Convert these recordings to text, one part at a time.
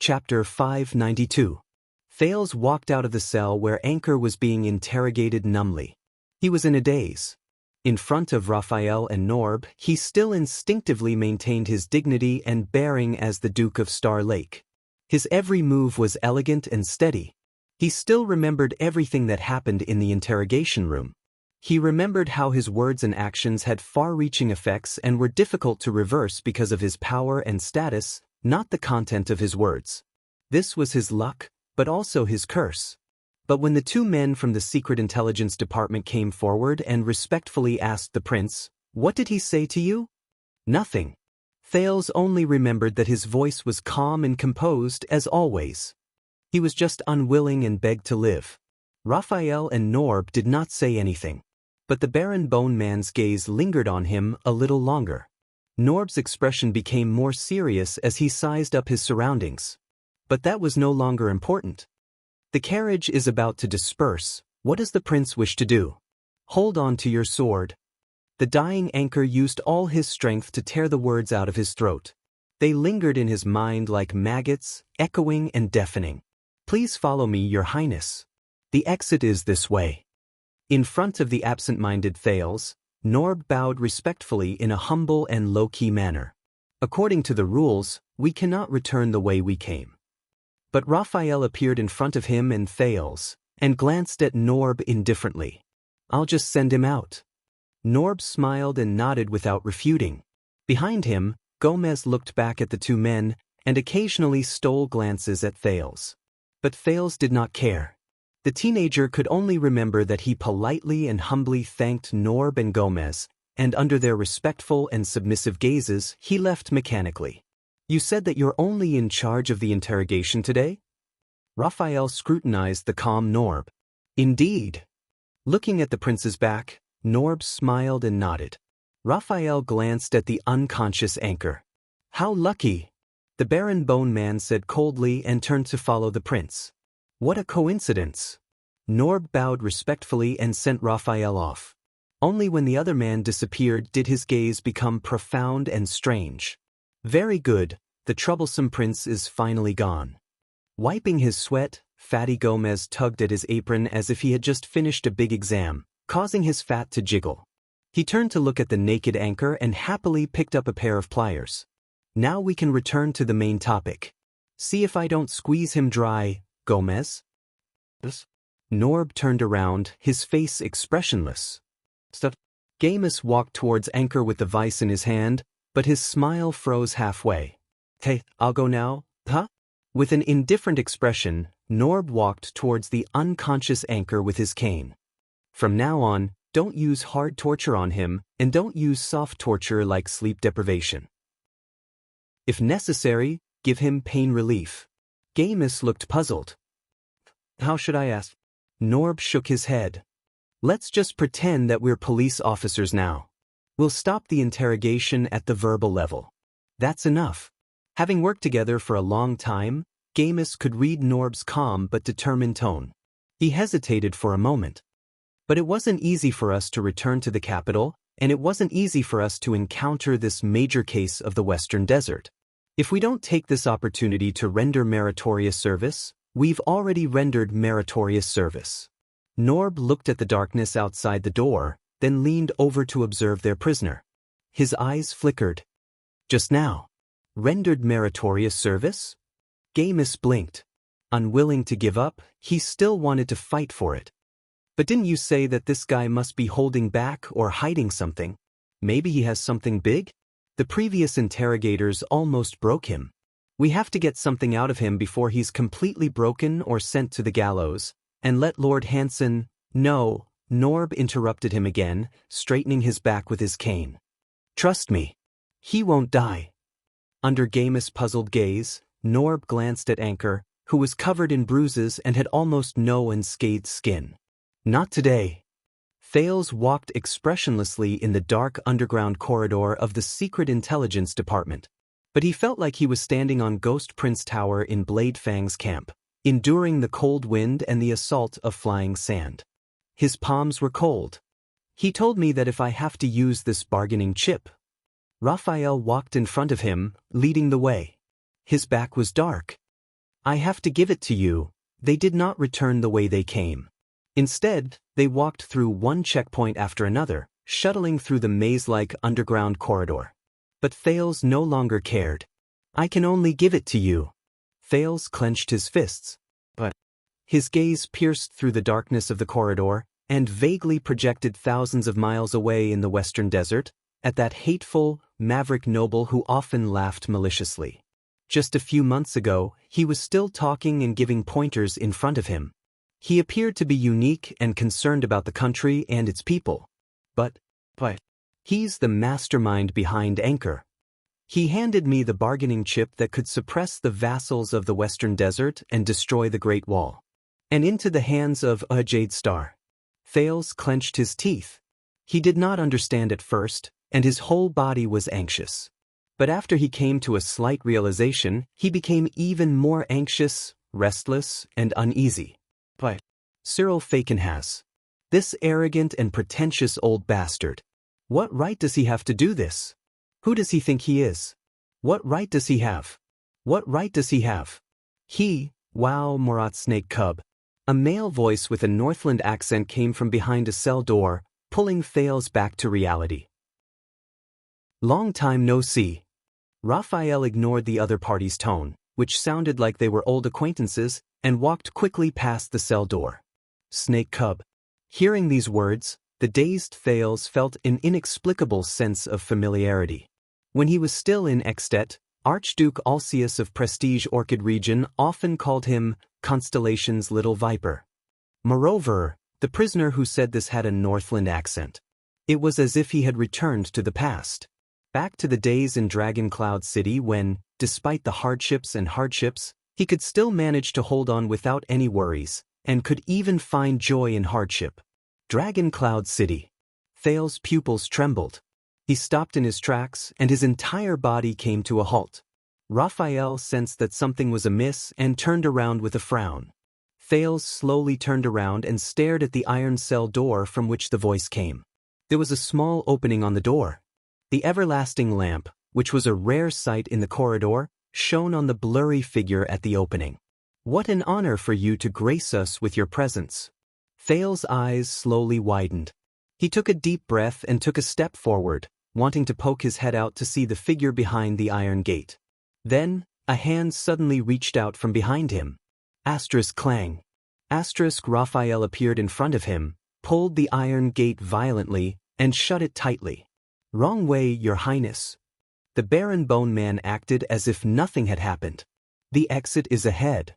Chapter 592. Thales walked out of the cell where Anchor was being interrogated numbly. He was in a daze. In front of Raphael and Norb, he still instinctively maintained his dignity and bearing as the Duke of Star Lake. His every move was elegant and steady. He still remembered everything that happened in the interrogation room. He remembered how his words and actions had far-reaching effects and were difficult to reverse because of his power and status, not the content of his words. This was his luck, but also his curse. But when the two men from the Secret Intelligence Department came forward and respectfully asked the prince, "What did he say to you?" Nothing. Thales only remembered that his voice was calm and composed as always. He was just unwilling and begged to live. Raphael and Norb did not say anything. But the Baron Bone Man's gaze lingered on him a little longer. Norb's expression became more serious as he sized up his surroundings. But that was no longer important. The carriage is about to disperse. What does the prince wish to do? Hold on to your sword. The dying Anchor used all his strength to tear the words out of his throat. They lingered in his mind like maggots, echoing and deafening. Please follow me, Your Highness. The exit is this way. In front of the absent-minded Thales, Norb bowed respectfully in a humble and low-key manner. According to the rules, we cannot return the way we came. But Raphael appeared in front of him and Thales, and glanced at Norb indifferently. I'll just send him out. Norb smiled and nodded without refuting. Behind him, Gomez looked back at the two men, and occasionally stole glances at Thales. But Thales did not care. The teenager could only remember that he politely and humbly thanked Norb and Gomez, and under their respectful and submissive gazes, he left mechanically. You said that you're only in charge of the interrogation today? Raphael scrutinized the calm Norb. Indeed. Looking at the prince's back, Norb smiled and nodded. Raphael glanced at the unconscious Anchor. How lucky! The Baron Bone Man said coldly and turned to follow the prince. What a coincidence! Norb bowed respectfully and sent Raphael off. Only when the other man disappeared did his gaze become profound and strange. Very good, the troublesome prince is finally gone. Wiping his sweat, Fatty Gomez tugged at his apron as if he had just finished a big exam, causing his fat to jiggle. He turned to look at the naked Anchor and happily picked up a pair of pliers. Now we can return to the main topic. See if I don't squeeze him dry, Gomez? Norb turned around, his face expressionless. Gomez walked towards Anchor with the vice in his hand, but his smile froze halfway. Hey, I'll go now, huh? With an indifferent expression, Norb walked towards the unconscious Anchor with his cane. From now on, don't use hard torture on him, and don't use soft torture like sleep deprivation. If necessary, give him pain relief. Gomez looked puzzled. How should I ask? Norb shook his head. Let's just pretend that we're police officers now. We'll stop the interrogation at the verbal level. That's enough. Having worked together for a long time, Gomez could read Norb's calm but determined tone. He hesitated for a moment. But it wasn't easy for us to return to the capital, and it wasn't easy for us to encounter this major case of the Western Desert. If we don't take this opportunity to render meritorious service, we've already rendered meritorious service. Norb looked at the darkness outside the door, then leaned over to observe their prisoner. His eyes flickered. Just now. Rendered meritorious service? Gomez blinked. Unwilling to give up, he still wanted to fight for it. But didn't you say that this guy must be holding back or hiding something? Maybe he has something big? The previous interrogators almost broke him. We have to get something out of him before he's completely broken or sent to the gallows, and let Lord Hanson... No, Norb interrupted him again, straightening his back with his cane. Trust me. He won't die. Under Gomez's puzzled gaze, Norb glanced at Anchor, who was covered in bruises and had almost no unscathed skin. Not today. Thales walked expressionlessly in the dark underground corridor of the Secret Intelligence Department. But he felt like he was standing on Ghost Prince Tower in Blade Fang's camp, enduring the cold wind and the assault of flying sand. His palms were cold. He told me that if I have to use this bargaining chip. Raphael walked in front of him, leading the way. His back was dark. I have to give it to you, they did not return the way they came. Instead, they walked through one checkpoint after another, shuttling through the maze-like underground corridor. But Thales no longer cared. I can only give it to you. Thales clenched his fists. But his gaze pierced through the darkness of the corridor and vaguely projected thousands of miles away in the western desert, at that hateful, maverick noble who often laughed maliciously. Just a few months ago, he was still talking and giving pointers in front of him. He appeared to be unique and concerned about the country and its people. But he's the mastermind behind Anchor. He handed me the bargaining chip that could suppress the vassals of the western desert and destroy the Great Wall. And into the hands of a Jade Star. Thales clenched his teeth. He did not understand at first, and his whole body was anxious. But after he came to a slight realization, he became even more anxious, restless, and uneasy. But Cyril Fakenhas. This arrogant and pretentious old bastard. What right does he have to do this? Who does he think he is? What right does he have? What right does he have? Wow, Murat Snake Cub. A male voice with a Northland accent came from behind a cell door, pulling Thales back to reality. Long time no see. Raphael ignored the other party's tone, which sounded like they were old acquaintances, and walked quickly past the cell door. Snake Cub. Hearing these words, the dazed Thales felt an inexplicable sense of familiarity. When he was still in Extet, Archduke Alcius of Prestige Orchid region often called him Constellation's Little Viper. Moreover, the prisoner who said this had a Northland accent. It was as if he had returned to the past. Back to the days in Dragon Cloud City when, despite the hardships, he could still manage to hold on without any worries, and could even find joy in hardship. Dragon Cloud City. Thales' pupils trembled. He stopped in his tracks, and his entire body came to a halt. Raphael sensed that something was amiss and turned around with a frown. Thales slowly turned around and stared at the iron cell door from which the voice came. There was a small opening on the door. The everlasting lamp, which was a rare sight in the corridor, shone on the blurry figure at the opening. What an honor for you to grace us with your presence. Thales' eyes slowly widened. He took a deep breath and took a step forward, wanting to poke his head out to see the figure behind the iron gate. Then, a hand suddenly reached out from behind him. Clang. Raphael appeared in front of him, pulled the iron gate violently, and shut it tightly. Wrong way, Your Highness. The Baron Bone Man acted as if nothing had happened. The exit is ahead.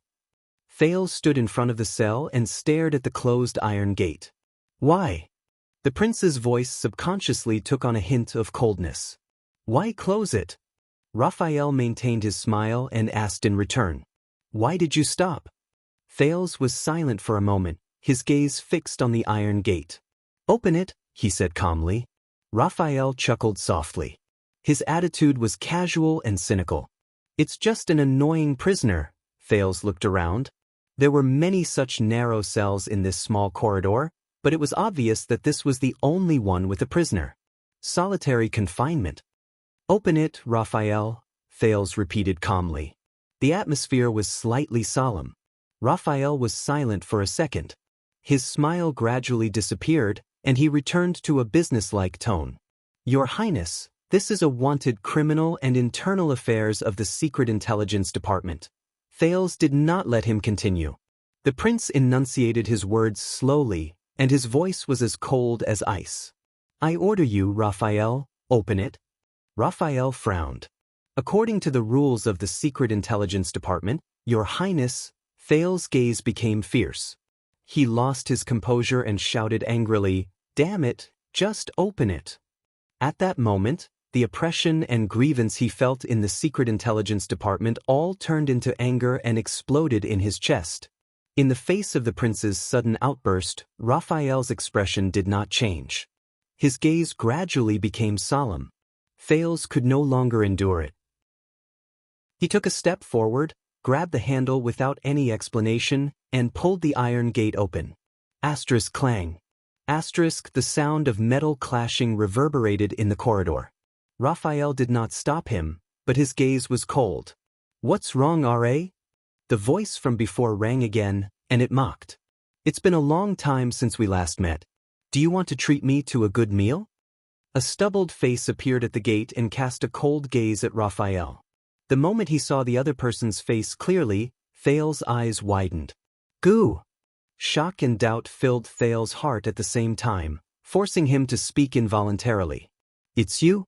Thales stood in front of the cell and stared at the closed iron gate. Why? The prince's voice subconsciously took on a hint of coldness. Why close it? Raphael maintained his smile and asked in return. Why did you stop? Thales was silent for a moment, his gaze fixed on the iron gate. Open it, he said calmly. Raphael chuckled softly. His attitude was casual and cynical. It's just an annoying prisoner. Thales looked around. There were many such narrow cells in this small corridor, but it was obvious that this was the only one with a prisoner. Solitary confinement. Open it, Raphael, Thales repeated calmly. The atmosphere was slightly solemn. Raphael was silent for a second. His smile gradually disappeared, and he returned to a businesslike tone. Your Highness, this is a wanted criminal and internal affairs of the Secret Intelligence Department. Thales did not let him continue. The prince enunciated his words slowly, and his voice was as cold as ice. I order you, Raphael, open it. Raphael frowned. According to the rules of the Secret Intelligence Department, Your Highness, Thales' gaze became fierce. He lost his composure and shouted angrily, Damn it, just open it. At that moment, the oppression and grievance he felt in the Secret Intelligence Department all turned into anger and exploded in his chest. In the face of the prince's sudden outburst, Raphael's expression did not change. His gaze gradually became solemn. Thales could no longer endure it. He took a step forward, grabbed the handle without any explanation, and pulled the iron gate open. Clang. The sound of metal clashing reverberated in the corridor. Raphael did not stop him, but his gaze was cold. What's wrong, R.A.? The voice from before rang again, and it mocked. "It's been a long time since we last met. Do you want to treat me to a good meal?" A stubbled face appeared at the gate and cast a cold gaze at Raphael. The moment he saw the other person's face clearly, Thales's eyes widened. "Goo!" Shock and doubt filled Thales's heart at the same time, forcing him to speak involuntarily. "It's you?"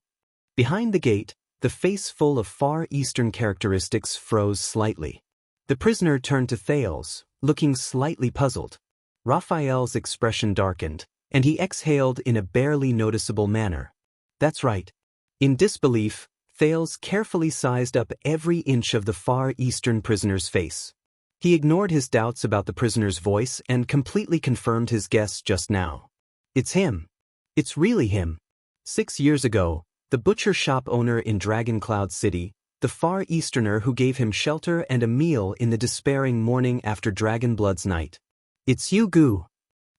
Behind the gate, the face full of Far Eastern characteristics froze slightly. The prisoner turned to Thales, looking slightly puzzled. Raphael's expression darkened, and he exhaled in a barely noticeable manner. "That's right." In disbelief, Thales carefully sized up every inch of the Far Eastern prisoner's face. He ignored his doubts about the prisoner's voice and completely confirmed his guess just now. "It's him. It's really him. 6 years ago, the butcher shop owner in Dragon Cloud City, the Far Easterner who gave him shelter and a meal in the despairing morning after Dragonblood's night. It's you, Goo,"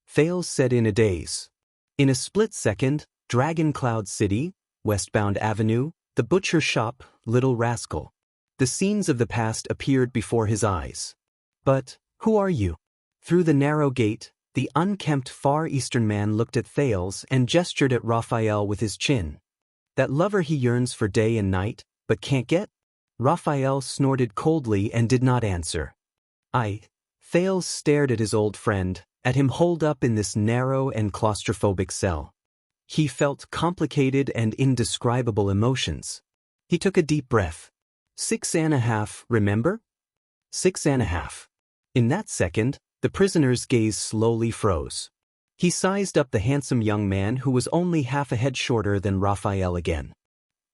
Thales said in a daze. In a split second, Dragon Cloud City, Westbound Avenue, the butcher shop, Little Rascal. The scenes of the past appeared before his eyes. "But, who are you?" Through the narrow gate, the unkempt Far Eastern man looked at Thales and gestured at Raphael with his chin. "That lover he yearns for day and night, but can't get?" Raphael snorted coldly and did not answer. Thales stared at his old friend, at him holed up in this narrow and claustrophobic cell. He felt complicated and indescribable emotions. He took a deep breath. 6.5, remember? 6.5. In that second, the prisoner's gaze slowly froze. He sized up the handsome young man who was only half a head shorter than Raphael again.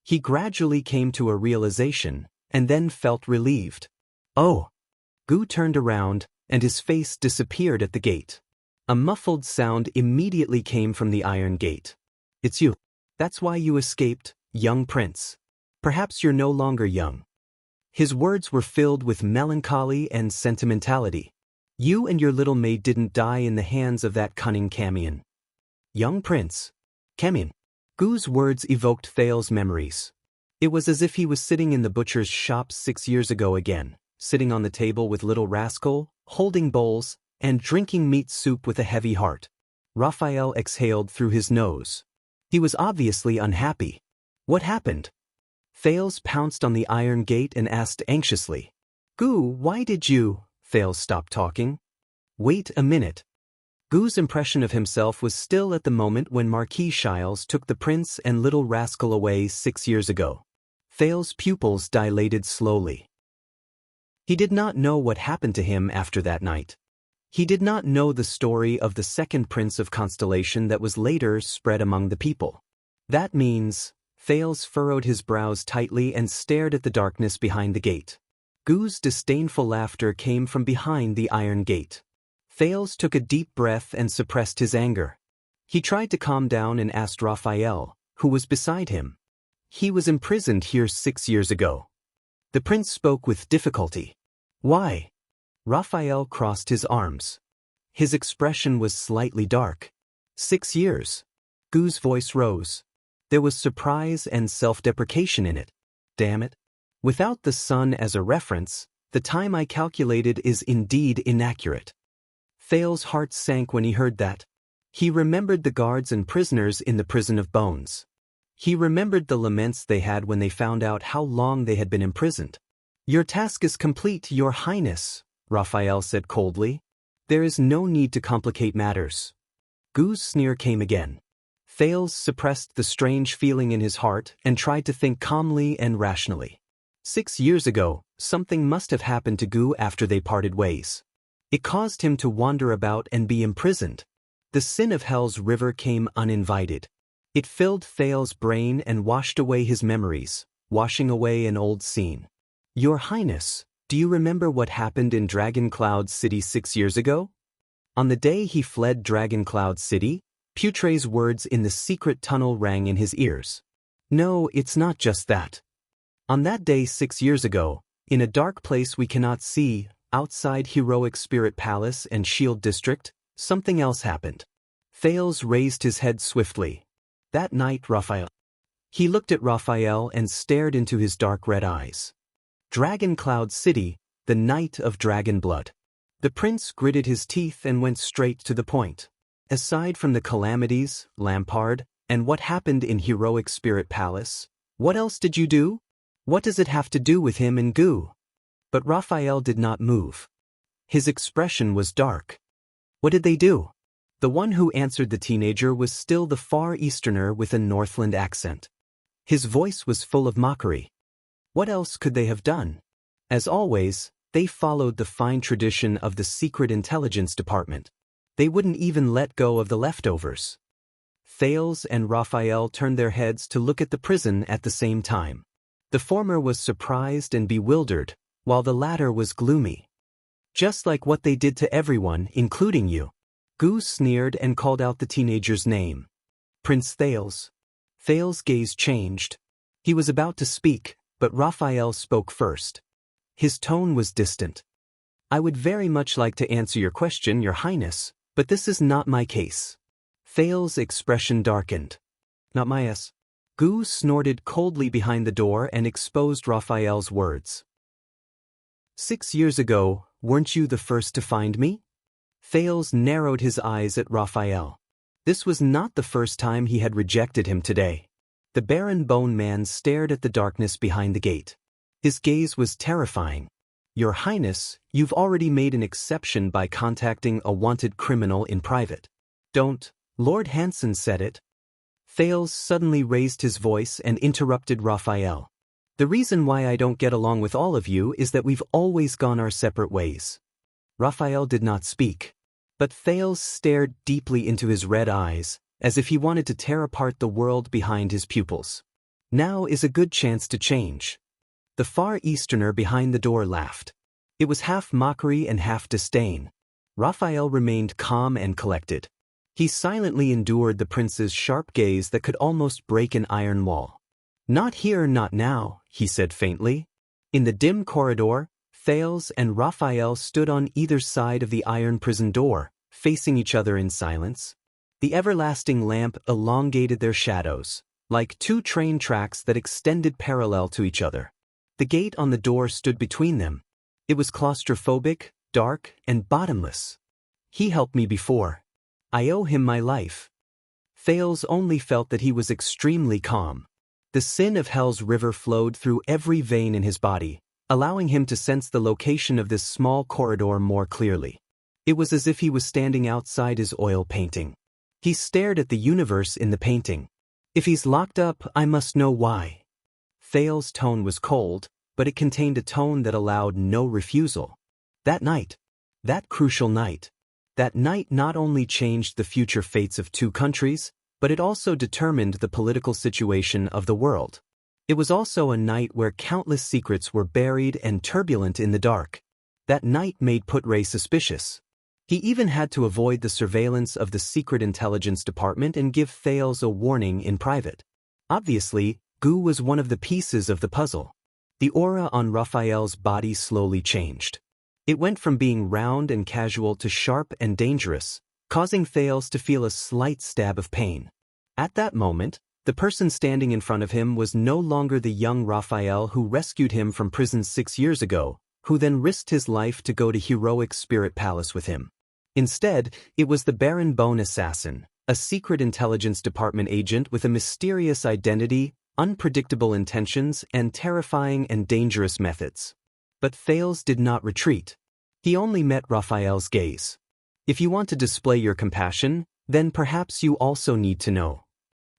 He gradually came to a realization, and then felt relieved. "Oh!" Goo turned around, and his face disappeared at the gate. A muffled sound immediately came from the iron gate. "It's you. That's why you escaped, young prince. Perhaps you're no longer young." His words were filled with melancholy and sentimentality. "You and your little maid didn't die in the hands of that cunning Camion." "Young prince." Camion. Goo's words evoked Thales's memories. It was as if he was sitting in the butcher's shop 6 years ago again, sitting on the table with Little Rascal, holding bowls, and drinking meat soup with a heavy heart. Raphael exhaled through his nose. He was obviously unhappy. "What happened?" Thales pounced on the iron gate and asked anxiously. "Goo, why did you—" Thales stopped talking. "Wait a minute." Goo's impression of himself was still at the moment when Marquis Shiles took the prince and Little Rascal away 6 years ago. Thales's pupils dilated slowly. He did not know what happened to him after that night. He did not know the story of the second prince of Constellation that was later spread among the people. That means, Thales furrowed his brows tightly and stared at the darkness behind the gate. Goo's disdainful laughter came from behind the iron gate. Thales took a deep breath and suppressed his anger. He tried to calm down and asked Raphael, who was beside him. "He was imprisoned here 6 years ago." The prince spoke with difficulty. "Why?" Raphael crossed his arms. His expression was slightly dark. 6 years. Goo's voice rose. There was surprise and self-deprecation in it. "Damn it. Without the sun as a reference, the time I calculated is indeed inaccurate." Thales's heart sank when he heard that. He remembered the guards and prisoners in the prison of bones. He remembered the laments they had when they found out how long they had been imprisoned. "Your task is complete, Your Highness," Raphael said coldly. "There is no need to complicate matters." Goo's sneer came again. Thales suppressed the strange feeling in his heart and tried to think calmly and rationally. 6 years ago, something must have happened to Goo after they parted ways. It caused him to wander about and be imprisoned. The sin of Hell's river came uninvited. It filled Thales's brain and washed away his memories, washing away an old scene. "Your Highness, do you remember what happened in Dragon Cloud City 6 years ago?" On the day he fled Dragon Cloud City, Putre's words in the secret tunnel rang in his ears. "No, it's not just that. On that day 6 years ago, in a dark place we cannot see, outside Heroic Spirit Palace and Shield District, something else happened." Thales raised his head swiftly. "That night, Raphael." He looked at Raphael and stared into his dark red eyes. Dragon Cloud City, the night of dragon blood. The prince gritted his teeth and went straight to the point. Aside from the calamities, Lampard, and what happened in Heroic Spirit Palace, what else did you do? What does it have to do with him and Gu? But Raphael did not move. His expression was dark. What did they do? The one who answered the teenager was still the Far Easterner with a Northland accent. His voice was full of mockery. What else could they have done? As always, they followed the fine tradition of the Secret Intelligence Department. They wouldn't even let go of the leftovers. Thales and Raphael turned their heads to look at the prison at the same time. The former was surprised and bewildered, while the latter was gloomy. Just like what they did to everyone, including you. Gu sneered and called out the teenager's name. Prince Thales. Thales' gaze changed. He was about to speak, but Raphael spoke first. His tone was distant. I would very much like to answer your question, Your Highness, but this is not my case. Thales' expression darkened. Not my s. Gu snorted coldly behind the door and exposed Raphael's words. 6 years ago, weren't you the first to find me? Thales narrowed his eyes at Raphael. This was not the first time he had rejected him today. The Baron Bone Man stared at the darkness behind the gate. His gaze was terrifying. Your Highness, you've already made an exception by contacting a wanted criminal in private. Don't. Lord Hanson said it. Thales suddenly raised his voice and interrupted Raphael. The reason why I don't get along with all of you is that we've always gone our separate ways. Raphael did not speak. But Thales stared deeply into his red eyes, as if he wanted to tear apart the world behind his pupils. Now is a good chance to change. The Far Easterner behind the door laughed. It was half mockery and half disdain. Raphael remained calm and collected. He silently endured the prince's sharp gaze that could almost break an iron wall. Not here, not now, he said faintly. In the dim corridor, Thales and Raphael stood on either side of the iron prison door, facing each other in silence. The everlasting lamp elongated their shadows, like two train tracks that extended parallel to each other. The gate on the door stood between them. It was claustrophobic, dark, and bottomless. He helped me before. I owe him my life. Thales only felt that he was extremely calm. The sin of hell's river flowed through every vein in his body, allowing him to sense the location of this small corridor more clearly. It was as if he was standing outside his oil painting. He stared at the universe in the painting. If he's locked up, I must know why. Thales' tone was cold, but it contained a tone that allowed no refusal. That night, that crucial night, that night not only changed the future fates of two countries, but it also determined the political situation of the world. It was also a night where countless secrets were buried and turbulent in the dark. That night made Putre suspicious. He even had to avoid the surveillance of the Secret Intelligence Department and give Thales a warning in private. Obviously, Gu was one of the pieces of the puzzle. The aura on Raphael's body slowly changed. It went from being round and casual to sharp and dangerous, causing Thales to feel a slight stab of pain. At that moment, the person standing in front of him was no longer the young Raphael who rescued him from prison 6 years ago, who then risked his life to go to Heroic Spirit Palace with him. Instead, it was the Baron Bone assassin, a Secret Intelligence Department agent with a mysterious identity, unpredictable intentions, and terrifying and dangerous methods. But Thales did not retreat. He only met Raphael's gaze. If you want to display your compassion, then perhaps you also need to know.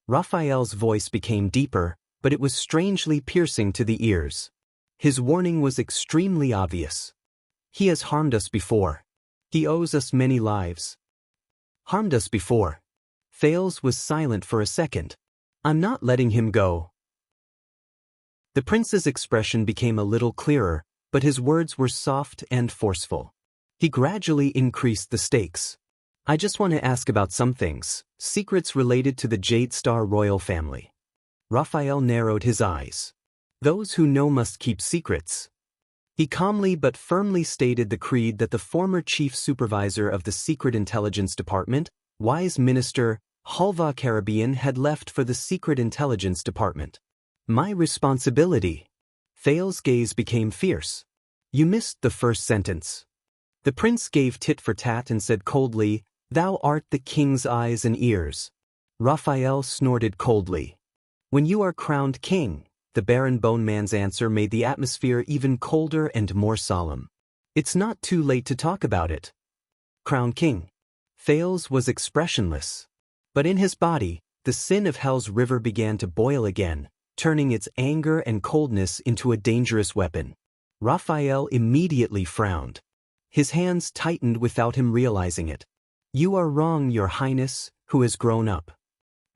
Raphael's voice became deeper, but it was strangely piercing to the ears. His warning was extremely obvious. He has harmed us before. He owes us many lives. Harmed us before. Thales was silent for a second. I'm not letting him go. The prince's expression became a little clearer, but his words were soft and forceful. He gradually increased the stakes. I just want to ask about some things, secrets related to the Jade Star royal family. Raphael narrowed his eyes. Those who know must keep secrets. He calmly but firmly stated the creed that the former chief supervisor of the Secret Intelligence Department, wise minister Halva Caribbean, had left for the Secret Intelligence Department. My responsibility. Thales' gaze became fierce. You missed the first sentence. The prince gave tit for tat and said coldly, "Thou art the king's eyes and ears." Raphael snorted coldly. "When you are crowned king," the Baron Bone Man's answer made the atmosphere even colder and more solemn. "It's not too late to talk about it." Crowned king. Thales was expressionless. But in his body, the sin of Hell's river began to boil again, turning its anger and coldness into a dangerous weapon. Raphael immediately frowned. His hands tightened without him realizing it. "You are wrong, Your Highness, who has grown up."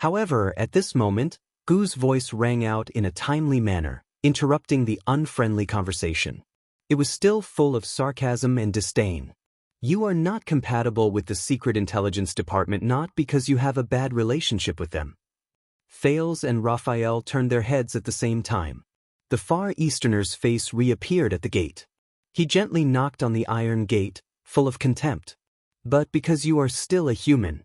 However, at this moment, Gu's voice rang out in a timely manner, interrupting the unfriendly conversation. It was still full of sarcasm and disdain. "You are not compatible with the Secret Intelligence Department not because you have a bad relationship with them." Thales and Raphael turned their heads at the same time. The Far Easterner's face reappeared at the gate. He gently knocked on the iron gate, full of contempt. "But because you are still a human."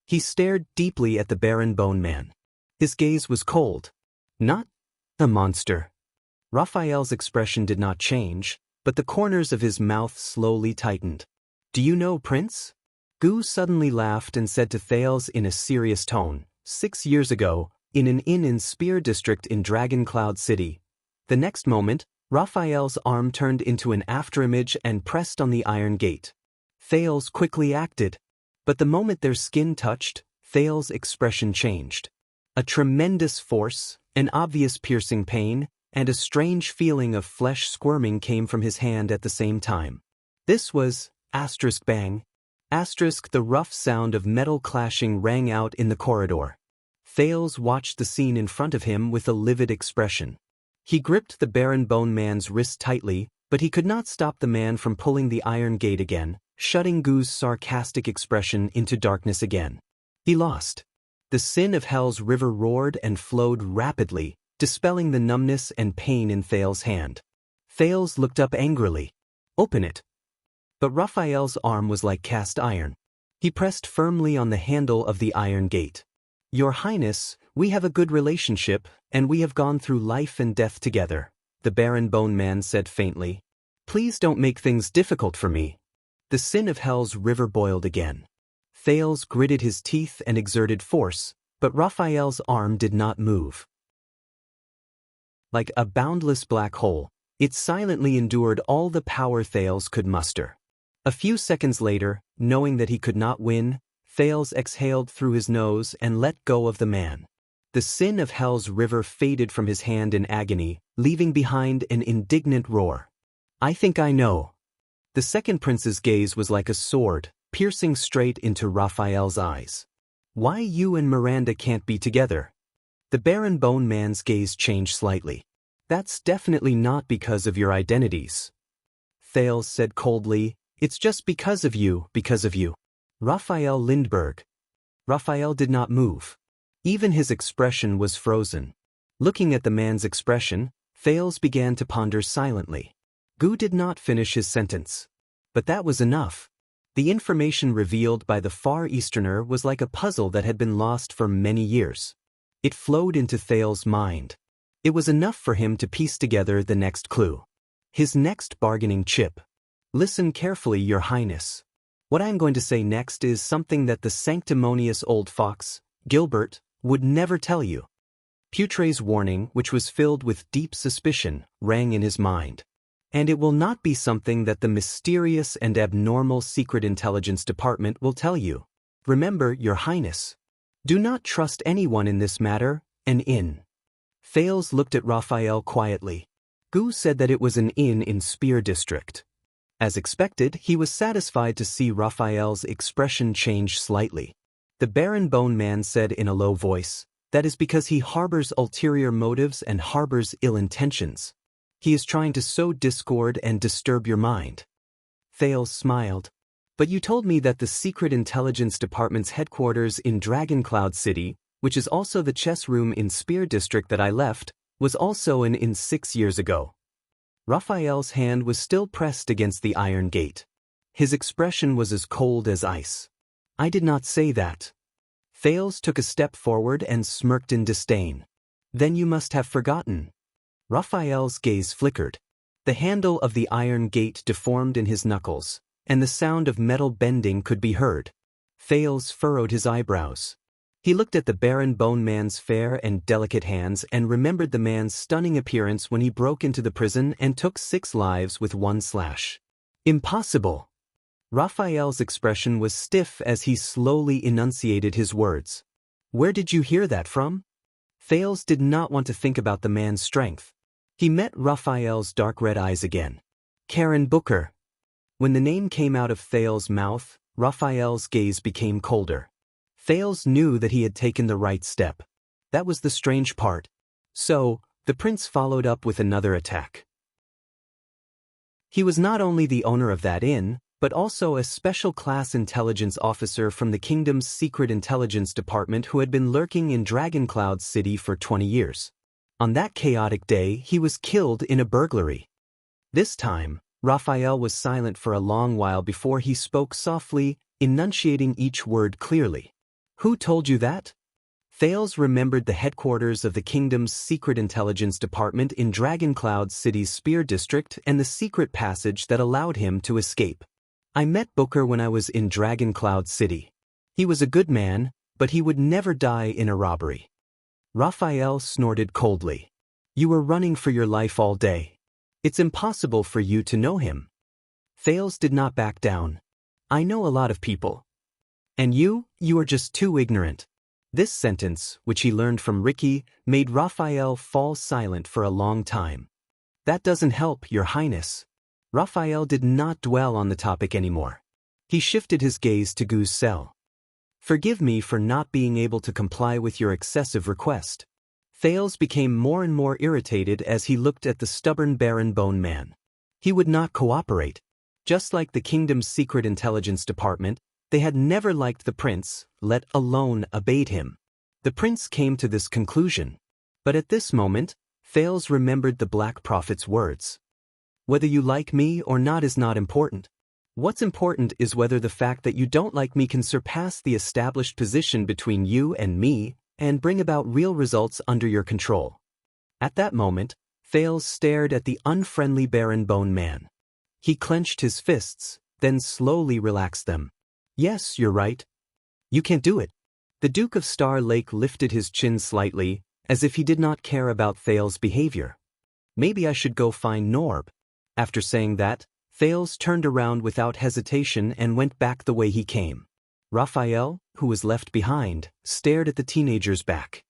He stared deeply at the Baron Bone Man. His gaze was cold. "Not a monster." Raphael's expression did not change, but the corners of his mouth slowly tightened. "Do you know, Prince?" Gu suddenly laughed and said to Thales in a serious tone, 6 years ago, in an inn in Spear District in Dragon Cloud City." The next moment, Raphael's arm turned into an afterimage and pressed on the iron gate. Thales quickly acted. But the moment their skin touched, Thales' expression changed. A tremendous force, an obvious piercing pain, and a strange feeling of flesh squirming came from his hand at the same time. This was *bang*. The rough sound of metal clashing rang out in the corridor. Thales watched the scene in front of him with a livid expression. He gripped the Baron Bone Man's wrist tightly, but he could not stop the man from pulling the iron gate again, shutting Gu's sarcastic expression into darkness again. He lost. The sin of Hell's river roared and flowed rapidly, dispelling the numbness and pain in Thales' hand. Thales looked up angrily. "Open it." But Raphael's arm was like cast iron. He pressed firmly on the handle of the iron gate. "Your Highness, we have a good relationship, and we have gone through life and death together," the Baron Bone Man said faintly. "Please don't make things difficult for me." The sin of Hell's river boiled again. Thales gritted his teeth and exerted force, but Raphael's arm did not move. Like a boundless black hole, it silently endured all the power Thales could muster. A few seconds later, knowing that he could not win, Thales exhaled through his nose and let go of the man. The sin of Hell's river faded from his hand in agony, leaving behind an indignant roar. "I think I know." The second prince's gaze was like a sword, piercing straight into Raphael's eyes. "Why you and Miranda can't be together?" The Baron Bone Man's gaze changed slightly. "That's definitely not because of your identities," Thales said coldly. "It's just because of you, Raphael Lindbergh." Raphael did not move. Even his expression was frozen. Looking at the man's expression, Thales began to ponder silently. Gu did not finish his sentence. But that was enough. The information revealed by the Far Easterner was like a puzzle that had been lost for many years. It flowed into Thales' mind. It was enough for him to piece together the next clue. His next bargaining chip. "Listen carefully, Your Highness. What I am going to say next is something that the sanctimonious old fox, Gilbert, would never tell you." Putre's warning, which was filled with deep suspicion, rang in his mind. "And it will not be something that the mysterious and abnormal Secret Intelligence Department will tell you. Remember, Your Highness. Do not trust anyone in this matter, an inn." Thales looked at Raphael quietly. Gu said that it was an inn in Spear District. As expected, he was satisfied to see Raphael's expression change slightly. The Baron Bone Man said in a low voice, "That is because he harbors ulterior motives and harbors ill intentions. He is trying to sow discord and disturb your mind." Thales smiled. "But you told me that the Secret Intelligence Department's headquarters in Dragon Cloud City, which is also the chess room in Spear District that I left, was also an inn 6 years ago." Raphael's hand was still pressed against the iron gate. His expression was as cold as ice. "I did not say that." Thales took a step forward and smirked in disdain. "Then you must have forgotten." Raphael's gaze flickered. The handle of the iron gate deformed in his knuckles, and the sound of metal bending could be heard. Thales furrowed his eyebrows. He looked at the barren bone man's fair and delicate hands and remembered the man's stunning appearance when he broke into the prison and took 6 lives with 1 slash. Impossible! Raphael's expression was stiff as he slowly enunciated his words. Where did you hear that from? Thales did not want to think about the man's strength. He met Raphael's dark red eyes again. Karen Booker. When the name came out of Thales' mouth, Raphael's gaze became colder. Thales knew that he had taken the right step. That was the strange part. So, the prince followed up with another attack. He was not only the owner of that inn, but also a special-class intelligence officer from the kingdom's secret intelligence department who had been lurking in Dragoncloud City for 20 years. On that chaotic day, he was killed in a burglary. This time, Raphael was silent for a long while before he spoke softly, enunciating each word clearly. Who told you that? Thales remembered the headquarters of the kingdom's secret intelligence department in Dragoncloud City's Spear District and the secret passage that allowed him to escape. I met Booker when I was in Dragoncloud City. He was a good man, but he would never die in a robbery. Raphael snorted coldly. You were running for your life all day. It's impossible for you to know him. Thales did not back down. I know a lot of people. And you are just too ignorant. This sentence, which he learned from Ricky, made Raphael fall silent for a long time. That doesn't help, Your Highness. Raphael did not dwell on the topic anymore. He shifted his gaze to Gu's cell. Forgive me for not being able to comply with your excessive request. Thales became more and more irritated as he looked at the stubborn barren bone man. He would not cooperate. Just like the kingdom's secret intelligence department, they had never liked the prince, let alone obeyed him. The prince came to this conclusion. But at this moment, Thales remembered the Black Prophet's words. Whether you like me or not is not important. What's important is whether the fact that you don't like me can surpass the established position between you and me and bring about real results under your control. At that moment, Thales stared at the unfriendly barren bone man. He clenched his fists, then slowly relaxed them. Yes, you're right. You can't do it. The Duke of Star Lake lifted his chin slightly, as if he did not care about Thales' behavior. Maybe I should go find Norb. After saying that, Thales turned around without hesitation and went back the way he came. Raphael, who was left behind, stared at the teenager's back.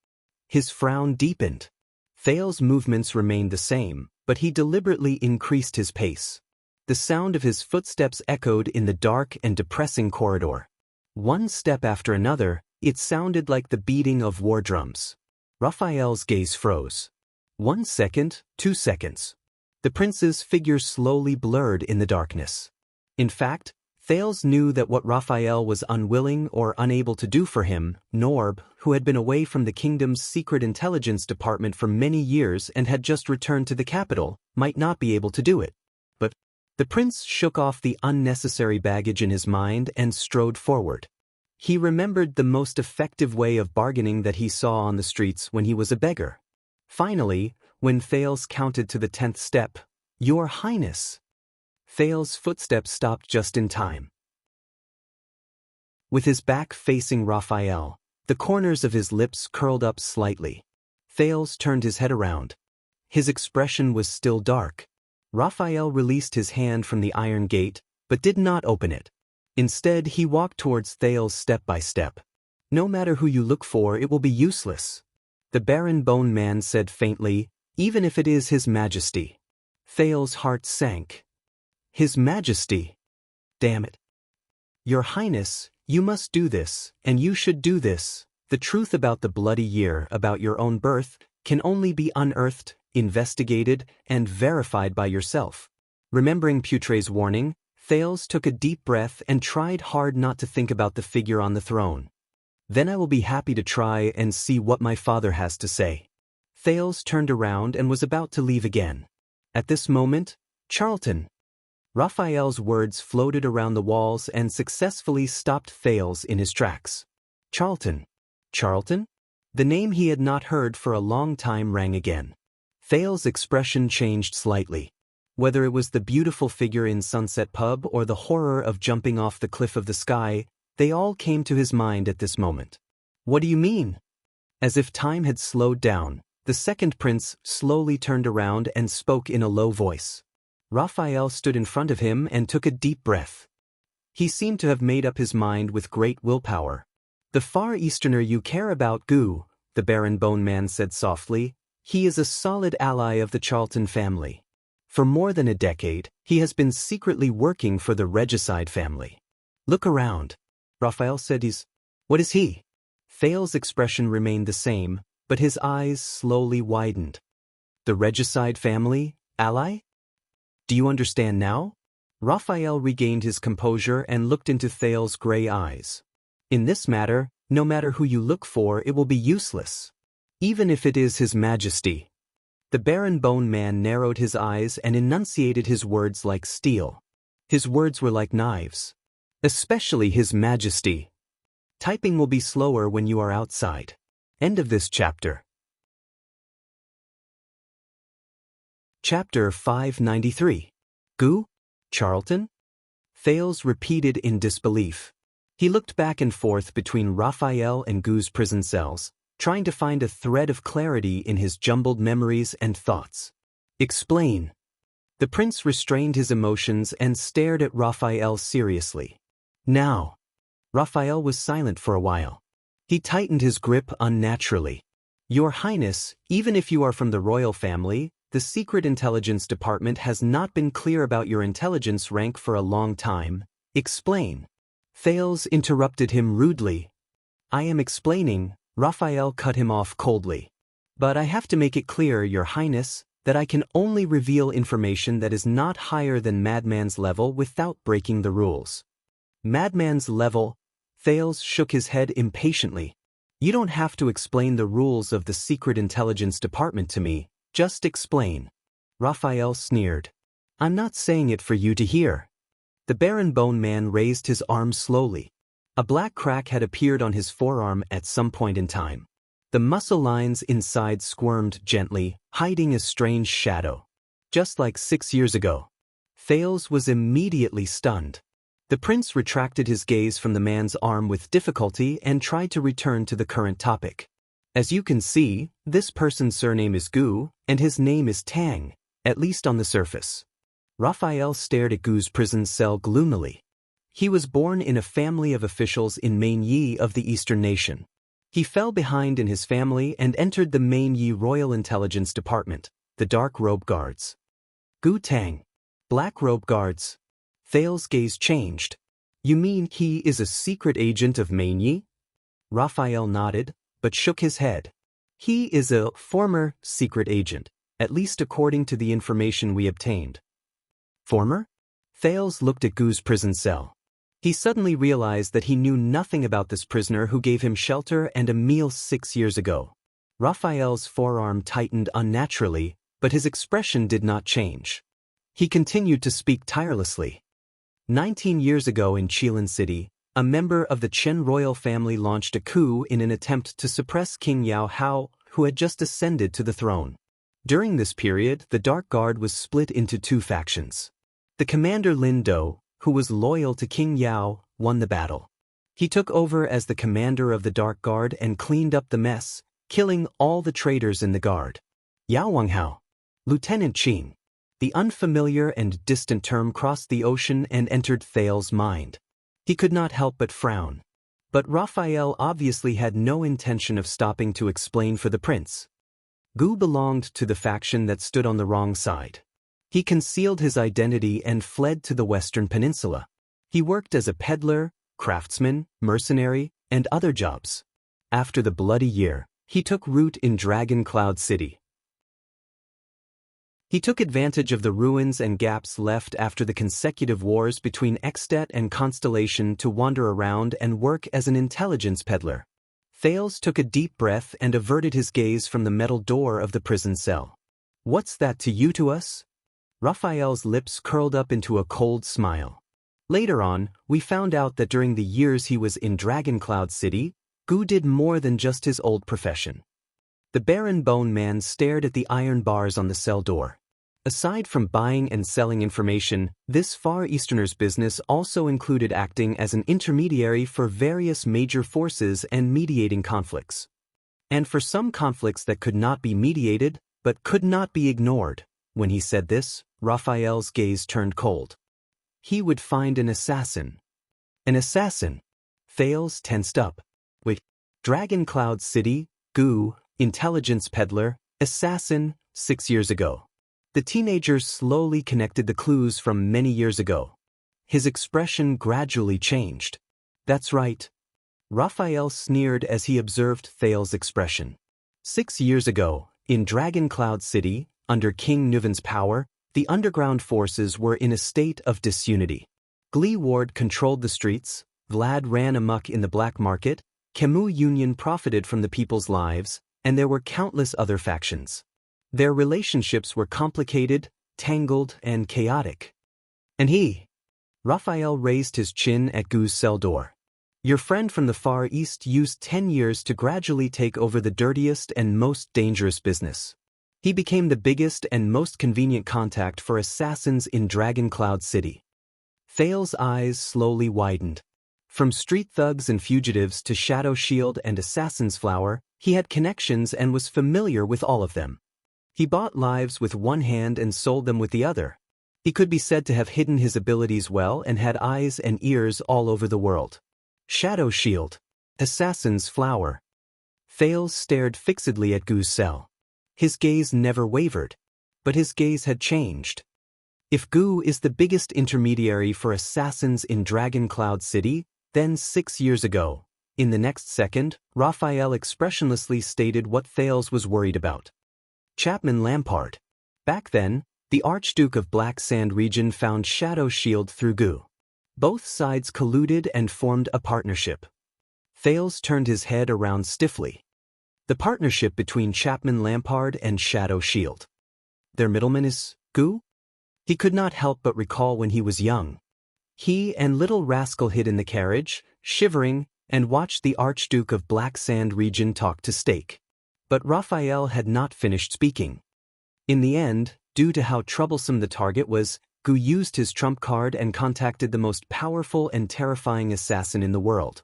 His frown deepened. Thales' movements remained the same, but he deliberately increased his pace. The sound of his footsteps echoed in the dark and depressing corridor. One step after another, it sounded like the beating of war drums. Raphael's gaze froze. 1 second, 2 seconds. The prince's figure slowly blurred in the darkness. In fact, Thales knew that what Raphael was unwilling or unable to do for him, Norb, who had been away from the kingdom's secret intelligence department for many years and had just returned to the capital, might not be able to do it. But the prince shook off the unnecessary baggage in his mind and strode forward. He remembered the most effective way of bargaining that he saw on the streets when he was a beggar. Finally, when Thales counted to the 10th step, Your Highness. Thales' footsteps stopped just in time. With his back facing Raphael, the corners of his lips curled up slightly. Thales turned his head around. His expression was still dark. Raphael released his hand from the iron gate, but did not open it. Instead, he walked towards Thales step by step. No matter who you look for, it will be useless. The barren bone man said faintly, even if it is His Majesty. Thales' heart sank. His Majesty. Damn it. Your Highness, you must do this, and you should do this. The truth about the bloody year, about your own birth, can only be unearthed, investigated, and verified by yourself. Remembering Putre's warning, Thales took a deep breath and tried hard not to think about the figure on the throne. Then I will be happy to try and see what my father has to say. Thales turned around and was about to leave again. At this moment, Charlton. Raphael's words floated around the walls and successfully stopped Thales in his tracks. Charlton. Charlton? The name he had not heard for a long time rang again. Thales' expression changed slightly. Whether it was the beautiful figure in Sunset Pub or the horror of jumping off the cliff of the sky, they all came to his mind at this moment. What do you mean? As if time had slowed down, the second prince slowly turned around and spoke in a low voice. Raphael stood in front of him and took a deep breath. He seemed to have made up his mind with great willpower. The Far Easterner you care about, Gu, the Baron Bone Man said softly. He is a solid ally of the Charlton family. For more than a decade, he has been secretly working for the Regicide family. Look around. Raphael said. What is he? Thales's expression remained the same, but his eyes slowly widened. The Regicide family, ally? Do you understand now? Raphael regained his composure and looked into Thales's gray eyes. In this matter, no matter who you look for, it will be useless. Even if it is His Majesty. The Baron Bone Man narrowed his eyes and enunciated his words like steel. His words were like knives. Especially His Majesty. Typing will be slower when you are outside. End of this chapter. Chapter 593. Gu? Charlton? Thales repeated in disbelief. He looked back and forth between Raphael and Gu's prison cells, trying to find a thread of clarity in his jumbled memories and thoughts. Explain. The prince restrained his emotions and stared at Raphael seriously. Now. Raphael was silent for a while. He tightened his grip unnaturally. Your Highness, even if you are from the royal family, the Secret Intelligence Department has not been clear about your intelligence rank for a long time. Explain. Thales interrupted him rudely. I am explaining, Raphael cut him off coldly. But I have to make it clear, Your Highness, that I can only reveal information that is not higher than Madman's level without breaking the rules. Madman's level? Thales shook his head impatiently. You don't have to explain the rules of the Secret Intelligence Department to me, just explain. Raphael sneered. I'm not saying it for you to hear. The Baron Bone Man raised his arm slowly. A black crack had appeared on his forearm at some point in time. The muscle lines inside squirmed gently, hiding a strange shadow. Just like 6 years ago. Thales was immediately stunned. The prince retracted his gaze from the man's arm with difficulty and tried to return to the current topic. As you can see, this person's surname is Gu, and his name is Tang, at least on the surface. Raphael stared at Gu's prison cell gloomily. He was born in a family of officials in Main Yi of the Eastern Nation. He fell behind in his family and entered the Main Yi Royal Intelligence Department, the Dark Robe Guards. Gu Tang. Black Robe Guards. Thales's gaze changed. You mean he is a secret agent of Main Yi? Raphael nodded, but shook his head. He is a former secret agent, at least according to the information we obtained. Former? Thales looked at Gu's prison cell. He suddenly realized that he knew nothing about this prisoner who gave him shelter and a meal 6 years ago. Raphael's forearm tightened unnaturally, but his expression did not change. He continued to speak tirelessly. 19 years ago in Chilan City, a member of the Chen royal family launched a coup in an attempt to suppress King Yao Hao, who had just ascended to the throne. During this period, the Dark Guard was split into 2 factions. The commander Lin Do, who was loyal to King Yao, won the battle. He took over as the commander of the Dark Guard and cleaned up the mess, killing all the traitors in the guard. Yao Wanghao. Lieutenant Qing. The unfamiliar and distant term crossed the ocean and entered Thales's mind. He could not help but frown. But Raphael obviously had no intention of stopping to explain for the prince. Gu belonged to the faction that stood on the wrong side. He concealed his identity and fled to the Western Peninsula. He worked as a peddler, craftsman, mercenary, and other jobs. After the bloody year, he took root in Dragon Cloud City. He took advantage of the ruins and gaps left after the consecutive wars between Extet and Constellation to wander around and work as an intelligence peddler. Thales took a deep breath and averted his gaze from the metal door of the prison cell. What's that to you, to us? Raphael's lips curled up into a cold smile. Later on, we found out that during the years he was in Dragon Cloud City, Gu did more than just his old profession. The Baron Bone Man stared at the iron bars on the cell door. Aside from buying and selling information, this Far Easterner's business also included acting as an intermediary for various major forces and mediating conflicts. And for some conflicts that could not be mediated, but could not be ignored. When he said this, Raphael's gaze turned cold. He would find an assassin. An assassin. Thales tensed up. Wait. Dragon Cloud City, Goo, intelligence peddler, assassin, 6 years ago. The teenager slowly connected the clues from many years ago. His expression gradually changed. That's right. Raphael sneered as he observed Thales' expression. 6 years ago, in Dragon Cloud City, under King Nuven's power, the underground forces were in a state of disunity. Glee Ward controlled the streets, Vlad ran amok in the black market, Camus Union profited from the people's lives, and there were countless other factions. Their relationships were complicated, tangled, and chaotic. And he. Raphael raised his chin at Goo's cell door. Your friend from the Far East used 10 years to gradually take over the dirtiest and most dangerous business. He became the biggest and most convenient contact for assassins in Dragon Cloud City. Thales' eyes slowly widened. From street thugs and fugitives to Shadow Shield and Assassin's Flower, he had connections and was familiar with all of them. He bought lives with one hand and sold them with the other. He could be said to have hidden his abilities well and had eyes and ears all over the world. Shadow Shield. Assassin's Flower. Thales stared fixedly at Goo's cell. His gaze never wavered, but his gaze had changed. If Goo is the biggest intermediary for assassins in Dragon Cloud City, then 6 years ago, in the next second, Raphael expressionlessly stated what Thales was worried about. Chapman Lampard. Back then, the Archduke of Black Sand region found Shadow Shield through Goo. Both sides colluded and formed a partnership. Thales turned his head around stiffly. The partnership between Chapman Lampard and Shadow Shield. Their middleman is Goo? He could not help but recall when he was young. He and Little Rascal hid in the carriage, shivering, and watched the Archduke of Black Sand region talk to Stake. But Raphael had not finished speaking. In the end, due to how troublesome the target was, Goo used his trump card and contacted the most powerful and terrifying assassin in the world.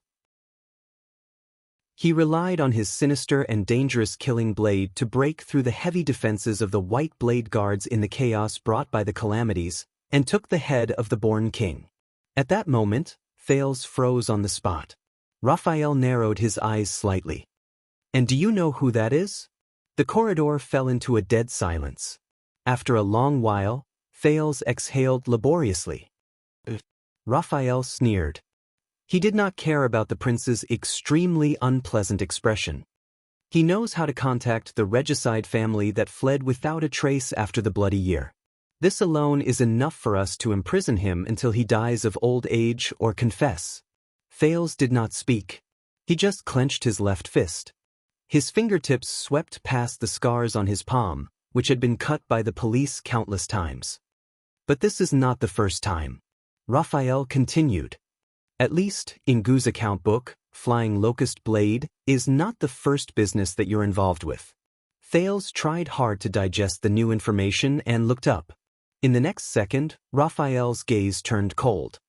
He relied on his sinister and dangerous killing blade to break through the heavy defenses of the White Blade Guards in the chaos brought by the calamities, and took the head of the Born King. At that moment, Thales froze on the spot. Raphael narrowed his eyes slightly. And do you know who that is? The corridor fell into a dead silence. After a long while, Thales exhaled laboriously. Raphael sneered. He did not care about the prince's extremely unpleasant expression. He knows how to contact the regicide family that fled without a trace after the Bloody Year. This alone is enough for us to imprison him until he dies of old age or confess. Thales did not speak. He just clenched his left fist. His fingertips swept past the scars on his palm, which had been cut by the police countless times. But this is not the first time. Raphael continued. At least, in Goo's account book, Flying Locust Blade is not the first business that you're involved with. Thales tried hard to digest the new information and looked up. In the next second, Raphael's gaze turned cold.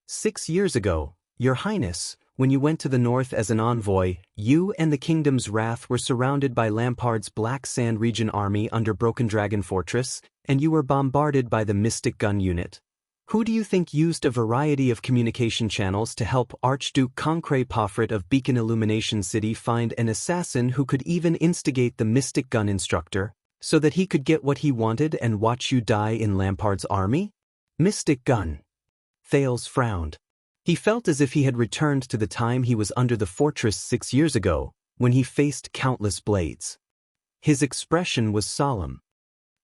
6 years ago, Your Highness, when you went to the north as an envoy, you and the Kingdom's Wrath were surrounded by Lampard's Black Sand region army under Broken Dragon Fortress, and you were bombarded by the Mystic Gun Unit. Who do you think used a variety of communication channels to help Archduke Concret Pofret of Beacon Illumination City find an assassin who could even instigate the Mystic Gun Instructor, so that he could get what he wanted and watch you die in Lampard's army? Mystic Gun. Thales frowned. He felt as if he had returned to the time he was under the fortress 6 years ago, when he faced countless blades. His expression was solemn.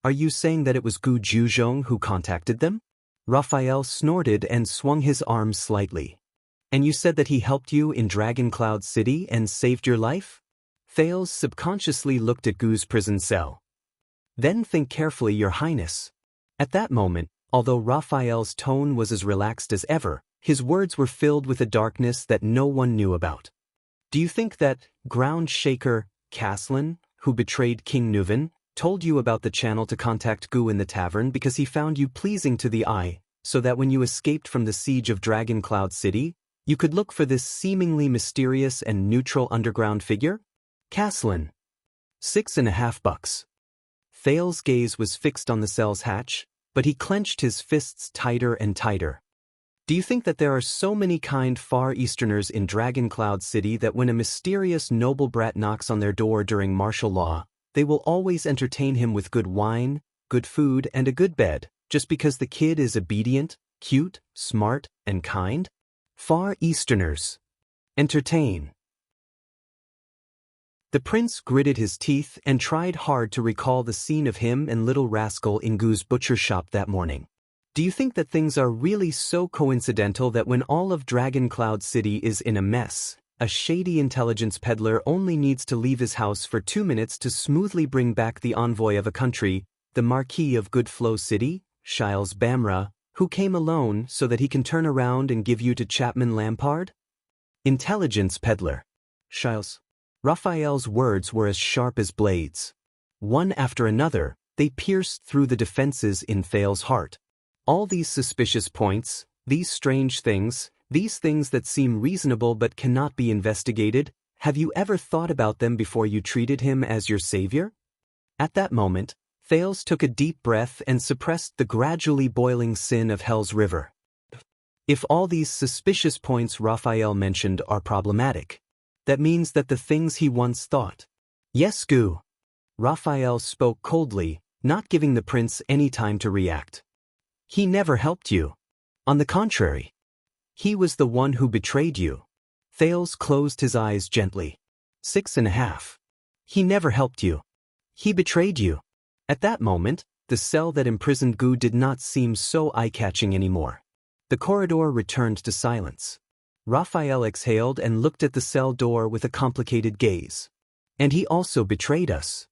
Are you saying that it was Gu Zhuzhong who contacted them? Raphael snorted and swung his arms slightly. And you said that he helped you in Dragon Cloud City and saved your life? Thales subconsciously looked at Gu's prison cell. Then think carefully, Your Highness. At that moment, although Raphael's tone was as relaxed as ever, his words were filled with a darkness that no one knew about. Do you think that Ground Shaker Caslin, who betrayed King Nuven, told you about the channel to contact Gu in the tavern because he found you pleasing to the eye, so that when you escaped from the siege of Dragon Cloud City, you could look for this seemingly mysterious and neutral underground figure? Caslin. $6.50. Thale's gaze was fixed on the cell's hatch, but he clenched his fists tighter and tighter. Do you think that there are so many kind Far Easterners in Dragon Cloud City that when a mysterious noble brat knocks on their door during martial law, they will always entertain him with good wine, good food, and a good bed, just because the kid is obedient, cute, smart, and kind? Far Easterners. Entertain. The prince gritted his teeth and tried hard to recall the scene of him and little rascal in Gu's butcher shop that morning. Do you think that things are really so coincidental that when all of Dragon Cloud City is in a mess, a shady intelligence peddler only needs to leave his house for 2 minutes to smoothly bring back the envoy of a country, the Marquis of Goodflow City, Shiles Bamra, who came alone so that he can turn around and give you to Chapman Lampard? Intelligence peddler. Shiles. Raphael's words were as sharp as blades. One after another, they pierced through the defenses in Thale's heart. All these suspicious points, these strange things, these things that seem reasonable but cannot be investigated, have you ever thought about them before you treated him as your savior? At that moment, Thales took a deep breath and suppressed the gradually boiling sin of Hell's River. If all these suspicious points Raphael mentioned are problematic, that means that the things he once thought. Yes, Gu. Raphael spoke coldly, not giving the prince any time to react. He never helped you. On the contrary. He was the one who betrayed you. Thales closed his eyes gently. 6.5. He never helped you. He betrayed you. At that moment, the cell that imprisoned Gu did not seem so eye-catching anymore. The corridor returned to silence. Raphael exhaled and looked at the cell door with a complicated gaze. And he also betrayed us.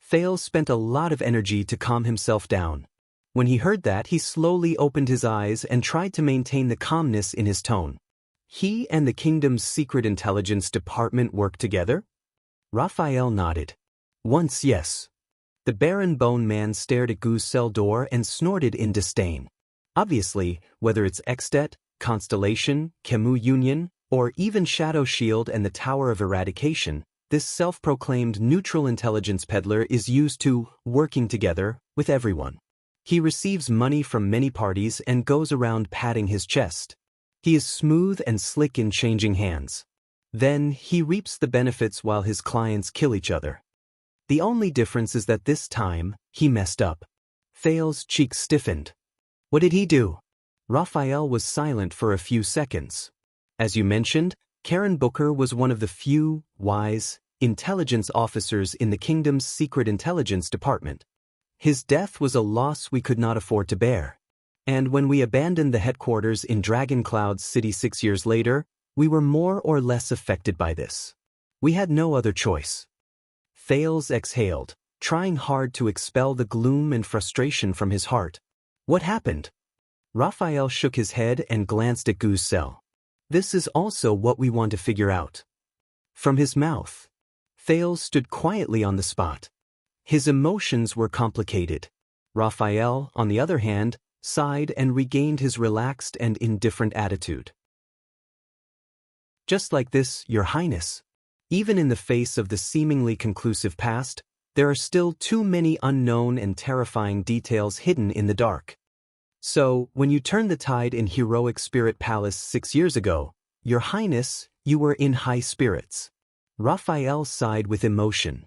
Thales spent a lot of energy to calm himself down. When he heard that, he slowly opened his eyes and tried to maintain the calmness in his tone. He and the kingdom's secret intelligence department work together? Raphael nodded. Once, yes. The Baron Bone Man stared at Gu's cell door and snorted in disdain. Obviously, whether it's Extet, Constellation, Camus Union, or even Shadow Shield and the Tower of Eradication, this self-proclaimed neutral intelligence peddler is used to working together with everyone. He receives money from many parties and goes around patting his chest. He is smooth and slick in changing hands. Then he reaps the benefits while his clients kill each other. The only difference is that this time, he messed up. Thale's cheeks stiffened. What did he do? Raphael was silent for a few seconds. As you mentioned, Karen Booker was one of the few, wise, intelligence officers in the kingdom's secret intelligence department. His death was a loss we could not afford to bear. And when we abandoned the headquarters in Dragon Cloud City 6 years later, we were more or less affected by this. We had no other choice. Thales exhaled, trying hard to expel the gloom and frustration from his heart. What happened? Raphael shook his head and glanced at Gu's cell. This is also what we want to figure out. From his mouth. Thales stood quietly on the spot. His emotions were complicated. Raphael, on the other hand, sighed and regained his relaxed and indifferent attitude. Just like this, Your Highness. Even in the face of the seemingly conclusive past, there are still too many unknown and terrifying details hidden in the dark. So, when you turned the tide in Heroic Spirit Palace 6 years ago, Your Highness, you were in high spirits. Raphael sighed with emotion.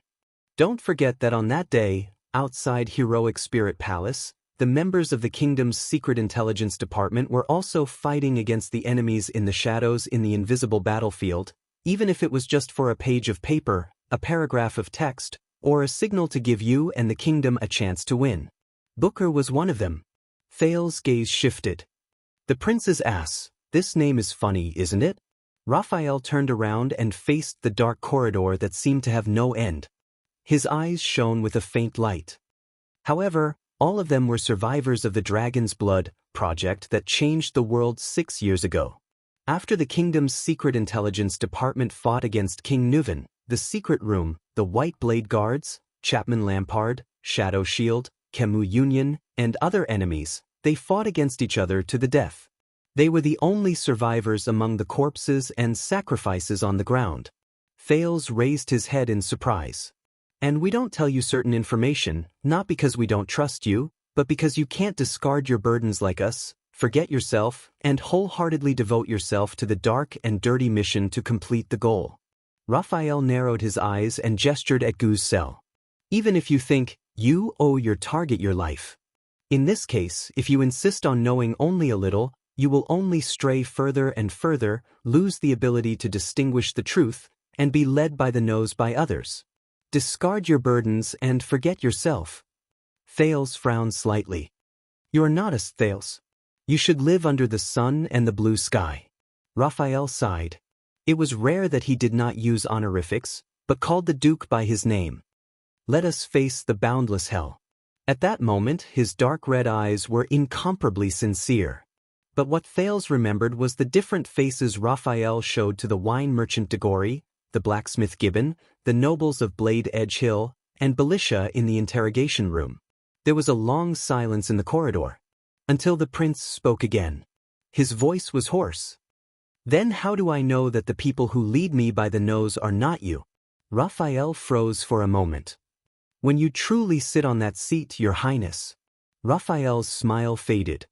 Don't forget that on that day, outside Heroic Spirit Palace, the members of the kingdom's secret intelligence department were also fighting against the enemies in the shadows in the invisible battlefield, even if it was just for a page of paper, a paragraph of text, or a signal to give you and the kingdom a chance to win. Booker was one of them. Thale's gaze shifted. The prince's ass. This name is funny, isn't it? Raphael turned around and faced the dark corridor that seemed to have no end. His eyes shone with a faint light. However, all of them were survivors of the Dragon's Blood project that changed the world 6 years ago. After the kingdom's secret intelligence department fought against King Nuven, the secret room, the White Blade Guards, Chapman Lampard, Shadow Shield, Camus Union, and other enemies, they fought against each other to the death. They were the only survivors among the corpses and sacrifices on the ground. Thales raised his head in surprise. And we don't tell you certain information, not because we don't trust you, but because you can't discard your burdens like us, forget yourself, and wholeheartedly devote yourself to the dark and dirty mission to complete the goal. Raphael narrowed his eyes and gestured at Gu's cell. Even if you think, you owe your target your life. In this case, if you insist on knowing only a little, you will only stray further and further, lose the ability to distinguish the truth, and be led by the nose by others. Discard your burdens and forget yourself. Thales frowned slightly. You are not us, Thales. You should live under the sun and the blue sky. Raphael sighed. It was rare that he did not use honorifics, but called the Duke by his name. Let us face the boundless hell. At that moment, his dark red eyes were incomparably sincere. But what Thales remembered was the different faces Raphael showed to the wine merchant Degori, the blacksmith Gibbon, the nobles of Blade Edge Hill, and Belisha in the interrogation room. There was a long silence in the corridor, until the prince spoke again. His voice was hoarse. Then how do I know that the people who lead me by the nose are not you? Raphael froze for a moment. When you truly sit on that seat, Your Highness. Raphael's smile faded.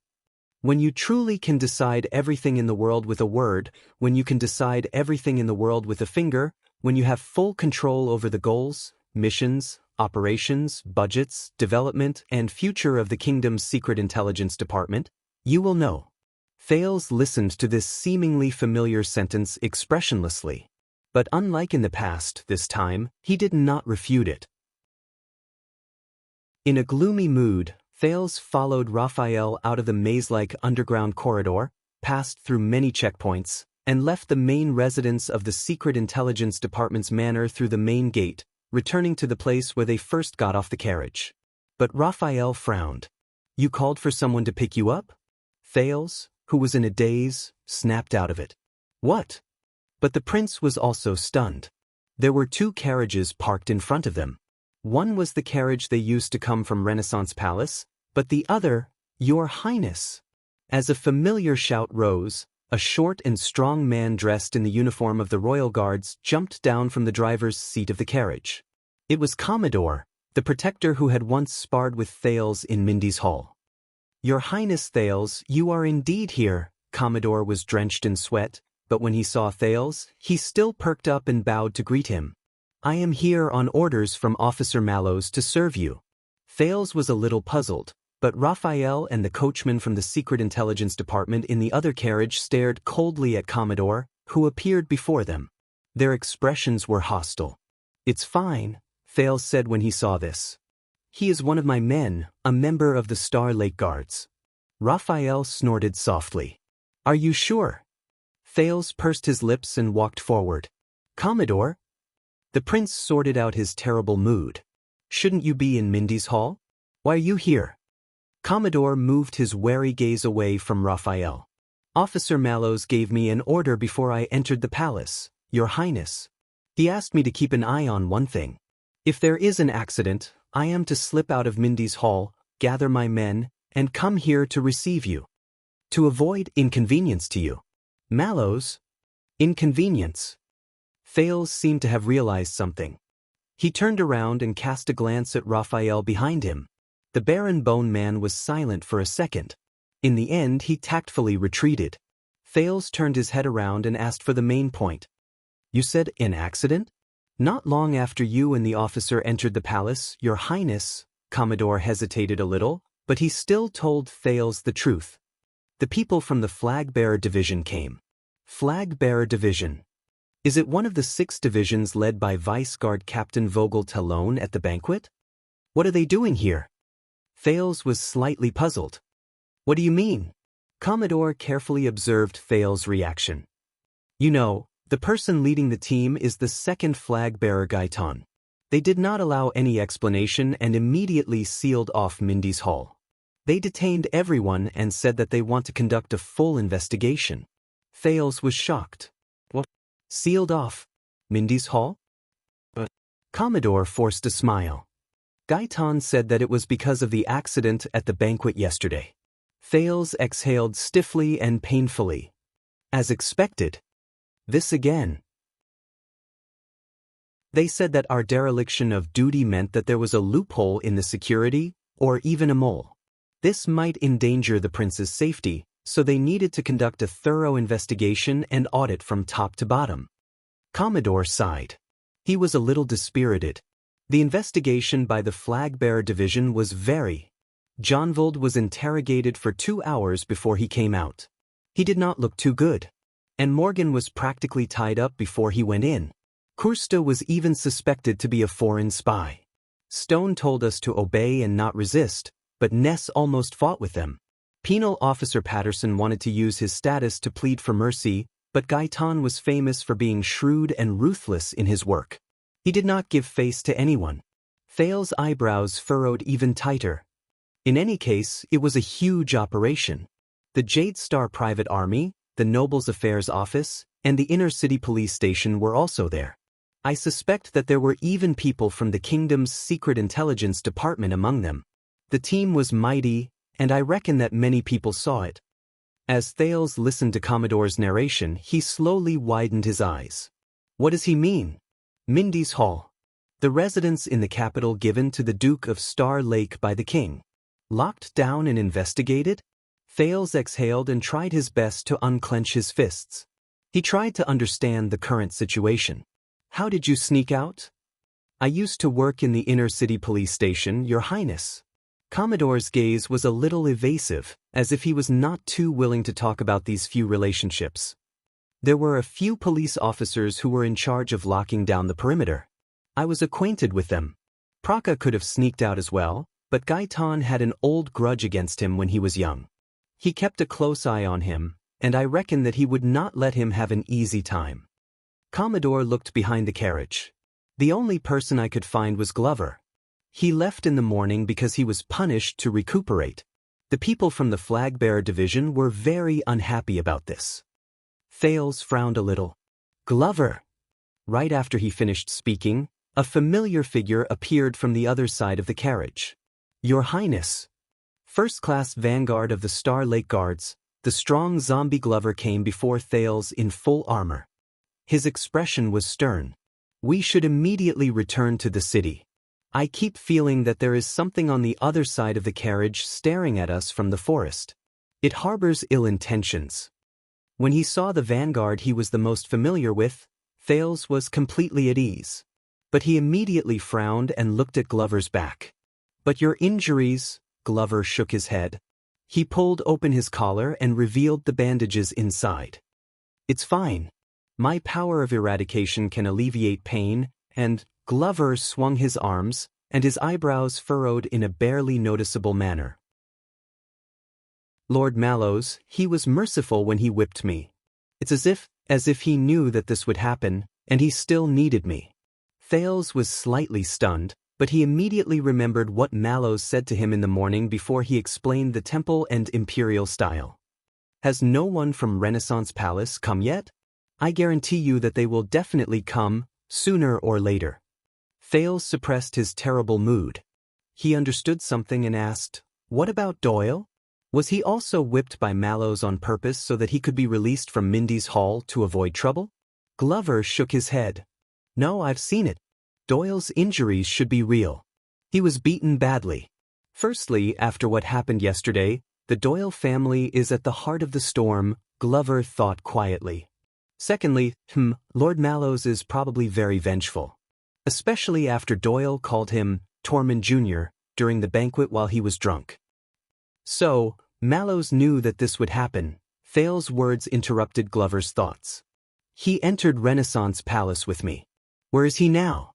When you truly can decide everything in the world with a word, when you can decide everything in the world with a finger, when you have full control over the goals, missions, operations, budgets, development, and future of the kingdom's secret intelligence department, you will know. Thales listened to this seemingly familiar sentence expressionlessly. But unlike in the past, this time, he did not refute it. In a gloomy mood, Thales followed Raphael out of the maze-like underground corridor, passed through many checkpoints, and left the main residence of the Secret Intelligence Department's manor through the main gate, returning to the place where they first got off the carriage. But Raphael frowned. You called for someone to pick you up? Thales, who was in a daze, snapped out of it. What? But the prince was also stunned. There were two carriages parked in front of them. One was the carriage they used to come from Renaissance Palace, but the other, Your Highness. As a familiar shout rose, a short and strong man dressed in the uniform of the royal guards jumped down from the driver's seat of the carriage. It was Commodore, the protector who had once sparred with Thales in Mindy's Hall. Your Highness Thales, you are indeed here. Commodore was drenched in sweat, but when he saw Thales, he still perked up and bowed to greet him. I am here on orders from Officer Mallows to serve you. Thales was a little puzzled, but Raphael and the coachman from the Secret Intelligence Department in the other carriage stared coldly at Commodore, who appeared before them. Their expressions were hostile. It's fine, Thales said when he saw this. He is one of my men, a member of the Star Lake Guards. Raphael snorted softly. Are you sure? Thales pursed his lips and walked forward. Commodore? The prince sorted out his terrible mood. Shouldn't you be in Mindy's Hall? Why are you here? Commodore moved his wary gaze away from Raphael. Officer Mallows gave me an order before I entered the palace, Your Highness. He asked me to keep an eye on one thing. If there is an accident, I am to slip out of Mindy's Hall, gather my men, and come here to receive you. To avoid inconvenience to you. Mallows? Inconvenience. Thales seemed to have realized something. He turned around and cast a glance at Raphael behind him. The Baron Bone Man was silent for a second. In the end, he tactfully retreated. Thales turned his head around and asked for the main point. You said an accident? Not long after you and the officer entered the palace, Your Highness. Commodore hesitated a little, but he still told Thales the truth. The people from the Flag-Bearer Division came. Flag-Bearer Division. Is it one of the 6 divisions led by Vice Guard Captain Vogel Talon at the banquet? What are they doing here? Thales was slightly puzzled. What do you mean? Commodore carefully observed Thales' reaction. You know, the person leading the team is the second flag-bearer Gaitan. They did not allow any explanation and immediately sealed off Mindy's Hall. They detained everyone and said that they want to conduct a full investigation. Thales was shocked. What? Sealed off Mindy's Hall? But Commodore forced a smile. Gaetan said that it was because of the accident at the banquet yesterday. Thales exhaled stiffly and painfully. As expected. This again. They said that our dereliction of duty meant that there was a loophole in the security, or even a mole. This might endanger the prince's safety, so they needed to conduct a thorough investigation and audit from top to bottom. Commodore sighed. He was a little dispirited. The investigation by the flag-bearer division was very. Jonvold was interrogated for 2 hours before he came out. He did not look too good. And Morgan was practically tied up before he went in. Kursta was even suspected to be a foreign spy. Stone told us to obey and not resist, but Ness almost fought with them. Penal Officer Patterson wanted to use his status to plead for mercy, but Gaetan was famous for being shrewd and ruthless in his work. He did not give face to anyone. Thales' eyebrows furrowed even tighter. In any case, it was a huge operation. The Jade Star Private Army, the Nobles Affairs Office, and the Inner City Police Station were also there. I suspect that there were even people from the kingdom's secret intelligence department among them. The team was mighty, and I reckon that many people saw it. As Thales listened to Commodore's narration, he slowly widened his eyes. What does he mean? Mindy's Hall. The residence in the capital given to the Duke of Star Lake by the king. Locked down and investigated? Thales exhaled and tried his best to unclench his fists. He tried to understand the current situation. How did you sneak out? I used to work in the Inner City Police Station, Your Highness. Commodore's gaze was a little evasive, as if he was not too willing to talk about these few relationships. There were a few police officers who were in charge of locking down the perimeter. I was acquainted with them. Praka could have sneaked out as well, but Gaetan had an old grudge against him when he was young. He kept a close eye on him, and I reckon that he would not let him have an easy time. Commodore looked behind the carriage. The only person I could find was Glover. He left in the morning because he was punished to recuperate. The people from the flag-bearer division were very unhappy about this. Thales frowned a little. Glover. Right after he finished speaking, a familiar figure appeared from the other side of the carriage. Your Highness. First-class vanguard of the Star Lake Guards, the strong zombie Glover came before Thales in full armor. His expression was stern. We should immediately return to the city. I keep feeling that there is something on the other side of the carriage staring at us from the forest. It harbors ill intentions. When he saw the vanguard he was the most familiar with, Thales was completely at ease. But he immediately frowned and looked at Glover's back. But your injuries, Glover shook his head. He pulled open his collar and revealed the bandages inside. It's fine. My power of eradication can alleviate pain, and Glover swung his arms, and his eyebrows furrowed in a barely noticeable manner. Lord Mallows, he was merciful when he whipped me. It's as if he knew that this would happen, and he still needed me. Thales was slightly stunned, but he immediately remembered what Mallows said to him in the morning before he explained the temple and imperial style. Has no one from Renaissance Palace come yet? I guarantee you that they will definitely come, sooner or later. Thales suppressed his terrible mood. He understood something and asked, what about Doyle? Was he also whipped by Mallows on purpose so that he could be released from Mindy's Hall to avoid trouble? Glover shook his head. No, I've seen it. Doyle's injuries should be real. He was beaten badly. Firstly, after what happened yesterday, the Doyle family is at the heart of the storm, Glover thought quietly. Secondly, Lord Mallows is probably very vengeful. Especially after Doyle called him Tormund Jr. during the banquet while he was drunk. So, Mallows knew that this would happen. Thales' words interrupted Glover's thoughts. He entered Renaissance Palace with me. Where is he now?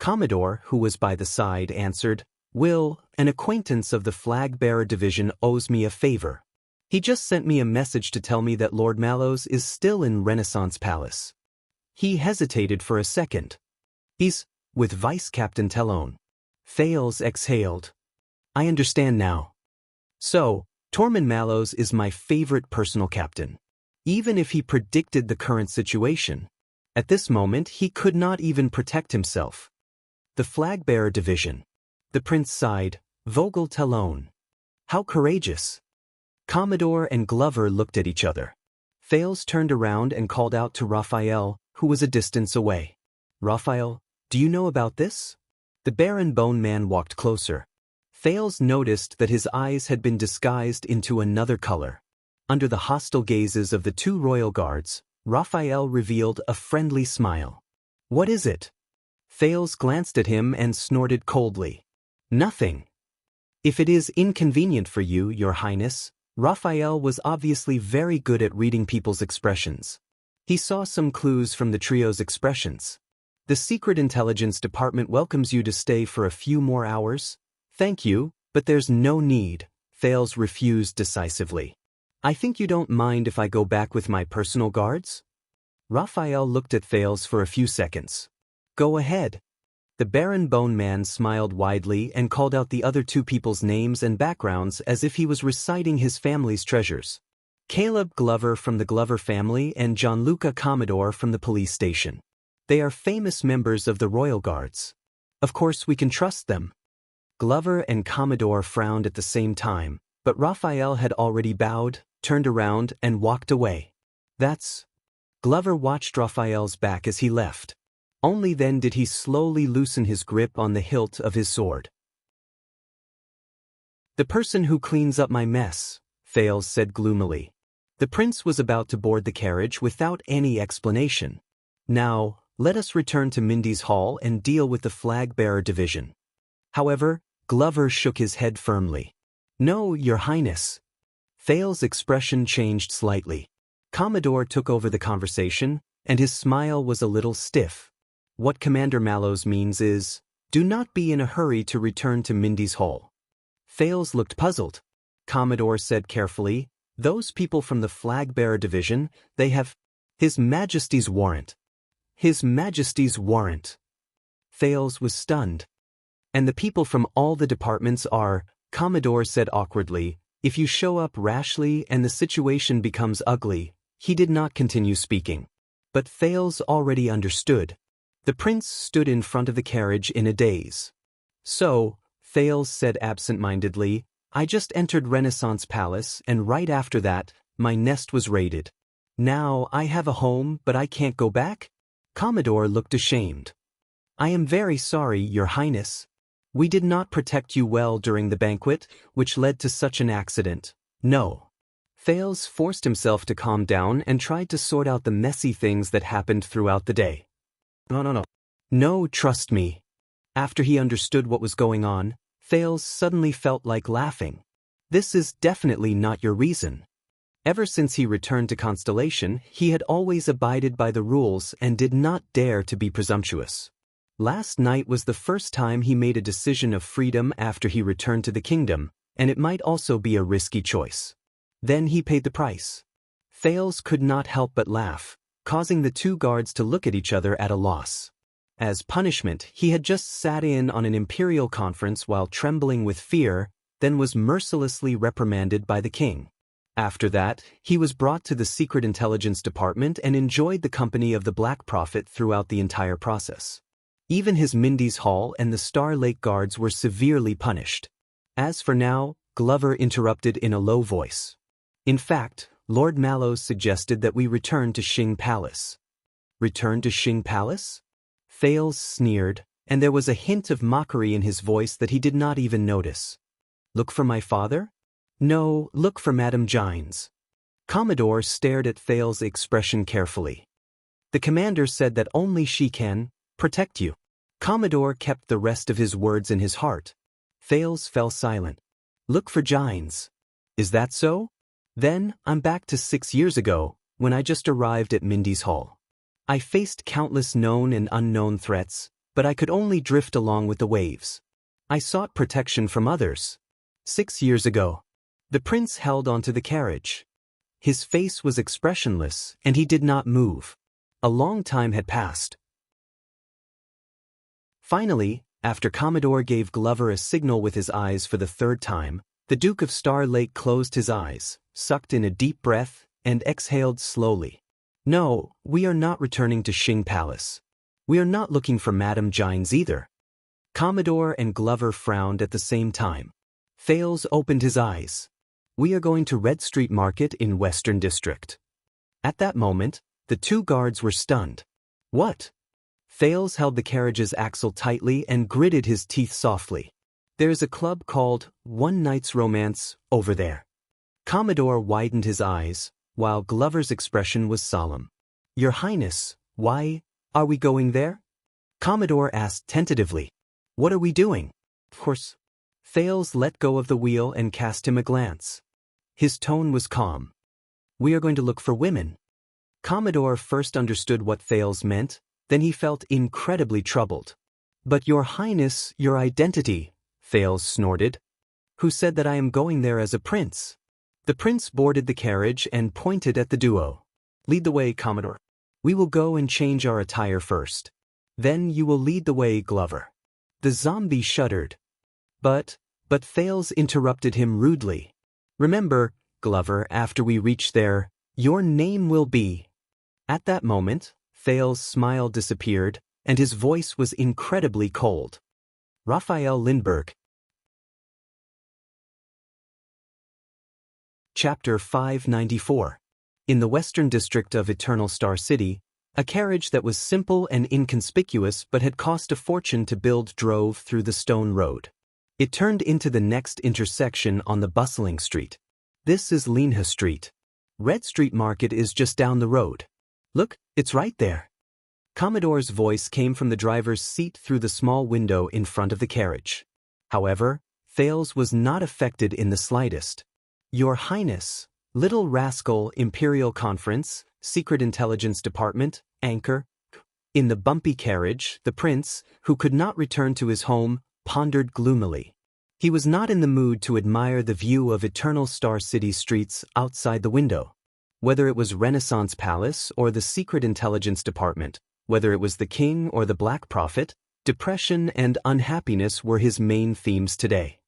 Commodore, who was by the side, answered, Will, an acquaintance of the flag-bearer division, owes me a favor. He just sent me a message to tell me that Lord Mallows is still in Renaissance Palace. He hesitated for a second. He's with Vice Captain Telone. Thales exhaled. I understand now. So, Tormund Mallows is my favorite personal captain. Even if he predicted the current situation, at this moment he could not even protect himself. The flag-bearer division. The prince sighed. Vogel Talon. How courageous. Commodore and Glover looked at each other. Thales turned around and called out to Raphael, who was a distance away. Raphael, do you know about this? The Baron Bone Man walked closer. Thales noticed that his eyes had been disguised into another color. Under the hostile gazes of the two royal guards, Raphael revealed a friendly smile. What is it? Thales glanced at him and snorted coldly. Nothing. If it is inconvenient for you, Your Highness, Raphael was obviously very good at reading people's expressions. He saw some clues from the trio's expressions. The Secret Intelligence Department welcomes you to stay for a few more hours. Thank you, but there's no need, Thales refused decisively. I think you don't mind if I go back with my personal guards? Raphael looked at Thales for a few seconds. Go ahead. The Baron Bone Man smiled widely and called out the other two people's names and backgrounds as if he was reciting his family's treasures. Caleb Glover from the Glover family and Gianluca Commodore from the police station. They are famous members of the Royal Guards. Of course we can trust them. Glover and Commodore frowned at the same time, but Raphael had already bowed, turned around, and walked away. That's... Glover watched Raphael's back as he left. Only then did he slowly loosen his grip on the hilt of his sword. The person who cleans up my mess, Thales said gloomily. The prince was about to board the carriage without any explanation. Now, let us return to Mindy's Hall and deal with the flag-bearer division. However, Glover shook his head firmly. No, Your Highness. Thales' expression changed slightly. Commodore took over the conversation, and his smile was a little stiff. What Commander Mallows means is, do not be in a hurry to return to Mindy's Hall. Thales looked puzzled. Commodore said carefully, those people from the flag-bearer division, they have His Majesty's warrant. His Majesty's warrant. Thales was stunned. And the people from all the departments are, Commodore said awkwardly, if you show up rashly and the situation becomes ugly. He did not continue speaking. But Thales already understood. The prince stood in front of the carriage in a daze. So, Thales said absent-mindedly, I just entered Renaissance Palace and right after that, my nest was raided. Now I have a home but I can't go back? Commodore looked ashamed. I am very sorry, Your Highness. We did not protect you well during the banquet, which led to such an accident. No. Thales forced himself to calm down and tried to sort out the messy things that happened throughout the day. No, trust me. After he understood what was going on, Thales suddenly felt like laughing. This is definitely not your reason. Ever since he returned to Constellation, he had always abided by the rules and did not dare to be presumptuous. Last night was the first time he made a decision of freedom after he returned to the kingdom, and it might also be a risky choice. Then he paid the price. Thales could not help but laugh, causing the two guards to look at each other at a loss. As punishment, he had just sat in on an imperial conference while trembling with fear, then was mercilessly reprimanded by the king. After that, he was brought to the Secret Intelligence Department and enjoyed the company of the Black Prophet throughout the entire process. Even his Mindy's Hall and the Star Lake Guards were severely punished. As for now, Glover interrupted in a low voice. In fact, Lord Mallows suggested that we return to Xing Palace. Return to Xing Palace? Thales sneered, and there was a hint of mockery in his voice that he did not even notice. Look for my father? No, look for Madame Gines. Commodore stared at Thales' expression carefully. The commander said that only she can protect you. Commodore kept the rest of his words in his heart. Thales fell silent. Look for Gines. Is that so? Then, I'm back to 6 years ago, when I just arrived at Mindy's Hall. I faced countless known and unknown threats, but I could only drift along with the waves. I sought protection from others. 6 years ago. The prince held onto the carriage. His face was expressionless, and he did not move. A long time had passed. Finally, after Commodore gave Glover a signal with his eyes for the third time, the Duke of Star Lake closed his eyes, sucked in a deep breath, and exhaled slowly. No, we are not returning to Xing Palace. We are not looking for Madame Gines either. Commodore and Glover frowned at the same time. Fales opened his eyes. "We are going to Red Street Market in Western District." At that moment, the two guards were stunned. "What?" Fales held the carriage's axle tightly and gritted his teeth softly. "There's a club called One Night's Romance over there." Commodore widened his eyes, while Glover's expression was solemn. "Your Highness, why are we going there?" Commodore asked tentatively. "What are we doing?" "Of course." Fales let go of the wheel and cast him a glance. His tone was calm. "We are going to look for women." Commodore first understood what Fales meant, then he felt incredibly troubled. "But Your Highness, your identity," Fales snorted. "Who said that I am going there as a prince?" The prince boarded the carriage and pointed at the duo. "Lead the way, Commodore. We will go and change our attire first. Then you will lead the way, Glover." The zombie shuddered. But Fales interrupted him rudely. "Remember, Glover, after we reach there, your name will be—" At that moment, Fales' smile disappeared, and his voice was incredibly cold. Raphael Lindbergh. Chapter 594. In the Western District of Eternal Star City, a carriage that was simple and inconspicuous but had cost a fortune to build drove through the stone road. It turned into the next intersection on the bustling street. "This is Linha Street. Red Street Market is just down the road. Look, it's right there." Commodore's voice came from the driver's seat through the small window in front of the carriage. However, Fales was not affected in the slightest. "Your Highness, Little Rascal Imperial Conference, Secret Intelligence Department, Anchor." In the bumpy carriage, the prince, who could not return to his home, pondered gloomily. He was not in the mood to admire the view of Eternal Star City streets outside the window. Whether it was Renaissance Palace or the Secret Intelligence Department, whether it was the King or the Black Prophet, depression and unhappiness were his main themes today.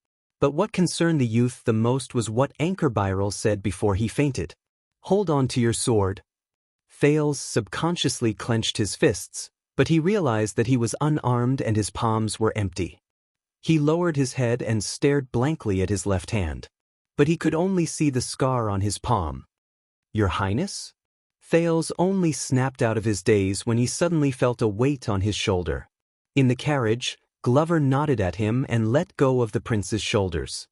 But what concerned the youth the most was what Anchor Byral said before he fainted. "Hold on to your sword." Fales subconsciously clenched his fists, but he realized that he was unarmed and his palms were empty. He lowered his head and stared blankly at his left hand. But he could only see the scar on his palm. "Your Highness?" Fales only snapped out of his daze when he suddenly felt a weight on his shoulder. In the carriage, Glover nodded at him and let go of the prince's shoulders.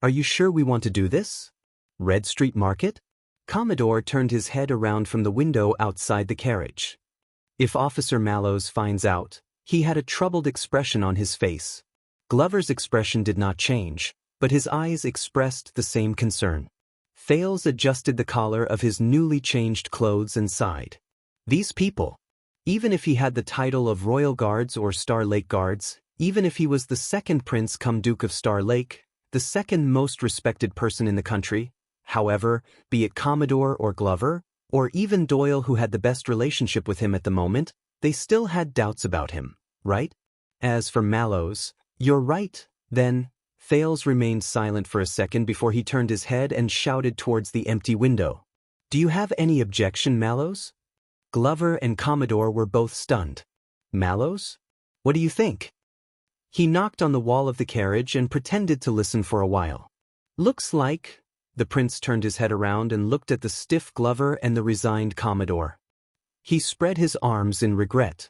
"Are you sure we want to do this? Red Street Market?" Commodore turned his head around from the window outside the carriage. "If Officer Mallows finds out," he had a troubled expression on his face. Glover's expression did not change, but his eyes expressed the same concern. Fales adjusted the collar of his newly changed clothes and sighed. These people. Even if he had the title of Royal Guards or Star Lake Guards, even if he was the second prince come Duke of Star Lake, the second most respected person in the country, however, be it Commodore or Glover, or even Doyle who had the best relationship with him at the moment, they still had doubts about him, right? As for Mallows, "You're right, then." Fales remained silent for a second before he turned his head and shouted towards the empty window. "Do you have any objection, Mallows?" Glover and Commodore were both stunned. "Mallows? What do you think?" He knocked on the wall of the carriage and pretended to listen for a while. "Looks like—" The prince turned his head around and looked at the stiff Glover and the resigned Commodore. He spread his arms in regret.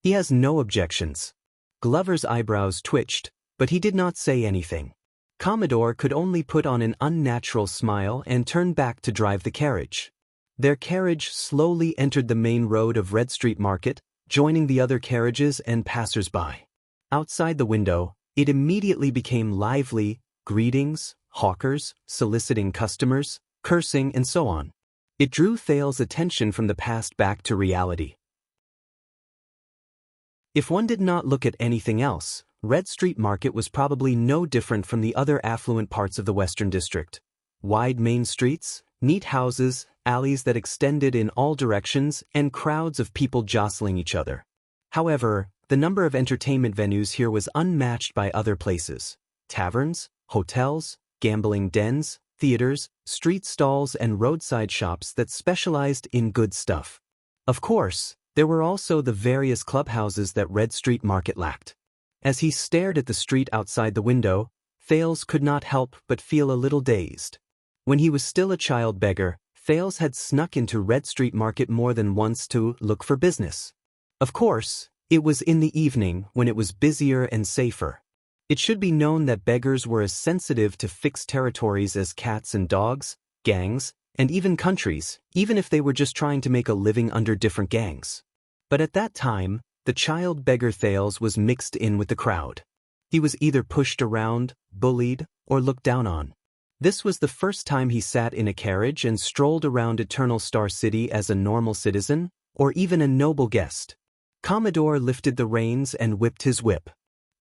"He has no objections." Glover's eyebrows twitched, but he did not say anything. Commodore could only put on an unnatural smile and turn back to drive the carriage. Their carriage slowly entered the main road of Red Street Market, joining the other carriages and passers-by. Outside the window, it immediately became lively, greetings, hawkers, soliciting customers, cursing, and so on. It drew Fales' attention from the past back to reality. If one did not look at anything else, Red Street Market was probably no different from the other affluent parts of the Western District. Wide main streets, neat houses, alleys that extended in all directions, and crowds of people jostling each other. However, the number of entertainment venues here was unmatched by other places. Taverns, hotels, gambling dens, theaters, street stalls, and roadside shops that specialized in good stuff. Of course, there were also the various clubhouses that Red Street Market lacked. As he stared at the street outside the window, Thales could not help but feel a little dazed. When he was still a child beggar, Thales had snuck into Red Street Market more than once to look for business. Of course, it was in the evening when it was busier and safer. It should be known that beggars were as sensitive to fixed territories as cats and dogs, gangs, and even countries, even if they were just trying to make a living under different gangs. But at that time, the child beggar Thales was mixed in with the crowd. He was either pushed around, bullied, or looked down on. This was the first time he sat in a carriage and strolled around Eternal Star City as a normal citizen, or even a noble guest. Commodore lifted the reins and whipped his whip.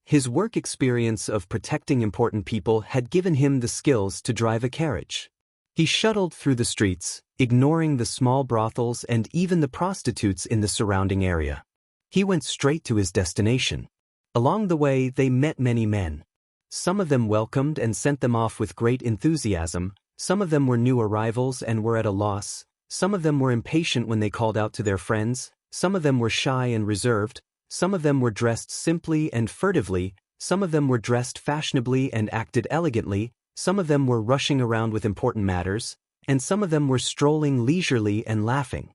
His work experience of protecting important people had given him the skills to drive a carriage. He shuttled through the streets, ignoring the small brothels and even the prostitutes in the surrounding area. He went straight to his destination. Along the way, they met many men. Some of them welcomed and sent them off with great enthusiasm, some of them were new arrivals and were at a loss, some of them were impatient when they called out to their friends, some of them were shy and reserved, some of them were dressed simply and furtively, some of them were dressed fashionably and acted elegantly, some of them were rushing around with important matters, and some of them were strolling leisurely and laughing.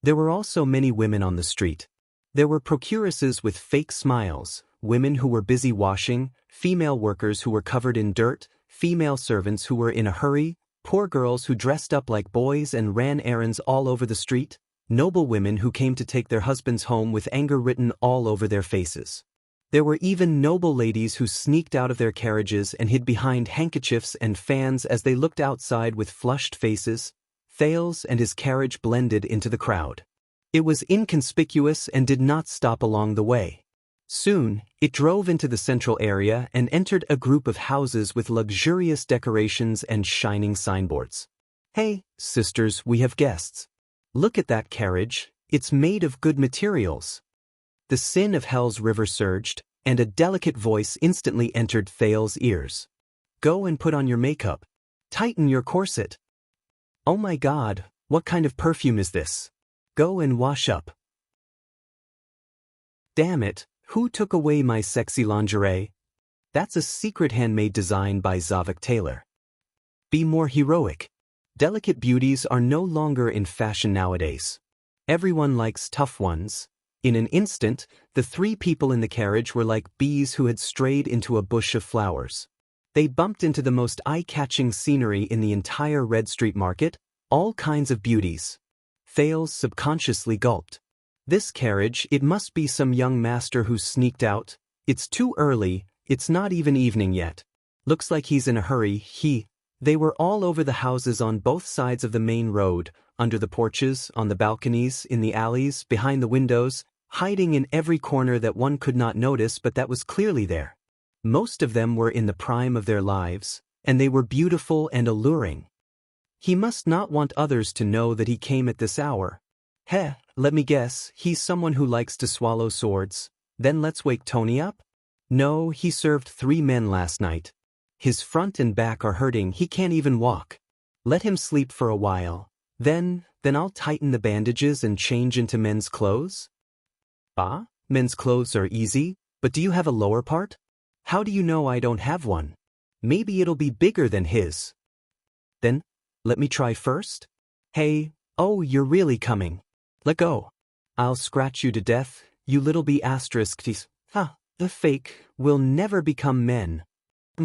There were also many women on the street. There were procuresses with fake smiles, women who were busy washing, female workers who were covered in dirt, female servants who were in a hurry, poor girls who dressed up like boys and ran errands all over the street, noble women who came to take their husbands home with anger written all over their faces. There were even noble ladies who sneaked out of their carriages and hid behind handkerchiefs and fans as they looked outside with flushed faces. Thales and his carriage blended into the crowd. It was inconspicuous and did not stop along the way. Soon, it drove into the central area and entered a group of houses with luxurious decorations and shining signboards. "Hey, sisters, we have guests. Look at that carriage, it's made of good materials." The sin of Hell's river surged, and a delicate voice instantly entered Thales' ears. "Go and put on your makeup. Tighten your corset. Oh my God, what kind of perfume is this? Go and wash up. Damn it, who took away my sexy lingerie? That's a secret handmade design by Zavok Taylor. Be more heroic. Delicate beauties are no longer in fashion nowadays. Everyone likes tough ones." In an instant, the three people in the carriage were like bees who had strayed into a bush of flowers. They bumped into the most eye-catching scenery in the entire Red Street Market, all kinds of beauties. Thales subconsciously gulped. This carriage, it must be some young master who sneaked out. It's too early, it's not even evening yet. Looks like he's in a hurry. They were all over the houses on both sides of the main road, under the porches, on the balconies, in the alleys, behind the windows, hiding in every corner that one could not notice but that was clearly there. Most of them were in the prime of their lives, and they were beautiful and alluring. He must not want others to know that he came at this hour. Let me guess, he's someone who likes to swallow swords. Then let's wake Tony up? No, he served 3 men last night. His front and back are hurting, he can't even walk. Let him sleep for a while. Then I'll tighten the bandages and change into men's clothes? Ah, men's clothes are easy, but do you have a lower part? How do you know I don't have one? Maybe it'll be bigger than his. Then, let me try first? Hey, oh, you're really coming. Let go. I'll scratch you to death, you little bee asterisk. The fake will never become men.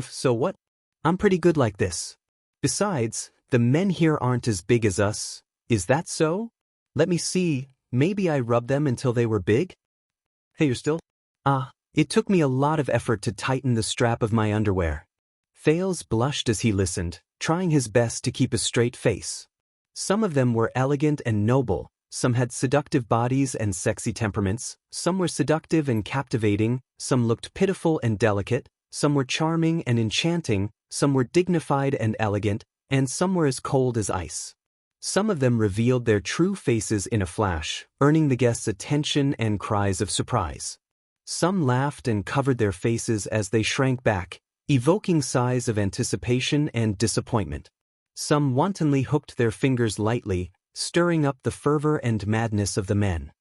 So what? I'm pretty good like this. Besides, the men here aren't as big as us. Is that so? Let me see, maybe I rubbed them until they were big? Hey, you're still? It took me a lot of effort to tighten the strap of my underwear. Thales blushed as he listened, trying his best to keep a straight face. Some of them were elegant and noble, some had seductive bodies and sexy temperaments, some were seductive and captivating, some looked pitiful and delicate, some were charming and enchanting, some were dignified and elegant, and some were as cold as ice. Some of them revealed their true faces in a flash, earning the guests' attention and cries of surprise. Some laughed and covered their faces as they shrank back, evoking sighs of anticipation and disappointment. Some wantonly hooked their fingers lightly, stirring up the fervor and madness of the men.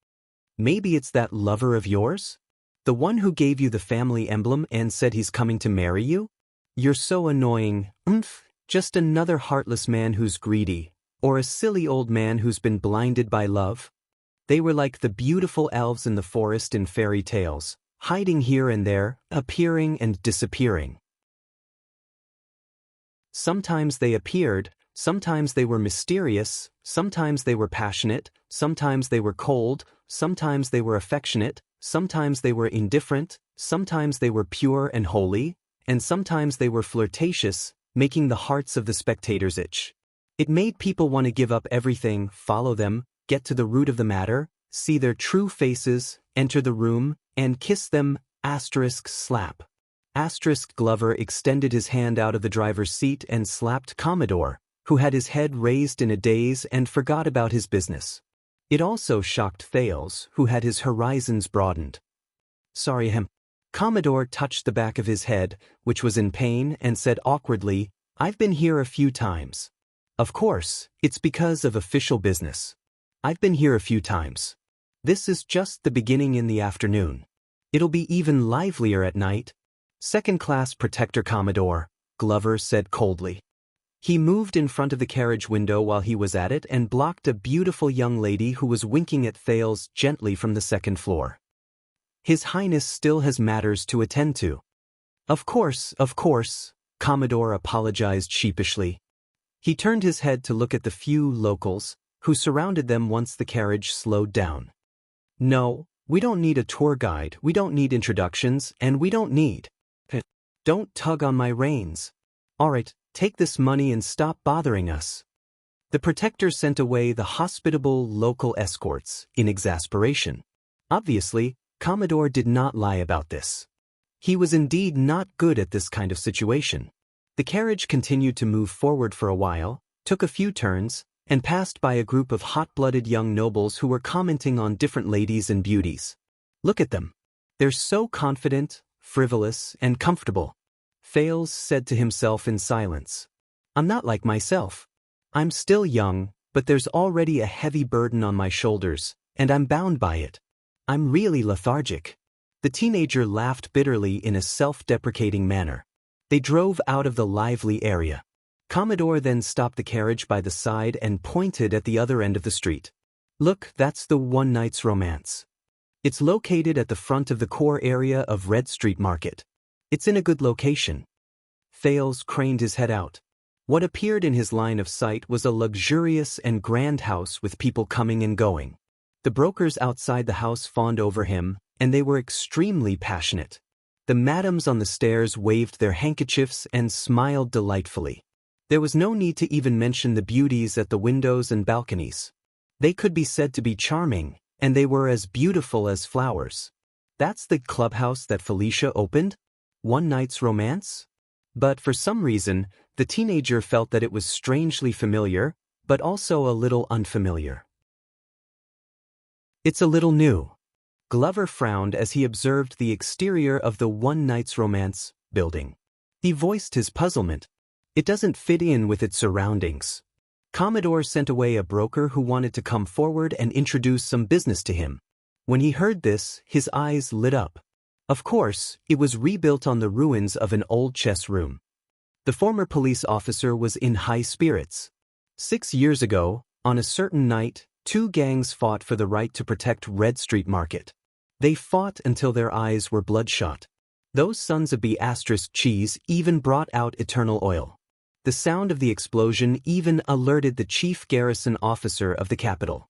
Maybe it's that lover of yours? The one who gave you the family emblem and said he's coming to marry you? You're so annoying. Just another heartless man who's greedy, or a silly old man who's been blinded by love. They were like the beautiful elves in the forest in fairy tales, hiding here and there, appearing and disappearing. Sometimes they appeared, sometimes they were mysterious, sometimes they were passionate, sometimes they were cold, sometimes they were affectionate, sometimes they were indifferent, sometimes they were pure and holy, and sometimes they were flirtatious, making the hearts of the spectators itch. It made people want to give up everything, follow them, get to the root of the matter, see their true faces, enter the room, and kiss them, *slap. Glover extended his hand out of the driver's seat and slapped Commodore, who had his head raised in a daze and forgot about his business. It also shocked Thales, who had his horizons broadened. Sorry him. Commodore touched the back of his head, which was in pain, and said awkwardly, I've been here a few times. Of course, it's because of official business. I've been here a few times. This is just the beginning in the afternoon. It'll be even livelier at night. Second-class protector Commodore, Glover said coldly. He moved in front of the carriage window while he was at it and blocked a beautiful young lady who was winking at Thales gently from the second floor. His Highness still has matters to attend to. Of course, Commodore apologized sheepishly. He turned his head to look at the few locals who surrounded them once the carriage slowed down. No, we don't need a tour guide, we don't need introductions, and we don't need... Don't tug on my reins. All right, take this money and stop bothering us. The protector sent away the hospitable local escorts in exasperation. Obviously, Commodore did not lie about this. He was indeed not good at this kind of situation. The carriage continued to move forward for a while, took a few turns, and passed by a group of hot-blooded young nobles who were commenting on different ladies and beauties. Look at them. They're so confident, frivolous, and comfortable. Thales said to himself in silence. I'm not like myself. I'm still young, but there's already a heavy burden on my shoulders, and I'm bound by it. I'm really lethargic. The teenager laughed bitterly in a self-deprecating manner. They drove out of the lively area. Commodore then stopped the carriage by the side and pointed at the other end of the street. Look, that's the One Night's Romance. It's located at the front of the core area of Red Street Market. It's in a good location. Thales craned his head out. What appeared in his line of sight was a luxurious and grand house with people coming and going. The brokers outside the house fawned over him, and they were extremely passionate. The madams on the stairs waved their handkerchiefs and smiled delightfully. There was no need to even mention the beauties at the windows and balconies. They could be said to be charming, and they were as beautiful as flowers. That's the clubhouse that Felicia opened? One Night's Romance? But for some reason, the teenager felt that it was strangely familiar, but also a little unfamiliar. It's a little new. Glover frowned as he observed the exterior of the One Night's Romance building. He voiced his puzzlement. It doesn't fit in with its surroundings. Commodore sent away a broker who wanted to come forward and introduce some business to him. When he heard this, his eyes lit up. Of course, it was rebuilt on the ruins of an old chess room. The former police officer was in high spirits. 6 years ago, on a certain night, 2 gangs fought for the right to protect Red Street Market. They fought until their eyes were bloodshot. Those sons of cheese even brought out eternal oil. The sound of the explosion even alerted the chief garrison officer of the capital.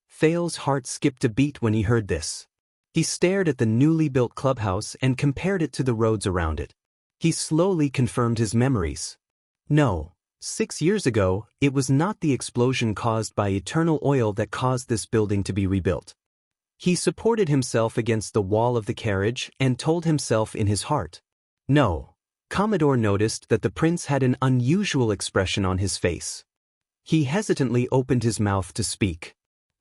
Thales' heart skipped a beat when he heard this. He stared at the newly built clubhouse and compared it to the roads around it. He slowly confirmed his memories. No, 6 years ago, it was not the explosion caused by eternal oil that caused this building to be rebuilt. He supported himself against the wall of the carriage and told himself in his heart. No. Commodore noticed that the prince had an unusual expression on his face. He hesitantly opened his mouth to speak.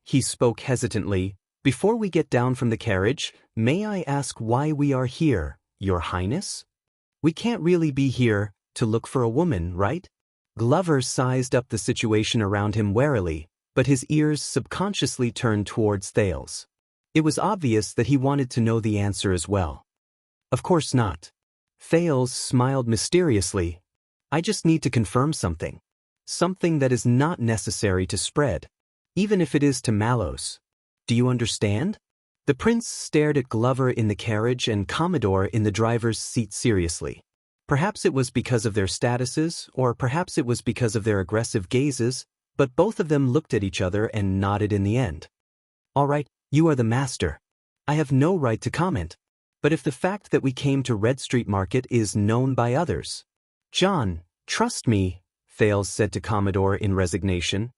He spoke hesitantly. Before we get down from the carriage, may I ask why we are here, Your Highness? We can't really be here to look for a woman, right? Glover sized up the situation around him warily, but his ears subconsciously turned towards Thales. It was obvious that he wanted to know the answer as well. Of course not. Thales smiled mysteriously. I just need to confirm something. Something that is not necessary to spread, even if it is to Mallows. Do you understand? The prince stared at Glover in the carriage and Commodore in the driver's seat seriously. Perhaps it was because of their statuses, or perhaps it was because of their aggressive gazes, but both of them looked at each other and nodded in the end. All right, you are the master. I have no right to comment. But if the fact that we came to Red Street Market is known by others. John, trust me, Thales said to Commodore in resignation.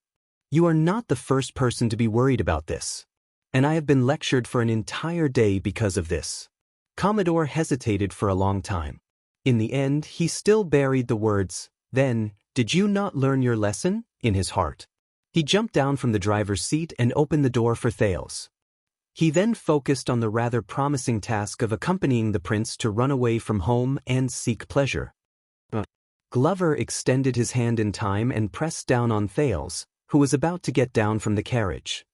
You are not the first person to be worried about this. And I have been lectured for an entire day because of this. Commodore hesitated for a long time. In the end, he still buried the words, then, did you not learn your lesson, in his heart. He jumped down from the driver's seat and opened the door for Thales. He then focused on the rather promising task of accompanying the prince to run away from home and seek pleasure. Glover extended his hand in time and pressed down on Thales, who was about to get down from the carriage.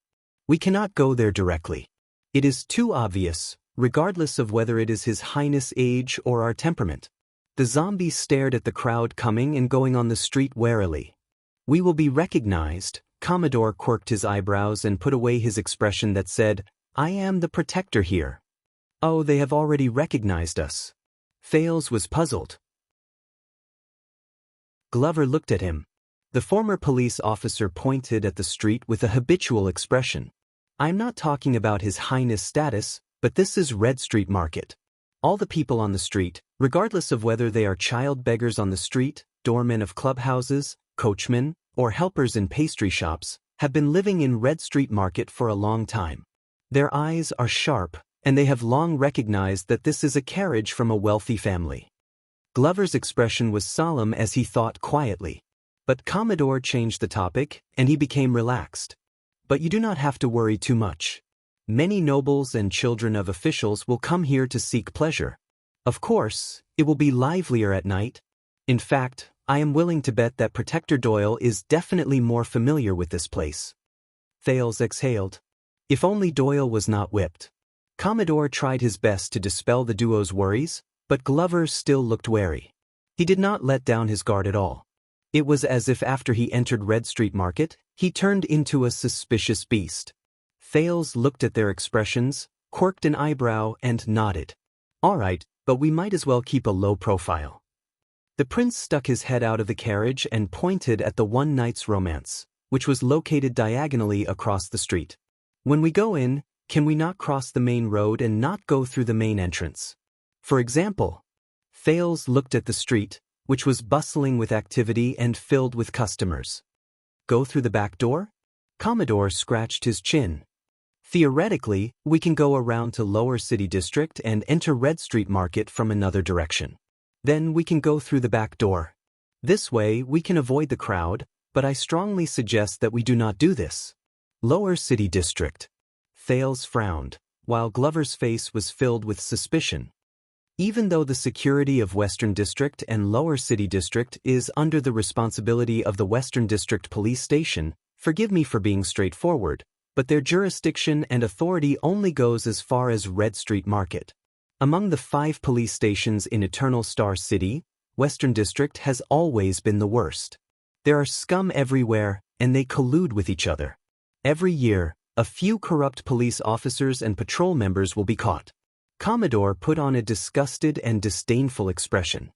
We cannot go there directly. It is too obvious, regardless of whether it is His Highness' age or our temperament. The zombie stared at the crowd coming and going on the street warily. We will be recognized. Commodore quirked his eyebrows and put away his expression that said, I am the protector here. Oh, they have already recognized us. Thales was puzzled. Glover looked at him. The former police officer pointed at the street with a habitual expression. I'm not talking about His Highness' status, but this is Red Street Market. All the people on the street, regardless of whether they are child beggars on the street, doormen of clubhouses, coachmen, or helpers in pastry shops, have been living in Red Street Market for a long time. Their eyes are sharp, and they have long recognized that this is a carriage from a wealthy family. Glover's expression was solemn as he thought quietly. But Commodore changed the topic, and he became relaxed. But you do not have to worry too much. Many nobles and children of officials will come here to seek pleasure. Of course, it will be livelier at night. In fact, I am willing to bet that Protector Doyle is definitely more familiar with this place. Thales exhaled. If only Doyle was not whipped. Commodore tried his best to dispel the duo's worries, but Glover still looked wary. He did not let down his guard at all. It was as if after he entered Red Street Market, he turned into a suspicious beast. Thales looked at their expressions, quirked an eyebrow, and nodded. All right, but we might as well keep a low profile. The prince stuck his head out of the carriage and pointed at the One Night's Romance, which was located diagonally across the street. When we go in, can we not cross the main road and not go through the main entrance? For example, Thales looked at the street, which was bustling with activity and filled with customers. Go through the back door? Commodore scratched his chin. Theoretically, we can go around to Lower City District and enter Red Street Market from another direction. Then we can go through the back door. This way we can avoid the crowd, but I strongly suggest that we do not do this. Lower City District. Thales frowned, while Glover's face was filled with suspicion. Even though the security of Western District and Lower City District is under the responsibility of the Western District Police Station, forgive me for being straightforward, but their jurisdiction and authority only goes as far as Red Street Market. Among the 5 police stations in Eternal Star City, Western District has always been the worst. There are scum everywhere, and they collude with each other. Every year, a few corrupt police officers and patrol members will be caught. Commodore put on a disgusted and disdainful expression.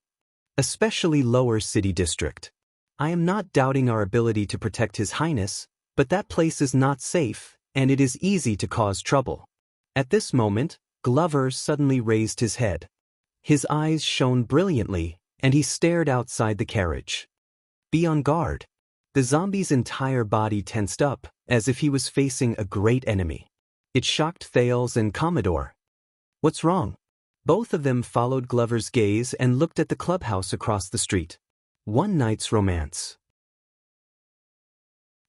Especially Lower City District. I am not doubting our ability to protect His Highness, but that place is not safe, and it is easy to cause trouble. At this moment, Glover suddenly raised his head. His eyes shone brilliantly, and he stared outside the carriage. Be on guard. The zombie's entire body tensed up, as if he was facing a great enemy. It shocked Thales and Commodore. What's wrong? Both of them followed Glover's gaze and looked at the clubhouse across the street. One Night's Romance.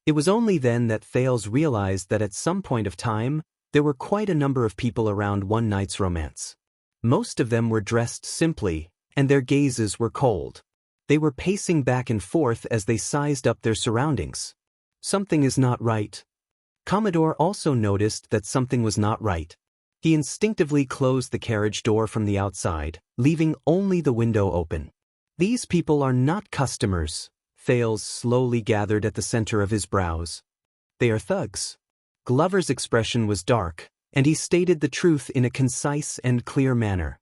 It was only then that Thales realized that at some point of time, there were quite a number of people around One Night's Romance. Most of them were dressed simply, and their gazes were cold. They were pacing back and forth as they sized up their surroundings. Something is not right. Commodore also noticed that something was not right. He instinctively closed the carriage door from the outside, leaving only the window open. These people are not customers. Thales slowly gathered at the center of his brows. They are thugs. Glover's expression was dark, and he stated the truth in a concise and clear manner.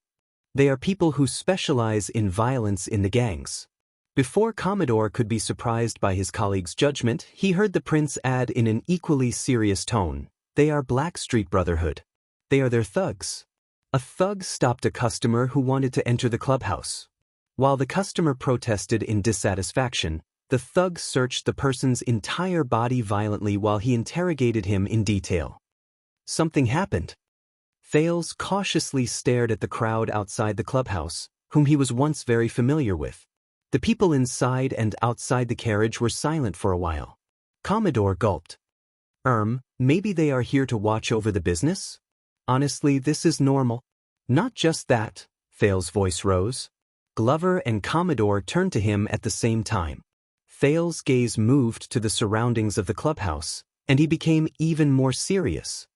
They are people who specialize in violence in the gangs. Before Commodore could be surprised by his colleague's judgment, he heard the prince add in an equally serious tone, "They are Blackstreet Brotherhood. They are their thugs." A thug stopped a customer who wanted to enter the clubhouse. While the customer protested in dissatisfaction, the thug searched the person's entire body violently while he interrogated him in detail. Something happened. Thales cautiously stared at the crowd outside the clubhouse, whom he was once very familiar with. The people inside and outside the carriage were silent for a while. Commodore gulped. Maybe they are here to watch over the business? Honestly, this is normal." "Not just that," Thales' voice rose. Glover and Commodore turned to him at the same time. Thales' gaze moved to the surroundings of the clubhouse, and he became even more serious.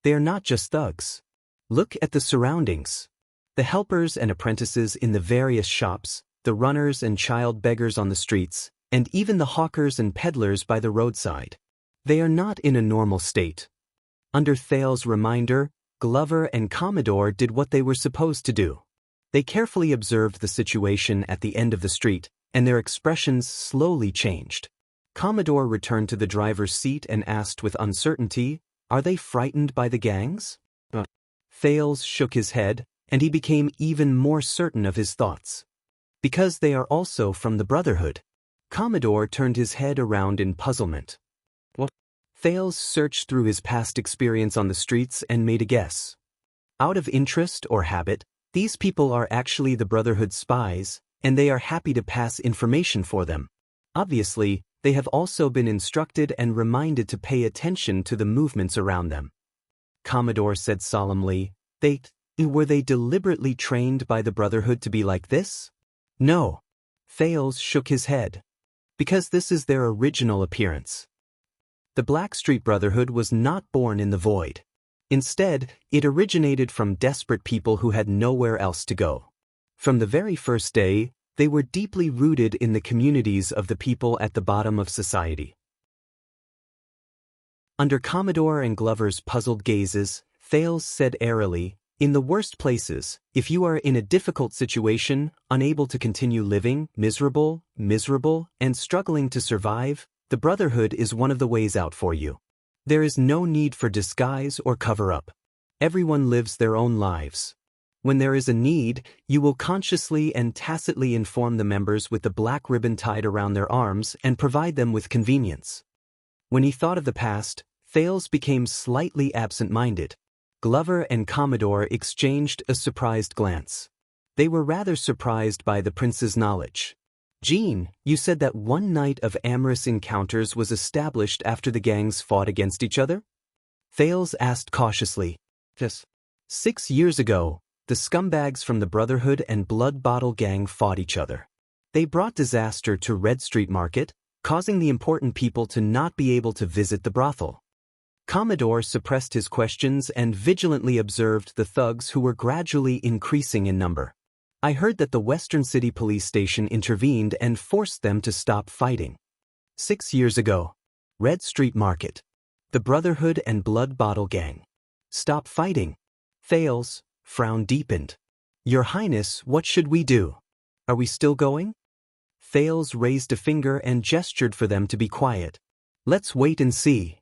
"They are not just thugs. Look at the surroundings. The helpers and apprentices in the various shops, the runners and child beggars on the streets, and even the hawkers and peddlers by the roadside. They are not in a normal state." Under Thales' reminder, Glover and Commodore did what they were supposed to do. They carefully observed the situation at the end of the street, and their expressions slowly changed. Commodore returned to the driver's seat and asked with uncertainty, "Are they frightened by the gangs?" Thales shook his head, and he became even more certain of his thoughts. "Because they are also from the Brotherhood." Commodore turned his head around in puzzlement. "What?" Thales searched through his past experience on the streets and made a guess. Out of interest or habit, these people are actually the Brotherhood spies, and they are happy to pass information for them. Obviously, they have also been instructed and reminded to pay attention to the movements around them. Commodore said solemnly, Were they deliberately trained by the Brotherhood to be like this?" "No." Thales shook his head. "Because this is their original appearance. The Blackstreet Brotherhood was not born in the void. Instead, it originated from desperate people who had nowhere else to go. From the very first day, they were deeply rooted in the communities of the people at the bottom of society." Under Commodore and Glover's puzzled gazes, Thales said airily, "In the worst places, if you are in a difficult situation, unable to continue living, miserable, and struggling to survive, the Brotherhood is one of the ways out for you. There is no need for disguise or cover-up. Everyone lives their own lives. When there is a need, you will consciously and tacitly inform the members with the black ribbon tied around their arms and provide them with convenience." When he thought of the past, Thales became slightly absent-minded. Glover and Commodore exchanged a surprised glance. They were rather surprised by the prince's knowledge. "Jean, you said that one night of amorous encounters was established after the gangs fought against each other?" Thales asked cautiously. "Yes. 6 years ago, the scumbags from the Brotherhood and Blood Bottle Gang fought each other. They brought disaster to Red Street Market, causing the important people to not be able to visit the brothel." Commodore suppressed his questions and vigilantly observed the thugs who were gradually increasing in number. "I heard that the Western City Police Station intervened and forced them to stop fighting. 6 years ago. Red Street Market. The Brotherhood and Blood Bottle Gang. Stop fighting." Thales' frown deepened. "Your Highness, what should we do? Are we still going?" Thales raised a finger and gestured for them to be quiet. "Let's wait and see."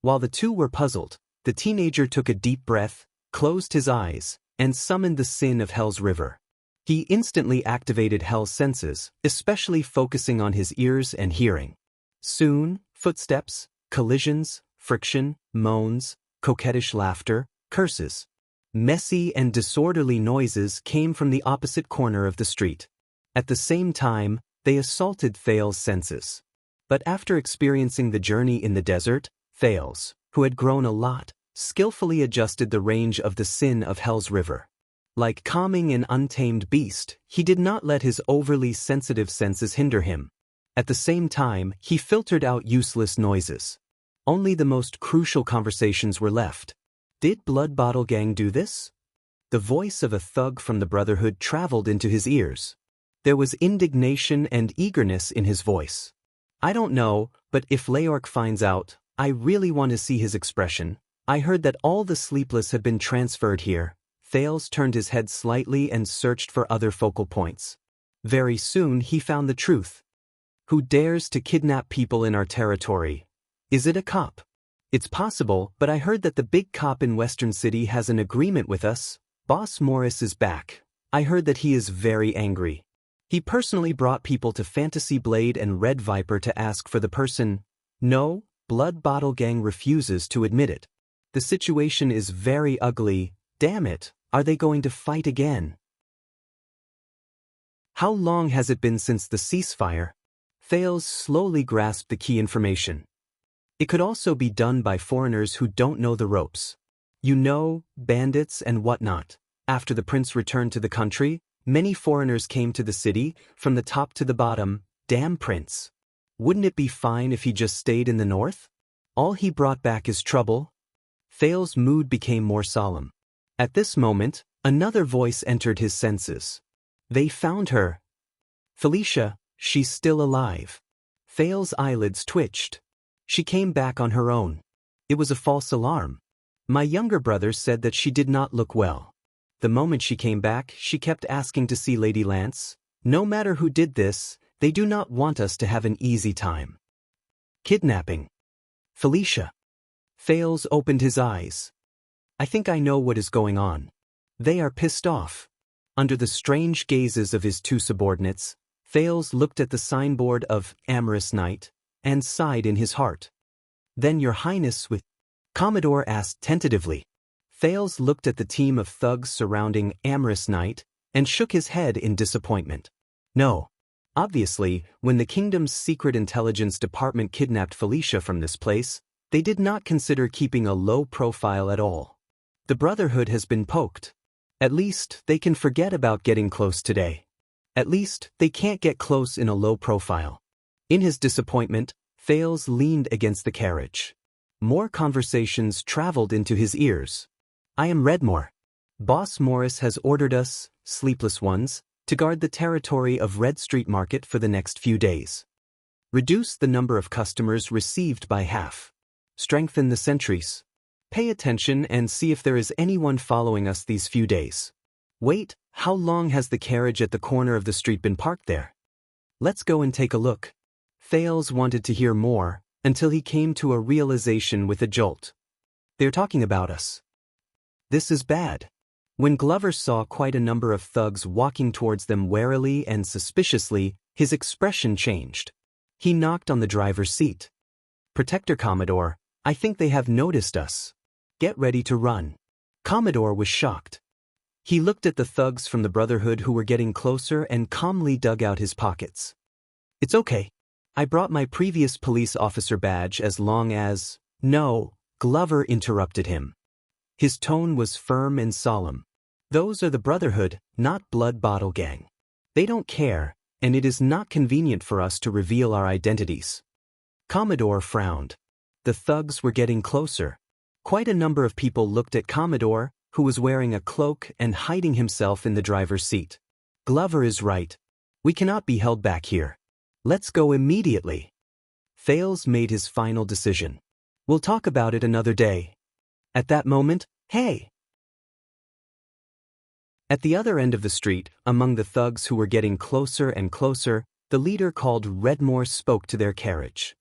While the two were puzzled, the teenager took a deep breath, closed his eyes, and summoned the sin of Hell's River. He instantly activated Hell's senses, especially focusing on his ears and hearing. Soon, footsteps, collisions, friction, moans, coquettish laughter, curses. Messy and disorderly noises came from the opposite corner of the street. At the same time, they assaulted Thales' senses. But after experiencing the journey in the desert, Thales, who had grown a lot, skillfully adjusted the range of the sin of Hell's River. Like calming an untamed beast, he did not let his overly sensitive senses hinder him. At the same time, he filtered out useless noises. Only the most crucial conversations were left. Did Blood Bottle Gang do this? The voice of a thug from the Brotherhood traveled into his ears. There was indignation and eagerness in his voice. I don't know, but if Leorc finds out, I really want to see his expression. I heard that all the sleepless have been transferred here. Thales turned his head slightly and searched for other focal points. Very soon he found the truth. Who dares to kidnap people in our territory? Is it a cop? It's possible, but I heard that the big cop in Western City has an agreement with us. Boss Morris is back. I heard that he is very angry. He personally brought people to Fantasy Blade and Red Viper to ask for the person. No, Blood Bottle Gang refuses to admit it. The situation is very ugly. Damn it, are they going to fight again? How long has it been since the ceasefire? Thales slowly grasped the key information. It could also be done by foreigners who don't know the ropes. You know, bandits and whatnot. After the prince returned to the country, many foreigners came to the city, from the top to the bottom. Damn prince. Wouldn't it be fine if he just stayed in the north? All he brought back is trouble. Thales' mood became more solemn. At this moment, another voice entered his senses. They found her. Felicia, she's still alive. Thales' eyelids twitched. She came back on her own. It was a false alarm. My younger brother said that she did not look well. The moment she came back, she kept asking to see Lady Lance. No matter who did this, they do not want us to have an easy time. Kidnapping. Felicia. Thales opened his eyes. I think I know what is going on. They are pissed off. Under the strange gazes of his two subordinates, Thales looked at the signboard of Amorous Night and sighed in his heart. Then your highness with... Commodore asked tentatively. Thales looked at the team of thugs surrounding Amorous Night and shook his head in disappointment. No. Obviously, when the kingdom's secret intelligence department kidnapped Felicia from this place, they did not consider keeping a low profile at all. The Brotherhood has been poked. At least, they can forget about getting close today. At least, they can't get close in a low profile. In his disappointment, Thales leaned against the carriage. More conversations traveled into his ears. I am Redmore. Boss Morris has ordered us, sleepless ones, to guard the territory of Red Street Market for the next few days. Reduce the number of customers received by half. Strengthen the sentries. Pay attention and see if there is anyone following us these few days. Wait, how long has the carriage at the corner of the street been parked there? Let's go and take a look. Thales wanted to hear more, until he came to a realization with a jolt. They're talking about us. This is bad. When Glover saw quite a number of thugs walking towards them warily and suspiciously, his expression changed. He knocked on the driver's seat. Protector Commodore, I think they have noticed us. Get ready to run. Commodore was shocked. He looked at the thugs from the Brotherhood who were getting closer and calmly dug out his pockets. It's okay. I brought my previous police officer badge as long as... No, Glover interrupted him. His tone was firm and solemn. Those are the Brotherhood, not Blood Bottle Gang. They don't care, and it is not convenient for us to reveal our identities. Commodore frowned. The thugs were getting closer. Quite a number of people looked at Commodore, who was wearing a cloak and hiding himself in the driver's seat. Glover is right. We cannot be held back here. Let's go immediately. Thales made his final decision. We'll talk about it another day. At that moment, hey! At the other end of the street, among the thugs who were getting closer and closer, the leader called Redmore spoke to their carriage.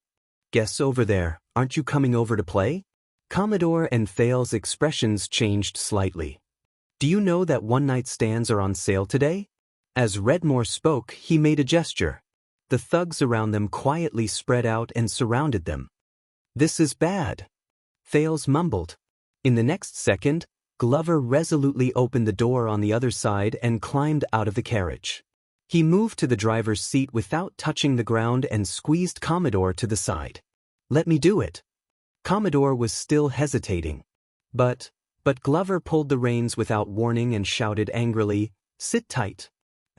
Guess over there, aren't you coming over to play? Commodore and Thales' expressions changed slightly. Do you know that one-night stands are on sale today? As Redmore spoke, he made a gesture. The thugs around them quietly spread out and surrounded them. This is bad. Thales mumbled. In the next second, Glover resolutely opened the door on the other side and climbed out of the carriage. He moved to the driver's seat without touching the ground and squeezed Commodore to the side. Let me do it. Commodore was still hesitating. But Glover pulled the reins without warning and shouted angrily, Sit tight.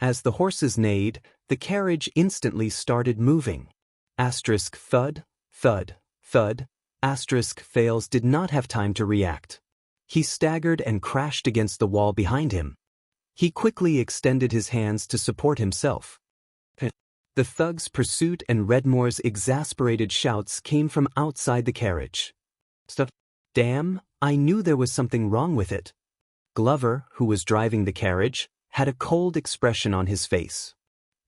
As the horses neighed, the carriage instantly started moving. Asterisk thud, thud, thud. Thales did not have time to react. He staggered and crashed against the wall behind him. He quickly extended his hands to support himself. The thug's pursuit and Redmore's exasperated shouts came from outside the carriage. Damn, I knew there was something wrong with it. Glover, who was driving the carriage, had a cold expression on his face.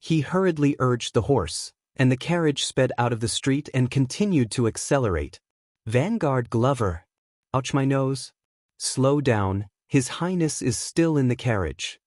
He hurriedly urged the horse, and the carriage sped out of the street and continued to accelerate. Vanguard Glover. Ouch, my nose. Slow down, His Highness is still in the carriage.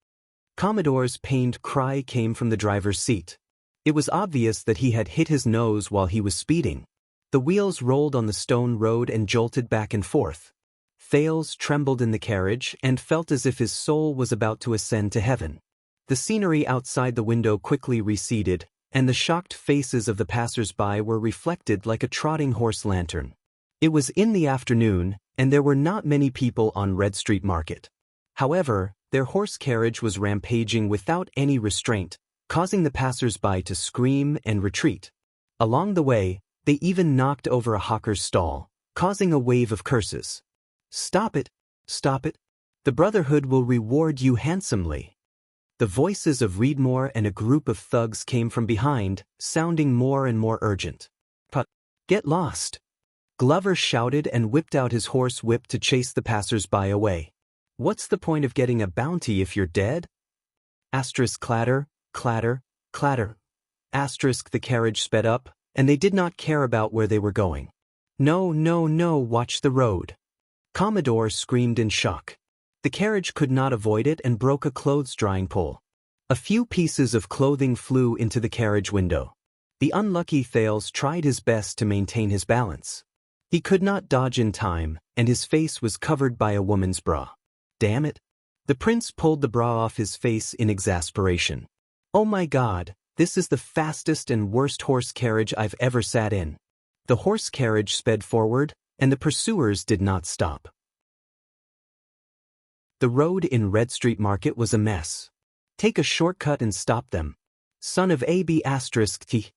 Commodore's pained cry came from the driver's seat. It was obvious that he had hit his nose while he was speeding. The wheels rolled on the stone road and jolted back and forth. Thales trembled in the carriage and felt as if his soul was about to ascend to heaven. The scenery outside the window quickly receded, and the shocked faces of the passers-by were reflected like a trotting horse lantern. It was in the afternoon, and there were not many people on Red Street Market. However, their horse carriage was rampaging without any restraint, causing the passers-by to scream and retreat. Along the way, they even knocked over a hawker's stall, causing a wave of curses. "Stop it! Stop it! The Brotherhood will reward you handsomely." The voices of Redmore and a group of thugs came from behind, sounding more and more urgent. "Get lost!" Glover shouted and whipped out his horse whip to chase the passers-by away. "What's the point of getting a bounty if you're dead?" Clatter, clatter, clatter. The carriage sped up, and they did not care about where they were going. "No, no, no, watch the road." Commodore screamed in shock. The carriage could not avoid it and broke a clothes-drying pole. A few pieces of clothing flew into the carriage window. The unlucky Thales tried his best to maintain his balance. He could not dodge in time, and his face was covered by a woman's bra. Damn it! The prince pulled the bra off his face in exasperation. "Oh my God, this is the fastest and worst horse carriage I've ever sat in." The horse carriage sped forward, and the pursuers did not stop. The road in Red Street Market was a mess. "Take a shortcut and stop them. Son of AB*T.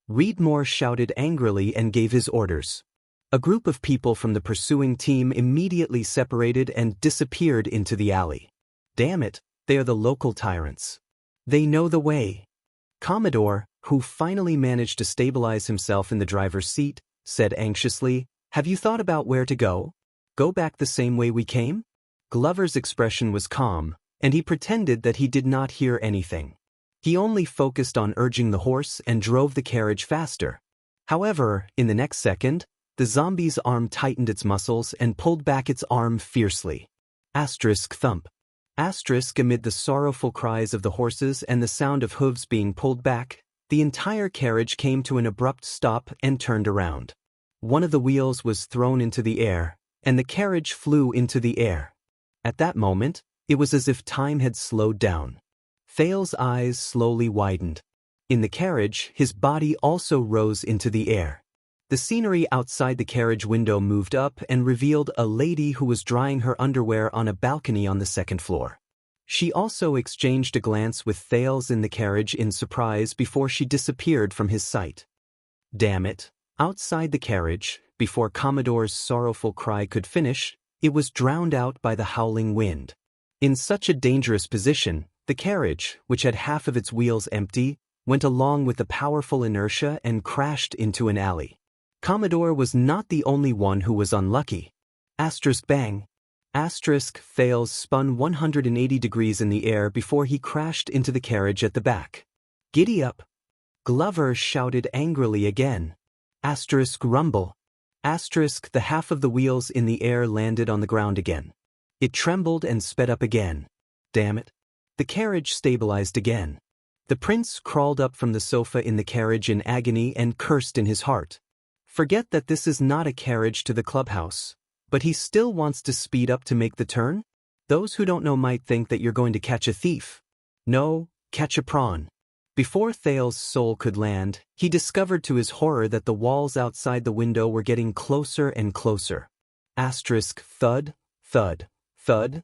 Redmore shouted angrily and gave his orders. A group of people from the pursuing team immediately separated and disappeared into the alley. Damn it, they are the local tyrants. They know the way. Commodore, who finally managed to stabilize himself in the driver's seat, said anxiously, "Have you thought about where to go? Go back the same way we came?" Glover's expression was calm, and he pretended that he did not hear anything. He only focused on urging the horse and drove the carriage faster. However, in the next second, the zombie's arm tightened its muscles and pulled back its arm fiercely. Thump. Amid the sorrowful cries of the horses and the sound of hooves being pulled back, the entire carriage came to an abrupt stop and turned around. One of the wheels was thrown into the air, and the carriage flew into the air. At that moment, it was as if time had slowed down. Thales' eyes slowly widened. In the carriage, his body also rose into the air. The scenery outside the carriage window moved up and revealed a lady who was drying her underwear on a balcony on the second floor. She also exchanged a glance with Thales in the carriage in surprise before she disappeared from his sight. Damn it! Outside the carriage, before Commodore's sorrowful cry could finish, it was drowned out by the howling wind. In such a dangerous position, the carriage, which had half of its wheels empty, went along with the powerful inertia and crashed into an alley. Commodore was not the only one who was unlucky. Bang! Thales spun 180 degrees in the air before he crashed into the carriage at the back. "Giddy up!" Glover shouted angrily again. Rumble. The half of the wheels in the air landed on the ground again. It trembled and sped up again. Damn it! The carriage stabilized again. The prince crawled up from the sofa in the carriage in agony and cursed in his heart. Forget that this is not a carriage to the clubhouse, but he still wants to speed up to make the turn? Those who don't know might think that you're going to catch a thief. No, catch a prawn. Before Thales' soul could land, he discovered to his horror that the walls outside the window were getting closer and closer. Thud, thud, thud.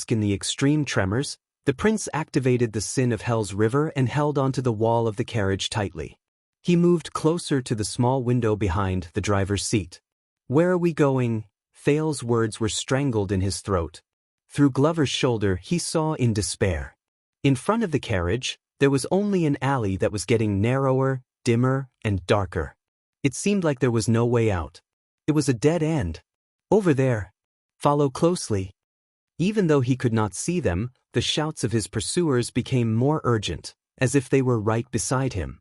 In the extreme tremors, the prince activated the sin of Hell's River and held onto the wall of the carriage tightly. He moved closer to the small window behind the driver's seat. Where are we going? Fail's words were strangled in his throat. Through Glover's shoulder he saw in despair. In front of the carriage, there was only an alley that was getting narrower, dimmer, and darker. It seemed like there was no way out. It was a dead end. Over there. Follow closely. Even though he could not see them, the shouts of his pursuers became more urgent, as if they were right beside him.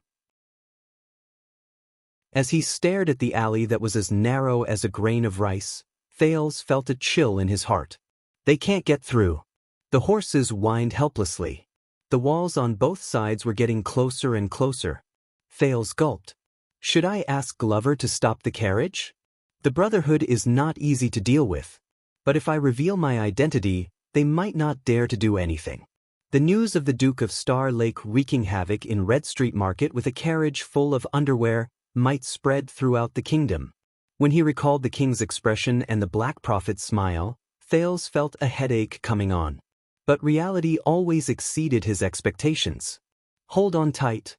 As he stared at the alley that was as narrow as a grain of rice, Thales felt a chill in his heart. They can't get through. The horses whined helplessly. The walls on both sides were getting closer and closer. Thales gulped. Should I ask Glover to stop the carriage? The Brotherhood is not easy to deal with. But if I reveal my identity, they might not dare to do anything. The news of the Duke of Star Lake wreaking havoc in Red Street Market with a carriage full of underwear might spread throughout the kingdom. When he recalled the king's expression and the Black Prophet's smile, Thales felt a headache coming on. But reality always exceeded his expectations. Hold on tight.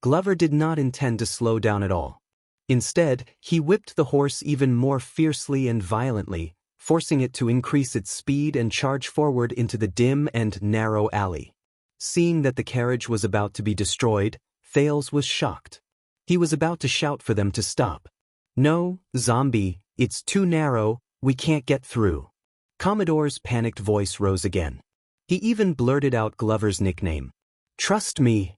Glover did not intend to slow down at all. Instead, he whipped the horse even more fiercely and violently, forcing it to increase its speed and charge forward into the dim and narrow alley. Seeing that the carriage was about to be destroyed, Thales was shocked. He was about to shout for them to stop. No, zombie, it's too narrow, we can't get through. Commodore's panicked voice rose again. He even blurted out Glover's nickname. Trust me.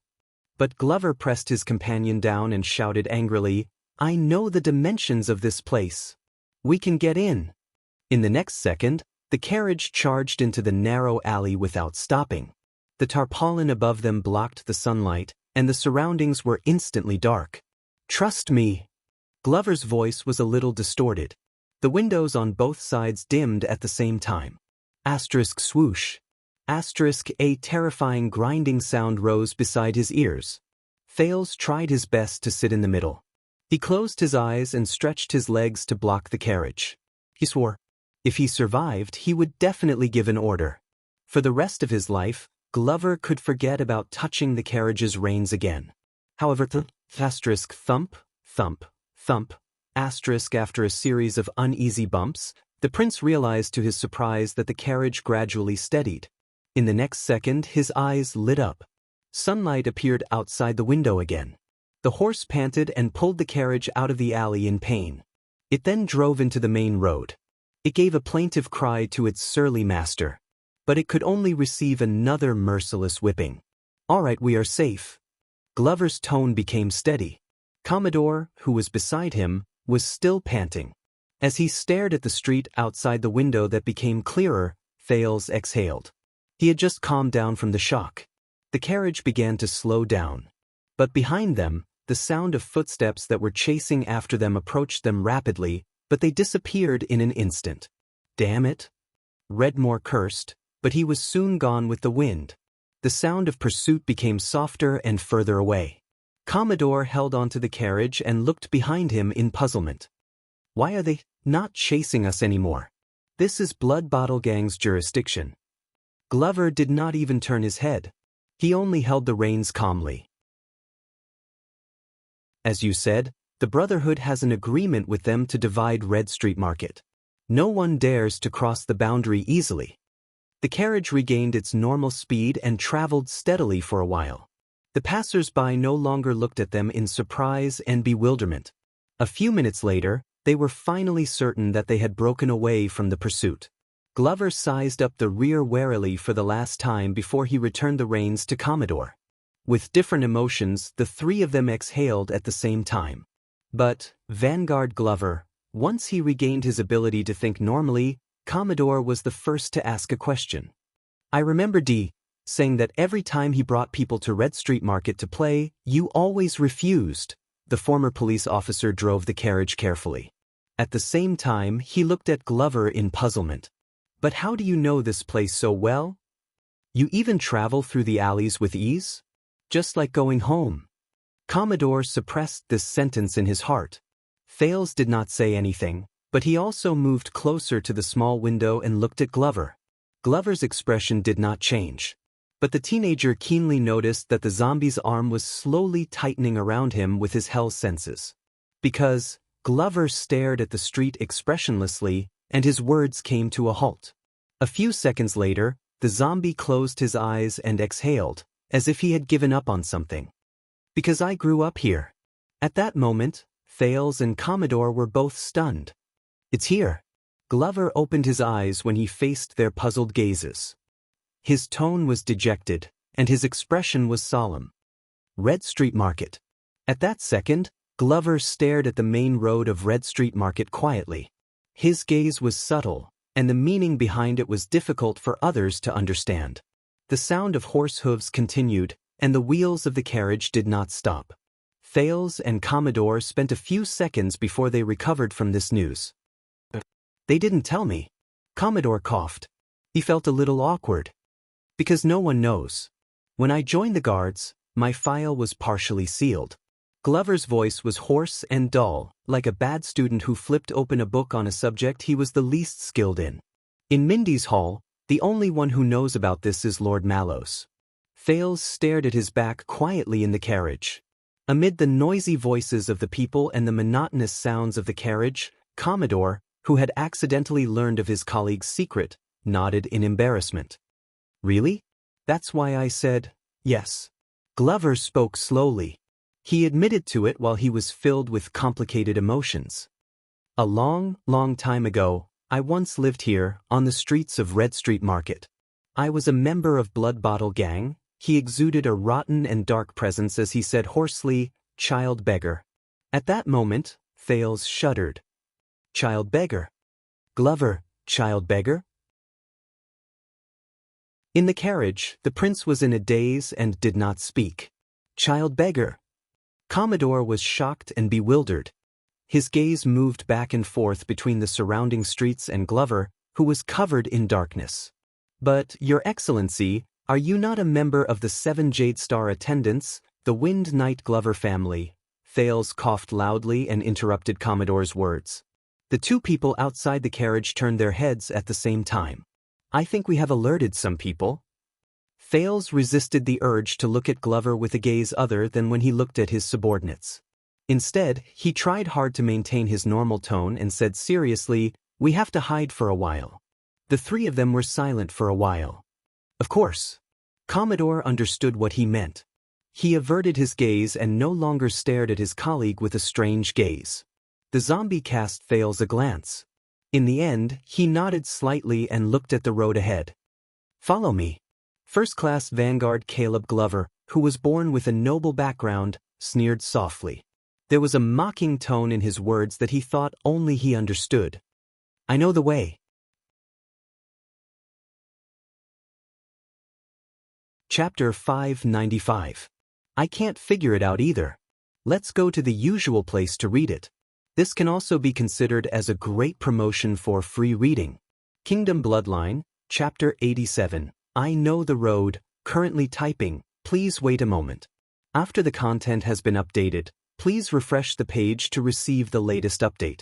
But Glover pressed his companion down and shouted angrily, I know the dimensions of this place. We can get in. In the next second, the carriage charged into the narrow alley without stopping. The tarpaulin above them blocked the sunlight, and the surroundings were instantly dark. Trust me. Glover's voice was a little distorted. The windows on both sides dimmed at the same time. Asterisk swoosh. Asterisk a terrifying grinding sound rose beside his ears. Thales tried his best to sit in the middle. He closed his eyes and stretched his legs to block the carriage. He swore. If he survived, he would definitely give an order. For the rest of his life, Glover could forget about touching the carriage's reins again. However, asterisk thump, thump, thump, asterisk after a series of uneasy bumps, the prince realized to his surprise that the carriage gradually steadied. In the next second, his eyes lit up. Sunlight appeared outside the window again. The horse panted and pulled the carriage out of the alley in pain. It then drove into the main road. It gave a plaintive cry to its surly master. But it could only receive another merciless whipping. All right, we are safe. Glover's tone became steady. Commodore, who was beside him, was still panting. As he stared at the street outside the window that became clearer, Thales exhaled. He had just calmed down from the shock. The carriage began to slow down. But behind them, the sound of footsteps that were chasing after them approached them rapidly, but they disappeared in an instant. Damn it! Redmore cursed, but he was soon gone with the wind. The sound of pursuit became softer and further away. Commodore held onto the carriage and looked behind him in puzzlement. Why are they not chasing us anymore? This is Blood Bottle Gang's jurisdiction. Glover did not even turn his head. He only held the reins calmly. As you said, the Brotherhood has an agreement with them to divide Red Street Market. No one dares to cross the boundary easily. The carriage regained its normal speed and traveled steadily for a while. The passers-by no longer looked at them in surprise and bewilderment. A few minutes later, they were finally certain that they had broken away from the pursuit. Glover sized up the rear warily for the last time before he returned the reins to Commodore. With different emotions, the three of them exhaled at the same time. But, Vanguard Glover, once he regained his ability to think normally, Commodore was the first to ask a question. I remember saying that every time he brought people to Red Street Market to play, you always refused. The former police officer drove the carriage carefully. At the same time, he looked at Glover in puzzlement. But how do you know this place so well? You even travel through the alleys with ease? Just like going home. Commodore suppressed this sentence in his heart. Thales did not say anything, but he also moved closer to the small window and looked at Glover. Glover's expression did not change. But the teenager keenly noticed that the zombie's arm was slowly tightening around him with his hell senses. Because, Glover stared at the street expressionlessly, and his words came to a halt. A few seconds later, the zombie closed his eyes and exhaled, as if he had given up on something. Because I grew up here. At that moment, Thales and Commodore were both stunned. It's here. Glover opened his eyes when he faced their puzzled gazes. His tone was dejected, and his expression was solemn. Red Street Market. At that second, Glover stared at the main road of Red Street Market quietly. His gaze was subtle, and the meaning behind it was difficult for others to understand. The sound of horse hooves continued, and the wheels of the carriage did not stop. Thales and Commodore spent a few seconds before they recovered from this news. They didn't tell me. Commodore coughed. He felt a little awkward. Because no one knows. When I joined the guards, my file was partially sealed. Glover's voice was hoarse and dull, like a bad student who flipped open a book on a subject he was the least skilled in. In Mindy's hall, the only one who knows about this is Lord Mallows. Thales stared at his back quietly in the carriage. Amid the noisy voices of the people and the monotonous sounds of the carriage, Commodore, who had accidentally learned of his colleague's secret, nodded in embarrassment. Really? That's why I said, yes. Glover spoke slowly. He admitted to it while he was filled with complicated emotions. A long, long time ago, I once lived here, on the streets of Red Street Market. I was a member of Blood Bottle Gang. He exuded a rotten and dark presence as he said hoarsely, "Child beggar." At that moment, Thales shuddered. Child beggar. Glover, child beggar? In the carriage, the prince was in a daze and did not speak. Child beggar. Commodore was shocked and bewildered. His gaze moved back and forth between the surrounding streets and Glover, who was covered in darkness. But, Your Excellency, are you not a member of the 7 Jade Star attendants, the Wind Knight Glover family? Thales coughed loudly and interrupted Commodore's words. The two people outside the carriage turned their heads at the same time. I think we have alerted some people. Thales resisted the urge to look at Glover with a gaze other than when he looked at his subordinates. Instead, he tried hard to maintain his normal tone and said seriously, "We have to hide for a while." The three of them were silent for a while. Of course. Commodore understood what he meant. He averted his gaze and no longer stared at his colleague with a strange gaze. The zombie cast Thales a glance. In the end, he nodded slightly and looked at the road ahead. Follow me. First-class Vanguard Caleb Glover, who was born with a noble background, sneered softly. There was a mocking tone in his words that he thought only he understood. I know the way. Chapter 595. I can't figure it out either. Let's go to the usual place to read it. This can also be considered as a great promotion for free reading. Kingdom Bloodline, Chapter 87. I know the road, currently typing, please wait a moment. After the content has been updated, please refresh the page to receive the latest update.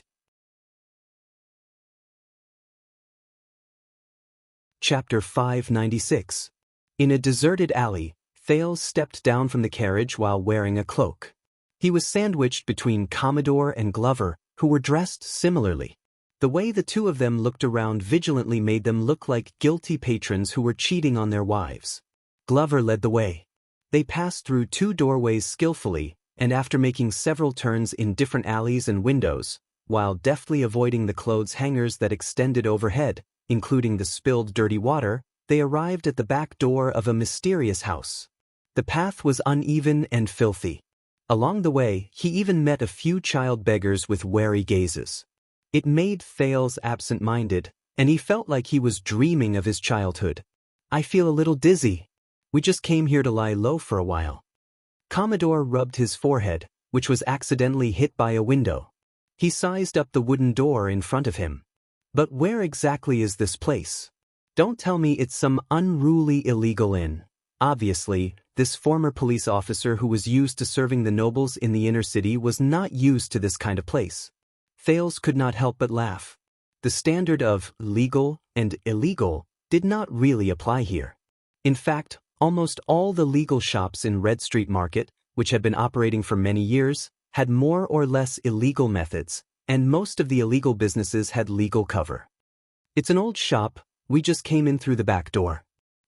Chapter 596. In a deserted alley, Thales stepped down from the carriage while wearing a cloak. He was sandwiched between Commodore and Glover, who were dressed similarly. The way the two of them looked around vigilantly made them look like guilty patrons who were cheating on their wives. Glover led the way. They passed through 2 doorways skillfully, and after making several turns in different alleys and windows, while deftly avoiding the clothes hangers that extended overhead, including the spilled dirty water, they arrived at the back door of a mysterious house. The path was uneven and filthy. Along the way, he even met a few child beggars with wary gazes. It made Thales absent-minded, and he felt like he was dreaming of his childhood. I feel a little dizzy. We just came here to lie low for a while. Commodore rubbed his forehead, which was accidentally hit by a window. He sized up the wooden door in front of him. But where exactly is this place? Don't tell me it's some unruly illegal inn. Obviously, this former police officer who was used to serving the nobles in the inner city was not used to this kind of place. Thales could not help but laugh. The standard of legal and illegal did not really apply here. In fact, almost all the legal shops in Red Street Market, which had been operating for many years, had more or less illegal methods, and most of the illegal businesses had legal cover. "It's an old shop, we just came in through the back door."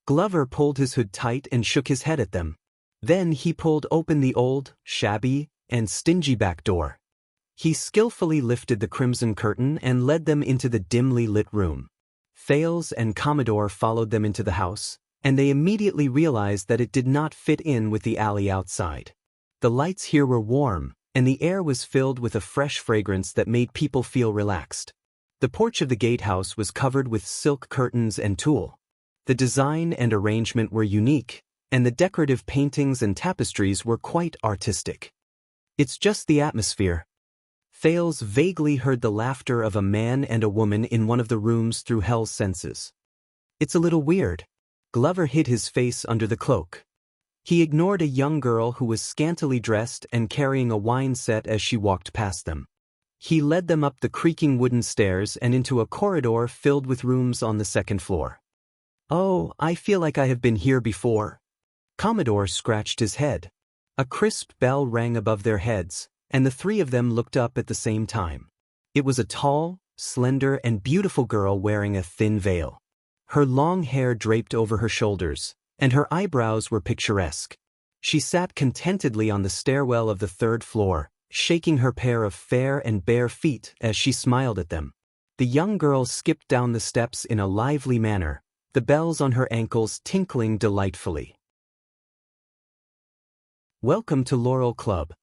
Glover pulled his hood tight and shook his head at them. Then he pulled open the old, shabby, and stingy back door. He skillfully lifted the crimson curtain and led them into the dimly lit room. Thales and Commodore followed them into the house, and they immediately realized that it did not fit in with the alley outside. The lights here were warm, and the air was filled with a fresh fragrance that made people feel relaxed. The porch of the gatehouse was covered with silk curtains and tulle. The design and arrangement were unique, and the decorative paintings and tapestries were quite artistic. "It's just the atmosphere." Thales vaguely heard the laughter of a man and a woman in one of the rooms through Hell's senses. "It's a little weird." Glover hid his face under the cloak. He ignored a young girl who was scantily dressed and carrying a wine set as she walked past them. He led them up the creaking wooden stairs and into a corridor filled with rooms on the second floor. "Oh, I feel like I have been here before." Commodore scratched his head. A crisp bell rang above their heads, and the three of them looked up at the same time. It was a tall, slender, and beautiful girl wearing a thin veil. Her long hair draped over her shoulders, and her eyebrows were picturesque. She sat contentedly on the stairwell of the third floor, shaking her pair of fair and bare feet as she smiled at them. The young girl skipped down the steps in a lively manner, the bells on her ankles tinkling delightfully. "Welcome to Laurel Club."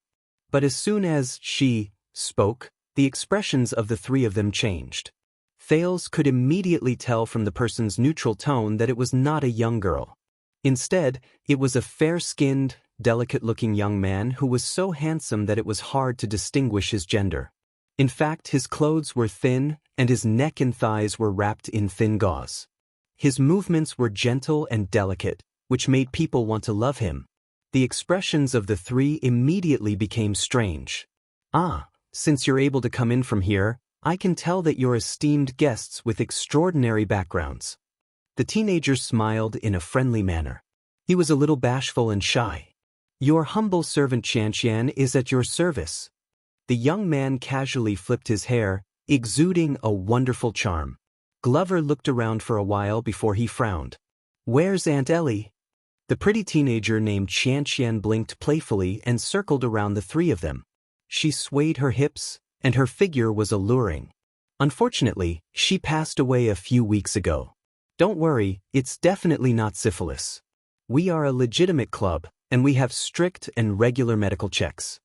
But as soon as she spoke, the expressions of the three of them changed. Thales could immediately tell from the person's neutral tone that it was not a young girl. Instead, it was a fair-skinned, delicate-looking young man who was so handsome that it was hard to distinguish his gender. In fact, his clothes were thin, and his neck and thighs were wrapped in thin gauze. His movements were gentle and delicate, which made people want to love him. The expressions of the three immediately became strange. "Ah, since you're able to come in from here, I can tell that you're esteemed guests with extraordinary backgrounds." The teenager smiled in a friendly manner. He was a little bashful and shy. "Your humble servant Qianqian is at your service." The young man casually flipped his hair, exuding a wonderful charm. Glover looked around for a while before he frowned. "Where's Aunt Ellie?" The pretty teenager named Qianqian blinked playfully and circled around the three of them. She swayed her hips, and her figure was alluring. "Unfortunately, she passed away a few weeks ago." "Don't worry, it's definitely not syphilis. We are a legitimate club, and we have strict and regular medical checks."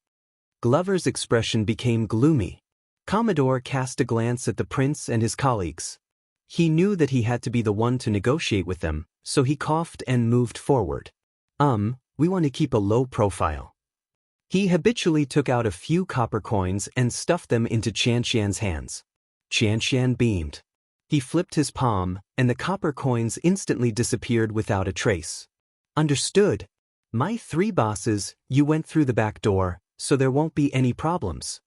Glover's expression became gloomy. Commodore cast a glance at the prince and his colleagues. He knew that he had to be the one to negotiate with them, so he coughed and moved forward. We want to keep a low profile." He habitually took out a few copper coins and stuffed them into Qianqian's hands. Qianqian beamed. He flipped his palm, and the copper coins instantly disappeared without a trace. "Understood. My three bosses, you went through the back door, so there won't be any problems."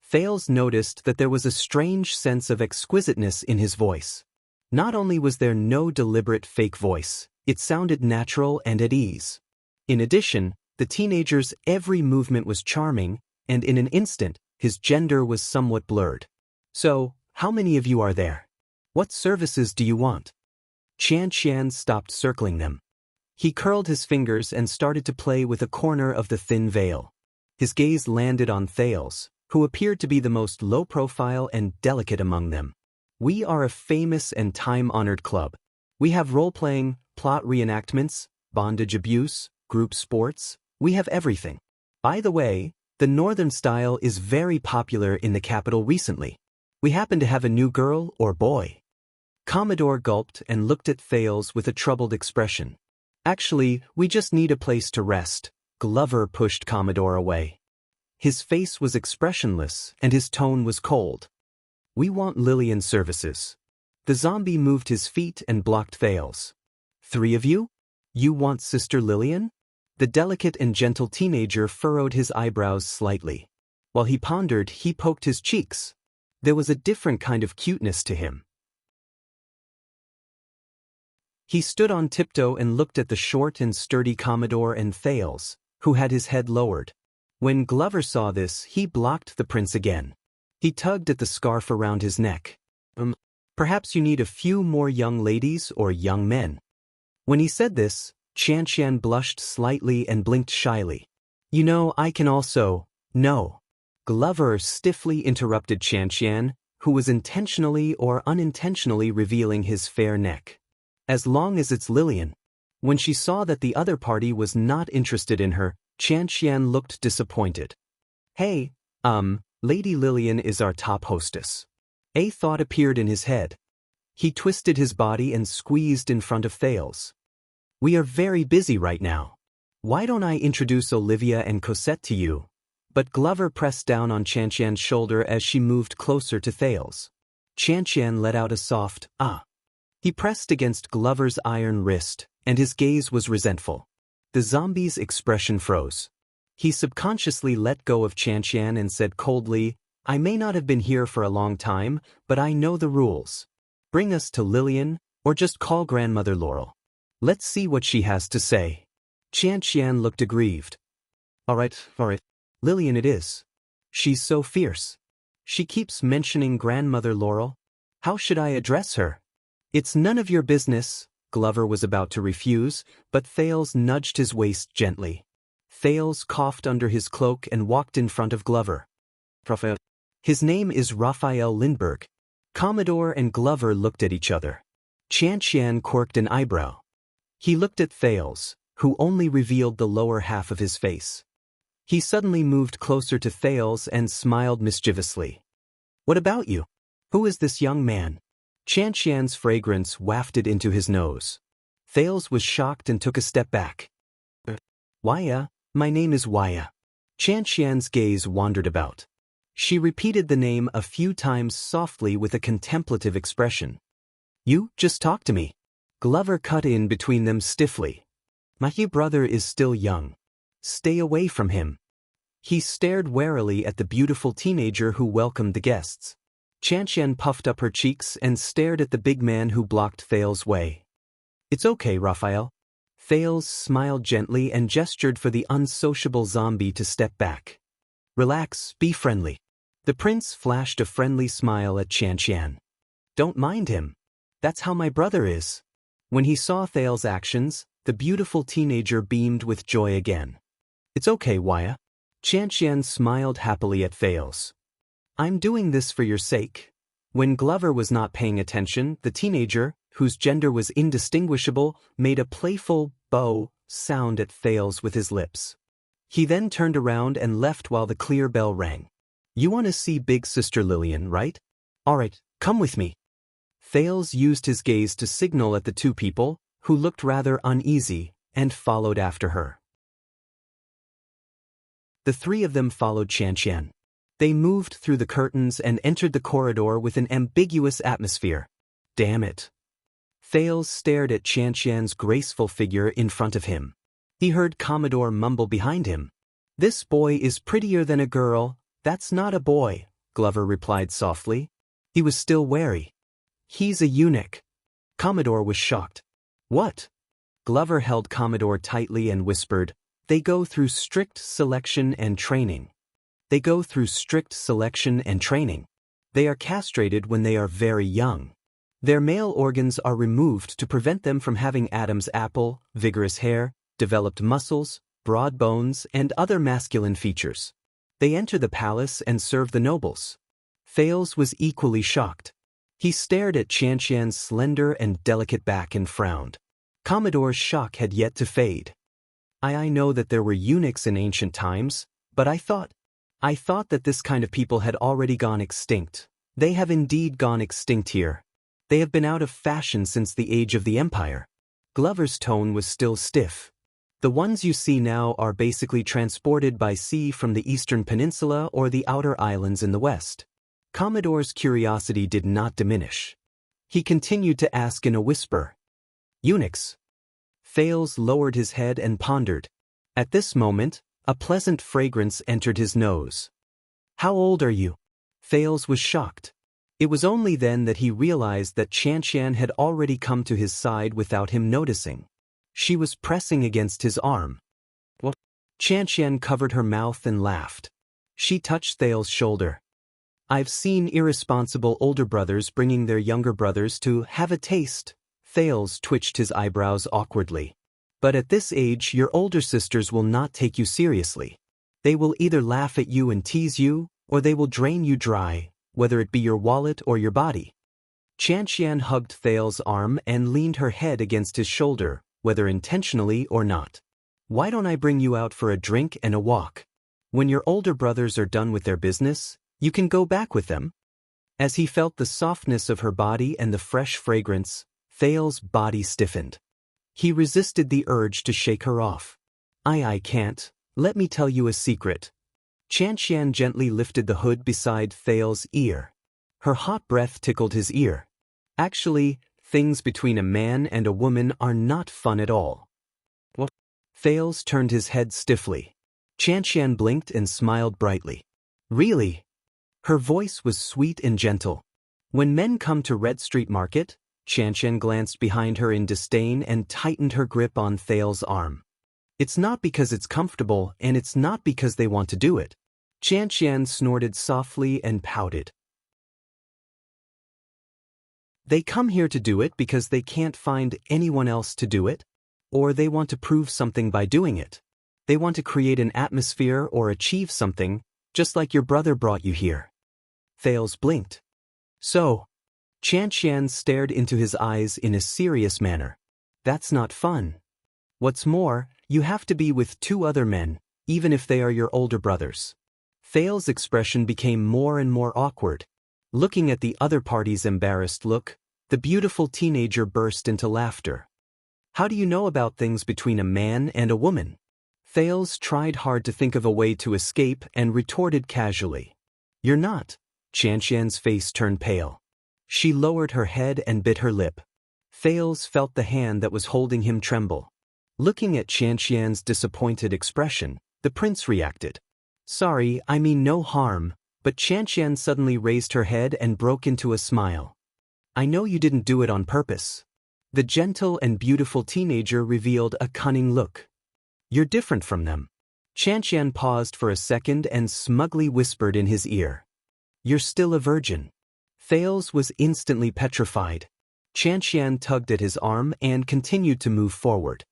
Thales noticed that there was a strange sense of exquisiteness in his voice. Not only was there no deliberate fake voice, it sounded natural and at ease. In addition, the teenager's every movement was charming, and in an instant, his gender was somewhat blurred. "So, how many of you are there? What services do you want?" Qianqian stopped circling them. He curled his fingers and started to play with a corner of the thin veil. His gaze landed on Thales, who appeared to be the most low-profile and delicate among them. "We are a famous and time-honored club. We have role-playing, plot reenactments, bondage abuse, group sports. We have everything. By the way, the Northern style is very popular in the capital recently. We happen to have a new girl or boy." Commodore gulped and looked at Thales with a troubled expression. "Actually, we just need a place to rest." Glover pushed Commodore away. His face was expressionless, and his tone was cold. "We want Lillian services." The zombie moved his feet and blocked Thales. "Three of you? You want Sister Lillian?" The delicate and gentle teenager furrowed his eyebrows slightly. While he pondered, he poked his cheeks. There was a different kind of cuteness to him. He stood on tiptoe and looked at the short and sturdy Commodore and Thales, who had his head lowered. When Glover saw this, he blocked the prince again. He tugged at the scarf around his neck. Perhaps you need a few more young ladies or young men. When he said this, Qianqian blushed slightly and blinked shyly. You know, I can also. No. Glover stiffly interrupted Qianqian, who was intentionally or unintentionally revealing his fair neck. As long as it's Lillian. When she saw that the other party was not interested in her, Qianqian looked disappointed. Hey, Lady Lillian is our top hostess. A thought appeared in his head. He twisted his body and squeezed in front of Thales. We are very busy right now. Why don't I introduce Olivia and Cosette to you? But Glover pressed down on Qianqian's shoulder as she moved closer to Thales. Qianqian let out a soft, ah. He pressed against Glover's iron wrist, and his gaze was resentful. The zombie's expression froze. He subconsciously let go of Qianqian and said coldly, I may not have been here for a long time, but I know the rules. Bring us to Lillian, or just call Grandmother Laurel. Let's see what she has to say. Qianqian looked aggrieved. All right. Lillian it is. She's so fierce. She keeps mentioning Grandmother Laurel. How should I address her? It's none of your business, Glover was about to refuse, but Thales nudged his waist gently. Thales coughed under his cloak and walked in front of Glover. His name is Raphael Lindbergh. Commodore and Glover looked at each other. Qianqian quirked an eyebrow. He looked at Thales, who only revealed the lower half of his face. He suddenly moved closer to Thales and smiled mischievously. What about you? Who is this young man? Qianqian's fragrance wafted into his nose. Thales was shocked and took a step back. Waya, my name is Waya. Qianqian's gaze wandered about. She repeated the name a few times softly with a contemplative expression. You, just talk to me. Glover cut in between them stiffly. My brother is still young. Stay away from him. He stared warily at the beautiful teenager who welcomed the guests. Qianqian puffed up her cheeks and stared at the big man who blocked Thales' way. It's okay, Raphael. Thales smiled gently and gestured for the unsociable zombie to step back. Relax, be friendly. The prince flashed a friendly smile at Qianqian. Don't mind him. That's how my brother is. When he saw Thales' actions, the beautiful teenager beamed with joy again. It's okay, Waya. Qianqian smiled happily at Thales. I'm doing this for your sake. When Glover was not paying attention, the teenager, whose gender was indistinguishable, made a playful bow sound at Thales with his lips. He then turned around and left while the clear bell rang. You want to see Big Sister Lillian, right? All right, come with me. Thales used his gaze to signal at the two people, who looked rather uneasy, and followed after her. The three of them followed Qianqian. They moved through the curtains and entered the corridor with an ambiguous atmosphere. Damn it. Thales stared at Qianqian's graceful figure in front of him. He heard Commodore mumble behind him. This boy is prettier than a girl. That's not a boy, Glover replied softly. He was still wary. He's a eunuch. Commodore was shocked. What? Glover held Commodore tightly and whispered, They go through strict selection and training. They go through strict selection and training. They are castrated when they are very young. Their male organs are removed to prevent them from having Adam's apple, vigorous hair, developed muscles, broad bones, and other masculine features. They enter the palace and serve the nobles. Thales was equally shocked. He stared at Qianqian's slender and delicate back and frowned. Commodore's shock had yet to fade. I know that there were eunuchs in ancient times, but I thought that this kind of people had already gone extinct. They have indeed gone extinct here. They have been out of fashion since the age of the Empire. Glover's tone was still stiff. The ones you see now are basically transported by sea from the eastern peninsula or the outer islands in the west. Commodore's curiosity did not diminish. He continued to ask in a whisper. Eunuchs. Thales lowered his head and pondered. At this moment, a pleasant fragrance entered his nose. How old are you? Thales was shocked. It was only then that he realized that Qianqian had already come to his side without him noticing. She was pressing against his arm. What? Qianqian covered her mouth and laughed. She touched Thales' shoulder. I've seen irresponsible older brothers bringing their younger brothers to have a taste. Thales twitched his eyebrows awkwardly. But at this age, your older sisters will not take you seriously. They will either laugh at you and tease you, or they will drain you dry, whether it be your wallet or your body. Qianxian hugged Thales' arm and leaned her head against his shoulder, whether intentionally or not. Why don't I bring you out for a drink and a walk? When your older brothers are done with their business, you can go back with them. As he felt the softness of her body and the fresh fragrance, Thales' body stiffened. He resisted the urge to shake her off. I can't. Let me tell you a secret. Qianxian gently lifted the hood beside Thales' ear. Her hot breath tickled his ear. Actually, things between a man and a woman are not fun at all. What? Thales turned his head stiffly. Qianxian blinked and smiled brightly. Really? Her voice was sweet and gentle. When men come to Red Street Market, Qianxian glanced behind her in disdain and tightened her grip on Thales' arm. It's not because it's comfortable, and it's not because they want to do it. Qianxian snorted softly and pouted. They come here to do it because they can't find anyone else to do it, or they want to prove something by doing it. They want to create an atmosphere or achieve something, just like your brother brought you here. Thales blinked. So? Qianxian stared into his eyes in a serious manner. That's not fun. What's more, you have to be with 2 other men, even if they are your older brothers. Thales' expression became more and more awkward. Looking at the other party's embarrassed look, the beautiful teenager burst into laughter. How do you know about things between a man and a woman? Thales tried hard to think of a way to escape and retorted casually. You're not. Qianxian's face turned pale. She lowered her head and bit her lip. Thales felt the hand that was holding him tremble. Looking at Qianxian's disappointed expression, the prince reacted. Sorry, I mean no harm, but Qianxian suddenly raised her head and broke into a smile. I know you didn't do it on purpose. The gentle and beautiful teenager revealed a cunning look. You're different from them. Qianxian paused for a second and smugly whispered in his ear. You're still a virgin. Thales was instantly petrified. Qianxian tugged at his arm and continued to move forward.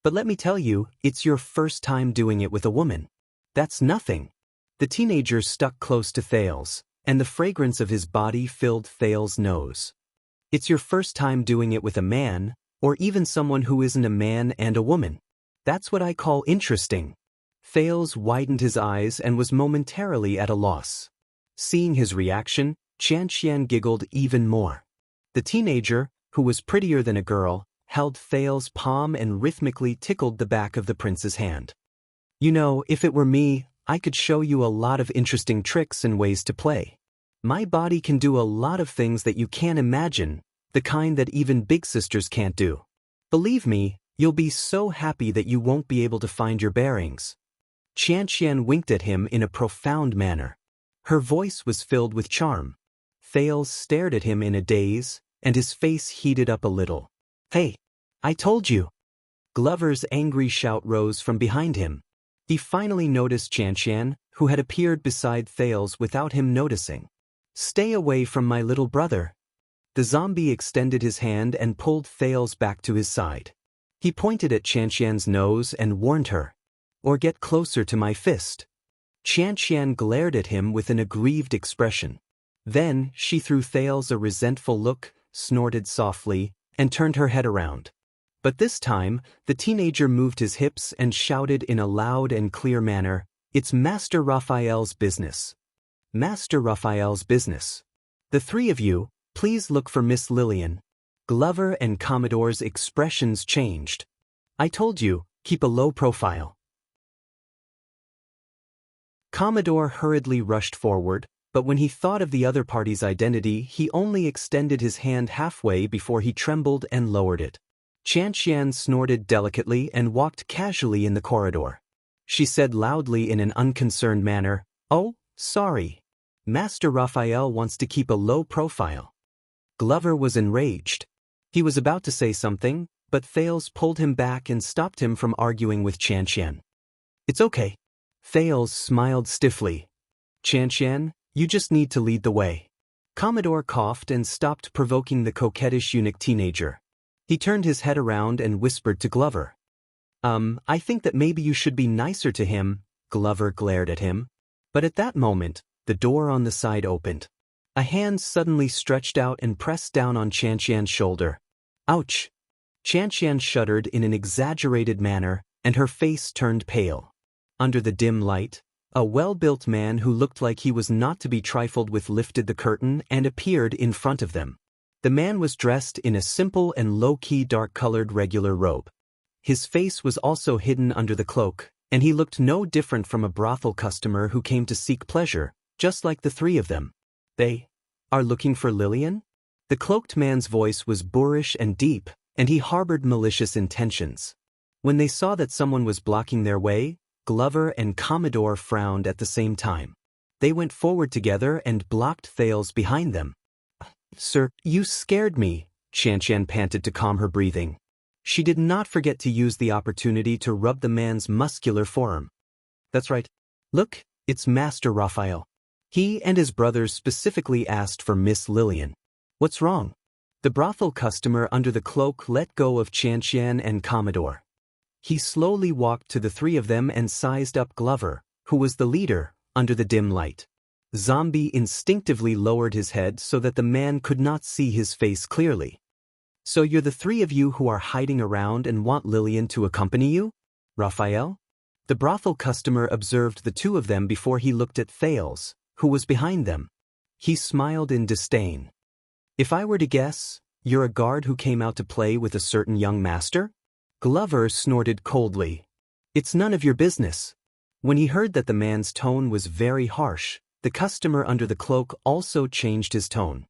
But let me tell you, it's your first time doing it with a woman. That's nothing. The teenager stuck close to Thales, and the fragrance of his body filled Thales' nose. It's your first time doing it with a man, or even someone who isn't a man and a woman. That's what I call interesting. Thales widened his eyes and was momentarily at a loss. Seeing his reaction, Qianxian giggled even more. The teenager, who was prettier than a girl, held Thales' palm and rhythmically tickled the back of the prince's hand. You know, if it were me, I could show you a lot of interesting tricks and ways to play. My body can do a lot of things that you can't imagine, the kind that even big sisters can't do. Believe me, you'll be so happy that you won't be able to find your bearings. Qianxian winked at him in a profound manner. Her voice was filled with charm. Thales stared at him in a daze, and his face heated up a little. Hey, I told you. Glover's angry shout rose from behind him. He finally noticed Qianxian, who had appeared beside Thales without him noticing. Stay away from my little brother. The zombie extended his hand and pulled Thales back to his side. He pointed at Qianxian's nose and warned her. Or get closer to my fist. Qianxian glared at him with an aggrieved expression. Then she threw Thales a resentful look, snorted softly, and turned her head around. But this time, the teenager moved his hips and shouted in a loud and clear manner, It's Master Raphael's business. Master Raphael's business. The 3 of you, please look for Miss Lillian. Glover and Commodore's expressions changed. I told you, keep a low profile. Commodore hurriedly rushed forward, but when he thought of the other party's identity, he only extended his hand halfway before he trembled and lowered it. Qianxian snorted delicately and walked casually in the corridor. She said loudly in an unconcerned manner, Oh, sorry. Master Raphael wants to keep a low profile. Glover was enraged. He was about to say something, but Thales pulled him back and stopped him from arguing with Qianxian. It's okay. Thales smiled stiffly. Qianxian, You just need to lead the way. Commodore coughed and stopped provoking the coquettish eunuch teenager. He turned his head around and whispered to Glover. I think that maybe you should be nicer to him. Glover glared at him. But at that moment, the door on the side opened. A hand suddenly stretched out and pressed down on Qianqian's shoulder. Ouch! Qianqian shuddered in an exaggerated manner, and her face turned pale. Under the dim light, a well-built man who looked like he was not to be trifled with lifted the curtain and appeared in front of them. The man was dressed in a simple and low-key dark-colored regular robe. His face was also hidden under the cloak, and he looked no different from a brothel customer who came to seek pleasure, just like the three of them. They are looking for Lillian? The cloaked man's voice was boorish and deep, and he harbored malicious intentions. When they saw that someone was blocking their way, Glover and Commodore frowned at the same time. They went forward together and blocked Thales behind them. Sir, you scared me, Qianqian panted to calm her breathing. She did not forget to use the opportunity to rub the man's muscular forearm. That's right. Look, it's Master Raphael. He and his brothers specifically asked for Miss Lillian. What's wrong? The brothel customer under the cloak let go of Qianqian and Commodore. He slowly walked to the three of them and sized up Glover, who was the leader, under the dim light. Zombie instinctively lowered his head so that the man could not see his face clearly. So you're the three of you who are hiding around and want Lillian to accompany you? Raphael? The brothel customer observed the two of them before he looked at Thales, who was behind them. He smiled in disdain. If I were to guess, you're a guard who came out to play with a certain young master? Glover snorted coldly. It's none of your business. When he heard that the man's tone was very harsh, the customer under the cloak also changed his tone.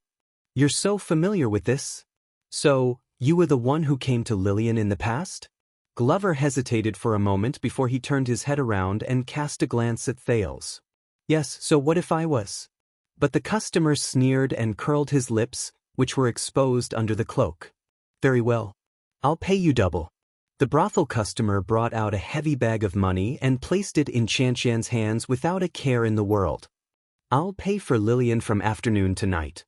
You're so familiar with this? So, you were the one who came to Lillian in the past? Glover hesitated for a moment before he turned his head around and cast a glance at Thales. Yes, so what if I was? But the customer sneered and curled his lips, which were exposed under the cloak. Very well. I'll pay you double. The brothel customer brought out a heavy bag of money and placed it in Qianqian's hands without a care in the world. I'll pay for Lillian from afternoon to night.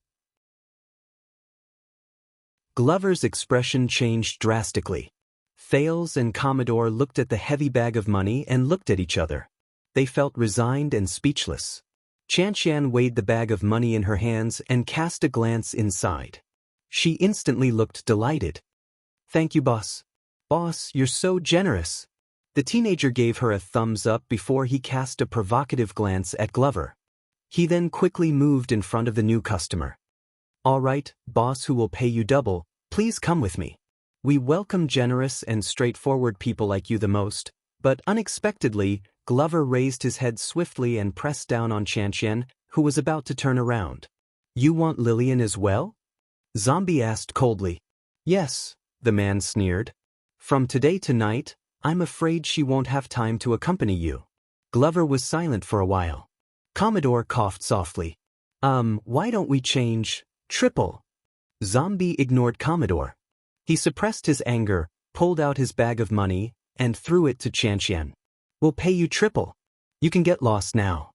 Glover's expression changed drastically. Thales and Commodore looked at the heavy bag of money and looked at each other. They felt resigned and speechless. Qianqian weighed the bag of money in her hands and cast a glance inside. She instantly looked delighted. Thank you, boss. Boss, you're so generous. The teenager gave her a thumbs up before he cast a provocative glance at Glover. He then quickly moved in front of the new customer. All right, boss who will pay you double, please come with me. We welcome generous and straightforward people like you the most, but unexpectedly, Glover raised his head swiftly and pressed down on Qianqian, who was about to turn around. You want Lillian as well? Zombie asked coldly. Yes, the man sneered. From today to night, I'm afraid she won't have time to accompany you. Glover was silent for a while. Commodore coughed softly. Why don't we change triple? Zombie ignored Commodore. He suppressed his anger, pulled out his bag of money, and threw it to Qianqian. We'll pay you triple. You can get lost now.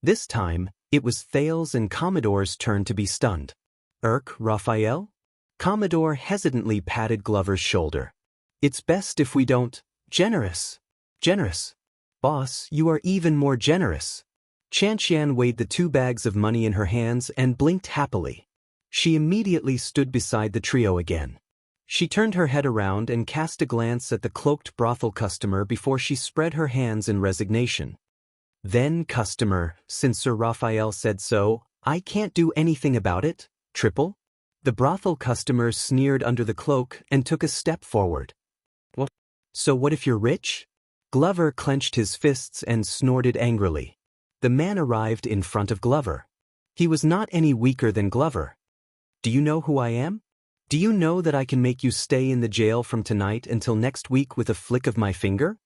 This time, it was Thales and Commodore's turn to be stunned. Raphael? Commodore hesitantly patted Glover's shoulder. It's best if we don't. Generous. Generous. Boss, you are even more generous. Qianqian weighed the two bags of money in her hands and blinked happily. She immediately stood beside the trio again. She turned her head around and cast a glance at the cloaked brothel customer before she spread her hands in resignation. Then, customer, since Sir Raphael said so, I can't do anything about it, triple? The brothel customer sneered under the cloak and took a step forward. What? So what if you're rich? Glover clenched his fists and snorted angrily. The man arrived in front of Glover. He was not any weaker than Glover. Do you know who I am? Do you know that I can make you stay in the jail from tonight until next week with a flick of my finger?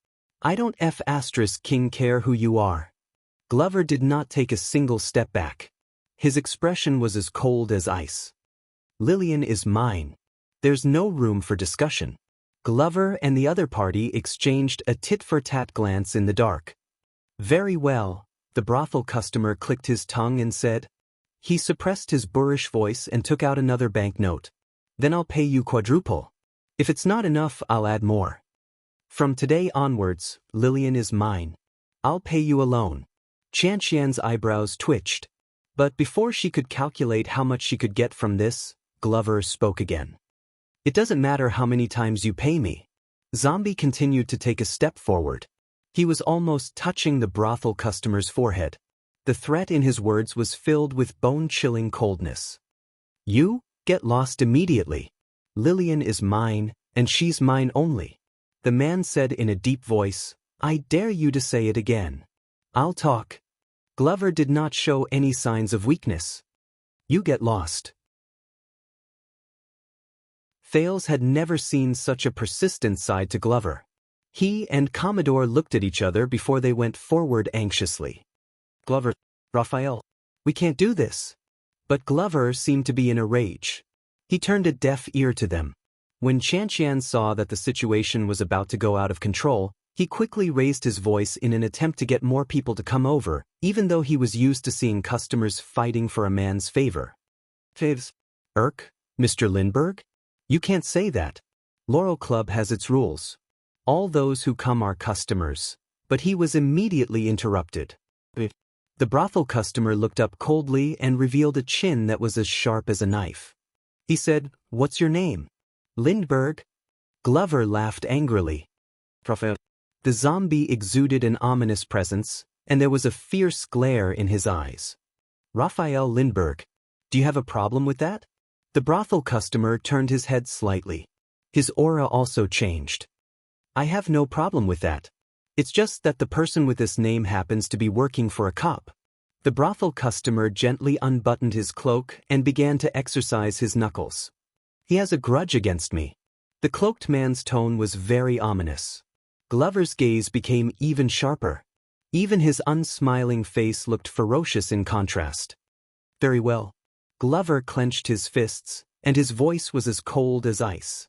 I don't King care who you are. Glover did not take a single step back. His expression was as cold as ice. Lillian is mine. There's no room for discussion. Glover and the other party exchanged a tit-for-tat glance in the dark. Very well, The brothel customer clicked his tongue and said. He suppressed his boorish voice and took out another banknote. Then I'll pay you quadruple. If it's not enough, I'll add more. From today onwards, Lillian is mine. I'll pay you alone. Qianqian's eyebrows twitched. But before she could calculate how much she could get from this, Glover spoke again. It doesn't matter how many times you pay me. Zombie continued to take a step forward. He was almost touching the brothel customer's forehead. The threat in his words was filled with bone-chilling coldness. You get lost immediately. Lillian is mine, and she's mine only. The man said in a deep voice, I dare you to say it again. I'll talk. Glover did not show any signs of weakness. You get lost. Thales had never seen such a persistent side to Glover. He and Commodore looked at each other before they went forward anxiously. Glover, Raphael, we can't do this. But Glover seemed to be in a rage. He turned a deaf ear to them. When Qianqian saw that the situation was about to go out of control, he quickly raised his voice in an attempt to get more people to come over, even though he was used to seeing customers fighting for a man's favor. Faves. Mr. Lindbergh? You can't say that. Laurel Club has its rules. All those who come are customers. But he was immediately interrupted. The brothel customer looked up coldly and revealed a chin that was as sharp as a knife. He said, What's your name? Lindbergh. Glover laughed angrily. Raphael. The zombie exuded an ominous presence, and there was a fierce glare in his eyes. Raphael Lindbergh. Do you have a problem with that? The brothel customer turned his head slightly. His aura also changed. I have no problem with that. It's just that the person with this name happens to be working for a cop. The brothel customer gently unbuttoned his cloak and began to exercise his knuckles. He has a grudge against me. The cloaked man's tone was very ominous. Glover's gaze became even sharper. Even his unsmiling face looked ferocious in contrast. Very well. Glover clenched his fists, and his voice was as cold as ice.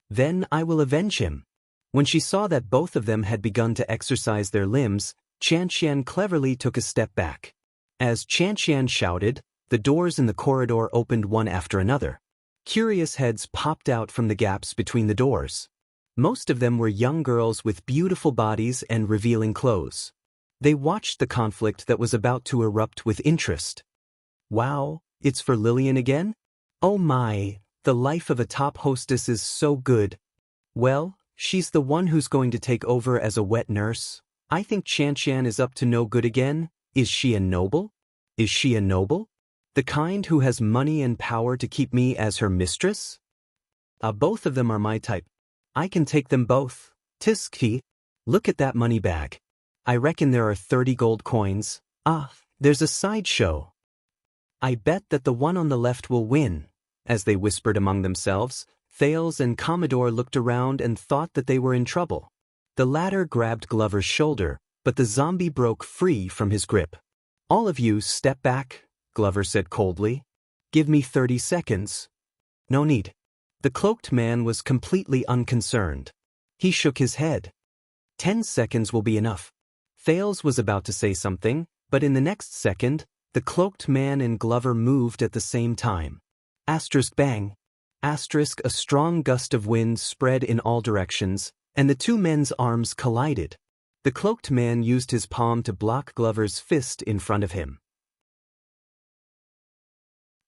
Then I will avenge him. When she saw that both of them had begun to exercise their limbs, Qianqian cleverly took a step back. As Qianqian shouted, the doors in the corridor opened one after another. Curious heads popped out from the gaps between the doors. Most of them were young girls with beautiful bodies and revealing clothes. They watched the conflict that was about to erupt with interest. Wow, it's for Lillian again? Oh my, the life of a top hostess is so good. Well, she's the one who's going to take over as a wet nurse. I think Qianqian is up to no good again. Is she a noble? Is she a noble? The kind who has money and power to keep me as her mistress? Both of them are my type. I can take them both. Tiski, look at that money bag. I reckon there are 30 gold coins. There's a sideshow. I bet that the one on the left will win. As they whispered among themselves, Thales and Commodore looked around and thought that they were in trouble. The latter grabbed Glover's shoulder, but the zombie broke free from his grip. All of you step back, Glover said coldly. Give me 30 seconds. No need. The cloaked man was completely unconcerned. He shook his head. 10 seconds will be enough. Thales was about to say something, but in the next second, the cloaked man and Glover moved at the same time. Asterisk bang. Asterisk a strong gust of wind spread in all directions, and the two men's arms collided. The cloaked man used his palm to block Glover's fist in front of him.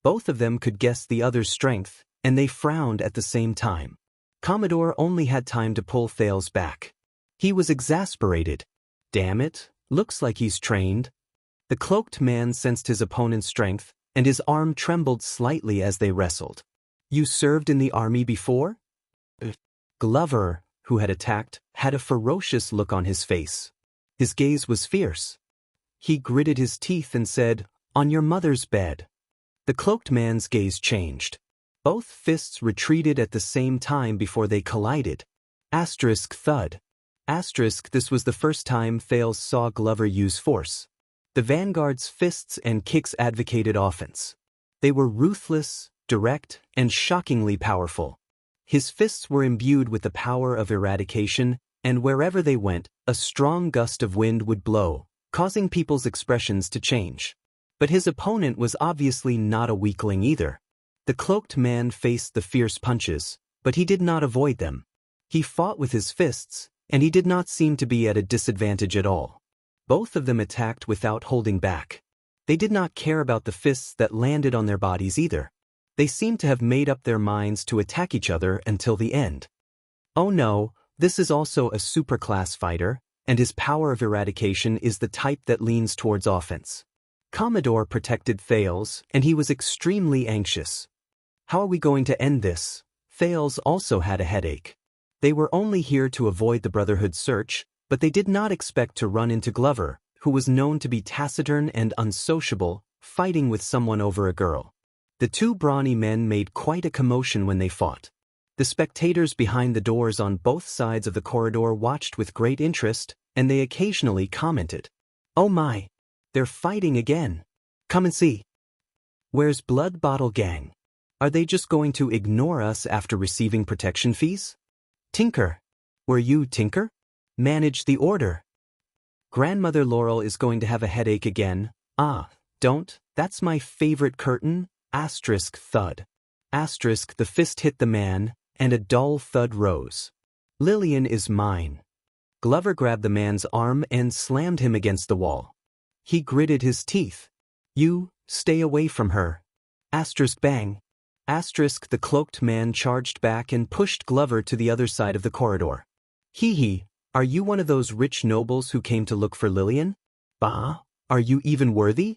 Both of them could guess the other's strength, and they frowned at the same time. Commodore only had time to pull Thales back. He was exasperated. Damn it, looks like he's trained. The cloaked man sensed his opponent's strength, and his arm trembled slightly as they wrestled. You served in the army before? Glover, who had attacked, had a ferocious look on his face. His gaze was fierce. He gritted his teeth and said, On your mother's bed. The cloaked man's gaze changed. Both fists retreated at the same time before they collided. Asterisk thud. Asterisk this was the first time Thales saw Glover use force. The Vanguard's fists and kicks advocated offense. They were ruthless, direct, and shockingly powerful. His fists were imbued with the power of eradication, and wherever they went, a strong gust of wind would blow, causing people's expressions to change. But his opponent was obviously not a weakling either. The cloaked man faced the fierce punches, but he did not avoid them. He fought with his fists, and he did not seem to be at a disadvantage at all. Both of them attacked without holding back. They did not care about the fists that landed on their bodies either. They seemed to have made up their minds to attack each other until the end. Oh no, this is also a superclass fighter, and his power of eradication is the type that leans towards offense. Commodore protected Thales, and he was extremely anxious. How are we going to end this? Thales also had a headache. They were only here to avoid the Brotherhood's search, but they did not expect to run into Glover, who was known to be taciturn and unsociable, fighting with someone over a girl. The two brawny men made quite a commotion when they fought. The spectators behind the doors on both sides of the corridor watched with great interest, and they occasionally commented, "Oh my! They're fighting again. Come and see. Where's Blood Bottle Gang? Are they just going to ignore us after receiving protection fees? Tinker. Were you Tinker? Manage the order. Grandmother Laurel is going to have a headache again. Ah, don't, that's my favorite curtain. Asterisk thud. Asterisk the fist hit the man, and a dull thud rose. Lillian is mine. Glover grabbed the man's arm and slammed him against the wall. He gritted his teeth. You, stay away from her. Asterisk bang. Asterisk the cloaked man charged back and pushed Glover to the other side of the corridor. Hee hee, are you one of those rich nobles who came to look for Lillian? Bah, are you even worthy?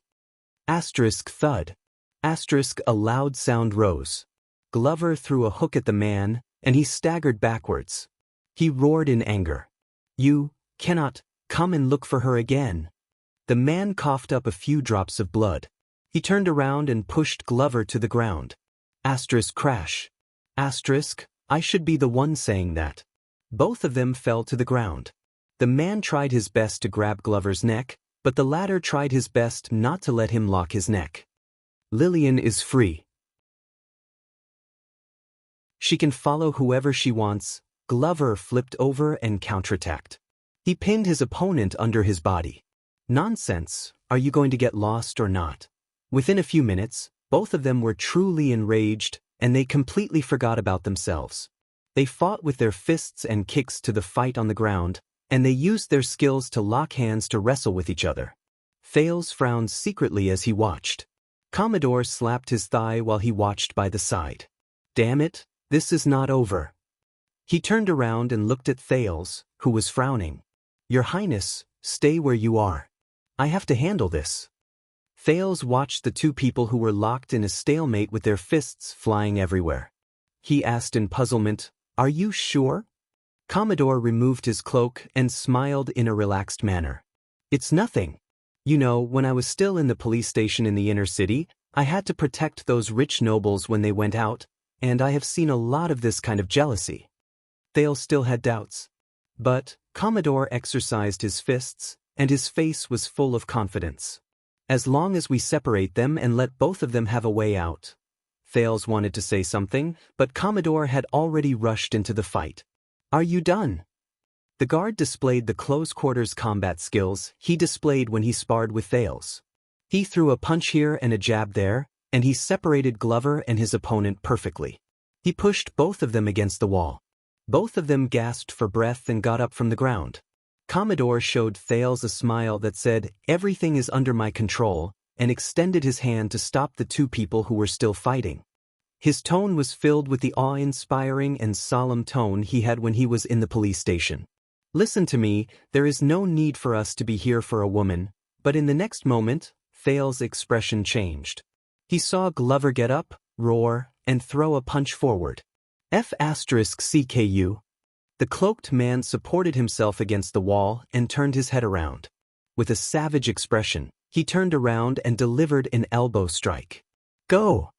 Asterisk thud. Asterisk a loud sound rose. Glover threw a hook at the man, and he staggered backwards. He roared in anger. You cannot come and look for her again. The man coughed up a few drops of blood. He turned around and pushed Glover to the ground. Asterisk crash. Asterisk, I should be the one saying that. Both of them fell to the ground. The man tried his best to grab Glover's neck, but the latter tried his best not to let him lock his neck. Lillian is free. She can follow whoever she wants. Glover flipped over and counterattacked. He pinned his opponent under his body. Nonsense, are you going to get lost or not? Within a few minutes, both of them were truly enraged, and they completely forgot about themselves. They fought with their fists and kicks to the fight on the ground, and they used their skills to lock hands to wrestle with each other. Thales frowned secretly as he watched. Commodore slapped his thigh while he watched by the side. Damn it, this is not over. He turned around and looked at Thales, who was frowning. Your Highness, stay where you are. I have to handle this. Thales watched the two people who were locked in a stalemate with their fists flying everywhere. He asked in puzzlement, Are you sure? Commodore removed his cloak and smiled in a relaxed manner. It's nothing. You know, when I was still in the police station in the inner city, I had to protect those rich nobles when they went out, and I have seen a lot of this kind of jealousy. Thales still had doubts. But Commodore exercised his fists, and his face was full of confidence. As long as we separate them and let both of them have a way out. Thales wanted to say something, but Commodore had already rushed into the fight. Are you done? The guard displayed the close-quarters combat skills he displayed when he sparred with Thales. He threw a punch here and a jab there, and he separated Glover and his opponent perfectly. He pushed both of them against the wall. Both of them gasped for breath and got up from the ground. Commodore showed Thales a smile that said, Everything is under my control, and extended his hand to stop the two people who were still fighting. His tone was filled with the awe-inspiring and solemn tone he had when he was in the police station. Listen to me, there is no need for us to be here for a woman, but in the next moment, Thales' expression changed. He saw Glover get up, roar, and throw a punch forward. F***CKU. The cloaked man supported himself against the wall and turned his head around. With a savage expression, he turned around and delivered an elbow strike. Go!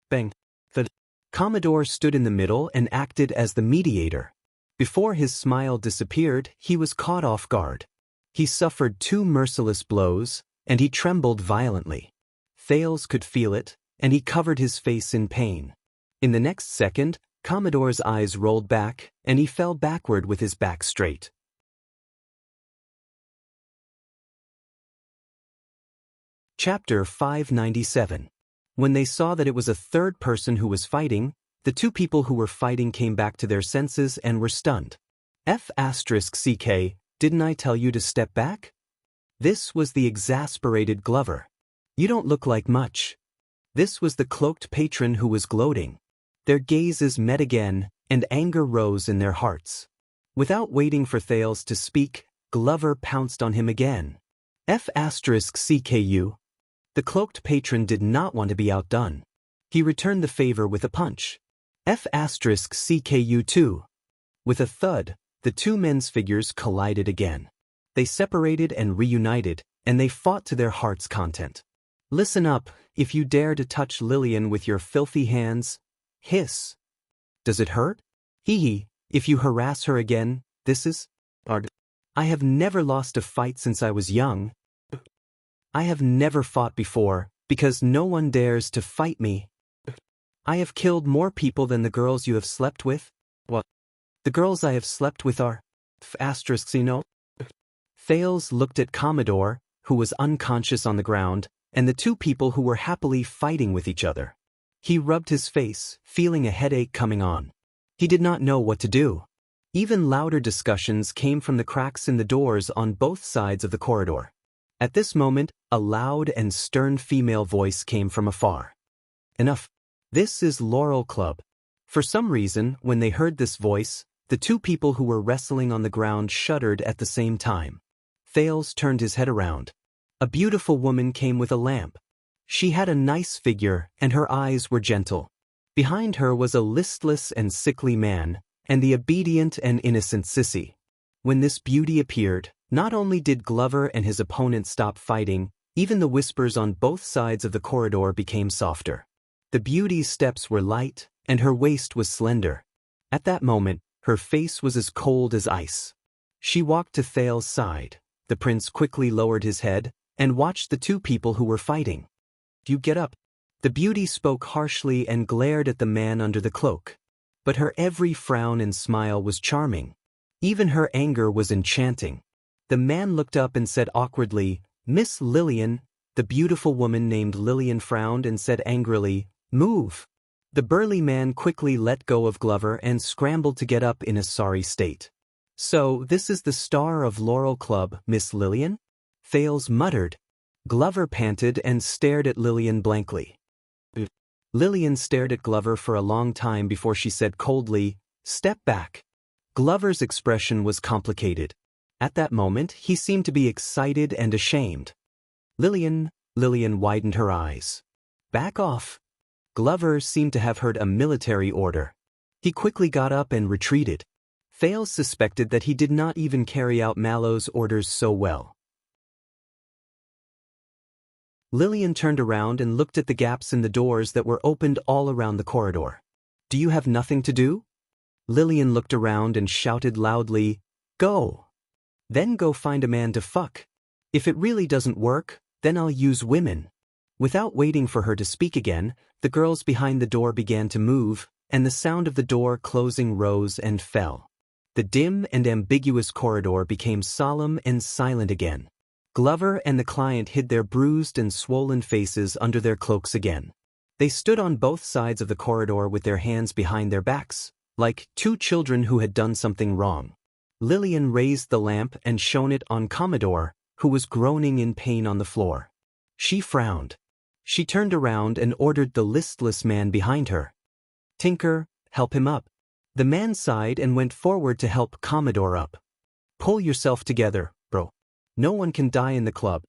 Bang! The Commodore stood in the middle and acted as the mediator. Before his smile disappeared, he was caught off guard. He suffered two merciless blows, and he trembled violently. Thales could feel it, and he covered his face in pain. In the next second, Commodore's eyes rolled back, and he fell backward with his back straight. Chapter 597. When they saw that it was a third person who was fighting, the two people who were fighting came back to their senses and were stunned. F***ck, didn't I tell you to step back? This was the exasperated Glover. You don't look like much. This was the cloaked patron who was gloating. Their gazes met again, and anger rose in their hearts. Without waiting for Thales to speak, Glover pounced on him again. F***ck. The cloaked patron did not want to be outdone. He returned the favor with a punch. F***ck too. With a thud, the two men's figures collided again. They separated and reunited, and they fought to their heart's content. Listen up, if you dare to touch Lillian with your filthy hands. Hiss. Does it hurt? Hee, if you harass her again, this is hard. I have never lost a fight since I was young. I have never fought before, because no one dares to fight me. I have killed more people than the girls you have slept with. What? The girls I have slept with are ***. Thales looked at Commodore, who was unconscious on the ground, and the two people who were happily fighting with each other. He rubbed his face, feeling a headache coming on. He did not know what to do. Even louder discussions came from the cracks in the doors on both sides of the corridor. At this moment, a loud and stern female voice came from afar. Enough. This is Laurel Club. For some reason, when they heard this voice, the two people who were wrestling on the ground shuddered at the same time. Thales turned his head around. A beautiful woman came with a lamp. She had a nice figure, and her eyes were gentle. Behind her was a listless and sickly man, and the obedient and innocent Sissy. When this beauty appeared, not only did Glover and his opponent stop fighting, even the whispers on both sides of the corridor became softer. The beauty's steps were light, and her waist was slender. At that moment, her face was as cold as ice. She walked to Thales' side. The prince quickly lowered his head and watched the two people who were fighting. You get up. The beauty spoke harshly and glared at the man under the cloak. But her every frown and smile was charming. Even her anger was enchanting. The man looked up and said awkwardly, Miss Lillian. The beautiful woman named Lillian frowned and said angrily, Move. The burly man quickly let go of Glover and scrambled to get up in a sorry state. So, this is the star of Laurel Club, Miss Lillian? Thales muttered. Glover panted and stared at Lillian blankly. Lillian stared at Glover for a long time before she said coldly, Step back. Glover's expression was complicated. At that moment, he seemed to be excited and ashamed. Lillian widened her eyes. Back off. Glover seemed to have heard a military order. He quickly got up and retreated. Thales suspected that he did not even carry out Mallow's orders so well. Lillian turned around and looked at the gaps in the doors that were opened all around the corridor. Do you have nothing to do? Lillian looked around and shouted loudly, Go! Then go find a man to fuck. If it really doesn't work, then I'll use women. Without waiting for her to speak again, the girls behind the door began to move, and the sound of the door closing rose and fell. The dim and ambiguous corridor became solemn and silent again. Glover and the client hid their bruised and swollen faces under their cloaks again. They stood on both sides of the corridor with their hands behind their backs, like two children who had done something wrong. Lillian raised the lamp and shone it on Commodore, who was groaning in pain on the floor. She frowned. She turned around and ordered the listless man behind her. Tinker, help him up. The man sighed and went forward to help Commodore up. Pull yourself together, bro. No one can die in the club.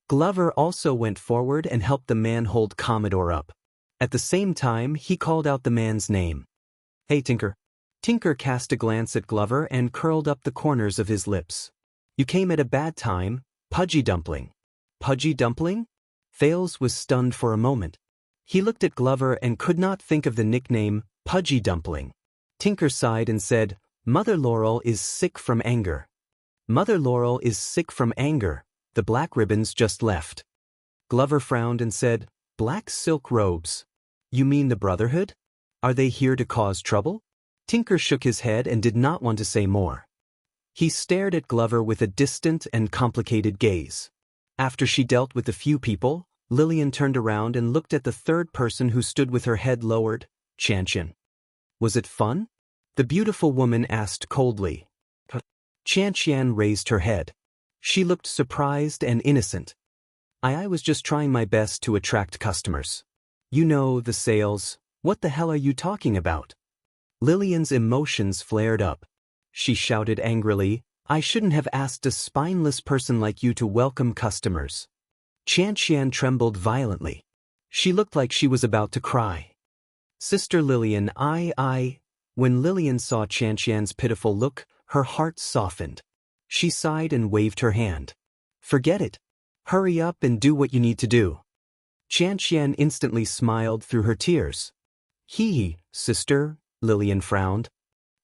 Glover also went forward and helped the man hold Commodore up. At the same time, he called out the man's name. Hey, Tinker. Tinker cast a glance at Glover and curled up the corners of his lips. You came at a bad time, Pudgy Dumpling. Pudgy Dumpling? Thales was stunned for a moment. He looked at Glover and could not think of the nickname, Pudgy Dumpling. Tinker sighed and said, Mother Laurel is sick from anger. Mother Laurel is sick from anger. The black ribbons just left. Glover frowned and said, Black silk robes. You mean the Brotherhood? Are they here to cause trouble? Tinker shook his head and did not want to say more. He stared at Glover with a distant and complicated gaze. After she dealt with a few people, Lillian turned around and looked at the third person who stood with her head lowered, Chanchen. Was it fun? The beautiful woman asked coldly. Chanchen raised her head. She looked surprised and innocent. I was just trying my best to attract customers. You know, the sales. What the hell are you talking about? Lillian's emotions flared up. She shouted angrily, I shouldn't have asked a spineless person like you to welcome customers. Chanchen trembled violently. She looked like she was about to cry. Sister Lillian, When Lillian saw Chanchen's pitiful look, her heart softened. She sighed and waved her hand. Forget it. Hurry up and do what you need to do. Chanchen instantly smiled through her tears. Sister, Lillian frowned.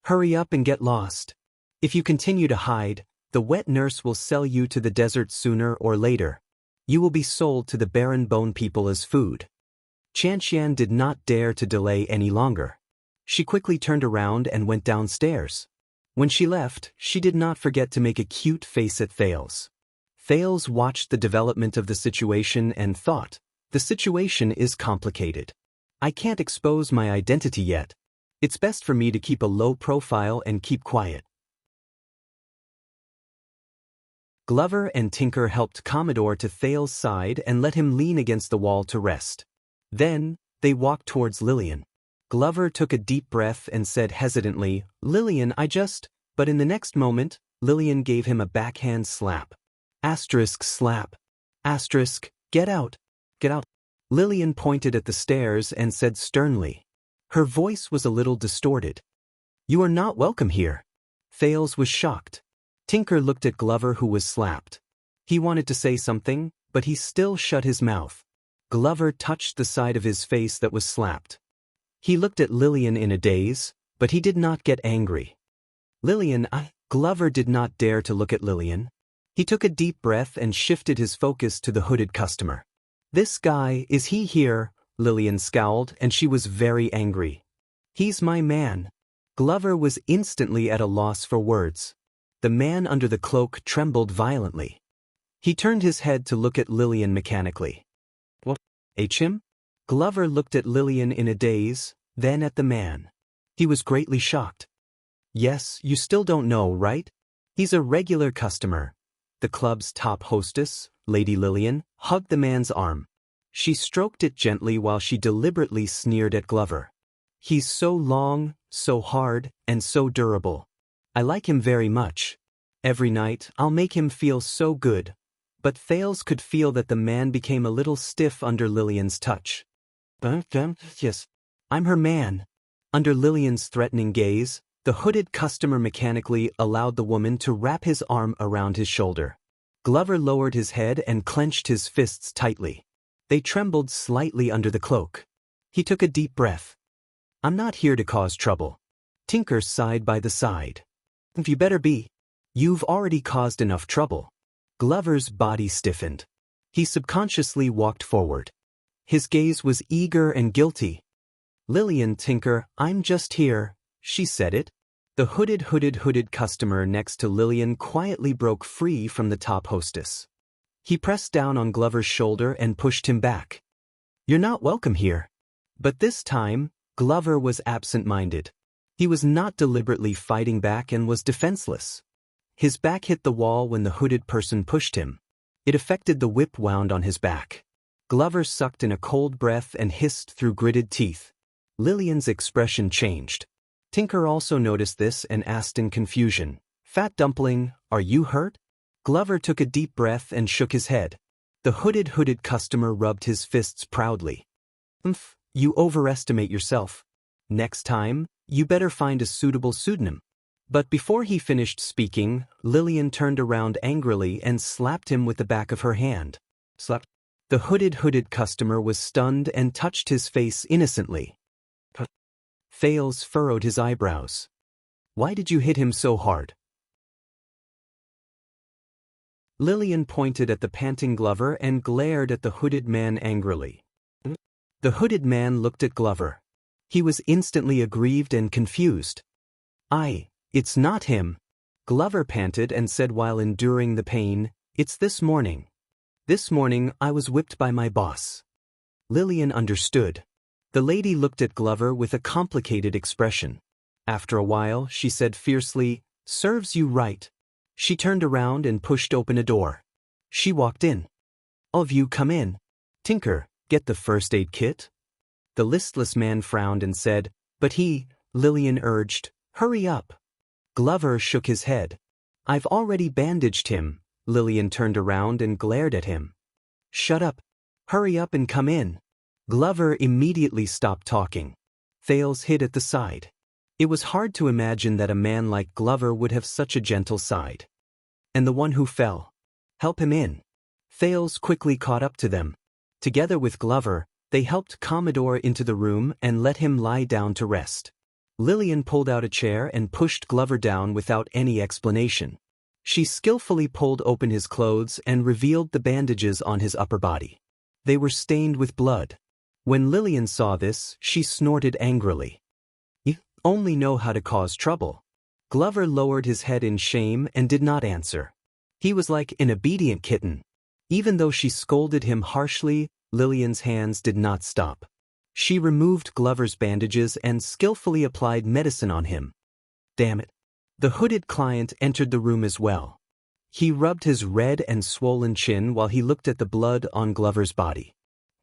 Hurry up and get lost. If you continue to hide, the wet nurse will sell you to the desert sooner or later. You will be sold to the barren bone people as food. Chanchen did not dare to delay any longer. She quickly turned around and went downstairs. When she left, she did not forget to make a cute face at Thales. Thales watched the development of the situation and thought, the situation is complicated. I can't expose my identity yet. It's best for me to keep a low profile and keep quiet. Glover and Tinker helped Commodore to Thales' side and let him lean against the wall to rest. Then, they walked towards Lillian. Glover took a deep breath and said hesitantly, Lillian, but in the next moment, Lillian gave him a backhand slap. Slap. Get out. Get out. Lillian pointed at the stairs and said sternly. Her voice was a little distorted. You are not welcome here. Thales was shocked. Tinker looked at Glover, who was slapped. He wanted to say something, but he still shut his mouth. Glover touched the side of his face that was slapped. He looked at Lillian in a daze, but he did not get angry. Glover did not dare to look at Lillian. He took a deep breath and shifted his focus to the hooded customer. This guy, is he here? Lillian scowled, and she was very angry. He's my man. Glover was instantly at a loss for words. The man under the cloak trembled violently. He turned his head to look at Lillian mechanically. What? Him? Glover looked at Lillian in a daze, then at the man. He was greatly shocked. Yes, you still don't know, right? He's a regular customer. The club's top hostess, Lady Lillian, hugged the man's arm. She stroked it gently while she deliberately sneered at Glover. He's so long, so hard, and so durable. I like him very much. Every night, I'll make him feel so good. But Thales could feel that the man became a little stiff under Lillian's touch. Yes, I'm her man. Under Lillian's threatening gaze, the hooded customer mechanically allowed the woman to wrap his arm around his shoulder. Glover lowered his head and clenched his fists tightly. They trembled slightly under the cloak. He took a deep breath. I'm not here to cause trouble. Tinker sighed by the side. If you better be. You've already caused enough trouble. Glover's body stiffened. He subconsciously walked forward. His gaze was eager and guilty. Lillian, Tinker, I'm just here, she said it. The hooded customer next to Lillian quietly broke free from the top hostess. He pressed down on Glover's shoulder and pushed him back. You're not welcome here. But this time, Glover was absent-minded. He was not deliberately fighting back and was defenseless. His back hit the wall when the hooded person pushed him. It affected the whip wound on his back. Glover sucked in a cold breath and hissed through gritted teeth. Lillian's expression changed. Tinker also noticed this and asked in confusion, Fat Dumpling, are you hurt? Glover took a deep breath and shook his head. The hooded customer rubbed his fists proudly. You overestimate yourself. Next time, you better find a suitable pseudonym. But before he finished speaking, Lillian turned around angrily and slapped him with the back of her hand. Slap. The hooded customer was stunned and touched his face innocently. Thales furrowed his eyebrows. Why did you hit him so hard? Lillian pointed at the panting Glover and glared at the hooded man angrily. The hooded man looked at Glover. He was instantly aggrieved and confused. It's not him. Glover panted and said while enduring the pain, It's this morning. This morning I was whipped by my boss. Lillian understood. The lady looked at Glover with a complicated expression. After a while, she said fiercely, "Serves you right." She turned around and pushed open a door. She walked in. "Of you come in. Tinker, get the first aid kit." The listless man frowned and said, "But he," Lillian urged, "hurry up." Glover shook his head. "I've already bandaged him." Lillian turned around and glared at him. "Shut up. Hurry up and come in." Glover immediately stopped talking. Thales hid at the side. It was hard to imagine that a man like Glover would have such a gentle side. "And the one who fell. Help him in." Thales quickly caught up to them. Together with Glover, they helped Commodore into the room and let him lie down to rest. Lillian pulled out a chair and pushed Glover down without any explanation. She skillfully pulled open his clothes and revealed the bandages on his upper body. They were stained with blood. When Lillian saw this, she snorted angrily. "You only know how to cause trouble." Glover lowered his head in shame and did not answer. He was like an obedient kitten. Even though she scolded him harshly, Lillian's hands did not stop. She removed Glover's bandages and skillfully applied medicine on him. "Damn it." The hooded client entered the room as well. He rubbed his red and swollen chin while he looked at the blood on Glover's body.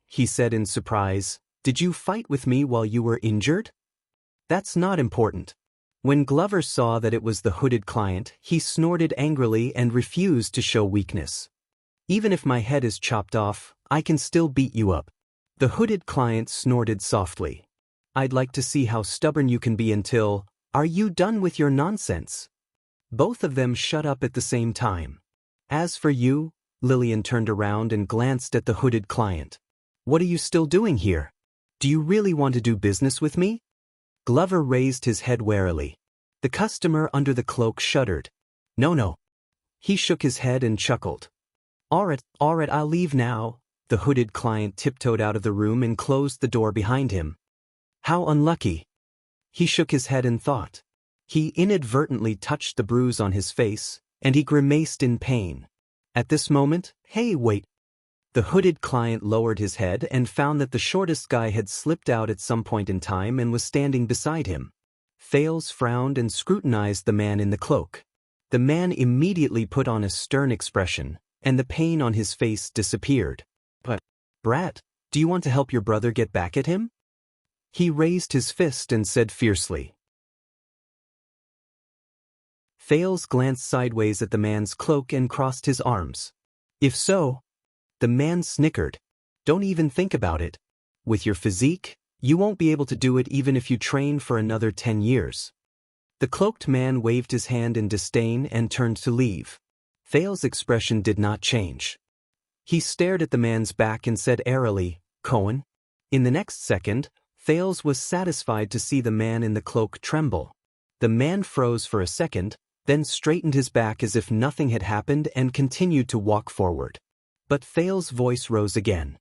He said in surprise, "Did you fight with me while you were injured?" "That's not important." When Glover saw that it was the hooded client, he snorted angrily and refused to show weakness. "Even if my head is chopped off, I can still beat you up." The hooded client snorted softly. "I'd like to see how stubborn you can be until, are you done with your nonsense?" Both of them shut up at the same time. "As for you," Lillian turned around and glanced at the hooded client. "What are you still doing here? Do you really want to do business with me?" Glover raised his head warily. The customer under the cloak shuddered. No. He shook his head and chuckled. All right, I'll leave now." The hooded client tiptoed out of the room and closed the door behind him. "How unlucky." He shook his head and thought. He inadvertently touched the bruise on his face, and he grimaced in pain. At this moment, "Hey, wait." The hooded client lowered his head and found that the shortest guy had slipped out at some point in time and was standing beside him. Thales frowned and scrutinized the man in the cloak. The man immediately put on a stern expression, and the pain on his face disappeared. "But, Brat, do you want to help your brother get back at him?" He raised his fist and said fiercely. Thales glanced sideways at the man's cloak and crossed his arms. "If so..." The man snickered. "Don't even think about it. With your physique, you won't be able to do it even if you train for another 10 years. The cloaked man waved his hand in disdain and turned to leave. Thales' expression did not change. He stared at the man's back and said airily, "Cohen?" In the next second, Thales was satisfied to see the man in the cloak tremble. The man froze for a second, then straightened his back as if nothing had happened and continued to walk forward. But Thales' voice rose again.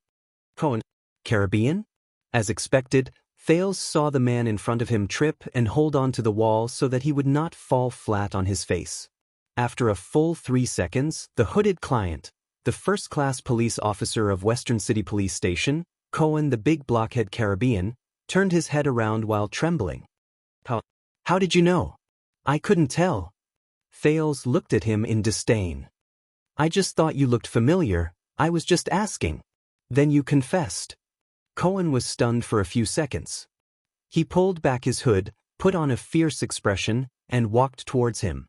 "Cohen, Caribbean?" As expected, Thales saw the man in front of him trip and hold on to the wall so that he would not fall flat on his face. After a full 3 seconds, the hooded client, the first-class police officer of Western City Police Station, Cohen the big blockhead Caribbean, turned his head around while trembling. How did you know?" "I couldn't tell." Thales looked at him in disdain. "I just thought you looked familiar. I was just asking." "Then you confessed." Cohen was stunned for a few seconds. He pulled back his hood, put on a fierce expression, and walked towards him.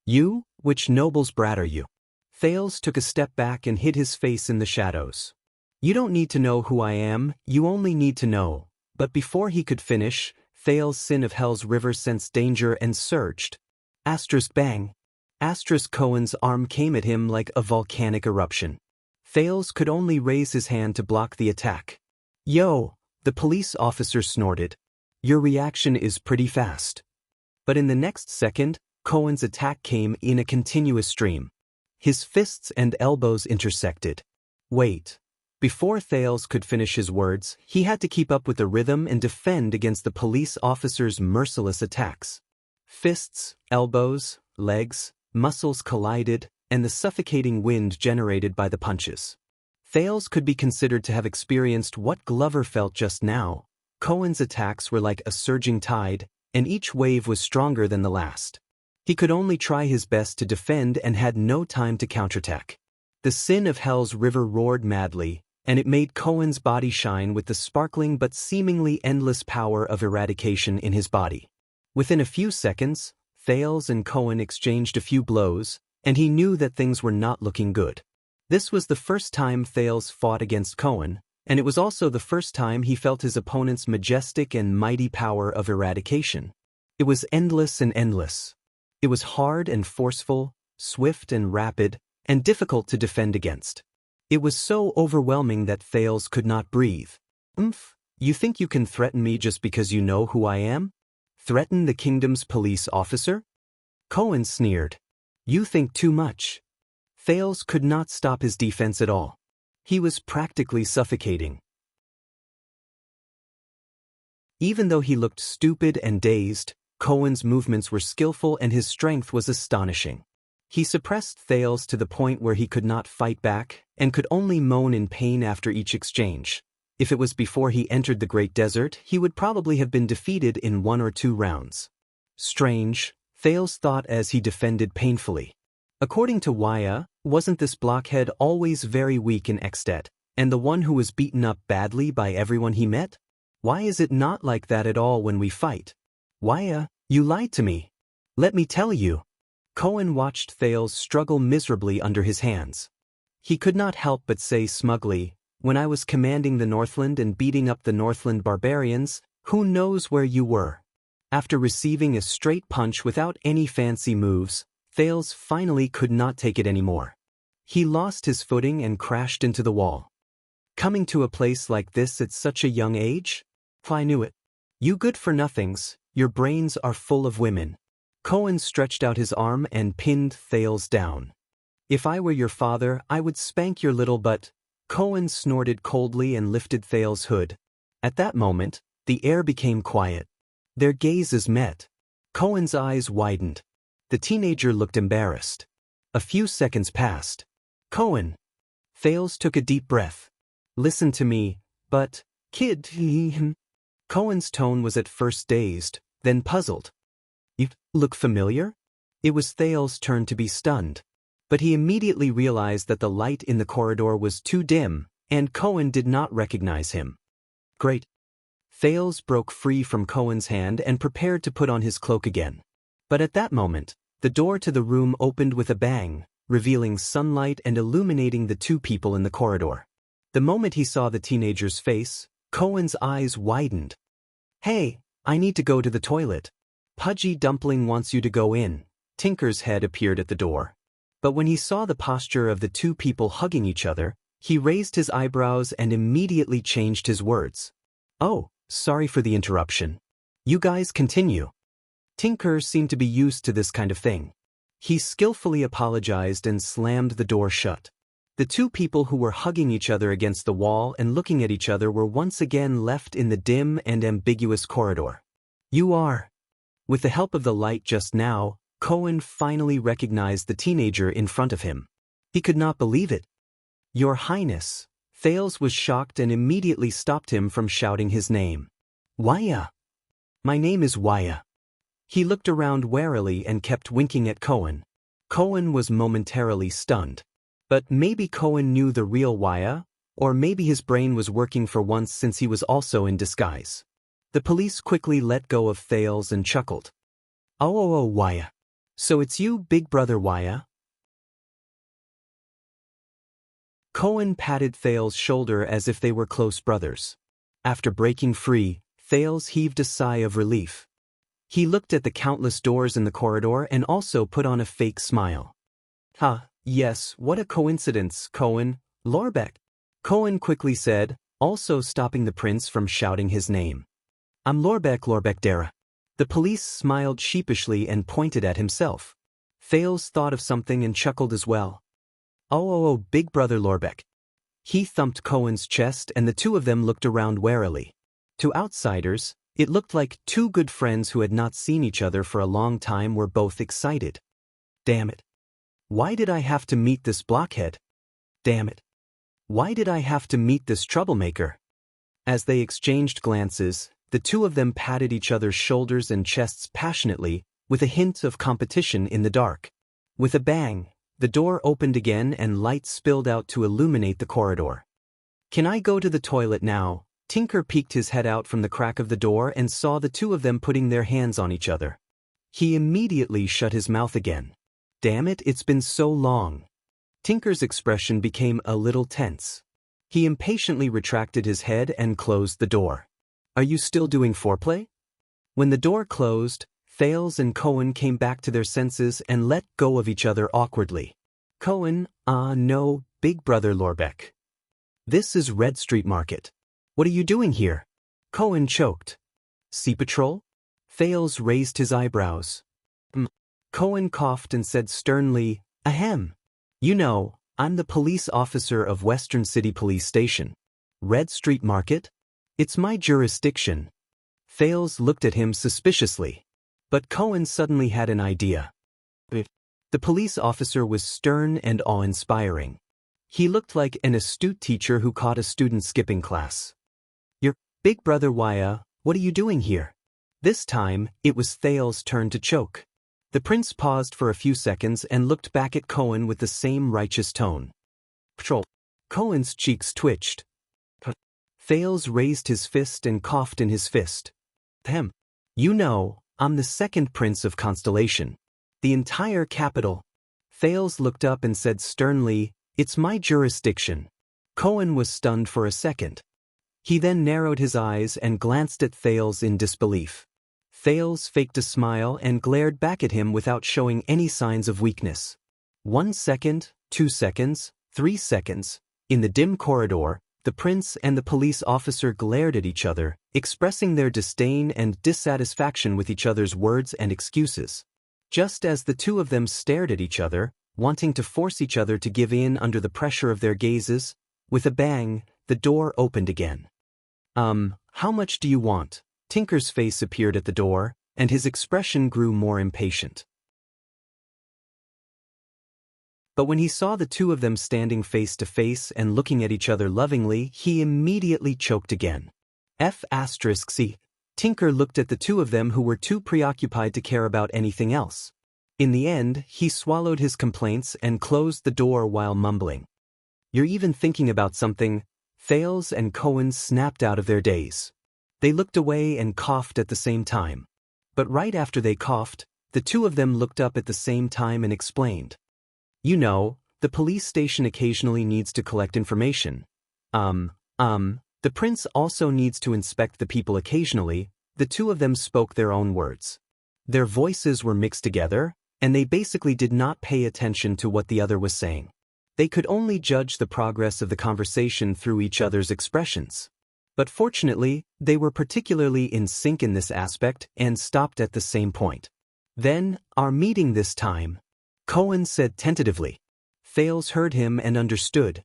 "You? Which noble's brat are you?" Thales took a step back and hid his face in the shadows. "You don't need to know who I am, you only need to know." But before he could finish, Thales' sin of Hell's River sensed danger and surged. Asterisk bang. Asterisk Cohen's arm came at him like a volcanic eruption. Thales could only raise his hand to block the attack. "Yo," the police officer snorted. "Your reaction is pretty fast." But in the next second, Cohen's attack came in a continuous stream. His fists and elbows intersected. Wait. Before Thales could finish his words, he had to keep up with the rhythm and defend against the police officer's merciless attacks. Fists, elbows, legs, muscles collided, and the suffocating wind generated by the punches. Thales could be considered to have experienced what Glover felt just now. Cohen's attacks were like a surging tide, and each wave was stronger than the last. He could only try his best to defend and had no time to counterattack. The sin of Hell's river roared madly, and it made Cohen's body shine with the sparkling but seemingly endless power of eradication in his body. Within a few seconds, Thales and Cohen exchanged a few blows, and he knew that things were not looking good. This was the first time Thales fought against Cohen, and it was also the first time he felt his opponent's majestic and mighty power of eradication. It was endless and endless. It was hard and forceful, swift and rapid, and difficult to defend against. It was so overwhelming that Thales could not breathe. You think you can threaten me just because you know who I am? Threaten the kingdom's police officer? Cohen sneered. You think too much. Thales could not stop his defense at all. He was practically suffocating. Even though he looked stupid and dazed, Cohen's movements were skillful and his strength was astonishing. He suppressed Thales to the point where he could not fight back and could only moan in pain after each exchange. If it was before he entered the Great Desert, he would probably have been defeated in 1 or 2 rounds. Strange, Thales thought as he defended painfully. According to Waya, wasn't this blockhead always very weak in Extet, and the one who was beaten up badly by everyone he met? Why is it not like that at all when we fight? Waya, you lied to me. Let me tell you. Cohen watched Thales struggle miserably under his hands. He could not help but say smugly, when I was commanding the Northland and beating up the Northland barbarians, who knows where you were? After receiving a straight punch without any fancy moves, Thales finally could not take it anymore. He lost his footing and crashed into the wall. Coming to a place like this at such a young age? I knew it. You good-for-nothings, your brains are full of women. Cohen stretched out his arm and pinned Thales down. If I were your father, I would spank your little butt. Cohen snorted coldly and lifted Thales' hood. At that moment, the air became quiet. Their gazes met. Cohen's eyes widened. The teenager looked embarrassed. A few seconds passed. Cohen. Thales took a deep breath. Listen to me, but, kid. Cohen's tone was at first dazed, then puzzled. You look familiar? It was Thales' turn to be stunned. But he immediately realized that the light in the corridor was too dim, and Cohen did not recognize him. Great. Thales broke free from Cohen's hand and prepared to put on his cloak again. But at that moment, the door to the room opened with a bang, revealing sunlight and illuminating the 2 people in the corridor. The moment he saw the teenager's face, Cohen's eyes widened. Hey, I need to go to the toilet. Pudgy Dumpling wants you to go in. Tinker's head appeared at the door. But when he saw the posture of the 2 people hugging each other, he raised his eyebrows and immediately changed his words. Oh, sorry for the interruption. You guys continue. Tinker seemed to be used to this kind of thing. He skillfully apologized and slammed the door shut. The 2 people who were hugging each other against the wall and looking at each other were once again left in the dim and ambiguous corridor. You are. With the help of the light just now, Cohen finally recognized the teenager in front of him. He could not believe it. Your Highness. Thales was shocked and immediately stopped him from shouting his name. Waya. My name is Waya. He looked around warily and kept winking at Cohen. Cohen was momentarily stunned. But maybe Cohen knew the real Waya, or maybe his brain was working for once since he was also in disguise. The police quickly let go of Thales and chuckled. Oh, Waya. So it's you, big brother Waya? Cohen patted Thales' shoulder as if they were close brothers. After breaking free, Thales heaved a sigh of relief. He looked at the countless doors in the corridor and also put on a fake smile. Yes, what a coincidence, Cohen. Lorbeck. Cohen quickly said, also stopping the prince from shouting his name. I'm Lorbeck Dara. The police smiled sheepishly and pointed at himself. Thales thought of something and chuckled as well. Oh, big brother Lorbeck. He thumped Cohen's chest and the 2 of them looked around warily. To outsiders, it looked like 2 good friends who had not seen each other for a long time were both excited. Damn it. Why did I have to meet this blockhead? Damn it. Why did I have to meet this troublemaker? As they exchanged glances, the two of them patted each other's shoulders and chests passionately, with a hint of competition in the dark. With a bang, the door opened again and light spilled out to illuminate the corridor. Can I go to the toilet now? Tinker peeked his head out from the crack of the door and saw the two of them putting their hands on each other. He immediately shut his mouth again. Damn it, it's been so long. Tinker's expression became a little tense. He impatiently retracted his head and closed the door. Are you still doing foreplay? When the door closed, Thales and Cohen came back to their senses and let go of each other awkwardly. Cohen, no, Big Brother Lorbeck. This is Red Street Market. What are you doing here? Cohen choked. Sea Patrol? Thales raised his eyebrows. Cohen coughed and said sternly, ahem. You know, I'm the police officer of Western City Police Station. Red Street Market? It's my jurisdiction. Thales looked at him suspiciously. But Cohen suddenly had an idea. The police officer was stern and awe-inspiring. He looked like an astute teacher who caught a student skipping class. Your big brother Waya, what are you doing here? This time, it was Thales' turn to choke. The prince paused for a few seconds and looked back at Cohen with the same righteous tone. Patrol. Cohen's cheeks twitched. Thales raised his fist and coughed in his fist. Ahem. You know, I'm the second prince of Constellation. The entire capital. Thales looked up and said sternly, it's my jurisdiction. Cohen was stunned for a second. He then narrowed his eyes and glanced at Thales in disbelief. Thales faked a smile and glared back at him without showing any signs of weakness. 1 second, 2 seconds, 3 seconds. In the dim corridor, the prince and the police officer glared at each other, expressing their disdain and dissatisfaction with each other's words and excuses. Just as the two of them stared at each other, wanting to force each other to give in under the pressure of their gazes, with a bang, the door opened again. How much do you want? Tinker's face appeared at the door, and his expression grew more impatient. But when he saw the two of them standing face to face and looking at each other lovingly, he immediately choked again. F***C. Tinker looked at the two of them who were too preoccupied to care about anything else. In the end, he swallowed his complaints and closed the door while mumbling. You're even thinking about something. Thales and Cohen snapped out of their daze. They looked away and coughed at the same time. But right after they coughed, the two of them looked up at the same time and explained. You know, the police station occasionally needs to collect information. The prince also needs to inspect the people occasionally. The two of them spoke their own words. Their voices were mixed together, and they basically did not pay attention to what the other was saying. They could only judge the progress of the conversation through each other's expressions. But fortunately, they were particularly in sync in this aspect and stopped at the same point. Then, our meeting this time, Cohen said tentatively. Thales heard him and understood.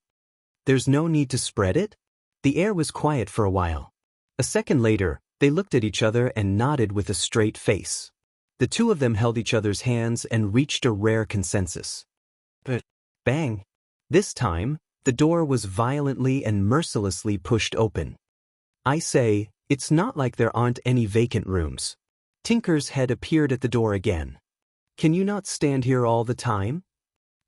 There's no need to spread it? The air was quiet for a while. A second later, they looked at each other and nodded with a straight face. The two of them held each other's hands and reached a rare consensus. But, bang! This time, the door was violently and mercilessly pushed open. I say, it's not like there aren't any vacant rooms. Tinker's head appeared at the door again. Can you not stand here all the time?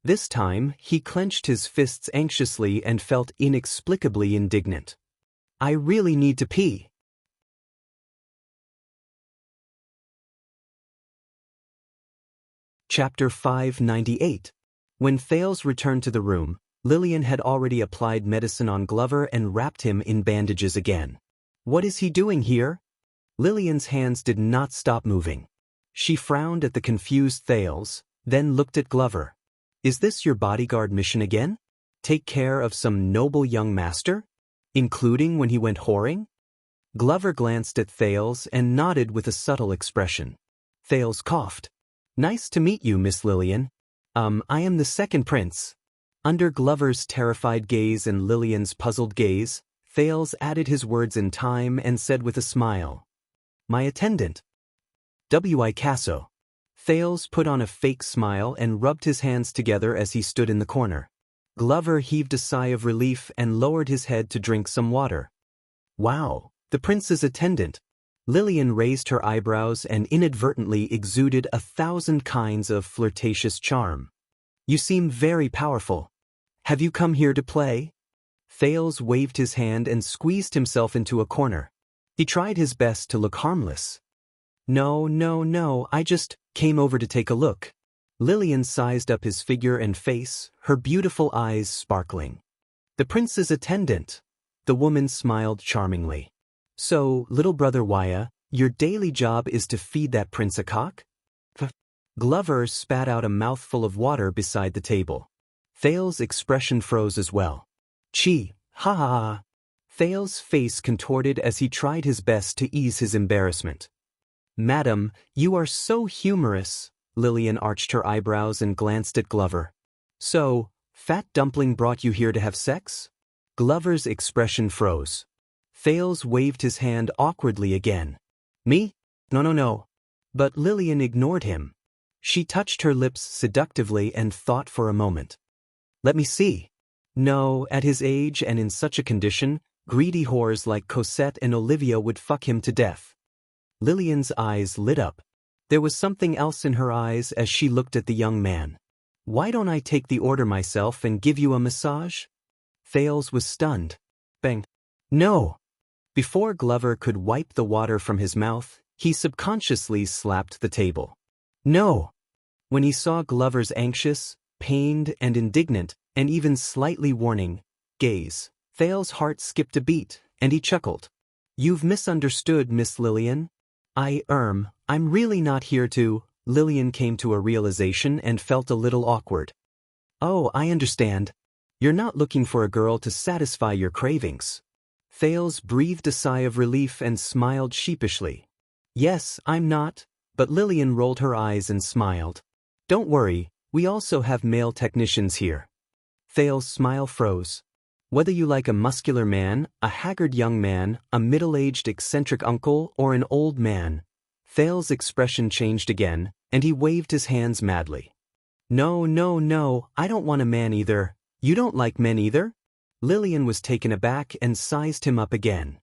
This time, he clenched his fists anxiously and felt inexplicably indignant. I really need to pee. Chapter 598. When Thales returned to the room, Lillian had already applied medicine on Glover and wrapped him in bandages again. What is he doing here? Lillian's hands did not stop moving. She frowned at the confused Thales, then looked at Glover. Is this your bodyguard mission again? Take care of some noble young master? Including when he went whoring? Glover glanced at Thales and nodded with a subtle expression. Thales coughed. Nice to meet you, Miss Lillian. I am the second prince. Under Glover's terrified gaze and Lillian's puzzled gaze, Thales added his words in time and said with a smile. My attendant. W.I. Casso. Thales put on a fake smile and rubbed his hands together as he stood in the corner. Glover heaved a sigh of relief and lowered his head to drink some water. Wow, the prince's attendant. Lillian raised her eyebrows and inadvertently exuded 1,000 kinds of flirtatious charm. You seem very powerful. Have you come here to play? Thales waved his hand and squeezed himself into a corner. He tried his best to look harmless. No, I just came over to take a look. Lillian sized up his figure and face, her beautiful eyes sparkling. The prince's attendant. The woman smiled charmingly. So, little brother Waya, your daily job is to feed that prince a cock? Glover spat out a mouthful of water beside the table. Thales' expression froze as well. Chi, ha ha ha. Thales' face contorted as he tried his best to ease his embarrassment. Madam, you are so humorous. Lillian arched her eyebrows and glanced at Glover. So, Fat Dumpling brought you here to have sex? Glover's expression froze. Thales waved his hand awkwardly again. Me? No. But Lillian ignored him. She touched her lips seductively and thought for a moment. Let me see. No, at his age and in such a condition, greedy whores like Cosette and Olivia would fuck him to death. Lillian's eyes lit up. There was something else in her eyes as she looked at the young man. Why don't I take the order myself and give you a massage? Thales was stunned. Bang. No. Before Glover could wipe the water from his mouth, he subconsciously slapped the table. No. When he saw Glover's anxious, pained, and indignant, and even slightly warning gaze, Thales' heart skipped a beat, and he chuckled. You've misunderstood, Miss Lillian. I'm really not here to. Lillian came to a realization and felt a little awkward. Oh, I understand. You're not looking for a girl to satisfy your cravings. Thales breathed a sigh of relief and smiled sheepishly. Yes, I'm not, but Lillian rolled her eyes and smiled. Don't worry, we also have male technicians here. Thales' smile froze. Whether you like a muscular man, a haggard young man, a middle-aged eccentric uncle, or an old man. Thales' expression changed again, and he waved his hands madly. No, I don't want a man either. You don't like men either? Lillian was taken aback and sized him up again.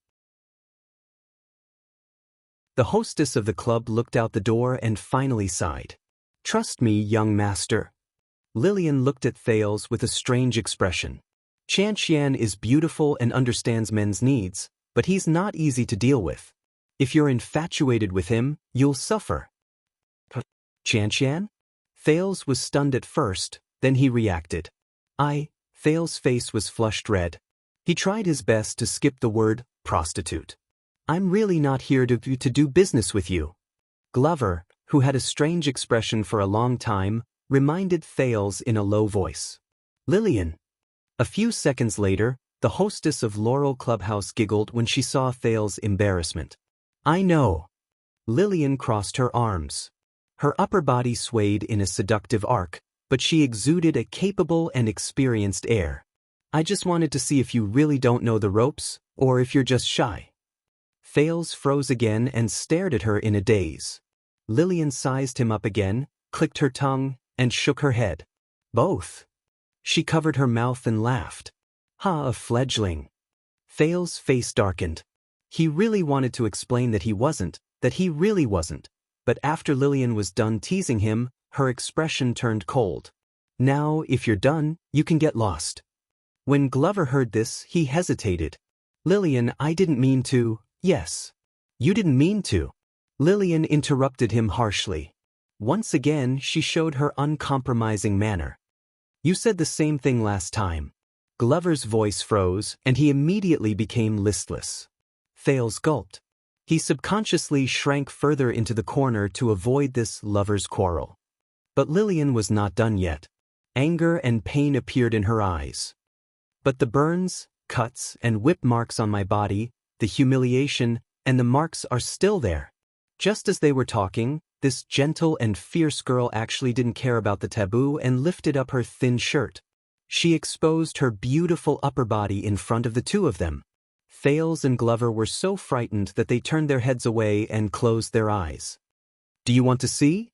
The hostess of the club looked out the door and finally sighed. Trust me, young master. Lillian looked at Thales with a strange expression. Qian is beautiful and understands men's needs, but he's not easy to deal with. If you're infatuated with him, you'll suffer. Qian? Thales was stunned at first, then he reacted. Thales' face was flushed red. He tried his best to skip the word prostitute. I'm really not here to do business with you. Glover, who had a strange expression for a long time, reminded Thales in a low voice. Lillian. A few seconds later, the hostess of Laurel Clubhouse giggled when she saw Thales' embarrassment. I know. Lillian crossed her arms. Her upper body swayed in a seductive arc, but she exuded a capable and experienced air. I just wanted to see if you really don't know the ropes, or if you're just shy. Thales froze again and stared at her in a daze. Lillian sized him up again, clicked her tongue, and shook her head. Both. She covered her mouth and laughed. Ha, a fledgling. Thales' face darkened. He really wanted to explain that he really wasn't, but after Lillian was done teasing him, her expression turned cold. Now, if you're done, you can get lost. When Glover heard this, he hesitated. Lillian, I didn't mean to. Yes. You didn't mean to. Lillian interrupted him harshly. Once again, she showed her uncompromising manner. You said the same thing last time. Glover's voice froze, and he immediately became listless. Thales gulped. He subconsciously shrank further into the corner to avoid this lover's quarrel. But Lillian was not done yet. Anger and pain appeared in her eyes. But the burns, cuts, and whip marks on my body, the humiliation, and the marks are still there. Just as they were talking, this gentle and fierce girl actually didn't care about the taboo and lifted up her thin shirt. She exposed her beautiful upper body in front of the two of them. Thales and Glover were so frightened that they turned their heads away and closed their eyes. Do you want to see?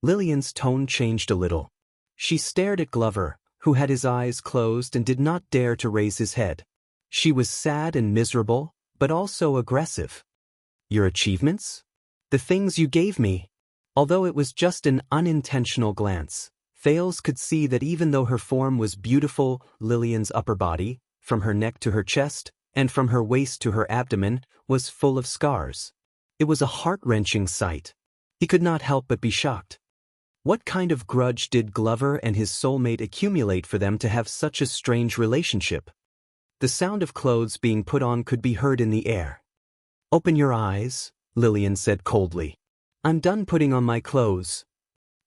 Lillian's tone changed a little. She stared at Glover, who had his eyes closed and did not dare to raise his head. She was sad and miserable, but also aggressive. Your achievements? The things you gave me. Although it was just an unintentional glance, Thales could see that even though her form was beautiful, Lillian's upper body, from her neck to her chest, and from her waist to her abdomen, was full of scars. It was a heart-wrenching sight. He could not help but be shocked. What kind of grudge did Glover and his soulmate accumulate for them to have such a strange relationship? The sound of clothes being put on could be heard in the air. Open your eyes, Lillian said coldly. I'm done putting on my clothes.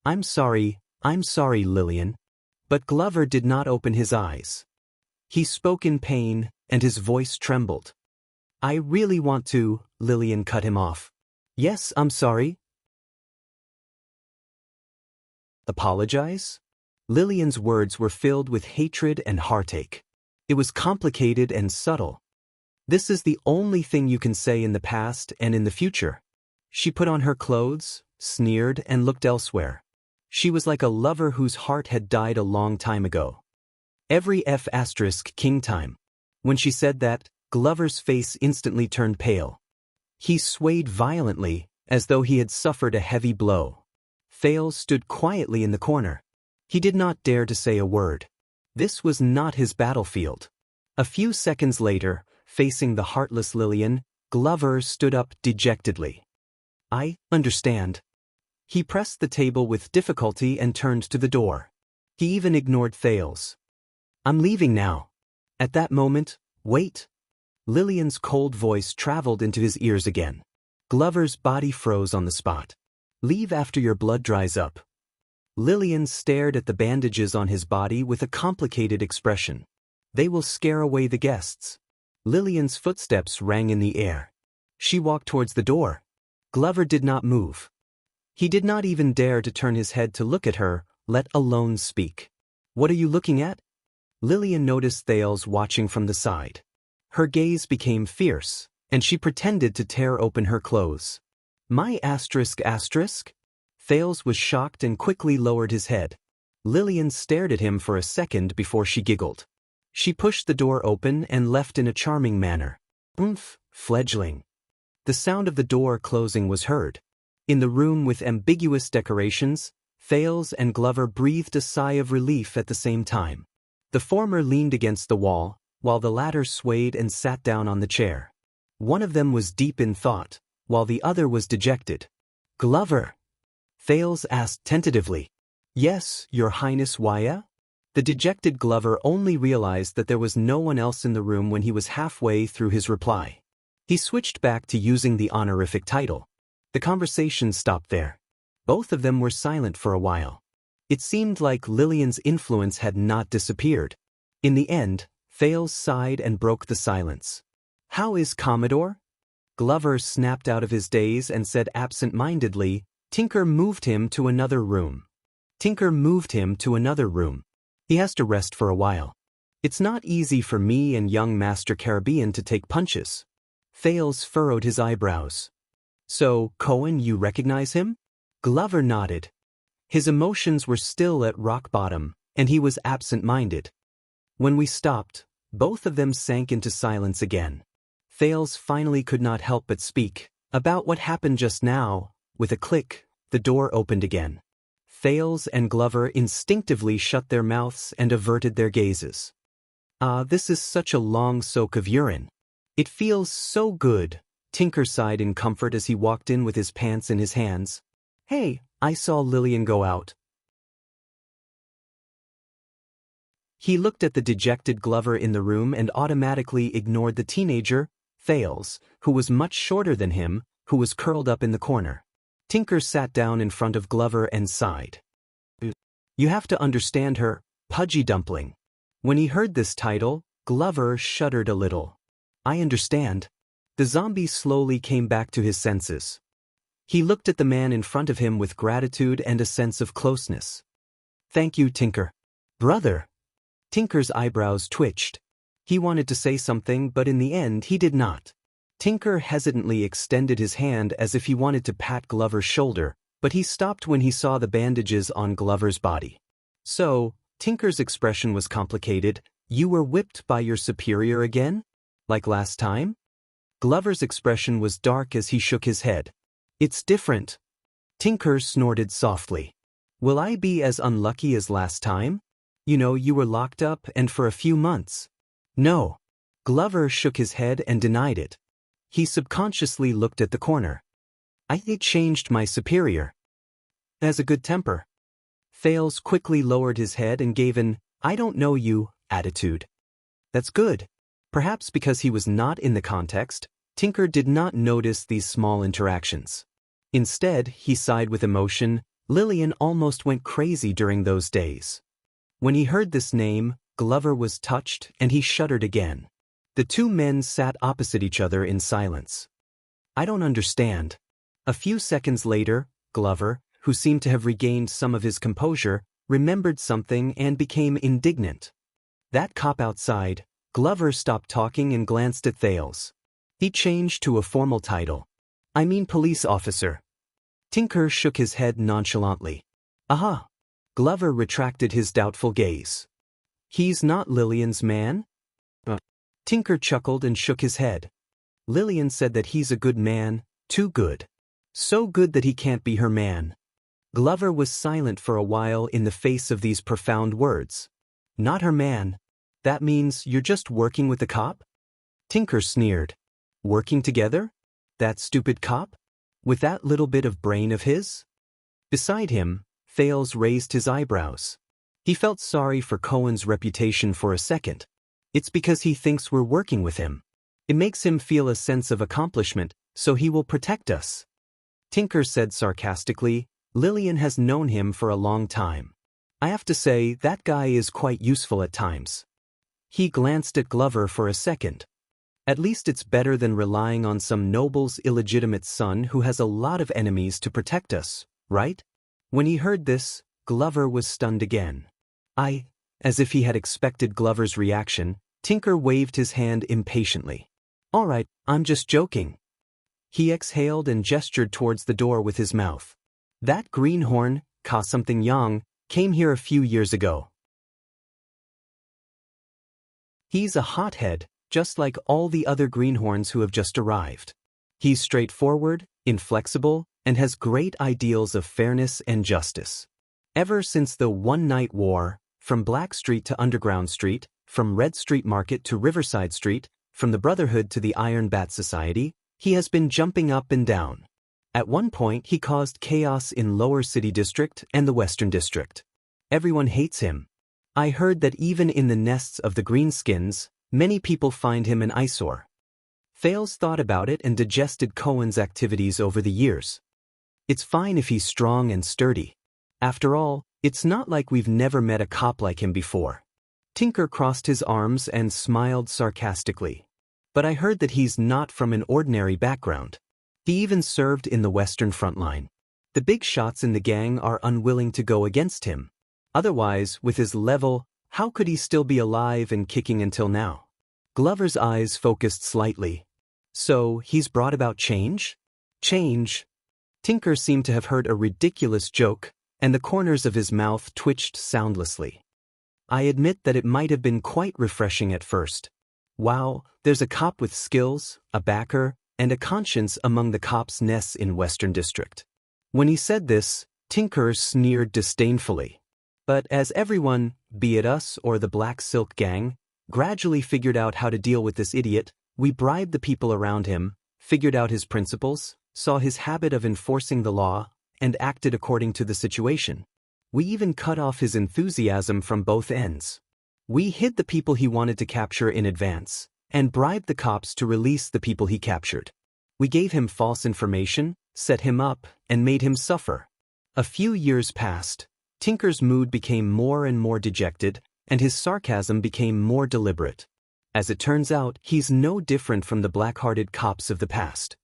I'm sorry, Lillian. But Glover did not open his eyes. He spoke in pain, and his voice trembled. I really want to, Lillian cut him off. Yes, I'm sorry. Apologize? Lillian's words were filled with hatred and heartache. It was complicated and subtle. This is the only thing you can say in the past and in the future. She put on her clothes, sneered, and looked elsewhere. She was like a lover whose heart had died a long time ago. Every King time. When she said that, Glover's face instantly turned pale. He swayed violently, as though he had suffered a heavy blow. Thales stood quietly in the corner. He did not dare to say a word. This was not his battlefield. A few seconds later, facing the heartless Lillian, Glover stood up dejectedly. I understand. He pressed the table with difficulty and turned to the door. He even ignored Thales. I'm leaving now. At that moment, wait. Lillian's cold voice traveled into his ears again. Glover's body froze on the spot. Leave after your blood dries up. Lillian stared at the bandages on his body with a complicated expression. They will scare away the guests. Lillian's footsteps rang in the air. She walked towards the door. Glover did not move. He did not even dare to turn his head to look at her, let alone speak. What are you looking at? Lillian noticed Thales watching from the side. Her gaze became fierce, and she pretended to tear open her clothes. My asterisk? Thales was shocked and quickly lowered his head. Lillian stared at him for a second before she giggled. She pushed the door open and left in a charming manner. Oomph, fledgling. The sound of the door closing was heard. In the room with ambiguous decorations, Thales and Glover breathed a sigh of relief at the same time. The former leaned against the wall, while the latter swayed and sat down on the chair. One of them was deep in thought, while the other was dejected. Glover? Thales asked tentatively. Yes, Your Highness, why? The dejected Glover only realized that there was no one else in the room when he was halfway through his reply. He switched back to using the honorific title. The conversation stopped there. Both of them were silent for a while. It seemed like Lillian's influence had not disappeared. In the end, Thales sighed and broke the silence. How is Commodore? Glover snapped out of his daze and said absent-mindedly, Tinker moved him to another room. He has to rest for a while. It's not easy for me and young Master Caribbean to take punches. Thales furrowed his eyebrows. So, Cohen, you recognize him? Glover nodded. His emotions were still at rock bottom, and he was absent-minded. When we stopped, both of them sank into silence again. Thales finally could not help but speak. About what happened just now. With a click, the door opened again. Thales and Glover instinctively shut their mouths and averted their gazes. This is such a long soak of urine. It feels so good, Tinker sighed in comfort as he walked in with his pants in his hands. Hey, I saw Lillian go out. He looked at the dejected Glover in the room and automatically ignored the teenager, Thales, who was much shorter than him, who was curled up in the corner. Tinker sat down in front of Glover and sighed. You have to understand her, Pudgy Dumpling. When he heard this title, Glover shuddered a little. I understand. The zombie slowly came back to his senses. He looked at the man in front of him with gratitude and a sense of closeness. Thank you, Tinker. Brother. Tinker's eyebrows twitched. He wanted to say something, but in the end he did not. Tinker hesitantly extended his hand as if he wanted to pat Glover's shoulder, but he stopped when he saw the bandages on Glover's body. So, Tinker's expression was complicated. You were whipped by your superior again? Like last time? Glover's expression was dark as he shook his head. It's different. Tinker snorted softly. Will I be as unlucky as last time? You know, you were locked up and for a few months. No. Glover shook his head and denied it. He subconsciously looked at the corner. I changed my superior. Has a good temper. Thales quickly lowered his head and gave an, I don't know you, attitude. That's good. Perhaps because he was not in the context, Tinker did not notice these small interactions. Instead, he sighed with emotion. Lillian almost went crazy during those days. When he heard this name, Glover was touched and he shuddered again. The two men sat opposite each other in silence. I don't understand. A few seconds later, Glover, who seemed to have regained some of his composure, remembered something and became indignant. That cop outside. Glover stopped talking and glanced at Thales. He changed to a formal title. I mean police officer. Tinker shook his head nonchalantly. Aha! Glover retracted his doubtful gaze. He's not Lillian's man? Tinker chuckled and shook his head. Lillian said that he's a good man, too good. So good that he can't be her man. Glover was silent for a while in the face of these profound words. Not her man. That means you're just working with the cop? Tinker sneered. Working together? That stupid cop? With that little bit of brain of his? Beside him, Thales raised his eyebrows. He felt sorry for Cohen's reputation for a second. It's because he thinks we're working with him. It makes him feel a sense of accomplishment, so he will protect us. Tinker said sarcastically, Lillian has known him for a long time. I have to say, that guy is quite useful at times. He glanced at Glover for a second. At least it's better than relying on some noble's illegitimate son who has a lot of enemies to protect us, right? When he heard this, Glover was stunned again. As if he had expected Glover's reaction, Tinker waved his hand impatiently. All right, I'm just joking. He exhaled and gestured towards the door with his mouth. That greenhorn, something Yang, came here a few years ago. He's a hothead, just like all the other greenhorns who have just arrived. He's straightforward, inflexible, and has great ideals of fairness and justice. Ever since the one-night war, from Black Street to Underground Street, from Red Street Market to Riverside Street, from the Brotherhood to the Iron Bat Society, he has been jumping up and down. At one point, he caused chaos in Lower City District and the Western District. Everyone hates him. I heard that even in the nests of the Greenskins, many people find him an eyesore. Thales thought about it and digested Cohen's activities over the years. It's fine if he's strong and sturdy. After all, it's not like we've never met a cop like him before. Tinker crossed his arms and smiled sarcastically. But I heard that he's not from an ordinary background. He even served in the Western Front Line. The big shots in the gang are unwilling to go against him. Otherwise, with his level, how could he still be alive and kicking until now? Glover's eyes focused slightly. So, he's brought about change? Change? Tinker seemed to have heard a ridiculous joke, and the corners of his mouth twitched soundlessly. I admit that it might have been quite refreshing at first. Wow, there's a cop with skills, a backer, and a conscience among the cops' nests in Western District. When he said this, Tinker sneered disdainfully. But as everyone, be it us or the Black Silk Gang, gradually figured out how to deal with this idiot, we bribed the people around him, figured out his principles, saw his habit of enforcing the law, and acted according to the situation. We even cut off his enthusiasm from both ends. We hid the people he wanted to capture in advance, and bribed the cops to release the people he captured. We gave him false information, set him up, and made him suffer. A few years passed. Tinker's mood became more and more dejected, and his sarcasm became more deliberate. As it turns out, he's no different from the black-hearted cops of the past.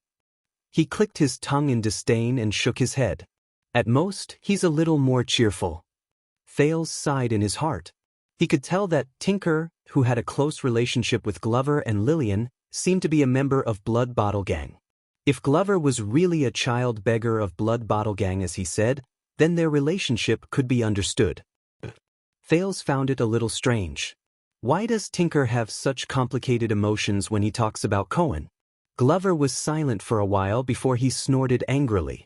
He clicked his tongue in disdain and shook his head. At most, he's a little more cheerful. Thales sighed in his heart. He could tell that Tinker, who had a close relationship with Glover and Lillian, seemed to be a member of Blood Bottle Gang. If Glover was really a child beggar of Blood Bottle Gang as he said, then their relationship could be understood. Thales found it a little strange. Why does Tinker have such complicated emotions when he talks about Cohen? Glover was silent for a while before he snorted angrily.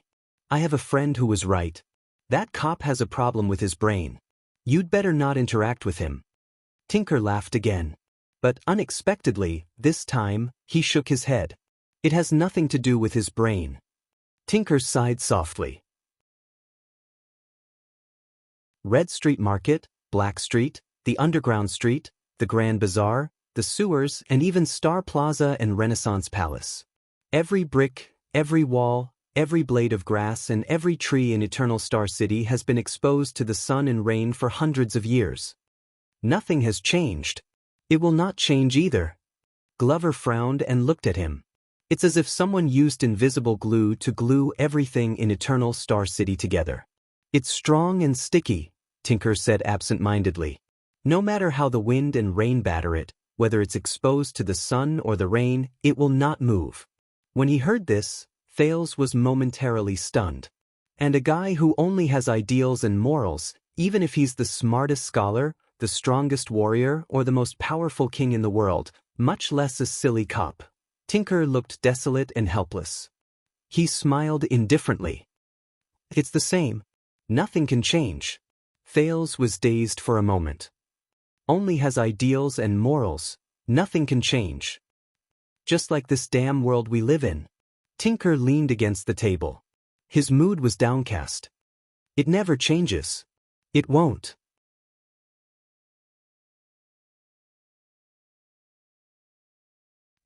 I have a friend who was right. That cop has a problem with his brain. You'd better not interact with him. Tinker laughed again. But unexpectedly, this time, he shook his head. It has nothing to do with his brain. Tinker sighed softly. Red Street Market, Black Street, the Underground Street, the Grand Bazaar, the sewers, and even Star Plaza and Renaissance Palace. Every brick, every wall, every blade of grass, and every tree in Eternal Star City has been exposed to the sun and rain for hundreds of years. Nothing has changed. It will not change either. Glover frowned and looked at him. It's as if someone used invisible glue to glue everything in Eternal Star City together. It's strong and sticky, Tinker said absent-mindedly. No matter how the wind and rain batter it, whether it's exposed to the sun or the rain, it will not move. When he heard this, Thales was momentarily stunned. And a guy who only has ideals and morals, even if he's the smartest scholar, the strongest warrior, or the most powerful king in the world, much less a silly cop. Tinker looked desolate and helpless. He smiled indifferently. It's the same. Nothing can change. Thales was dazed for a moment. Only has ideals and morals. Nothing can change. Just like this damn world we live in. Tinker leaned against the table. His mood was downcast. It never changes. It won't.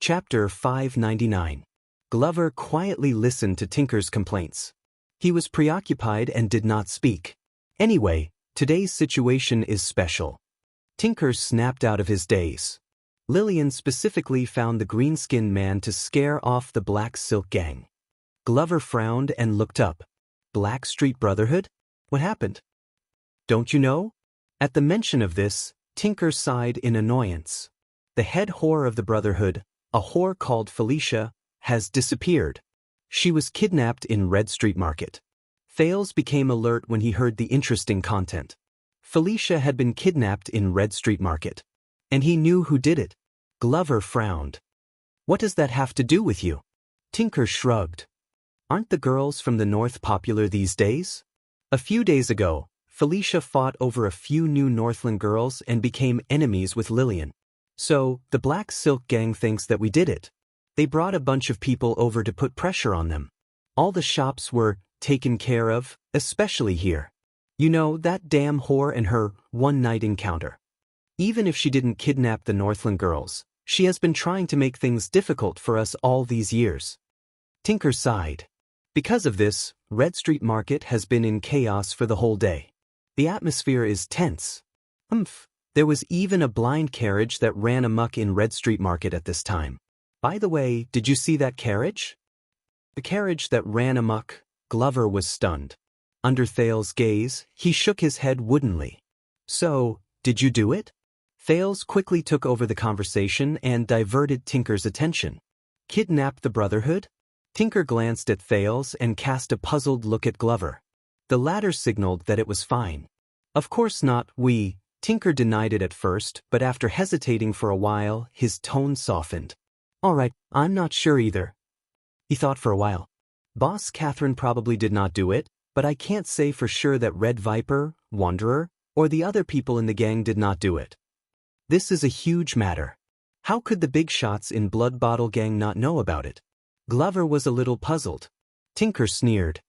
Chapter 599. Glover quietly listened to Tinker's complaints. He was preoccupied and did not speak. Anyway, today's situation is special. Tinker snapped out of his daze. Lillian specifically found the green-skinned man to scare off the Black Silk Gang. Glover frowned and looked up. Black Street Brotherhood? What happened? Don't you know? At the mention of this, Tinker sighed in annoyance. The head whore of the Brotherhood, a whore called Felicia, has disappeared. She was kidnapped in Red Street Market. Thales became alert when he heard the interesting content. Felicia had been kidnapped in Red Street Market. And he knew who did it. Glover frowned. What does that have to do with you? Tinker shrugged. Aren't the girls from the North popular these days? A few days ago, Felicia fought over a few new Northland girls and became enemies with Lillian. So, the Black Silk Gang thinks that we did it. They brought a bunch of people over to put pressure on them. All the shops were taken care of, especially here. You know, that damn whore and her one-night encounter. Even if she didn't kidnap the Northland girls, she has been trying to make things difficult for us all these years. Tinker sighed. Because of this, Red Street Market has been in chaos for the whole day. The atmosphere is tense. There was even a blind carriage that ran amok in Red Street Market at this time. By the way, did you see that carriage? The carriage that ran amok. Glover was stunned. Under Thales' gaze, he shook his head woodenly. So, did you do it? Thales quickly took over the conversation and diverted Tinker's attention. Kidnapped the Brotherhood? Tinker glanced at Thales and cast a puzzled look at Glover. The latter signaled that it was fine. Of course not, Tinker denied it at first, but after hesitating for a while, his tone softened. All right, I'm not sure either. He thought for a while. Boss Catherine probably did not do it, but I can't say for sure that Red Viper, Wanderer, or the other people in the gang did not do it. This is a huge matter. How could the big shots in Blood Bottle Gang not know about it? Glover was a little puzzled. Tinker sneered.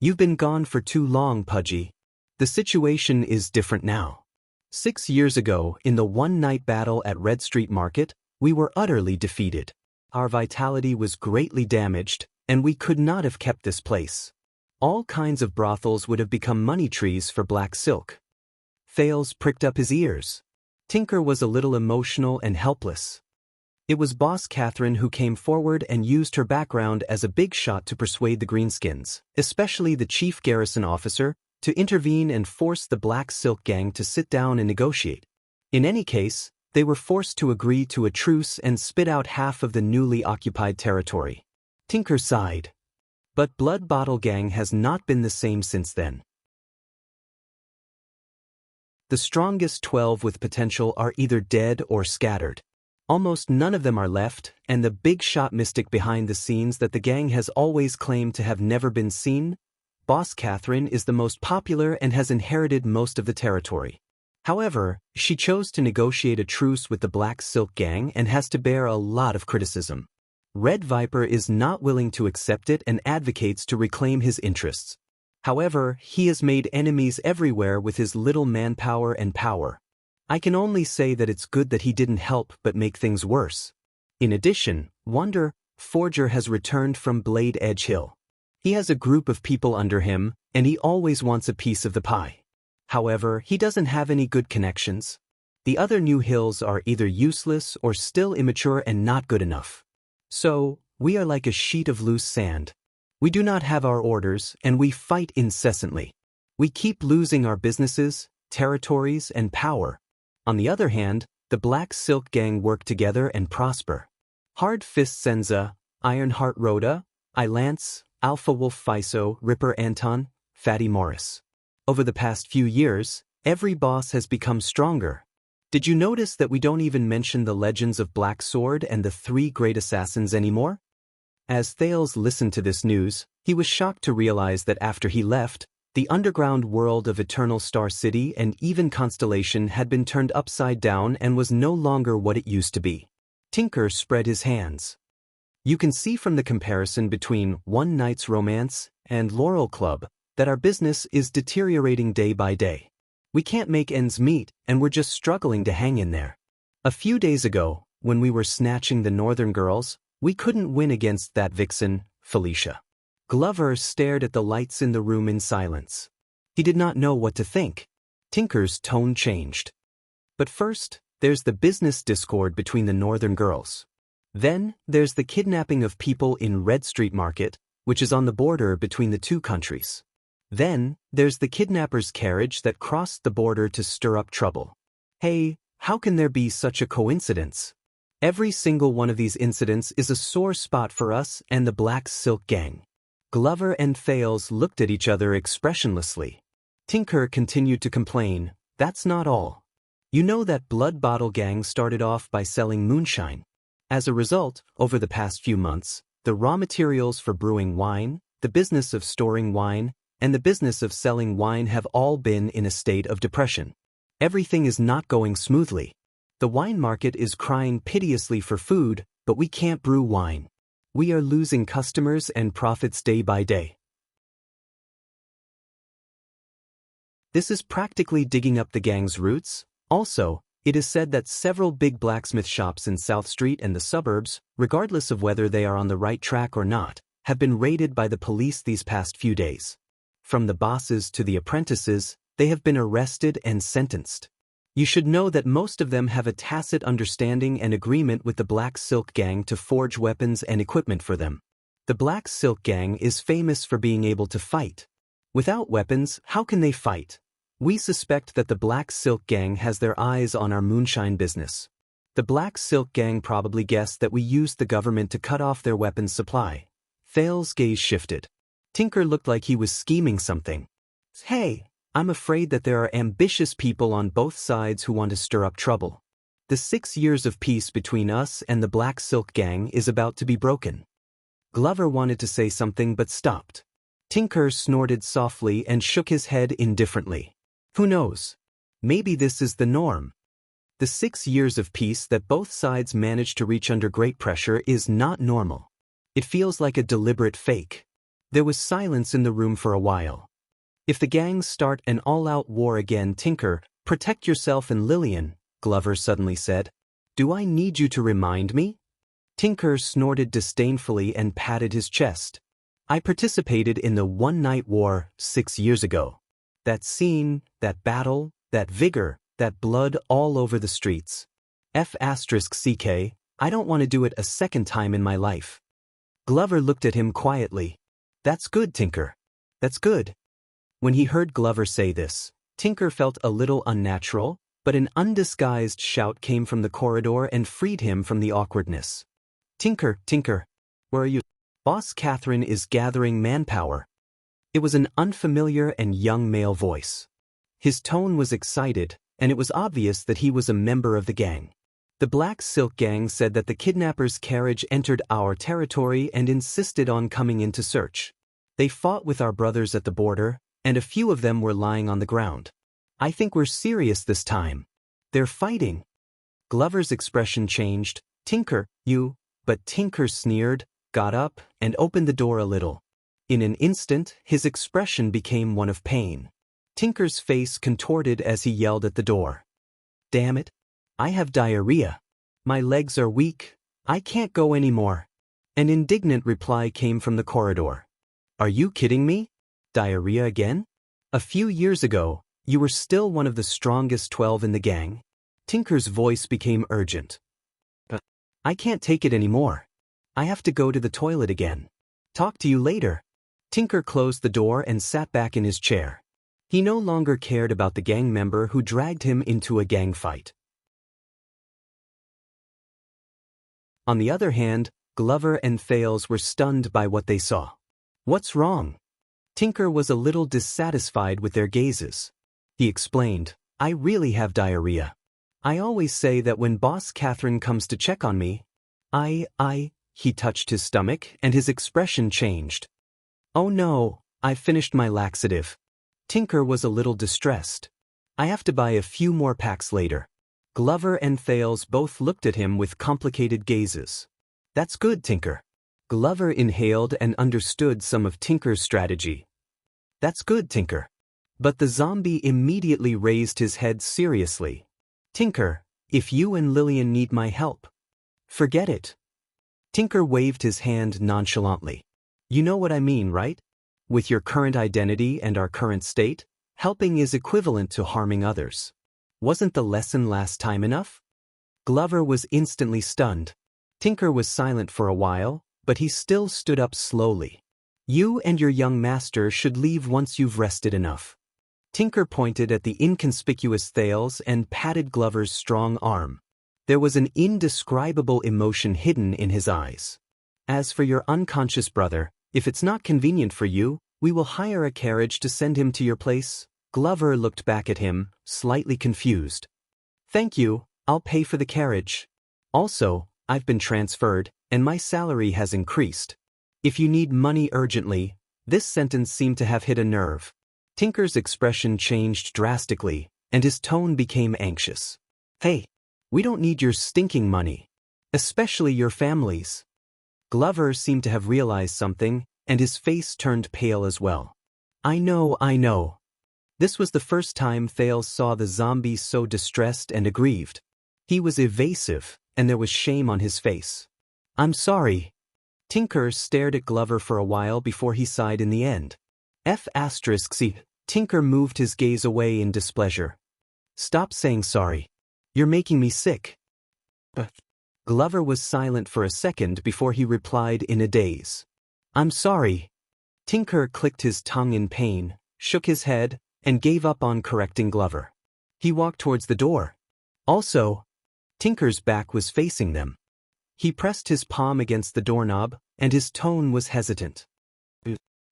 You've been gone for too long, Pudgy. The situation is different now. 6 years ago, in the one-night battle at Red Street Market, we were utterly defeated. Our vitality was greatly damaged, and we could not have kept this place. All kinds of brothels would have become money trees for Black Silk. Thales pricked up his ears. Tinker was a little emotional and helpless. It was Boss Catherine who came forward and used her background as a big shot to persuade the Greenskins, especially the chief garrison officer, to intervene and force the Black Silk Gang to sit down and negotiate. In any case, they were forced to agree to a truce and spit out half of the newly occupied territory. Tinker sighed. But Blood Bottle Gang has not been the same since then. The strongest 12 with potential are either dead or scattered. Almost none of them are left, and the big shot mystic behind the scenes that the gang has always claimed to have never been seen, Boss Catherine, is the most popular and has inherited most of the territory. However, she chose to negotiate a truce with the Black Silk Gang and has to bear a lot of criticism. Red Viper is not willing to accept it and advocates to reclaim his interests. However, he has made enemies everywhere with his little manpower and power. I can only say that it's good that he didn't help but make things worse. In addition, Wonder Forger has returned from Blade Edge Hill. He has a group of people under him, and he always wants a piece of the pie. However, he doesn't have any good connections. The other new hills are either useless or still immature and not good enough. So, we are like a sheet of loose sand. We do not have our orders, and we fight incessantly. We keep losing our businesses, territories, and power. On the other hand, the Black Silk Gang work together and prosper. Hard Fist Senza, Ironheart Rhoda, Lance, Alpha Wolf Fiso, Ripper Anton, Fatty Morris. Over the past few years, every boss has become stronger. Did you notice that we don't even mention the legends of Black Sword and the 3 great assassins anymore? As Thales listened to this news, he was shocked to realize that after he left, the underground world of Eternal Star City and even Constellation had been turned upside down and was no longer what it used to be. Tinker spread his hands. You can see from the comparison between One Night's Romance and Laurel Club that our business is deteriorating day by day. We can't make ends meet, and we're just struggling to hang in there. A few days ago, when we were snatching the Northern Girls, we couldn't win against that vixen, Felicia. Glover stared at the lights in the room in silence. He did not know what to think. Tinker's tone changed. But first, there's the business discord between the Northern Girls. Then, there's the kidnapping of people in Red Street Market, which is on the border between the 2 countries. Then, there's the kidnapper's carriage that crossed the border to stir up trouble. Hey, how can there be such a coincidence? Every single one of these incidents is a sore spot for us and the Black Silk Gang. Glover and Thales looked at each other expressionlessly. Tinker continued to complain, that's not all. You know that Blood Bottle Gang started off by selling moonshine. As a result, over the past few months, the raw materials for brewing wine, the business of storing wine, and the business of selling wine have all been in a state of depression. Everything is not going smoothly. The wine market is crying piteously for food, but we can't brew wine. We are losing customers and profits day by day. This is practically digging up the gang's roots. Also, it is said that several big blacksmith shops in South Street and the suburbs, regardless of whether they are on the right track or not, have been raided by the police these past few days. From the bosses to the apprentices, they have been arrested and sentenced. You should know that most of them have a tacit understanding and agreement with the Black Silk Gang to forge weapons and equipment for them. The Black Silk Gang is famous for being able to fight. Without weapons, how can they fight? We suspect that the Black Silk Gang has their eyes on our moonshine business. The Black Silk Gang probably guessed that we used the government to cut off their weapons supply. Thales' gaze shifted. Tinker looked like he was scheming something. Hey, I'm afraid that there are ambitious people on both sides who want to stir up trouble. The 6 years of peace between us and the Black Silk Gang is about to be broken. Glover wanted to say something but stopped. Tinker snorted softly and shook his head indifferently. Who knows? Maybe this is the norm. The 6 years of peace that both sides managed to reach under great pressure is not normal. It feels like a deliberate fake. There was silence in the room for a while. If the gangs start an all-out war again, Tinker, protect yourself and Lillian, Glover suddenly said. Do I need you to remind me? Tinker snorted disdainfully and patted his chest. I participated in the one-night war 6 years ago. That scene, that battle, that vigor, that blood all over the streets. F***ck, I don't want to do it a second time in my life. Glover looked at him quietly. That's good, Tinker. That's good. When he heard Glover say this, Tinker felt a little unnatural, but an undisguised shout came from the corridor and freed him from the awkwardness. Tinker, where are you? Boss Catherine is gathering manpower. It was an unfamiliar and young male voice. His tone was excited, and it was obvious that he was a member of the gang. The Black Silk Gang said that the kidnappers' carriage entered our territory and insisted on coming in to search. They fought with our brothers at the border, and a few of them were lying on the ground. I think we're serious this time. They're fighting. Glover's expression changed. Tinker, you, but Tinker sneered, got up, and opened the door a little. In an instant, his expression became one of pain. Tinker's face contorted as he yelled at the door. Damn it. I have diarrhea. My legs are weak. I can't go anymore. An indignant reply came from the corridor. Are you kidding me? Diarrhea again? A few years ago, you were still one of the strongest 12 in the gang. Tinker's voice became urgent. But I can't take it anymore. I have to go to the toilet again. Talk to you later. Tinker closed the door and sat back in his chair. He no longer cared about the gang member who dragged him into a gang fight. On the other hand, Glover and Thales were stunned by what they saw. What's wrong? Tinker was a little dissatisfied with their gazes. He explained, I really have diarrhea. I always say that when Boss Catherine comes to check on me, he touched his stomach and his expression changed. Oh no, I've finished my laxative. Tinker was a little distressed. I have to buy a few more packs later. Glover and Thales both looked at him with complicated gazes. That's good, Tinker. Glover inhaled and understood some of Tinker's strategy. That's good, Tinker. But the zombie immediately raised his head seriously. Tinker, if you and Lillian need my help, forget it. Tinker waved his hand nonchalantly. You know what I mean, right? With your current identity and our current state, helping is equivalent to harming others. Wasn't the lesson last time enough? Glover was instantly stunned. Tinker was silent for a while, but he still stood up slowly. You and your young master should leave once you've rested enough. Tinker pointed at the inconspicuous Thales and patted Glover's strong arm. There was an indescribable emotion hidden in his eyes. As for your unconscious brother, if it's not convenient for you, we will hire a carriage to send him to your place. Glover looked back at him, slightly confused. Thank you, I'll pay for the carriage. Also, I've been transferred, and my salary has increased. If you need money urgently, this sentence seemed to have hit a nerve. Tinker's expression changed drastically, and his tone became anxious. Hey, we don't need your stinking money. Especially your family's. Glover seemed to have realized something, and his face turned pale as well. I know. This was the first time Thales saw the zombie so distressed and aggrieved. He was evasive, and there was shame on his face. I'm sorry. Tinker stared at Glover for a while before he sighed in the end. F***C. Tinker moved his gaze away in displeasure. Stop saying sorry. You're making me sick. But Glover was silent for a second before he replied in a daze. I'm sorry. Tinker clicked his tongue in pain, shook his head, and gave up on correcting Glover. He walked towards the door. Also, Tinker's back was facing them. He pressed his palm against the doorknob, and his tone was hesitant.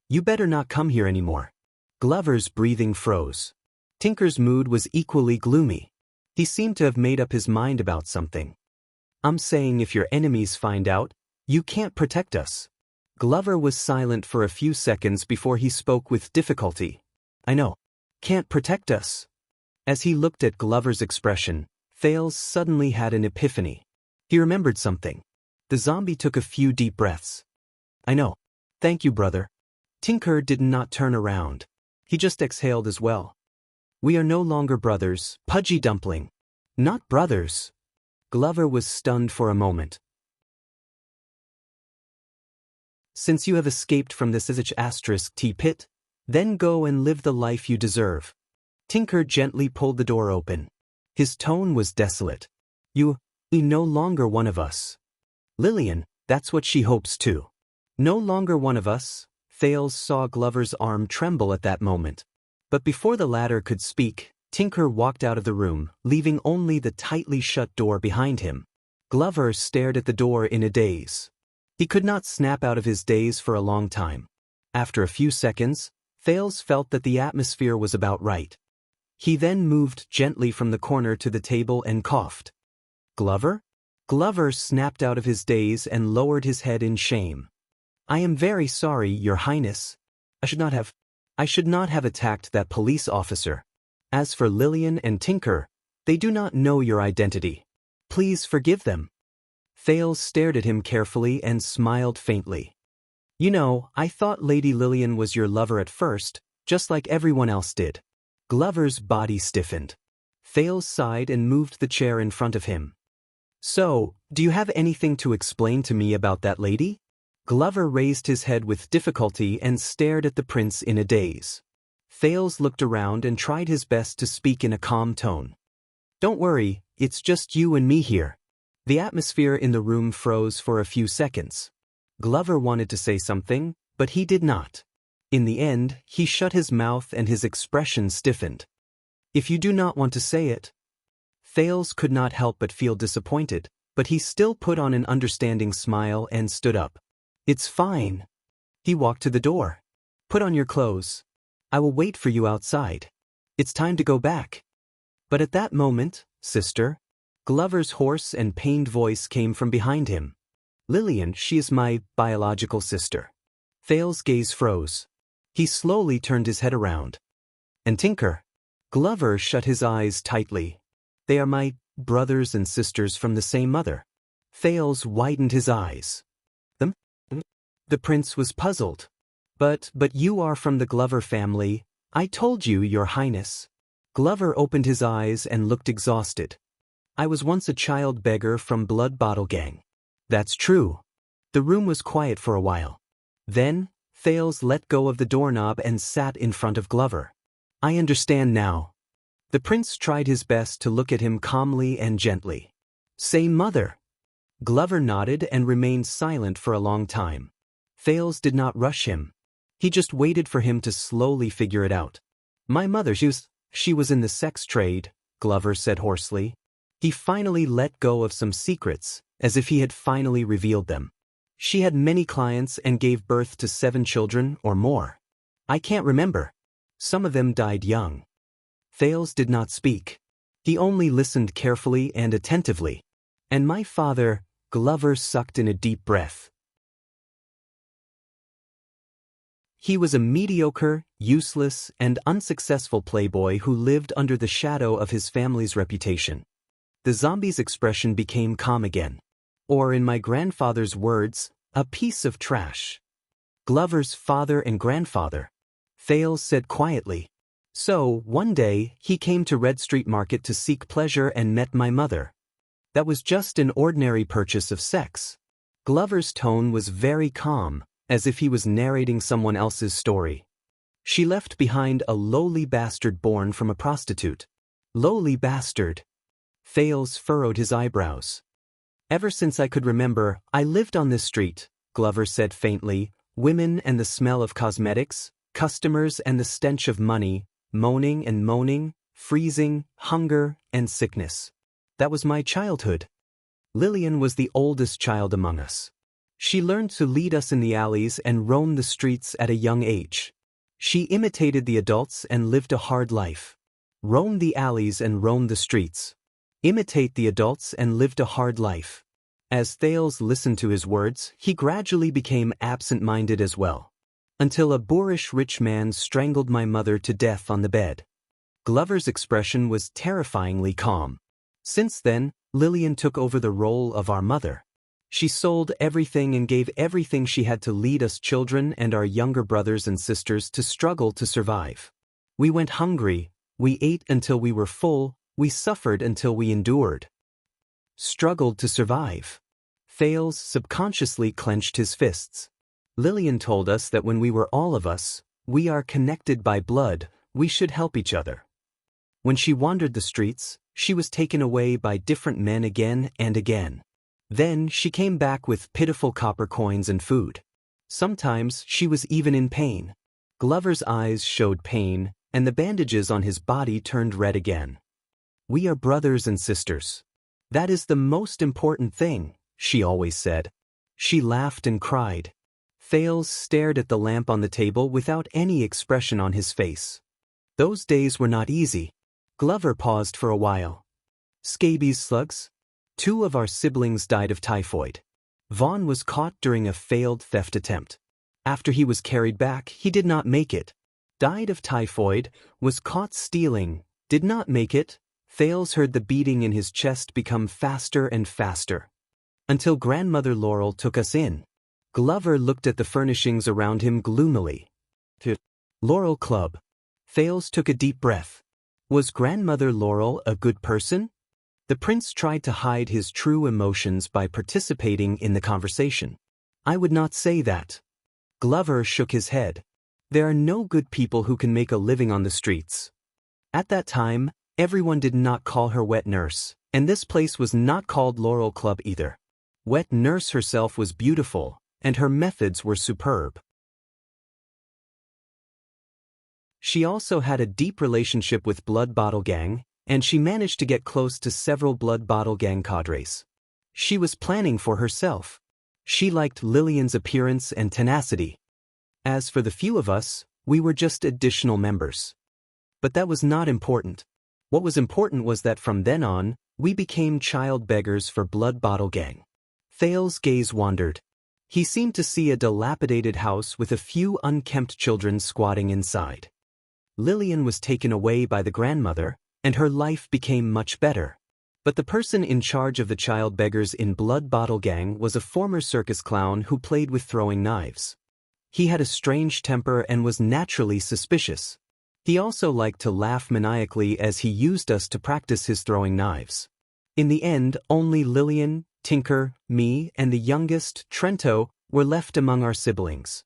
You better not come here anymore. Glover's breathing froze. Tinker's mood was equally gloomy. He seemed to have made up his mind about something. I'm saying if your enemies find out, you can't protect us. Glover was silent for a few seconds before he spoke with difficulty. I know. Can't protect us. As he looked at Glover's expression, Thales suddenly had an epiphany. He remembered something. The zombie took a few deep breaths. I know. Thank you, brother. Tinker did not turn around. He just exhaled as well. We are no longer brothers, Pudgy Dumpling. Not brothers. Glover was stunned for a moment. Since you have escaped from this **T pit, then go and live the life you deserve. Tinker gently pulled the door open. His tone was desolate. You're no longer one of us. Lillian, that's what she hopes too. No longer one of us. Thales saw Glover's arm tremble at that moment. But before the latter could speak, Tinker walked out of the room, leaving only the tightly shut door behind him. Glover stared at the door in a daze. He could not snap out of his daze for a long time. After a few seconds, Thales felt that the atmosphere was about right. He then moved gently from the corner to the table and coughed. Glover? Glover snapped out of his daze and lowered his head in shame. I am very sorry, Your Highness. I should not have attacked that police officer. As for Lillian and Tinker, they do not know your identity. Please forgive them. Thales stared at him carefully and smiled faintly. You know, I thought Lady Lillian was your lover at first, just like everyone else did. Glover's body stiffened. Thales sighed and moved the chair in front of him. So, do you have anything to explain to me about that lady? Glover raised his head with difficulty and stared at the prince in a daze. Thales looked around and tried his best to speak in a calm tone. Don't worry, it's just you and me here. The atmosphere in the room froze for a few seconds. Glover wanted to say something, but he did not. In the end, he shut his mouth and his expression stiffened. If you do not want to say it. Thales could not help but feel disappointed, but he still put on an understanding smile and stood up. It's fine. He walked to the door. Put on your clothes. I will wait for you outside. It's time to go back. But at that moment, sister, Glover's hoarse and pained voice came from behind him. Lillian, she is my biological sister. Thales' gaze froze. He slowly turned his head around. And Tinker? Glover shut his eyes tightly. They are my brothers and sisters from the same mother. Thales widened his eyes. Them? The prince was puzzled. But you are from the Glover family. I told you, Your Highness. Glover opened his eyes and looked exhausted. I was once a child beggar from Blood Bottle Gang. That's true. The room was quiet for a while. Then, Thales let go of the doorknob and sat in front of Glover. I understand now. The prince tried his best to look at him calmly and gently. Say mother. Glover nodded and remained silent for a long time. Thales did not rush him. He just waited for him to slowly figure it out. My mother, she was in the sex trade, Glover said hoarsely. He finally let go of some secrets, as if he had finally revealed them. She had many clients and gave birth to 7 children or more. I can't remember. Some of them died young. Thales did not speak. He only listened carefully and attentively. And my father, Glover sucked in a deep breath. He was a mediocre, useless, and unsuccessful playboy who lived under the shadow of his family's reputation. The zombie's expression became calm again. Or in my grandfather's words, a piece of trash. Glover's father and grandfather. Thales said quietly. So, one day, he came to Red Street Market to seek pleasure and met my mother. That was just an ordinary purchase of sex. Glover's tone was very calm, as if he was narrating someone else's story. She left behind a lowly bastard born from a prostitute. Lowly bastard. Thales furrowed his eyebrows. Ever since I could remember, I lived on this street, Glover said faintly, women and the smell of cosmetics, customers and the stench of money, moaning and moaning, freezing, hunger, and sickness. That was my childhood. Lillian was the oldest child among us. She learned to lead us in the alleys and roam the streets at a young age. She imitated the adults and lived a hard life. Roamed the alleys and roamed the streets. Imitate the adults and lived a hard life. As Thales listened to his words, he gradually became absent-minded as well. Until a boorish rich man strangled my mother to death on the bed. Glover's expression was terrifyingly calm. Since then, Lillian took over the role of our mother. She sold everything and gave everything she had to lead us children and our younger brothers and sisters to struggle to survive. We went hungry, we ate until we were full, we suffered until we endured. Struggled to survive. Thales subconsciously clenched his fists. Lillian told us that when we were all of us, we are connected by blood, we should help each other. When she wandered the streets, she was taken away by different men again and again. Then she came back with pitiful copper coins and food. Sometimes she was even in pain. Glover's eyes showed pain, and the bandages on his body turned red again. We are brothers and sisters. That is the most important thing, she always said. She laughed and cried. Thales stared at the lamp on the table without any expression on his face. Those days were not easy. Glover paused for a while. Scabies slugs? 2 of our siblings died of typhoid. Vaughn was caught during a failed theft attempt. After he was carried back, he did not make it. Died of typhoid, was caught stealing, did not make it. Thales heard the beating in his chest become faster and faster. Until Grandmother Laurel took us in. Glover looked at the furnishings around him gloomily. Laurel Club. Thales took a deep breath. Was Grandmother Laurel a good person? The prince tried to hide his true emotions by participating in the conversation. I would not say that. Glover shook his head. There are no good people who can make a living on the streets. At that time, everyone did not call her Wet Nurse, and this place was not called Laurel Club either. Wet Nurse herself was beautiful, and her methods were superb. She also had a deep relationship with Blood Bottle Gang, and she managed to get close to several Blood Bottle Gang cadres. She was planning for herself. She liked Lillian's appearance and tenacity. As for the few of us, we were just additional members. But that was not important. What was important was that from then on, we became child beggars for Blood Bottle Gang. Thales' gaze wandered. He seemed to see a dilapidated house with a few unkempt children squatting inside. Lillian was taken away by the grandmother, and her life became much better. But the person in charge of the child beggars in Blood Bottle Gang was a former circus clown who played with throwing knives. He had a strange temper and was naturally suspicious. He also liked to laugh maniacally as he used us to practice his throwing knives. In the end, only Lillian, Tinker, me, and the youngest, Trento, were left among our siblings.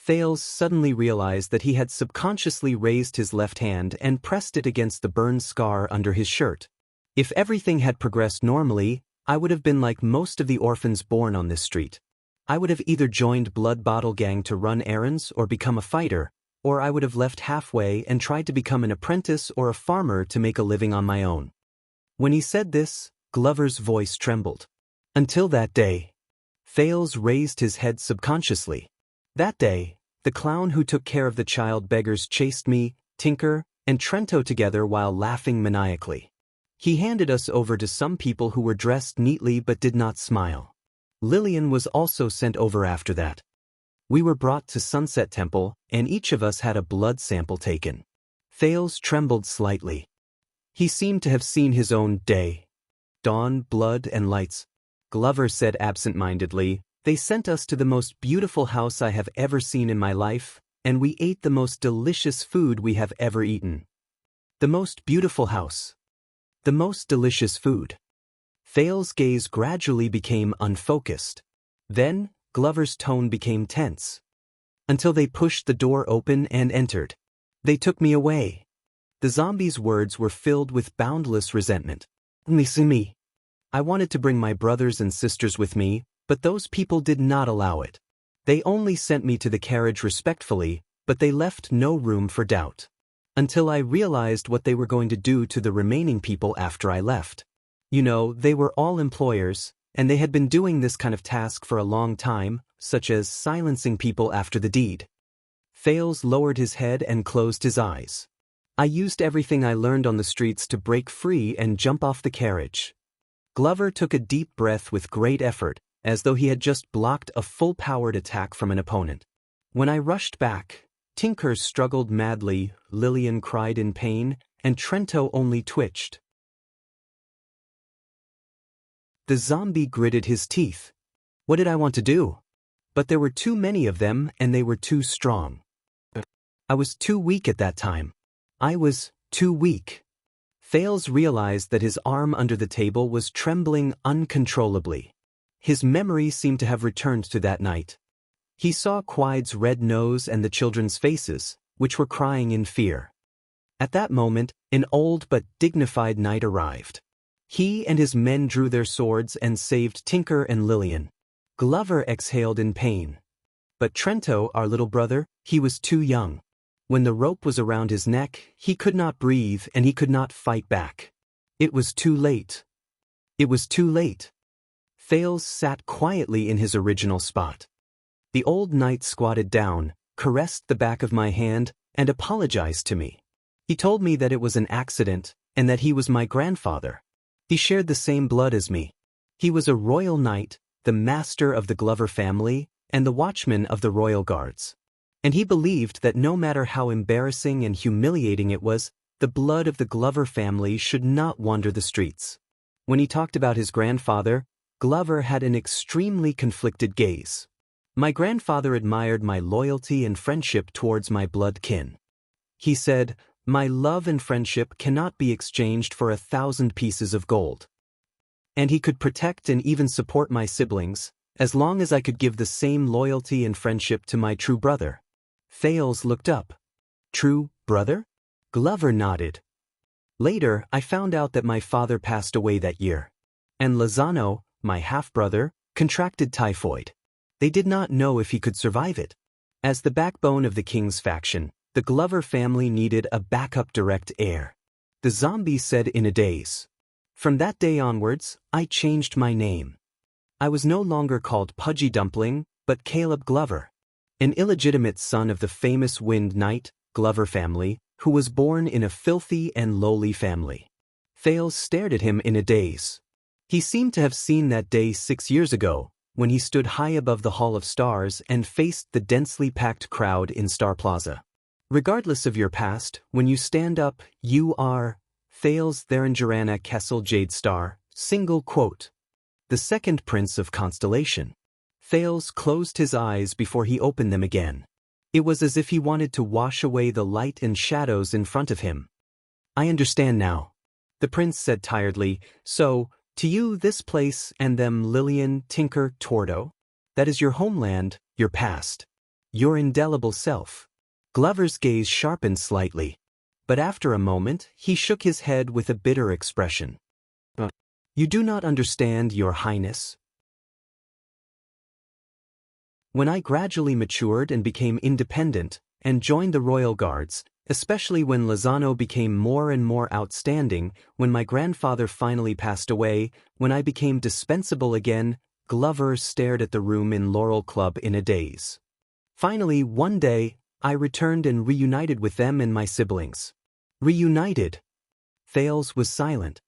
Thales suddenly realized that he had subconsciously raised his left hand and pressed it against the burn scar under his shirt. If everything had progressed normally, I would have been like most of the orphans born on this street. I would have either joined Blood Bottle Gang to run errands or become a fighter, or I would have left halfway and tried to become an apprentice or a farmer to make a living on my own. When he said this, Glover's voice trembled. Until that day. Thales raised his head subconsciously. That day, the clown who took care of the child beggars chased me, Tinker, and Trento together while laughing maniacally. He handed us over to some people who were dressed neatly but did not smile. Lillian was also sent over after that. We were brought to Sunset Temple, and each of us had a blood sample taken. Thales trembled slightly. He seemed to have seen his own day. Dawn, blood, and lights. Glover said absent-mindedly, "They sent us to the most beautiful house I have ever seen in my life, and we ate the most delicious food we have ever eaten." The most beautiful house. The most delicious food. Thales' gaze gradually became unfocused. Then, Glover's tone became tense. Until they pushed the door open and entered. They took me away. The zombie's words were filled with boundless resentment. "Listen me. I wanted to bring my brothers and sisters with me, but those people did not allow it. They only sent me to the carriage respectfully, but they left no room for doubt. Until I realized what they were going to do to the remaining people after I left. You know, they were all employers, and they had been doing this kind of task for a long time, such as silencing people after the deed." Thales lowered his head and closed his eyes. "I used everything I learned on the streets to break free and jump off the carriage." Glover took a deep breath with great effort, as though he had just blocked a full-powered attack from an opponent. When I rushed back, Tinker struggled madly, Lillian cried in pain, and Trento only twitched. The zombie gritted his teeth. What did I want to do? But there were too many of them, and they were too strong. I was too weak at that time. I was too weak. Thales realized that his arm under the table was trembling uncontrollably. His memory seemed to have returned to that night. He saw Quide's red nose and the children's faces, which were crying in fear. At that moment, an old but dignified knight arrived. He and his men drew their swords and saved Tinker and Lillian. Glover exhaled in pain. But Trento, our little brother, he was too young. When the rope was around his neck, he could not breathe and he could not fight back. It was too late. It was too late. Thales sat quietly in his original spot. The old knight squatted down, caressed the back of my hand, and apologized to me. He told me that it was an accident, and that he was my grandfather. He shared the same blood as me. He was a royal knight, the master of the Glover family, and the watchman of the royal guards. And he believed that no matter how embarrassing and humiliating it was, the blood of the Glover family should not wander the streets. When he talked about his grandfather, Glover had an extremely conflicted gaze. My grandfather admired my loyalty and friendship towards my blood kin. He said, "My love and friendship cannot be exchanged for 1,000 pieces of gold." And he could protect and even support my siblings, as long as I could give the same loyalty and friendship to my true brother. Thales looked up. "True brother?" Glover nodded. Later, I found out that my father passed away that year. And Lozano, my half-brother, contracted typhoid. They did not know if he could survive it. As the backbone of the king's faction, the Glover family needed a backup direct heir. The zombie said in a daze. From that day onwards, I changed my name. I was no longer called Pudgy Dumpling, but Caleb Glover, an illegitimate son of the famous Wind Knight, Glover family, who was born in a filthy and lowly family. Thales stared at him in a daze. He seemed to have seen that day 6 years ago, when he stood high above the Hall of Stars and faced the densely packed crowd in Star Plaza. Regardless of your past, when you stand up, you are Thales Therangerana Kessel Jade Star, single quote. The second prince of constellation. Thales closed his eyes before he opened them again. It was as if he wanted to wash away the light and shadows in front of him. "I understand now," the prince said tiredly. "So, to you this place and them Lillian, Tinker, Tordo, that is your homeland, your past, your indelible self." Glover's gaze sharpened slightly, but after a moment he shook his head with a bitter expression. "You do not understand, your highness. When I gradually matured and became independent, and joined the royal guards, especially when Lozano became more and more outstanding, when my grandfather finally passed away, when I became dispensable again," Glover stared at the room in Laurel Club in a daze. "Finally, one day, I returned and reunited with them and my siblings." Reunited? Thales was silent.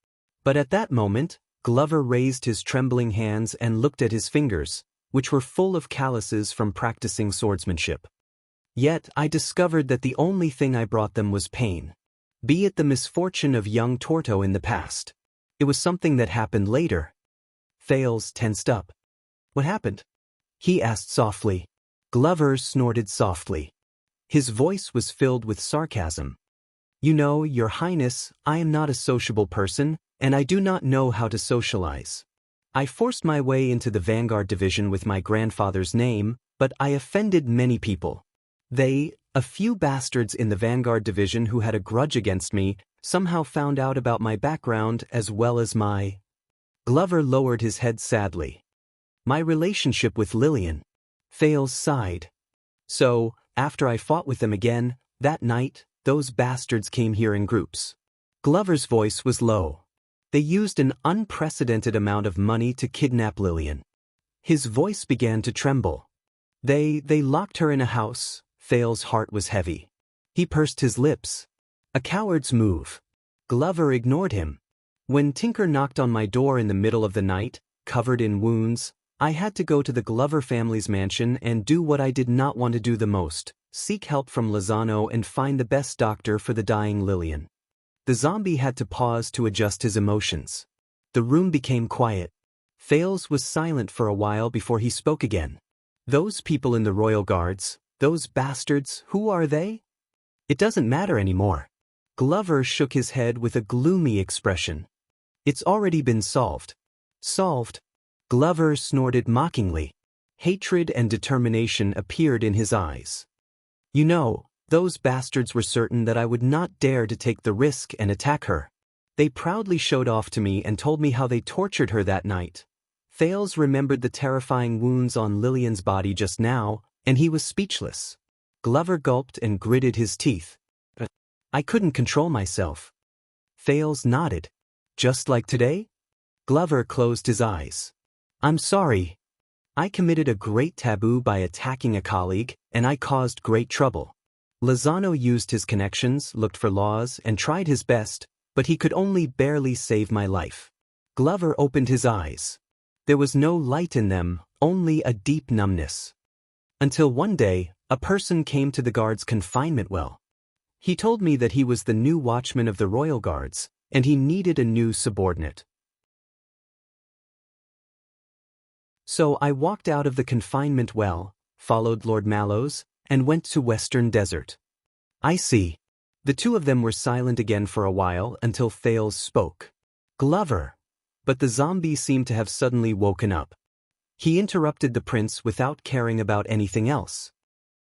But at that moment, Glover raised his trembling hands and looked at his fingers, which were full of calluses from practicing swordsmanship. "Yet I discovered that the only thing I brought them was pain. Be it the misfortune of young Torto in the past. It was something that happened later." Thales tensed up. "What happened?" he asked softly. Glover snorted softly. His voice was filled with sarcasm. "You know, your highness, I am not a sociable person, and I do not know how to socialize. I forced my way into the Vanguard division with my grandfather's name, but I offended many people. A few bastards in the Vanguard division who had a grudge against me, somehow found out about my background as well as my—" Glover lowered his head sadly. "My relationship with Lillian." Thales sighed. "So, after I fought with them again, that night, those bastards came here in groups." Glover's voice was low. "They used an unprecedented amount of money to kidnap Lillian." His voice began to tremble. They locked her in a house." Thales' heart was heavy. He pursed his lips. "A coward's move." Glover ignored him. "When Tinker knocked on my door in the middle of the night, covered in wounds, I had to go to the Glover family's mansion and do what I did not want to do the most, seek help from Lozano and find the best doctor for the dying Lillian." The zombie had to pause to adjust his emotions. The room became quiet. Thales was silent for a while before he spoke again. "Those people in the royal guards, those bastards, who are they?" "It doesn't matter anymore." Glover shook his head with a gloomy expression. "It's already been solved." "Solved?" Glover snorted mockingly. Hatred and determination appeared in his eyes. "You know, those bastards were certain that I would not dare to take the risk and attack her. They proudly showed off to me and told me how they tortured her that night." Thales remembered the terrifying wounds on Lillian's body just now, and he was speechless. Glover gulped and gritted his teeth. "I couldn't control myself." Thales nodded. "Just like today?" Glover closed his eyes. "I'm sorry. I committed a great taboo by attacking a colleague, and I caused great trouble. Lozano used his connections, looked for laws, and tried his best, but he could only barely save my life. Glover opened his eyes. There was no light in them, only a deep numbness. Until one day, a person came to the guard's confinement well. He told me that he was the new watchman of the Royal Guards, and he needed a new subordinate. So I walked out of the confinement well, followed Lord Mallows, and went to Western Desert. I see. The two of them were silent again for a while until Thales spoke. Glover. But the zombie seemed to have suddenly woken up. He interrupted the prince without caring about anything else.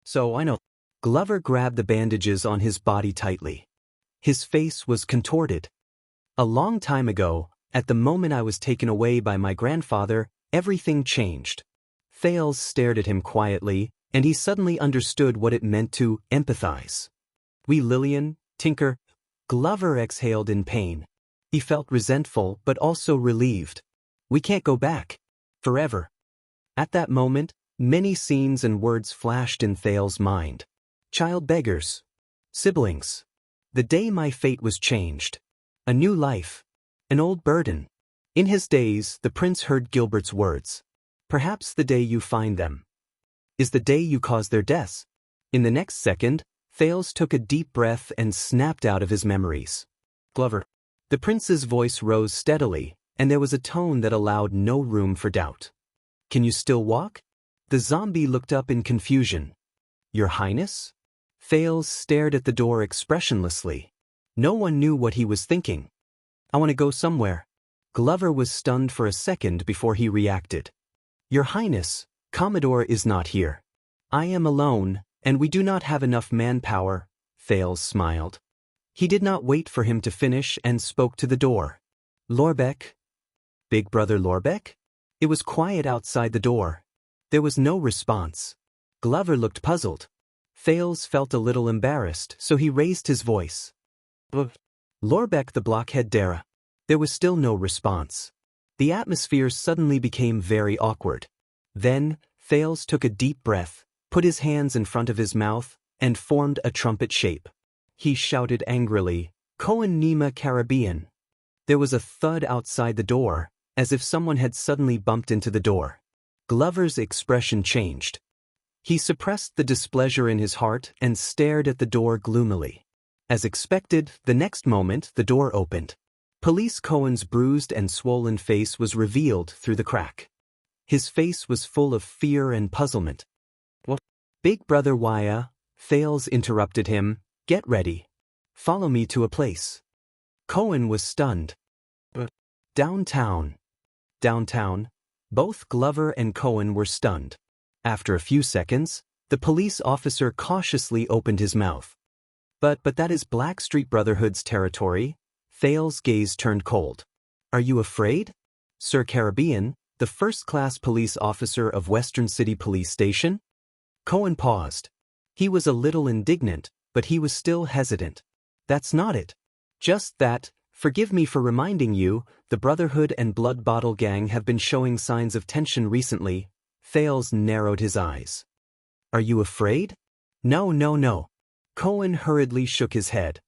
So I know. Glover grabbed the bandages on his body tightly. His face was contorted. A long time ago, at the moment I was taken away by my grandfather, everything changed. Thales stared at him quietly, and he suddenly understood what it meant to empathize. We Lillian, Tinker. Glover exhaled in pain. He felt resentful but also relieved. We can't go back. Forever. At that moment, many scenes and words flashed in Thales' mind. Child beggars. Siblings. The day my fate was changed. A new life. An old burden. In his days, the prince heard Gilbert's words. Perhaps the day you find them is the day you cause their deaths. In the next second, Thales took a deep breath and snapped out of his memories. Glover. The prince's voice rose steadily, and there was a tone that allowed no room for doubt. Can you still walk? The zombie looked up in confusion. Your Highness? Thales stared at the door expressionlessly. No one knew what he was thinking. I want to go somewhere. Glover was stunned for a second before he reacted. Your Highness, Commodore is not here. I am alone, and we do not have enough manpower, Thales smiled. He did not wait for him to finish and spoke to the door. Lorbeck? Big Brother Lorbeck? It was quiet outside the door. There was no response. Glover looked puzzled. Thales felt a little embarrassed, so he raised his voice. Lorbeck the blockhead Dara. There was still no response. The atmosphere suddenly became very awkward. Then, Thales took a deep breath, put his hands in front of his mouth, and formed a trumpet shape. He shouted angrily, Cohen Nema Caribbean. There was a thud outside the door, as if someone had suddenly bumped into the door. Glover's expression changed. He suppressed the displeasure in his heart and stared at the door gloomily. As expected, the next moment the door opened. Police Cohen's bruised and swollen face was revealed through the crack. His face was full of fear and puzzlement. What? Big Brother Waya, Thales interrupted him. Get ready. Follow me to a place. Cohen was stunned. Downtown. Downtown. Both Glover and Cohen were stunned. After a few seconds, the police officer cautiously opened his mouth. But that is Blackstreet Brotherhood's territory. Thales' gaze turned cold. Are you afraid? Sir Caribbean, the first-class police officer of Western City Police Station? Cohen paused. He was a little indignant, but he was still hesitant. That's not it. Just that, forgive me for reminding you, the Brotherhood and Blood Bottle Gang have been showing signs of tension recently. Thales narrowed his eyes. Are you afraid? No, no, no. Cohen hurriedly shook his head.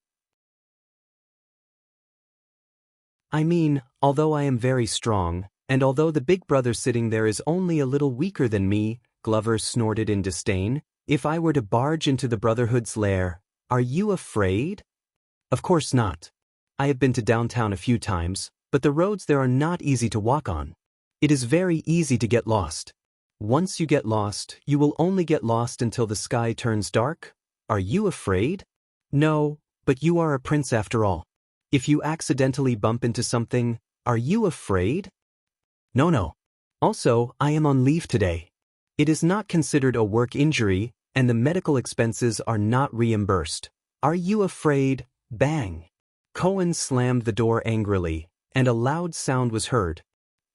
I mean, although I am very strong, and although the big brother sitting there is only a little weaker than me, Glover snorted in disdain, if I were to barge into the Brotherhood's lair, are you afraid? Of course not. I have been to downtown a few times, but the roads there are not easy to walk on. It is very easy to get lost. Once you get lost, you will only get lost until the sky turns dark. Are you afraid? No, but you are a prince after all. If you accidentally bump into something, are you afraid? No, no. Also, I am on leave today. It is not considered a work injury, and the medical expenses are not reimbursed. Are you afraid? Bang! Cohen slammed the door angrily, and a loud sound was heard.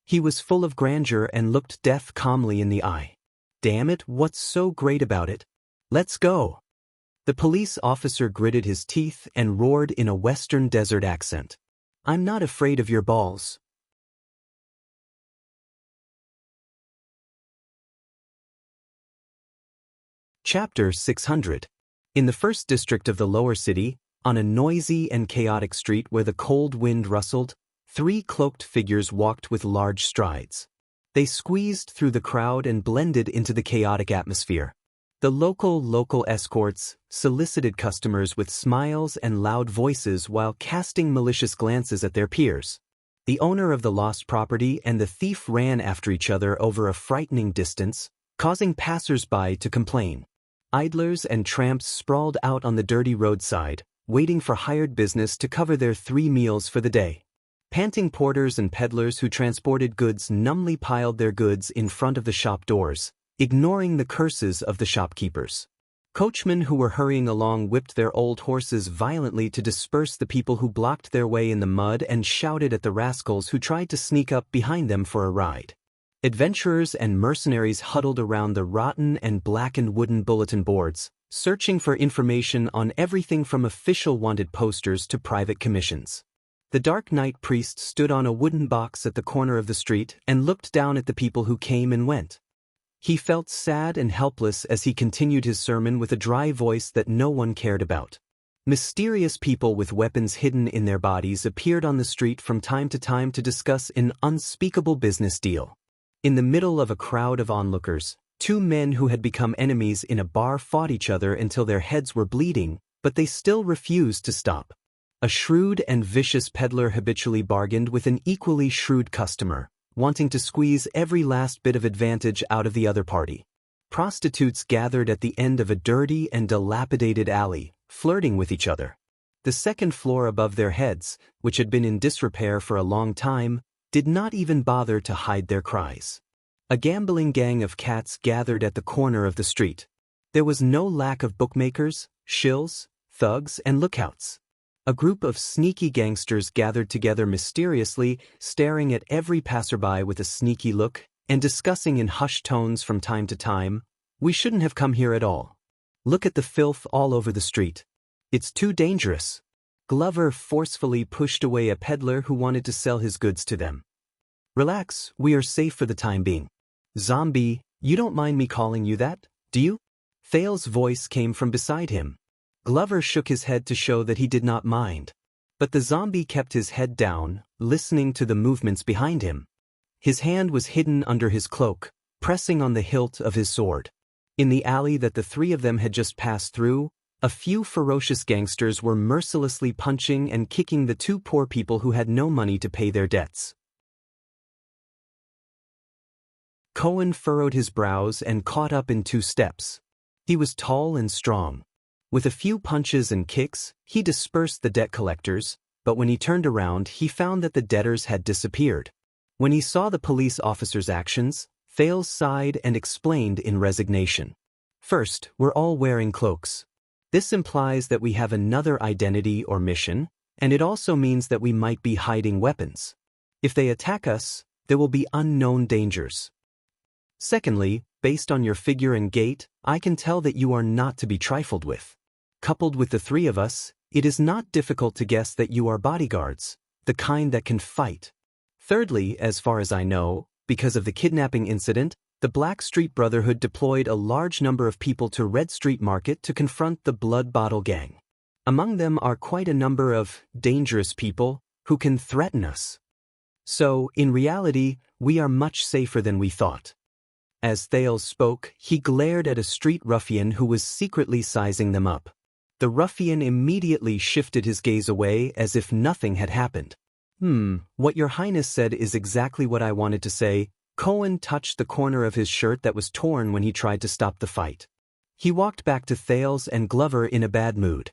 He was full of grandeur and looked death calmly in the eye. Damn it, what's so great about it? Let's go! The police officer gritted his teeth and roared in a Western Desert accent. I'm not afraid of your balls. Chapter 600. In the first district of the lower city, On a noisy and chaotic street where the cold wind rustled, 3 cloaked figures walked with large strides. They squeezed through the crowd and blended into the chaotic atmosphere. The local escorts solicited customers with smiles and loud voices while casting malicious glances at their peers. The owner of the lost property and the thief ran after each other over a frightening distance, causing passers-by to complain. Idlers and tramps sprawled out on the dirty roadside, waiting for hired business to cover their 3 meals for the day. Panting porters and peddlers who transported goods numbly piled their goods in front of the shop doors, ignoring the curses of the shopkeepers. Coachmen who were hurrying along whipped their old horses violently to disperse the people who blocked their way in the mud and shouted at the rascals who tried to sneak up behind them for a ride. Adventurers and mercenaries huddled around the rotten and blackened wooden bulletin boards, searching for information on everything from official wanted posters to private commissions. The Dark Knight priest stood on a wooden box at the corner of the street and looked down at the people who came and went. He felt sad and helpless as he continued his sermon with a dry voice that no one cared about. Mysterious people with weapons hidden in their bodies appeared on the street from time to time to discuss an unspeakable business deal. In the middle of a crowd of onlookers, 2 men who had become enemies in a bar fought each other until their heads were bleeding, but they still refused to stop. A shrewd and vicious peddler habitually bargained with an equally shrewd customer, wanting to squeeze every last bit of advantage out of the other party. Prostitutes gathered at the end of a dirty and dilapidated alley, flirting with each other. The second floor above their heads, which had been in disrepair for a long time, did not even bother to hide their cries. A gambling gang of cats gathered at the corner of the street. There was no lack of bookmakers, shills, thugs, and lookouts. A group of sneaky gangsters gathered together mysteriously, staring at every passerby with a sneaky look, and discussing in hushed tones from time to time, "We shouldn't have come here at all. Look at the filth all over the street. It's too dangerous." Glover forcefully pushed away a peddler who wanted to sell his goods to them. "Relax, we are safe for the time being." "Zombie, you don't mind me calling you that, do you?" Thale's voice came from beside him. Glover shook his head to show that he did not mind. But the zombie kept his head down, listening to the movements behind him. His hand was hidden under his cloak, pressing on the hilt of his sword. In the alley that the 3 of them had just passed through, a few ferocious gangsters were mercilessly punching and kicking the 2 poor people who had no money to pay their debts. Cohen furrowed his brows and caught up in 2 steps. He was tall and strong. With a few punches and kicks, he dispersed the debt collectors, but when he turned around he found that the debtors had disappeared. When he saw the police officer's actions, Thales sighed and explained in resignation. "First, we're all wearing cloaks. This implies that we have another identity or mission, and it also means that we might be hiding weapons. If they attack us, there will be unknown dangers. Secondly, based on your figure and gait, I can tell that you are not to be trifled with. Coupled with the 3 of us, it is not difficult to guess that you are bodyguards, the kind that can fight. Thirdly, as far as I know, because of the kidnapping incident, the Black Street Brotherhood deployed a large number of people to Red Street Market to confront the Blood Bottle Gang. Among them are quite a number of dangerous people who can threaten us. So, in reality, we are much safer than we thought." As Thales spoke, he glared at a street ruffian who was secretly sizing them up. The ruffian immediately shifted his gaze away as if nothing had happened. What your highness said is exactly what I wanted to say." Cohen touched the corner of his shirt that was torn when he tried to stop the fight. He walked back to Thales and Glover in a bad mood.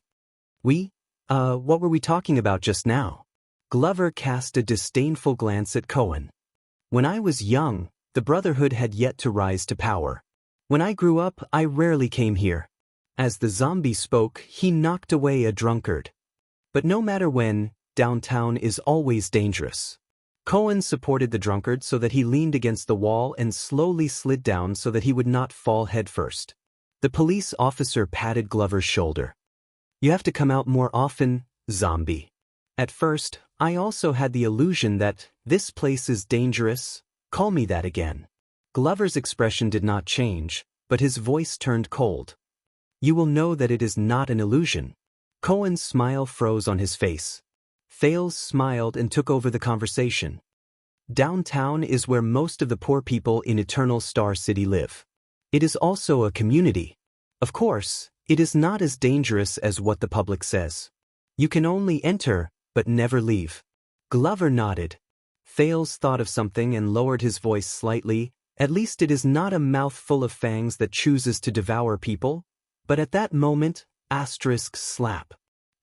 What were we talking about just now?" Glover cast a disdainful glance at Cohen. "When I was young, the Brotherhood had yet to rise to power. When I grew up, I rarely came here." As the zombie spoke, he knocked away a drunkard. "But no matter when, downtown is always dangerous." Cohen supported the drunkard so that he leaned against the wall and slowly slid down so that he would not fall headfirst. The police officer patted Glover's shoulder. "You have to come out more often, zombie. At first, I also had the illusion that this place is dangerous. Call me that again." Glover's expression did not change, but his voice turned cold. "You will know that it is not an illusion. Cohen's smile froze on his face. Thales smiled and took over the conversation. Downtown is where most of the poor people in Eternal Star City live. It is also a community. Of course, it is not as dangerous as what the public says. You can only enter, but never leave. Glover nodded. Thales thought of something and lowered his voice slightly. At least it is not a mouth full of fangs that chooses to devour people. But at that moment, slap.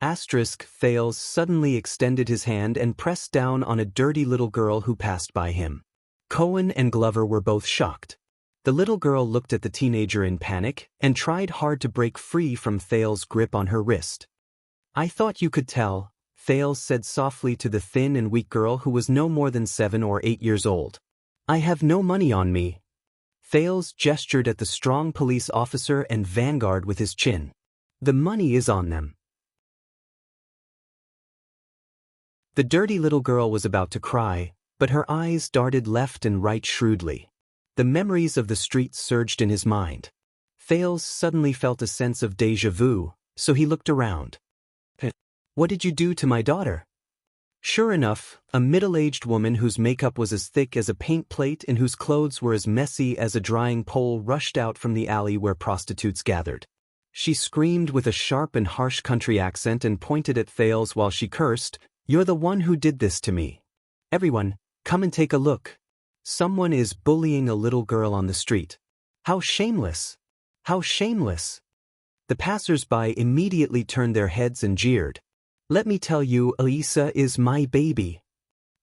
Thales suddenly extended his hand and pressed down on a dirty little girl who passed by him. Cohen and Glover were both shocked. The little girl looked at the teenager in panic and tried hard to break free from Thales' grip on her wrist. I thought you could tell, Thales said softly to the thin and weak girl who was no more than 7 or 8 years old. I have no money on me. Thales gestured at the strong police officer and vanguard with his chin. The money is on them. The dirty little girl was about to cry, but her eyes darted left and right shrewdly. The memories of the street surged in his mind. Thales suddenly felt a sense of déjà vu, so he looked around. What did you do to my daughter? Sure enough, a middle-aged woman whose makeup was as thick as a paint plate and whose clothes were as messy as a drying pole rushed out from the alley where prostitutes gathered. She screamed with a sharp and harsh country accent and pointed at Thales while she cursed, "You're the one who did this to me. Everyone, come and take a look. Someone is bullying a little girl on the street. How shameless! How shameless!" The passers-by immediately turned their heads and jeered. Let me tell you, Elisa is my baby.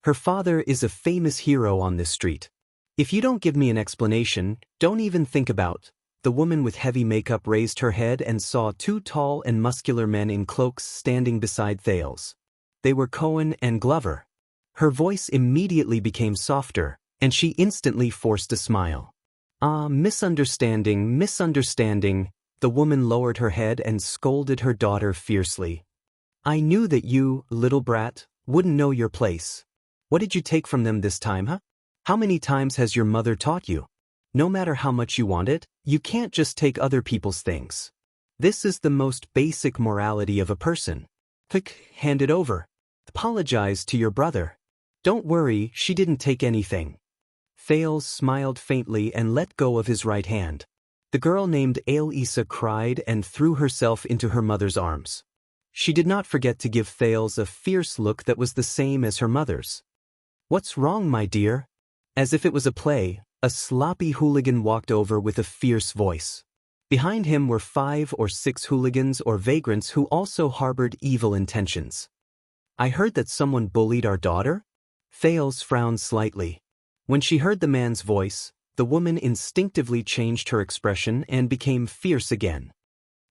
Her father is a famous hero on this street. If you don't give me an explanation, don't even think about. The woman with heavy makeup raised her head and saw 2 tall and muscular men in cloaks standing beside Thales. They were Cohen and Glover. Her voice immediately became softer, and she instantly forced a smile. Misunderstanding. The woman lowered her head and scolded her daughter fiercely. I knew that you, little brat, wouldn't know your place. What did you take from them this time, huh? How many times has your mother taught you? No matter how much you want it, you can't just take other people's things. This is the most basic morality of a person. Hand it over. Apologize to your brother. Don't worry, she didn't take anything. Thales smiled faintly and let go of his right hand. The girl named Elisa cried and threw herself into her mother's arms. She did not forget to give Thales a fierce look that was the same as her mother's. What's wrong, my dear? As if it was a play, a sloppy hooligan walked over with a fierce voice. Behind him were 5 or 6 hooligans or vagrants who also harbored evil intentions. I heard that someone bullied our daughter? Thales frowned slightly. When she heard the man's voice, the woman instinctively changed her expression and became fierce again.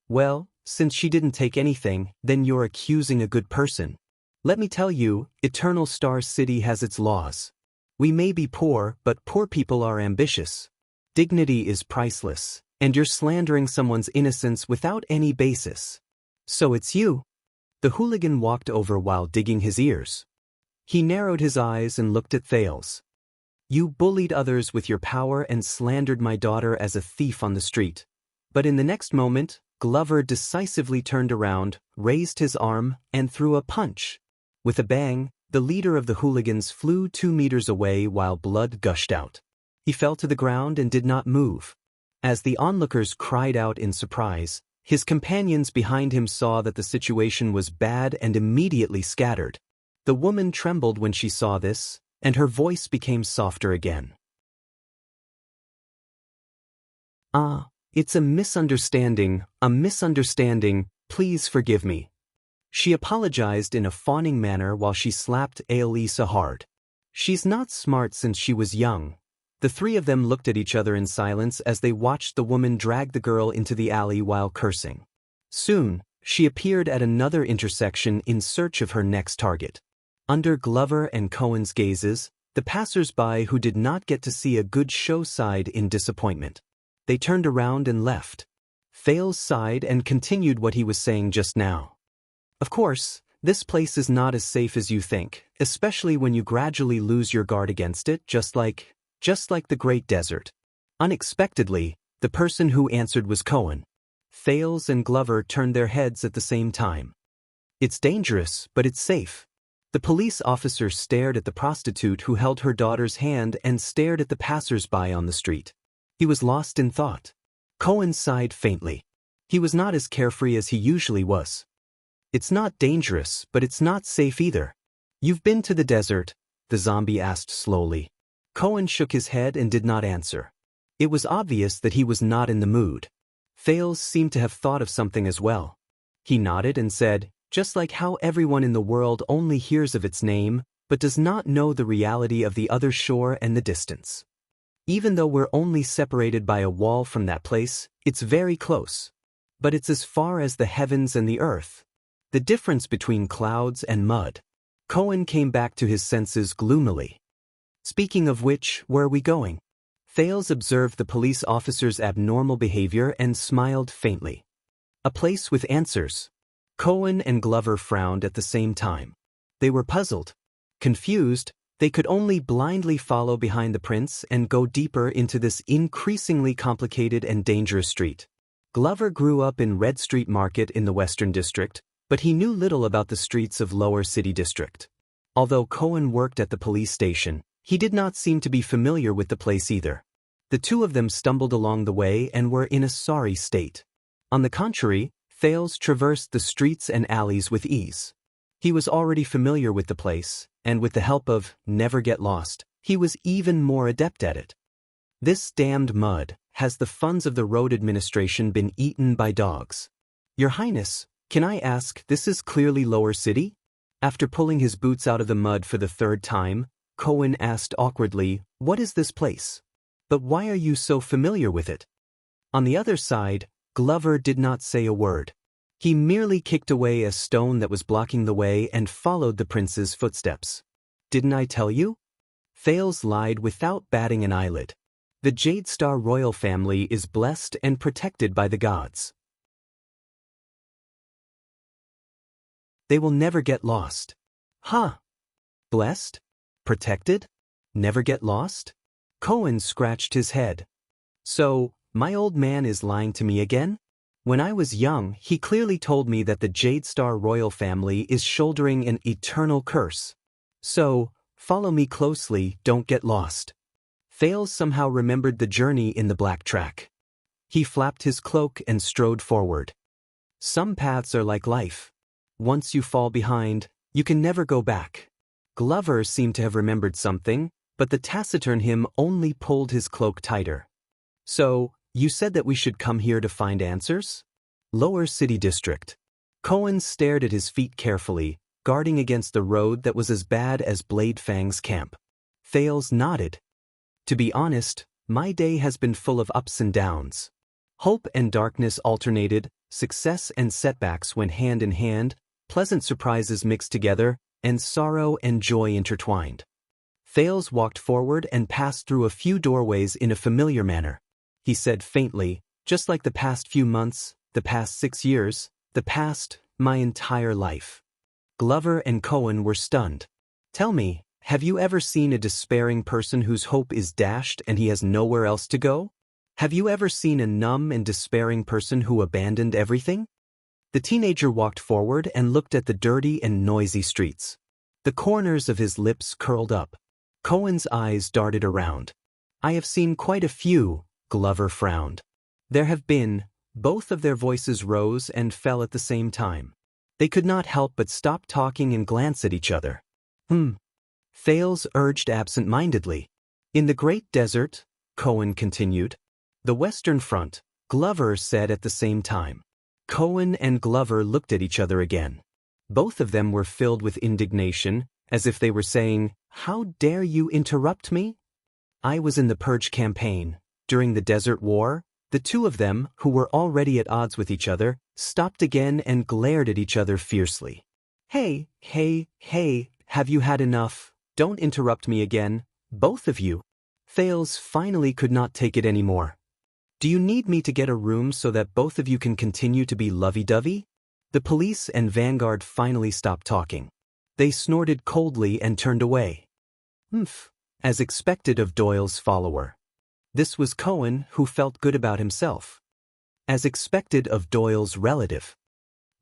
Well, since she didn't take anything, then you're accusing a good person. Let me tell you, Eternal Star City has its laws. We may be poor, but poor people are ambitious. Dignity is priceless, and you're slandering someone's innocence without any basis. So it's you. The hooligan walked over while digging his ears. He narrowed his eyes and looked at Thales. You bullied others with your power and slandered my daughter as a thief on the street. But in the next moment, Glover decisively turned around, raised his arm, and threw a punch. With a bang, the leader of the hooligans flew 2 meters away while blood gushed out. He fell to the ground and did not move. As the onlookers cried out in surprise, his companions behind him saw that the situation was bad and immediately scattered. The woman trembled when she saw this, and her voice became softer again. It's a misunderstanding, please forgive me. She apologized in a fawning manner while she slapped Elisa hard. She's not smart since she was young. The 3 of them looked at each other in silence as they watched the woman drag the girl into the alley while cursing. Soon, she appeared at another intersection in search of her next target. Under Glover and Cohen's gazes, the passers-by who did not get to see a good show sighed in disappointment. They turned around and left. Thales sighed and continued what he was saying just now. Of course, this place is not as safe as you think, especially when you gradually lose your guard against it, just like the Great Desert. Unexpectedly, the person who answered was Cohen. Thales and Glover turned their heads at the same time. It's dangerous, but it's safe. The police officer stared at the prostitute who held her daughter's hand and stared at the passers-by on the street. He was lost in thought. Cohen sighed faintly. He was not as carefree as he usually was. It's not dangerous, but it's not safe either. You've been to the desert? The zombie asked slowly. Cohen shook his head and did not answer. It was obvious that he was not in the mood. Fales seemed to have thought of something as well. He nodded and said, just like how everyone in the world only hears of its name, but does not know the reality of the other shore and the distance. Even though we're only separated by a wall from that place, it's very close. But it's as far as the heavens and the earth. The difference between clouds and mud. Cohen came back to his senses gloomily. Speaking of which, where are we going? Fales observed the police officer's abnormal behavior and smiled faintly. A place with answers. Cohen and Glover frowned at the same time. They were puzzled. Confused, they could only blindly follow behind the prince and go deeper into this increasingly complicated and dangerous street. Glover grew up in Red Street Market in the Western District, but he knew little about the streets of Lower City District. Although Cohen worked at the police station, he did not seem to be familiar with the place either. The two of them stumbled along the way and were in a sorry state. On the contrary, Fales traversed the streets and alleys with ease. He was already familiar with the place, and with the help of Never Get Lost, he was even more adept at it. This damned mud. Has the funds of the road administration been eaten by dogs? Your Highness, can I ask, this is clearly Lower City? After pulling his boots out of the mud for the third time, Cohen asked awkwardly, what is this place? But why are you so familiar with it? On the other side, Glover did not say a word. He merely kicked away a stone that was blocking the way and followed the prince's footsteps. Didn't I tell you? Fales lied without batting an eyelid. The Jade Star royal family is blessed and protected by the gods. They will never get lost. Huh? Blessed? Protected? Never get lost? Cohen scratched his head. So, my old man is lying to me again? When I was young, he clearly told me that the Jade Star royal family is shouldering an eternal curse. So, follow me closely, don't get lost. Fales somehow remembered the journey in the black track. He flapped his cloak and strode forward. Some paths are like life. Once you fall behind, you can never go back. Glover seemed to have remembered something, but the taciturn him only pulled his cloak tighter. So, you said that we should come here to find answers? Lower City District. Cohen stared at his feet carefully, guarding against the road that was as bad as Blade Fang's camp. Fales nodded. To be honest, my day has been full of ups and downs. Hope and darkness alternated, success and setbacks went hand in hand, pleasant surprises mixed together, and sorrow and joy intertwined. Fales walked forward and passed through a few doorways in a familiar manner. He said faintly, just like the past few months, the past 6 years, the past, my entire life. Glover and Cohen were stunned. Tell me, have you ever seen a despairing person whose hope is dashed and he has nowhere else to go? Have you ever seen a numb and despairing person who abandoned everything? The teenager walked forward and looked at the dirty and noisy streets. The corners of his lips curled up. Cohen's eyes darted around. I have seen quite a few, Glover frowned. There have been, both of their voices rose and fell at the same time. They could not help but stop talking and glance at each other. Fales urged absent-mindedly. In the Great Desert, Cohen continued. The Western Front, Glover said at the same time. Cohen and Glover looked at each other again. Both of them were filled with indignation, as if they were saying, how dare you interrupt me? I was in the Purge campaign. During the Desert War, the two of them, who were already at odds with each other, stopped again and glared at each other fiercely. Hey, have you had enough? Don't interrupt me again, both of you. Fales finally could not take it anymore. Do you need me to get a room so that both of you can continue to be lovey-dovey? The police and Vanguard finally stopped talking. They snorted coldly and turned away. As expected of Doyle's follower. This was Cohen, who felt good about himself. As expected of Doyle's relative.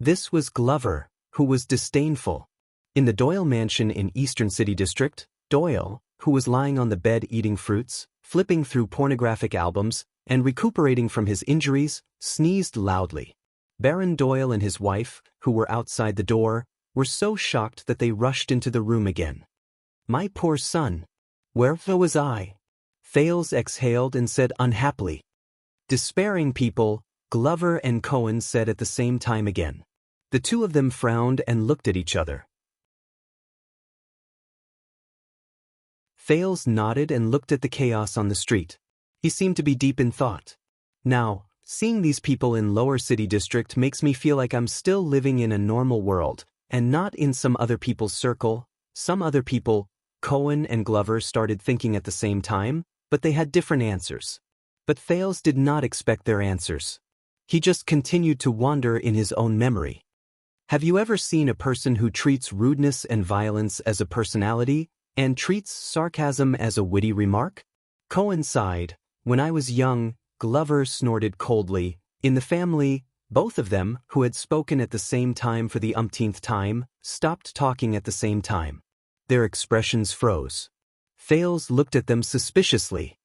This was Glover, who was disdainful. In the Doyle mansion in Eastern City District, Doyle, who was lying on the bed eating fruits, flipping through pornographic albums, and recuperating from his injuries, sneezed loudly. Baron Doyle and his wife, who were outside the door, were so shocked that they rushed into the room again. "My poor son. Where was I?" Thales exhaled and said unhappily. "Despairing people," Glover and Cohen said at the same time again. The two of them frowned and looked at each other. Thales nodded and looked at the chaos on the street. He seemed to be deep in thought. "Now, seeing these people in Lower City District makes me feel like I'm still living in a normal world, and not in some other people's circle." Some other people, Cohen and Glover started thinking at the same time, but they had different answers. But Thales did not expect their answers. He just continued to wander in his own memory. Have you ever seen a person who treats rudeness and violence as a personality, and treats sarcasm as a witty remark? Cohen sighed. "When I was young," Glover snorted coldly, "in the family, both of them, who had spoken at the same time for the umpteenth time, stopped talking at the same time." Their expressions froze. Thales looked at them suspiciously.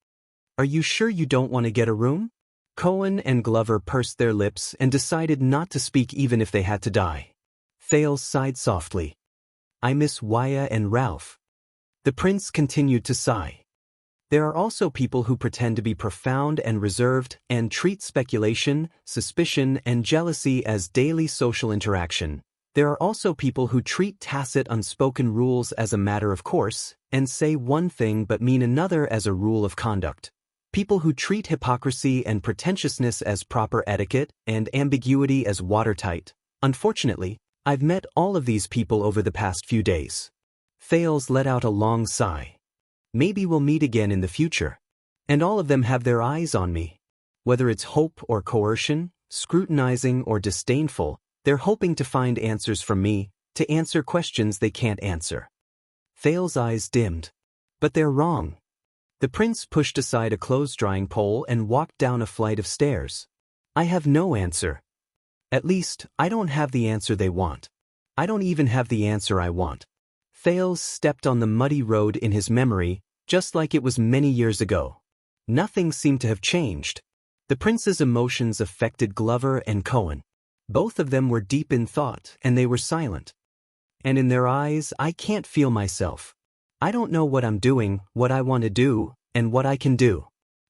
"Are you sure you don't want to get a room?" Cohen and Glover pursed their lips and decided not to speak even if they had to die. Thales sighed softly. "I miss Waya and Ralph." The prince continued to sigh. "There are also people who pretend to be profound and reserved and treat speculation, suspicion, and jealousy as daily social interaction. There are also people who treat tacit unspoken rules as a matter of course, and say one thing but mean another as a rule of conduct. People who treat hypocrisy and pretentiousness as proper etiquette and ambiguity as watertight. Unfortunately, I've met all of these people over the past few days." Thales let out a long sigh. "Maybe we'll meet again in the future. And all of them have their eyes on me. Whether it's hope or coercion, scrutinizing or disdainful, they're hoping to find answers from me, to answer questions they can't answer." Thales' eyes dimmed. "But they're wrong." The prince pushed aside a clothes-drying pole and walked down a flight of stairs. "I have no answer. At least, I don't have the answer they want. I don't even have the answer I want." Thales stepped on the muddy road in his memory, just like it was many years ago. Nothing seemed to have changed. The prince's emotions affected Glover and Cohen. Both of them were deep in thought, and they were silent. "And in their eyes, I can't feel myself. I don't know what I'm doing, what I want to do, and what I can do."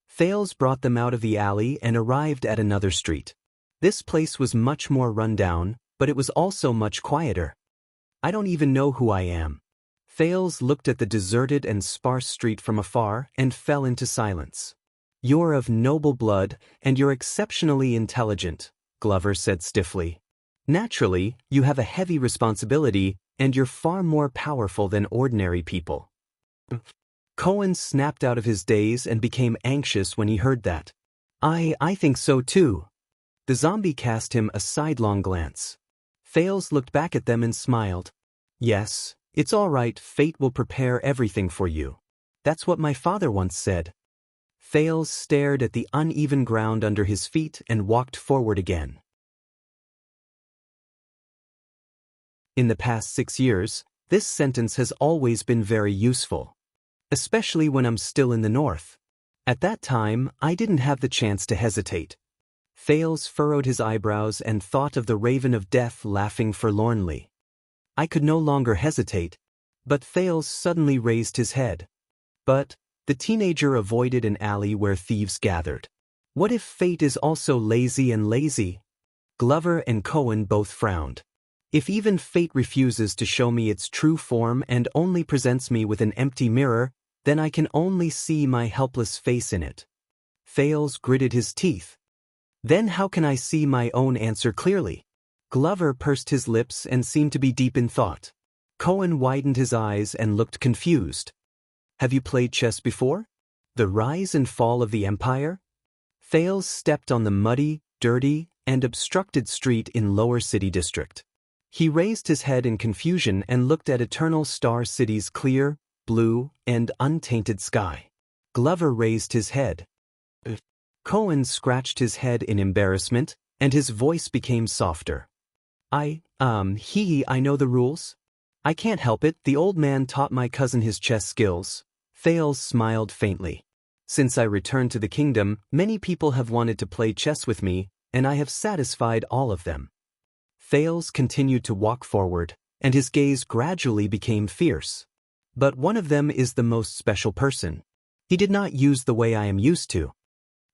Thales brought them out of the alley and arrived at another street. This place was much more run down, but it was also much quieter. "I don't even know who I am." Thales looked at the deserted and sparse street from afar and fell into silence. "You're of noble blood, and you're exceptionally intelligent," Glover said stiffly. "Naturally, you have a heavy responsibility, and you're far more powerful than ordinary people." Cohen snapped out of his daze and became anxious when he heard that. I think so too." The zombie cast him a sidelong glance. Thales looked back at them and smiled. "Yes, it's all right, fate will prepare everything for you. That's what my father once said." Thales stared at the uneven ground under his feet and walked forward again. In the past 6 years, this sentence has always been very useful. Especially when I'm still in the north. At that time, I didn't have the chance to hesitate. Thales furrowed his eyebrows and thought of the Raven of Death laughing forlornly. I could no longer hesitate, but Thales suddenly raised his head. But the teenager avoided an alley where thieves gathered. What if fate is also lazy and lazy? Glover and Cohen both frowned. If even fate refuses to show me its true form and only presents me with an empty mirror, then I can only see my helpless face in it. Thales gritted his teeth. Then how can I see my own answer clearly? Glover pursed his lips and seemed to be deep in thought. Cohen widened his eyes and looked confused. Have you played chess before? The rise and fall of the empire? Thales stepped on the muddy, dirty, and obstructed street in Lower City District. He raised his head in confusion and looked at Eternal Star City's clear, blue, and untainted sky. Glover raised his head. Cohen scratched his head in embarrassment, and his voice became softer. I know the rules. I can't help it, the old man taught my cousin his chess skills. Thales smiled faintly. Since I returned to the kingdom, many people have wanted to play chess with me, and I have satisfied all of them. Thales continued to walk forward, and his gaze gradually became fierce. But one of them is the most special person. He did not use the way I am used to.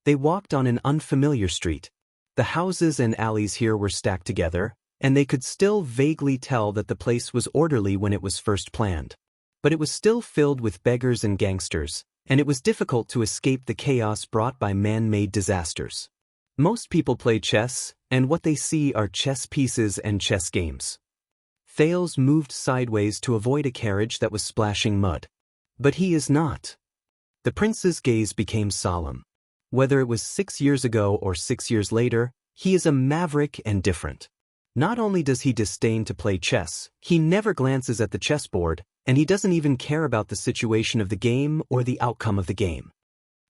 They walked on an unfamiliar street. The houses and alleys here were stacked together, and they could still vaguely tell that the place was orderly when it was first planned. But it was still filled with beggars and gangsters, and it was difficult to escape the chaos brought by man-made disasters. Most people play chess, and what they see are chess pieces and chess games. Thales moved sideways to avoid a carriage that was splashing mud. But he is not. The prince's gaze became solemn. Whether it was 6 years ago or 6 years later, he is a maverick and different. Not only does he disdain to play chess, he never glances at the chessboard, and he doesn't even care about the situation of the game or the outcome of the game.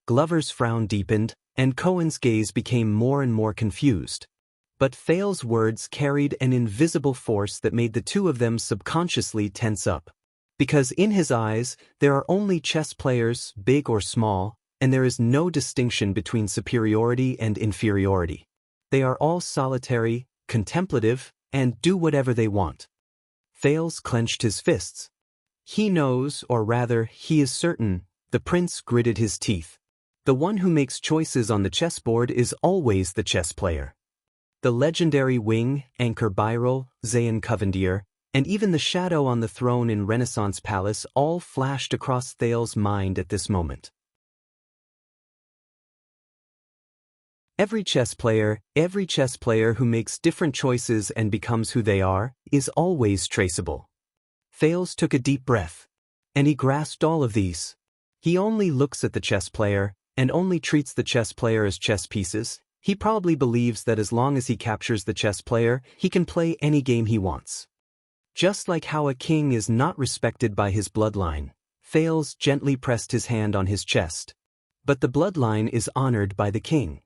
Glover's frown deepened, and Cohen's gaze became more and more confused. But Thales' words carried an invisible force that made the two of them subconsciously tense up. Because in his eyes, there are only chess players, big or small, and there is no distinction between superiority and inferiority. They are all solitary, contemplative, and do whatever they want. Thales clenched his fists. He knows, or rather, he is certain, the prince gritted his teeth. The one who makes choices on the chessboard is always the chess player. The legendary wing, Anchor Birel, Zayn Covendier, and even the shadow on the throne in Renaissance Palace all flashed across Thales' mind at this moment. Every chess player who makes different choices and becomes who they are, is always traceable. Thales took a deep breath. And he grasped all of these. He only looks at the chess player, and only treats the chess player as chess pieces. He probably believes that as long as he captures the chess player, he can play any game he wants. Just like how a king is not respected by his bloodline, Thales gently pressed his hand on his chest. But the bloodline is honored by the king.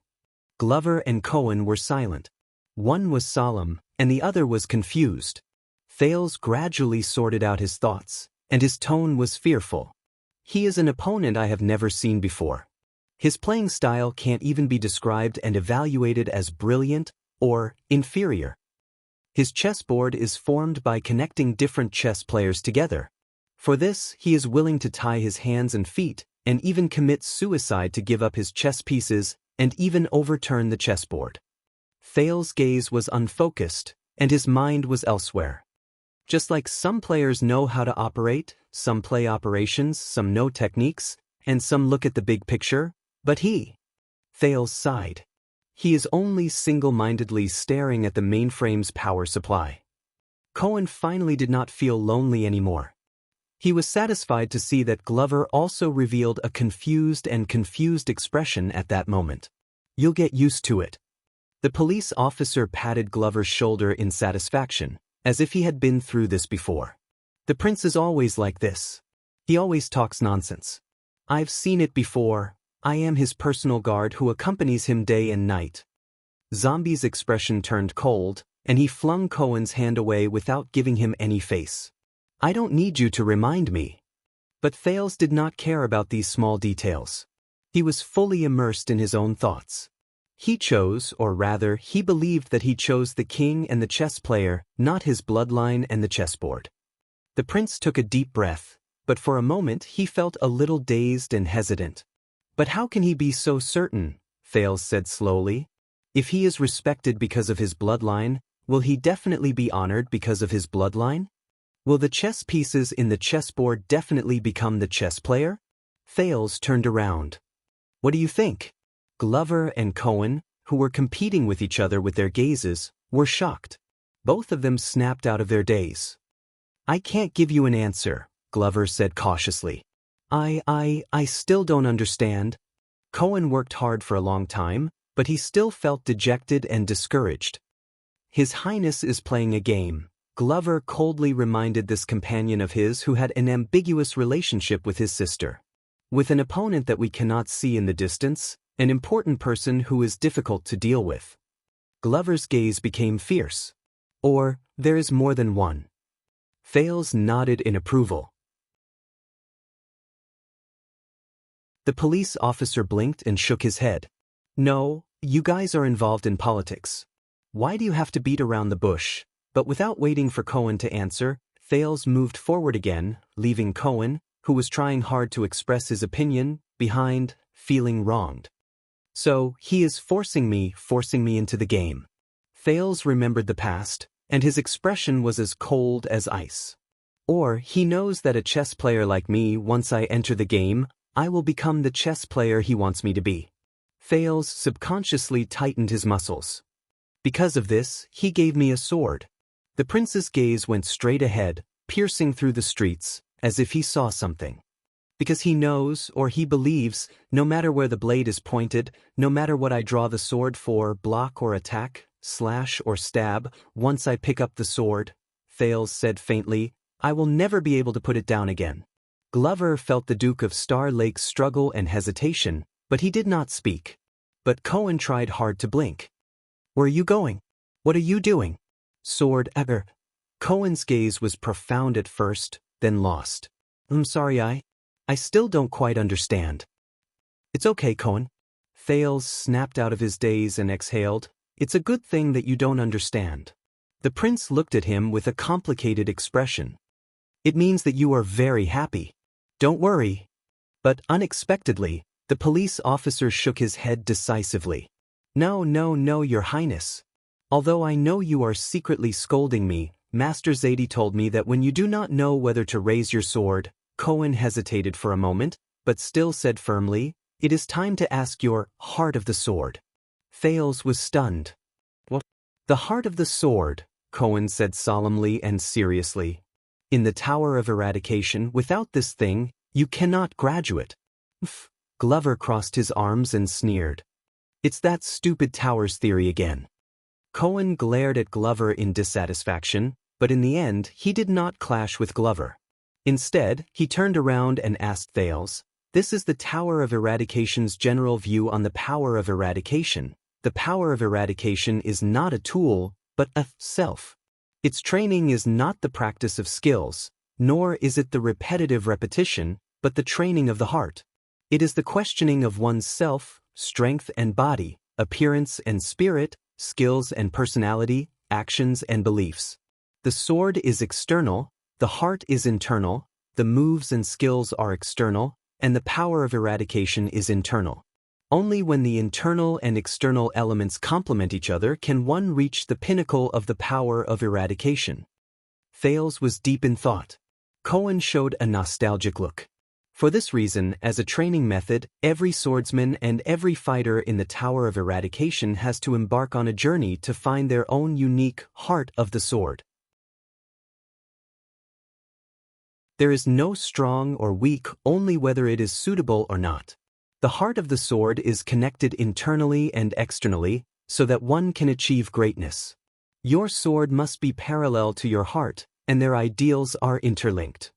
Glover and Cohen were silent. One was solemn, and the other was confused. Thales gradually sorted out his thoughts, and his tone was fearful. He is an opponent I have never seen before. His playing style can't even be described and evaluated as brilliant or inferior. His chessboard is formed by connecting different chess players together. For this, he is willing to tie his hands and feet, and even commit suicide to give up his chess pieces, and even overturn the chessboard. Thales' gaze was unfocused, and his mind was elsewhere. Just like some players know how to operate, some play operations, some know techniques, and some look at the big picture, but Thales sighed. He is only single-mindedly staring at the mainframe's power supply. Cohen finally did not feel lonely anymore. He was satisfied to see that Glover also revealed a confused expression at that moment. You'll get used to it. The police officer patted Glover's shoulder in satisfaction, as if he had been through this before. The prince is always like this. He always talks nonsense. I've seen it before. I am his personal guard who accompanies him day and night. Zombie's expression turned cold, and he flung Cohen's hand away without giving him any face. I don't need you to remind me. But Thales did not care about these small details. He was fully immersed in his own thoughts. He chose, or rather, he believed that he chose the king and the chess player, not his bloodline and the chessboard. The prince took a deep breath, but for a moment he felt a little dazed and hesitant. But how can he be so certain? Thales said slowly. If he is respected because of his bloodline, will he definitely be honored because of his bloodline? Will the chess pieces in the chessboard definitely become the chess player? Thales turned around. What do you think? Glover and Cohen, who were competing with each other with their gazes, were shocked. Both of them snapped out of their daze. I can't give you an answer, Glover said cautiously. I still don't understand. Cohen worked hard for a long time, but he still felt dejected and discouraged. His Highness is playing a game, Glover coldly reminded this companion of his who had an ambiguous relationship with his sister. With an opponent that we cannot see in the distance, an important person who is difficult to deal with. Glover's gaze became fierce. Or, there is more than one. Thales nodded in approval. The police officer blinked and shook his head. No, you guys are involved in politics. Why do you have to beat around the bush? But without waiting for Cohen to answer, Thales moved forward again, leaving Cohen, who was trying hard to express his opinion, behind, feeling wronged. So, he is forcing me into the game. Thales remembered the past, and his expression was as cold as ice. Or, he knows that a chess player like me, once I enter the game, I will become the chess player he wants me to be. Thales subconsciously tightened his muscles. Because of this, he gave me a sword. The prince's gaze went straight ahead, piercing through the streets, as if he saw something. Because he knows, or he believes, no matter where the blade is pointed, no matter what I draw the sword for, block or attack, slash or stab, once I pick up the sword, Thales said faintly, I will never be able to put it down again. Glover felt the Duke of Star Lake's struggle and hesitation, but he did not speak. But Cohen tried hard to blink. Where are you going? What are you doing? Sword Egger. Cohen's gaze was profound at first, then lost. I'm sorry, I still don't quite understand. It's okay, Cohen. Thales snapped out of his daze and exhaled. It's a good thing that you don't understand. The prince looked at him with a complicated expression. It means that you are very happy. Don't worry. But unexpectedly, the police officer shook his head decisively. No, Your Highness. Although I know you are secretly scolding me, Master Zadie told me that when you do not know whether to raise your sword, Cohen hesitated for a moment, but still said firmly, it is time to ask your heart of the sword. Thales was stunned. What? The heart of the sword, Cohen said solemnly and seriously. In the Tower of Eradication, without this thing, you cannot graduate. Glover crossed his arms and sneered. It's that stupid Towers theory again. Cohen glared at Glover in dissatisfaction, but in the end he did not clash with Glover. Instead, he turned around and asked Thales, this is the Tower of Eradication's general view on the power of eradication. The power of eradication is not a tool, but a self. Its training is not the practice of skills, nor is it the repetitive repetition, but the training of the heart. It is the questioning of one's self, strength and body, appearance and spirit, skills and personality, actions and beliefs. The sword is external, the heart is internal, the moves and skills are external, and the power of eradication is internal. Only when the internal and external elements complement each other can one reach the pinnacle of the power of eradication. Thales was deep in thought. Cohen showed a nostalgic look. For this reason, as a training method, every swordsman and every fighter in the Tower of Eradication has to embark on a journey to find their own unique heart of the sword. There is no strong or weak, only whether it is suitable or not. The heart of the sword is connected internally and externally, so that one can achieve greatness. Your sword must be parallel to your heart, and their ideals are interlinked.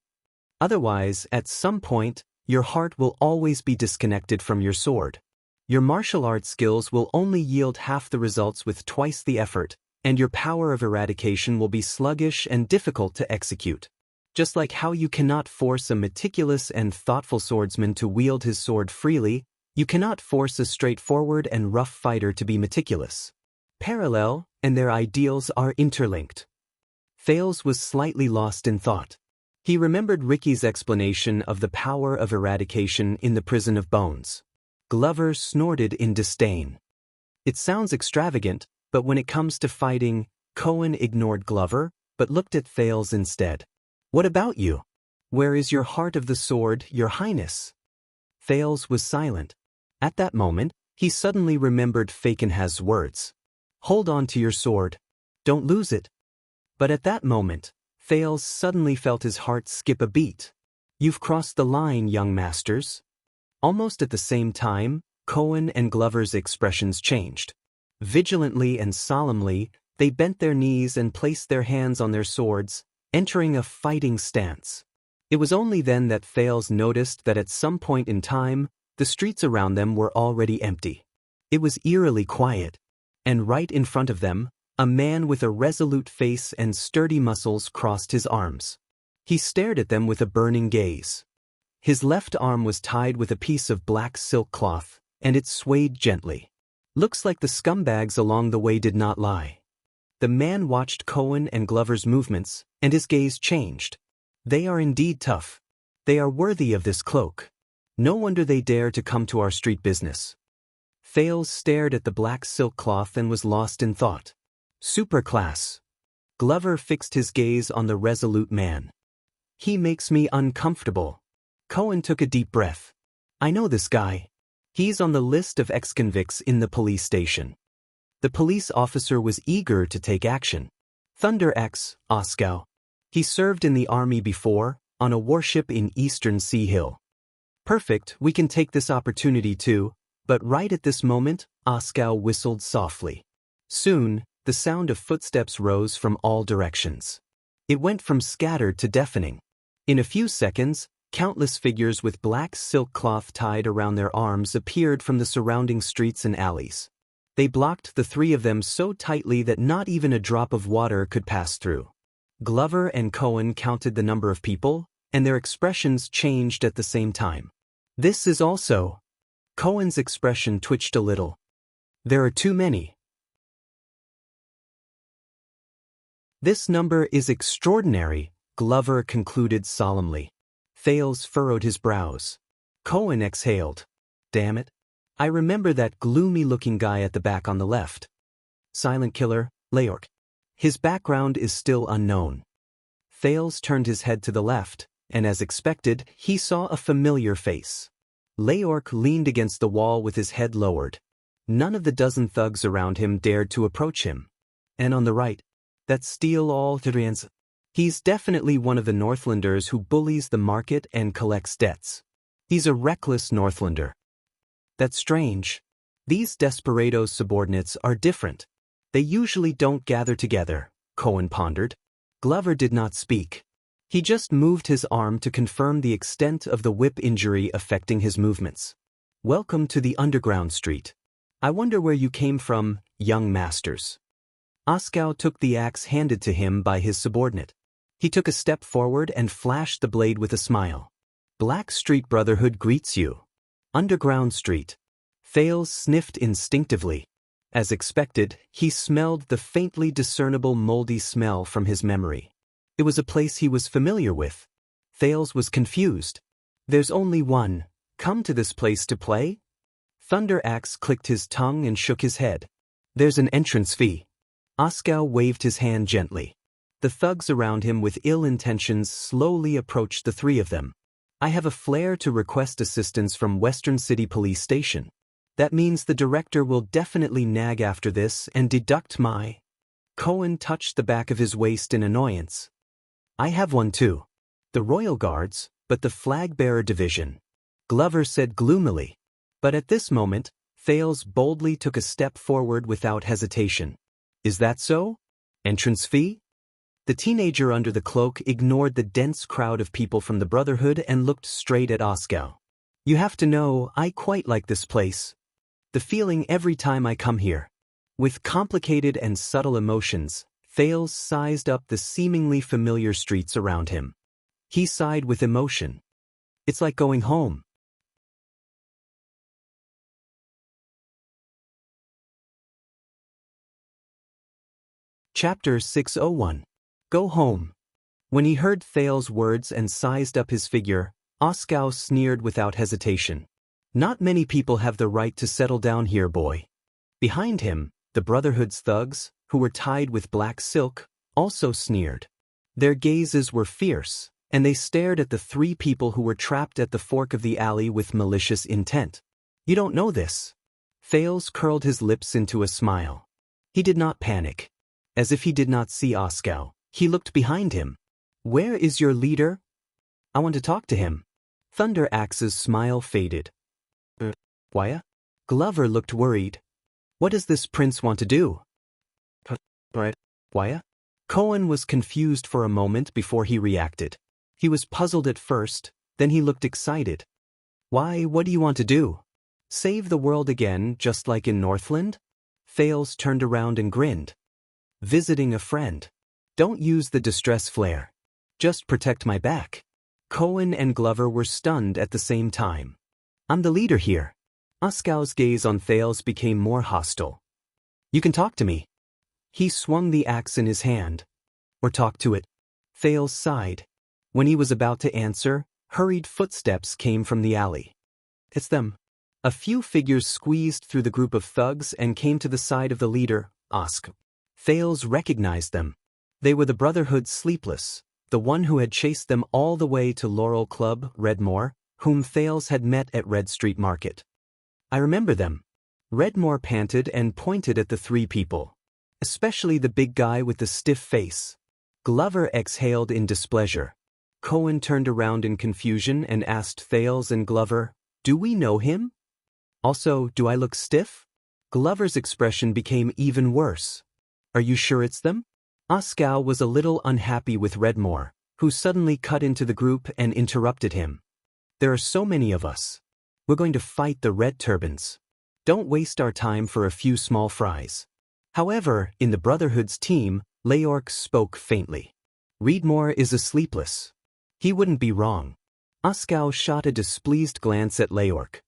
Otherwise, at some point, your heart will always be disconnected from your sword. Your martial arts skills will only yield half the results with twice the effort, and your power of eradication will be sluggish and difficult to execute. Just like how you cannot force a meticulous and thoughtful swordsman to wield his sword freely, you cannot force a straightforward and rough fighter to be meticulous. Parallel, and their ideals are interlinked. Thales was slightly lost in thought. He remembered Ricky's explanation of the power of eradication in the Prison of Bones. Glover snorted in disdain. It sounds extravagant, but when it comes to fighting, Cohen ignored Glover, but looked at Thales instead. What about you? Where is your heart of the sword, Your Highness? Thales was silent. At that moment, he suddenly remembered Fakenhaz's words. Hold on to your sword. Don't lose it. But at that moment, Thales suddenly felt his heart skip a beat. You've crossed the line, young masters. Almost at the same time, Cohen and Glover's expressions changed. Vigilantly and solemnly, they bent their knees and placed their hands on their swords, entering a fighting stance. It was only then that Thales noticed that at some point in time, the streets around them were already empty. It was eerily quiet. And right in front of them, A man with a resolute face and sturdy muscles crossed his arms. He stared at them with a burning gaze. His left arm was tied with a piece of black silk cloth, and it swayed gently. Looks like the scumbags along the way did not lie. The man watched Cohen and Glover's movements, and his gaze changed. They are indeed tough. They are worthy of this cloak. No wonder they dare to come to our street business. Fales stared at the black silk cloth and was lost in thought. Superclass. Glover fixed his gaze on the resolute man. He makes me uncomfortable. Cohen took a deep breath. I know this guy. He's on the list of ex-convicts in the police station. The police officer was eager to take action. Thunder X, Oskow. He served in the army before, on a warship in Eastern Sea Hill. Perfect, we can take this opportunity too, but right at this moment, Oskow whistled softly. Soon, the sound of footsteps rose from all directions. It went from scattered to deafening. In a few seconds, countless figures with black silk cloth tied around their arms appeared from the surrounding streets and alleys. They blocked the three of them so tightly that not even a drop of water could pass through. Glover and Cohen counted the number of people, and their expressions changed at the same time. This is also... Cohen's expression twitched a little. There are too many. This number is extraordinary, Glover concluded solemnly. Fales furrowed his brows. Cohen exhaled. Damn it. I remember that gloomy-looking guy at the back on the left. Silent killer, Leork. His background is still unknown. Fales turned his head to the left, and as expected, he saw a familiar face. Leork leaned against the wall with his head lowered. None of the dozen thugs around him dared to approach him. And on the right, that Steel Aldrians. He's definitely one of the Northlanders who bullies the market and collects debts. He's a reckless Northlander. That's strange. These desperados' subordinates are different. They usually don't gather together, Cohen pondered. Glover did not speak. He just moved his arm to confirm the extent of the whip injury affecting his movements. Welcome to the underground street. I wonder where you came from, young masters. Oskow took the axe handed to him by his subordinate. He took a step forward and flashed the blade with a smile. Black Street Brotherhood greets you. Underground Street. Fales sniffed instinctively. As expected, he smelled the faintly discernible moldy smell from his memory. It was a place he was familiar with. Fales was confused. There's only one. Come to this place to play? Thunder Axe clicked his tongue and shook his head. There's an entrance fee. Oskow waved his hand gently. The thugs around him with ill intentions slowly approached the three of them. I have a flare to request assistance from Western City Police Station. That means the director will definitely nag after this and deduct my... Cohen touched the back of his waist in annoyance. I have one too. The Royal Guards, but the Flag-Bearer Division. Glover said gloomily. But at this moment, Fales boldly took a step forward without hesitation. Is that so? Entrance fee? The teenager under the cloak ignored the dense crowd of people from the Brotherhood and looked straight at Oskow. You have to know, I quite like this place. The feeling every time I come here. With complicated and subtle emotions, Fales sized up the seemingly familiar streets around him. He sighed with emotion. It's like going home. Chapter 601. Go home. When he heard Fales' words and sized up his figure, Oskow sneered without hesitation. Not many people have the right to settle down here, boy. Behind him, the Brotherhood's thugs, who were tied with black silk, also sneered. Their gazes were fierce, and they stared at the three people who were trapped at the fork of the alley with malicious intent. You don't know this. Fales curled his lips into a smile. He did not panic. As if he did not see Oskow, he looked behind him. Where is your leader? I want to talk to him. Thunder Axe's smile faded. Why? Glover looked worried. What does this prince want to do? Why? Cohen was confused for a moment before he reacted. He was puzzled at first, then he looked excited. Why, what do you want to do? Save the world again, just like in Northland? Fales turned around and grinned. Visiting a friend. Don't use the distress flare. Just protect my back. Cohen and Glover were stunned at the same time. I'm the leader here. Oskow's gaze on Thales became more hostile. You can talk to me. He swung the axe in his hand. Or talk to it. Thales sighed. When he was about to answer, hurried footsteps came from the alley. It's them. A few figures squeezed through the group of thugs and came to the side of the leader, Osk. Thales recognized them. They were the Brotherhood Sleepless, the one who had chased them all the way to Laurel Club, Redmore, whom Thales had met at Red Street Market. I remember them. Redmore panted and pointed at the three people. Especially the big guy with the stiff face. Glover exhaled in displeasure. Cohen turned around in confusion and asked Thales and Glover, do we know him? Also, do I look stiff? Glover's expression became even worse. Are you sure it's them? Oskow was a little unhappy with Redmore, who suddenly cut into the group and interrupted him. There are so many of us. We're going to fight the Red Turbans. Don't waste our time for a few small fries. However, in the Brotherhood's team, Leork spoke faintly. Redmore is a sleepless. He wouldn't be wrong. Oskow shot a displeased glance at Leork.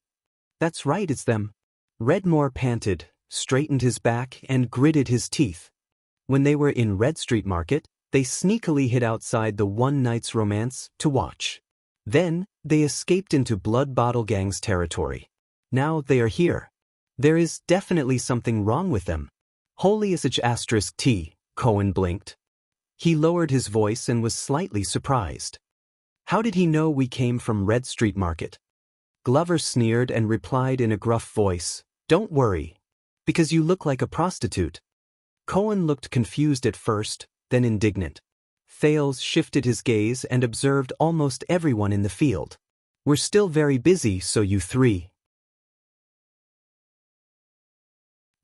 That's right, it's them. Redmore panted, straightened his back, and gritted his teeth. When they were in Red Street Market, they sneakily hid outside the One Night's Romance to watch. Then, they escaped into Blood Bottle Gang's territory. Now they are here. There is definitely something wrong with them. Holy *T, Cohen blinked. He lowered his voice and was slightly surprised. How did he know we came from Red Street Market? Glover sneered and replied in a gruff voice, don't worry. Because you look like a prostitute. Cohen looked confused at first, then indignant. Thales shifted his gaze and observed almost everyone in the field. We're still very busy, so you three.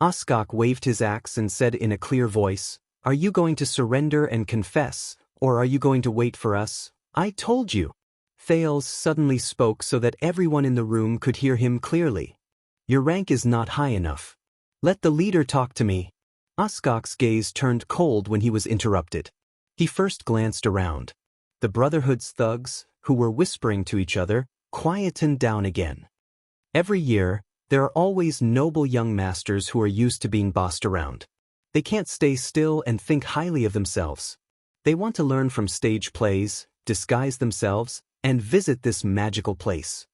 Oskok waved his axe and said in a clear voice, are you going to surrender and confess, or are you going to wait for us? I told you. Thales suddenly spoke so that everyone in the room could hear him clearly. Your rank is not high enough. Let the leader talk to me. Oskok's gaze turned cold when he was interrupted. He first glanced around. The Brotherhood's thugs, who were whispering to each other, quietened down again. Every year, there are always noble young masters who are used to being bossed around. They can't stay still and think highly of themselves. They want to learn from stage plays, disguise themselves, and visit this magical place.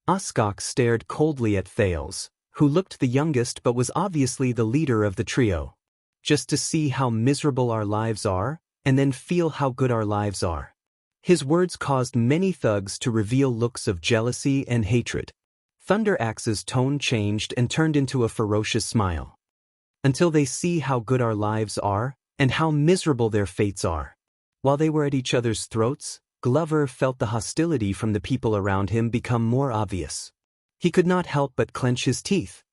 Oskok stared coldly at Thales, who looked the youngest but was obviously the leader of the trio. Just to see how miserable our lives are, and then feel how good our lives are. His words caused many thugs to reveal looks of jealousy and hatred. Thunder Axe's tone changed and turned into a ferocious smile. Until they see how good our lives are, and how miserable their fates are. While they were at each other's throats, Glover felt the hostility from the people around him become more obvious. He could not help but clench his teeth.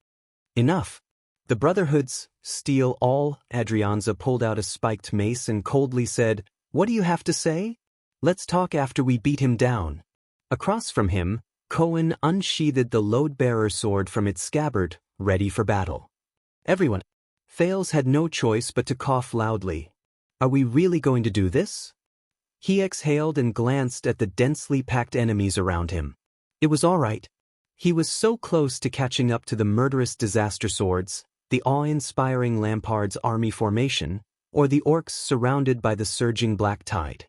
Enough. The Brotherhood's steal all. Adrianza pulled out a spiked mace and coldly said, what do you have to say? Let's talk after we beat him down. Across from him, Cohen unsheathed the load-bearer sword from its scabbard, ready for battle. Everyone. Thales had no choice but to cough loudly. Are we really going to do this? He exhaled and glanced at the densely packed enemies around him. It was all right. He was so close to catching up to the murderous disaster swords, the awe-inspiring Lampard's army formation, or the orcs surrounded by the surging black tide.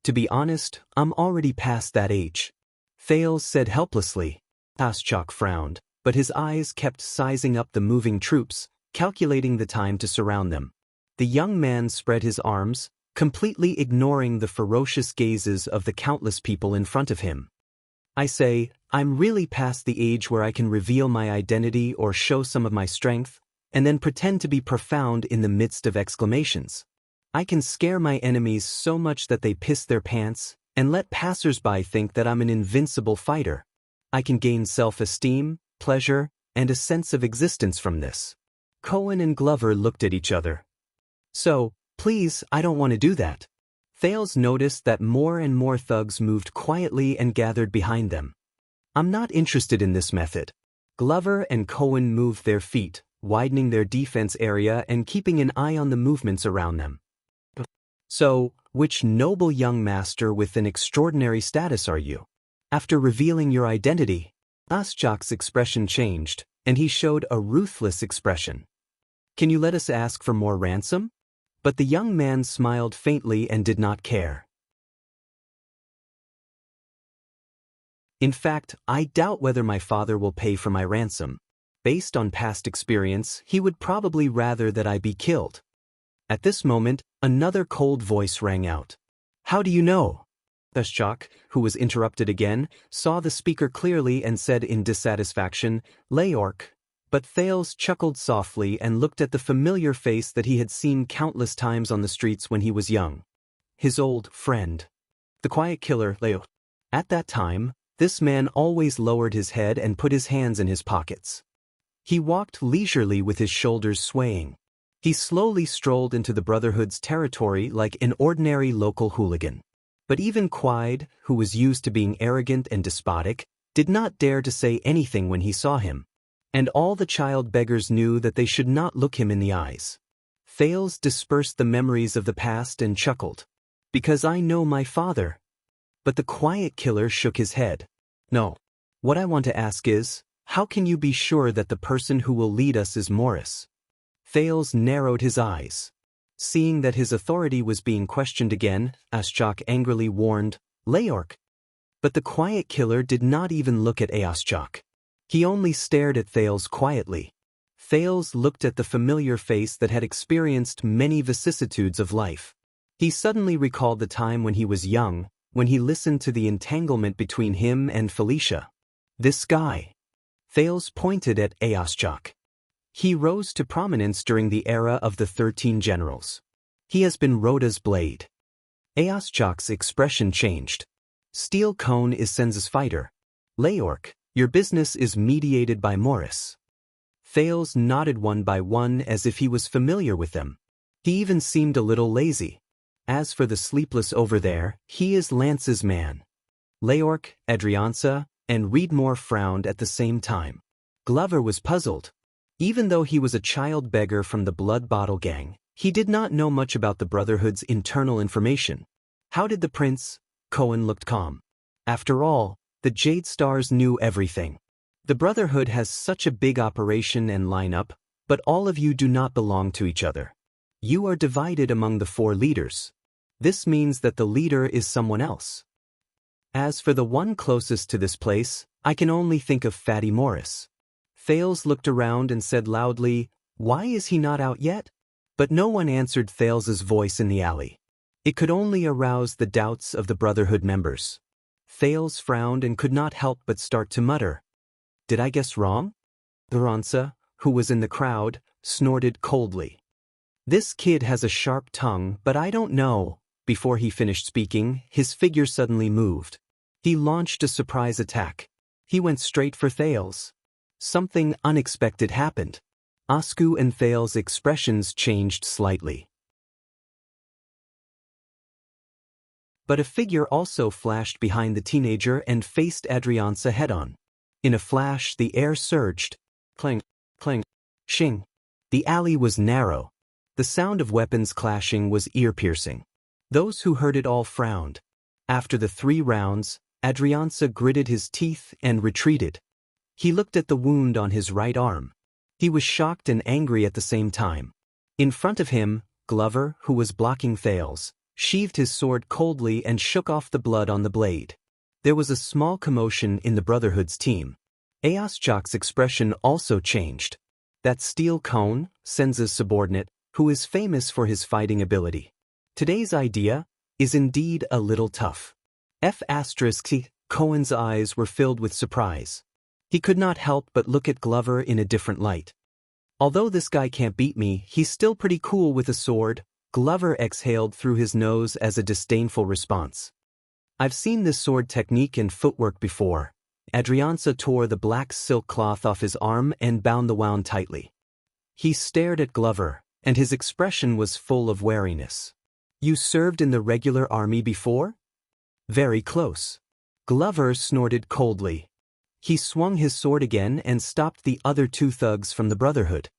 To be honest, I'm already past that age. Thales said helplessly. Oskok frowned, but his eyes kept sizing up the moving troops, calculating the time to surround them. The young man spread his arms, completely ignoring the ferocious gazes of the countless people in front of him. I say, I'm really past the age where I can reveal my identity or show some of my strength, and then pretend to be profound in the midst of exclamations. I can scare my enemies so much that they piss their pants, and let passers-by think that I'm an invincible fighter. I can gain self-esteem, pleasure, and a sense of existence from this. Cohen and Glover looked at each other. So, please, I don't want to do that. Thales noticed that more and more thugs moved quietly and gathered behind them. I'm not interested in this method. Glover and Cohen moved their feet, widening their defense area and keeping an eye on the movements around them. So, which noble young master with an extraordinary status are you? After revealing your identity, Aschak's expression changed, and he showed a ruthless expression. Can you let us ask for more ransom? But the young man smiled faintly and did not care. In fact, I doubt whether my father will pay for my ransom. Based on past experience, he would probably rather that I be killed. At this moment, another cold voice rang out. How do you know? Aschak, who was interrupted again, saw the speaker clearly and said in dissatisfaction, Leorc. But Thales chuckled softly and looked at the familiar face that he had seen countless times on the streets when he was young. His old friend. The quiet killer, Leo. At that time, this man always lowered his head and put his hands in his pockets. He walked leisurely with his shoulders swaying. He slowly strolled into the Brotherhood's territory like an ordinary local hooligan. But even Quide, who was used to being arrogant and despotic, did not dare to say anything when he saw him. And all the child beggars knew that they should not look him in the eyes. Thales dispersed the memories of the past and chuckled. Because I know my father. But the quiet killer shook his head. No. What I want to ask is, how can you be sure that the person who will lead us is Morris? Thales narrowed his eyes. Seeing that his authority was being questioned again, Aschak angrily warned, Leorc. But the quiet killer did not even look at Aschak. He only stared at Thales quietly. Thales looked at the familiar face that had experienced many vicissitudes of life. He suddenly recalled the time when he was young, when he listened to the entanglement between him and Felicia. This guy. Thales pointed at Aschak. He rose to prominence during the era of the 13 generals. He has been Rhoda's blade. Aschak's expression changed. Steel Cone is Senza's fighter. Leorc, your business is mediated by Morris. Thales nodded one by one as if he was familiar with them. He even seemed a little lazy. As for the sleepless over there, he is Lance's man. Leorc, Adrianza, and Reedmore frowned at the same time. Glover was puzzled. Even though he was a child beggar from the Blood Bottle Gang, he did not know much about the Brotherhood's internal information. How did the prince? Cohen looked calm. After all, the Jade Stars knew everything. The Brotherhood has such a big operation and lineup, but all of you do not belong to each other. You are divided among the 4 leaders. This means that the leader is someone else. As for the one closest to this place, I can only think of Fatty Morris. Thales looked around and said loudly, Why is he not out yet? But no one answered Thales's voice in the alley. It could only arouse the doubts of the Brotherhood members. Thales frowned and could not help but start to mutter. Did I guess wrong? Adrianza, who was in the crowd, snorted coldly. This kid has a sharp tongue, but I don't know. Before he finished speaking, his figure suddenly moved. He launched a surprise attack. He went straight for Thales. Something unexpected happened. Asku and Thales' expressions changed slightly. But a figure also flashed behind the teenager and faced Adrianza head-on. In a flash, the air surged. Clang, clang, shing. The alley was narrow. The sound of weapons clashing was ear-piercing. Those who heard it all frowned. After the 3 rounds, Adrianza gritted his teeth and retreated. He looked at the wound on his right arm. He was shocked and angry at the same time. In front of him, Glover, who was blocking Thales, sheathed his sword coldly and shook off the blood on the blade. There was a small commotion in the Brotherhood's team. Aschak's expression also changed. That Steel Cone, Senza's subordinate, who is famous for his fighting ability. Today's idea is indeed a little tough. Cohen's eyes were filled with surprise. He could not help but look at Glover in a different light. Although this guy can't beat me, he's still pretty cool with a sword. Glover exhaled through his nose as a disdainful response. I've seen this sword technique and footwork before. Adrianza tore the black silk cloth off his arm and bound the wound tightly. He stared at Glover, and his expression was full of wariness. You served in the regular army before? Very close. Glover snorted coldly. He swung his sword again and stopped the other 2 thugs from the Brotherhood.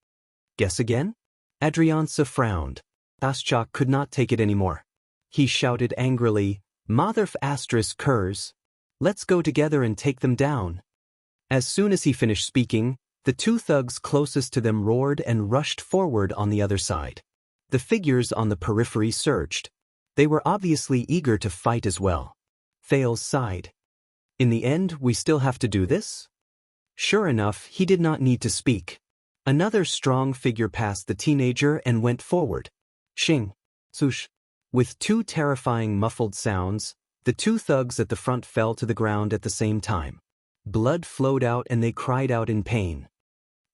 Guess again? Adrianza frowned. Aschak could not take it anymore. He shouted angrily, Motherf asterisk curs. Let's go together and take them down. As soon as he finished speaking, the two thugs closest to them roared and rushed forward on the other side. The figures on the periphery surged. They were obviously eager to fight as well. Thales sighed. In the end, we still have to do this? Sure enough, he did not need to speak. Another strong figure passed the teenager and went forward. Shing. Sush. With two terrifying muffled sounds, the two thugs at the front fell to the ground at the same time. Blood flowed out and they cried out in pain.